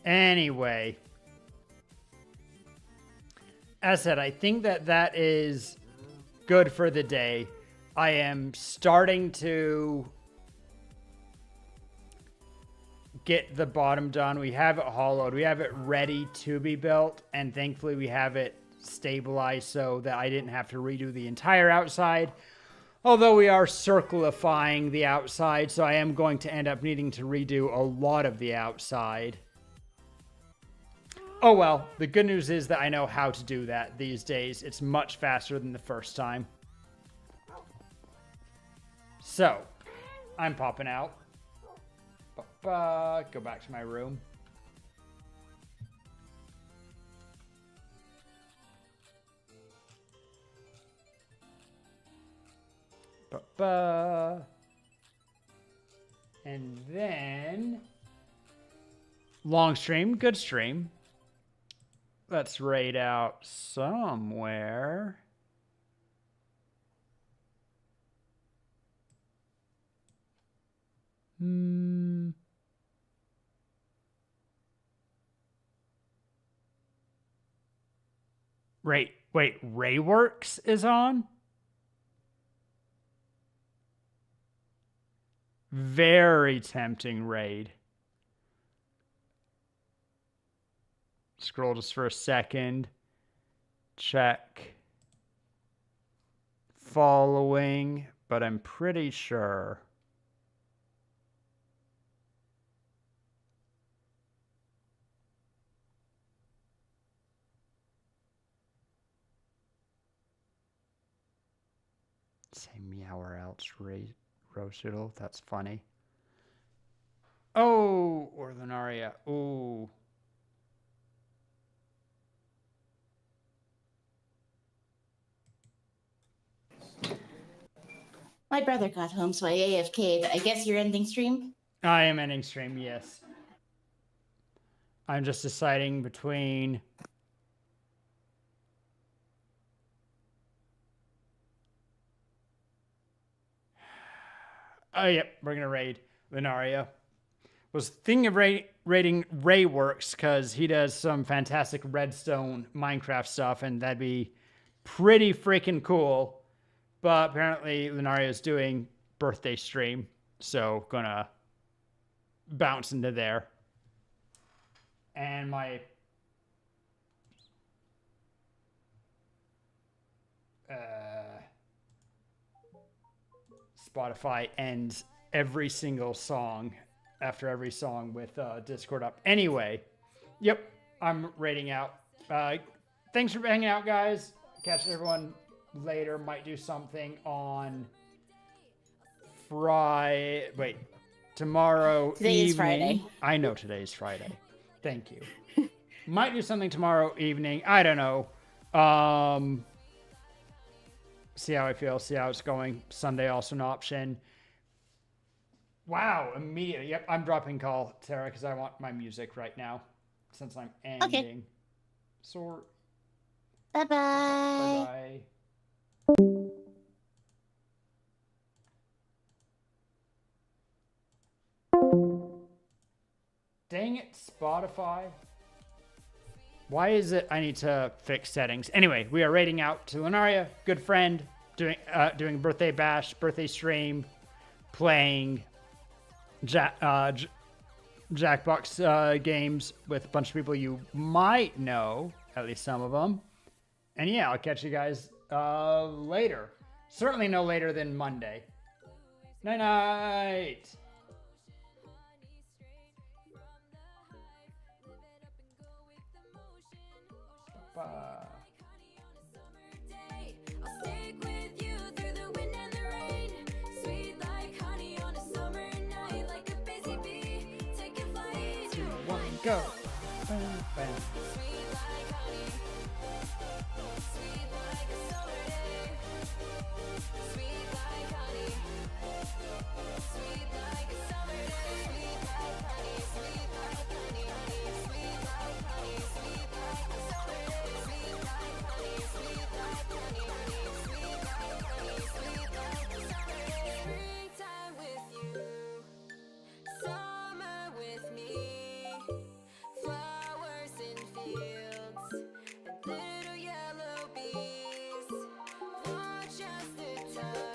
Anyway, as I said, I think that is good for the day. I am starting to get the bottom done. We have it hollowed. We have it ready to be built. And thankfully we have it stabilized so that I didn't have to redo the entire outside. Although we are circlifying the outside, so I am going to end up needing to redo a lot of the outside. Oh well, the good news is that I know how to do that these days. It's much faster than the first time. So, I'm popping out. Go back to my room. And then... long stream, good stream. Let's raid out somewhere. Wait, Rayworks is on? Very tempting raid. Scroll just for a second. Check. Following, but I'm pretty sure. Say meow or else Rosedal. That's funny. Oh, or Lunaria. Ooh. My brother got home, so I AFK'd. I guess you're ending stream? I am ending stream, yes. I'm just deciding between... oh, yep, we're going to raid Lunaria. Was thinking of raiding Rayworks because he does some fantastic redstone Minecraft stuff, and that'd be pretty freaking cool. But apparently Lunaria is doing birthday stream, so gonna bounce into there. And my Spotify ends every single song after every song with Discord up. Anyway, yep, I'm raiding out. Thanks for hanging out, guys. Catch everyone later. Might do something on tomorrow Today evening. is Friday. I know today's Friday. Thank you. Might do something tomorrow evening. I don't know. See how I feel. See how it's going. Sunday also an option. Wow, immediately. Yep, I'm dropping call, Tara, because I want my music right now since I'm ending. Okay. So, Bye-bye. bye-bye. Dang it, Spotify. Why is it I need to fix settings? Anyway, we are raiding out to Lunaria, good friend, doing birthday bash, birthday stream, playing Jackbox games with a bunch of people you might know, at least some of them. And yeah, I'll catch you guys later. Certainly no later than Monday. Night-night. Bye. I'll stick with you through the wind and the rain. Sweet like honey on a summer night, like a busy bee taking flight. 2, 1, go. Bam, bam. Sweet like honey, sweet like a summer day. Sweet like honey, sweet like a summer day. Sweet like honey, sweet like honey, honey. Sweet like honey, sweet like a summer day. time.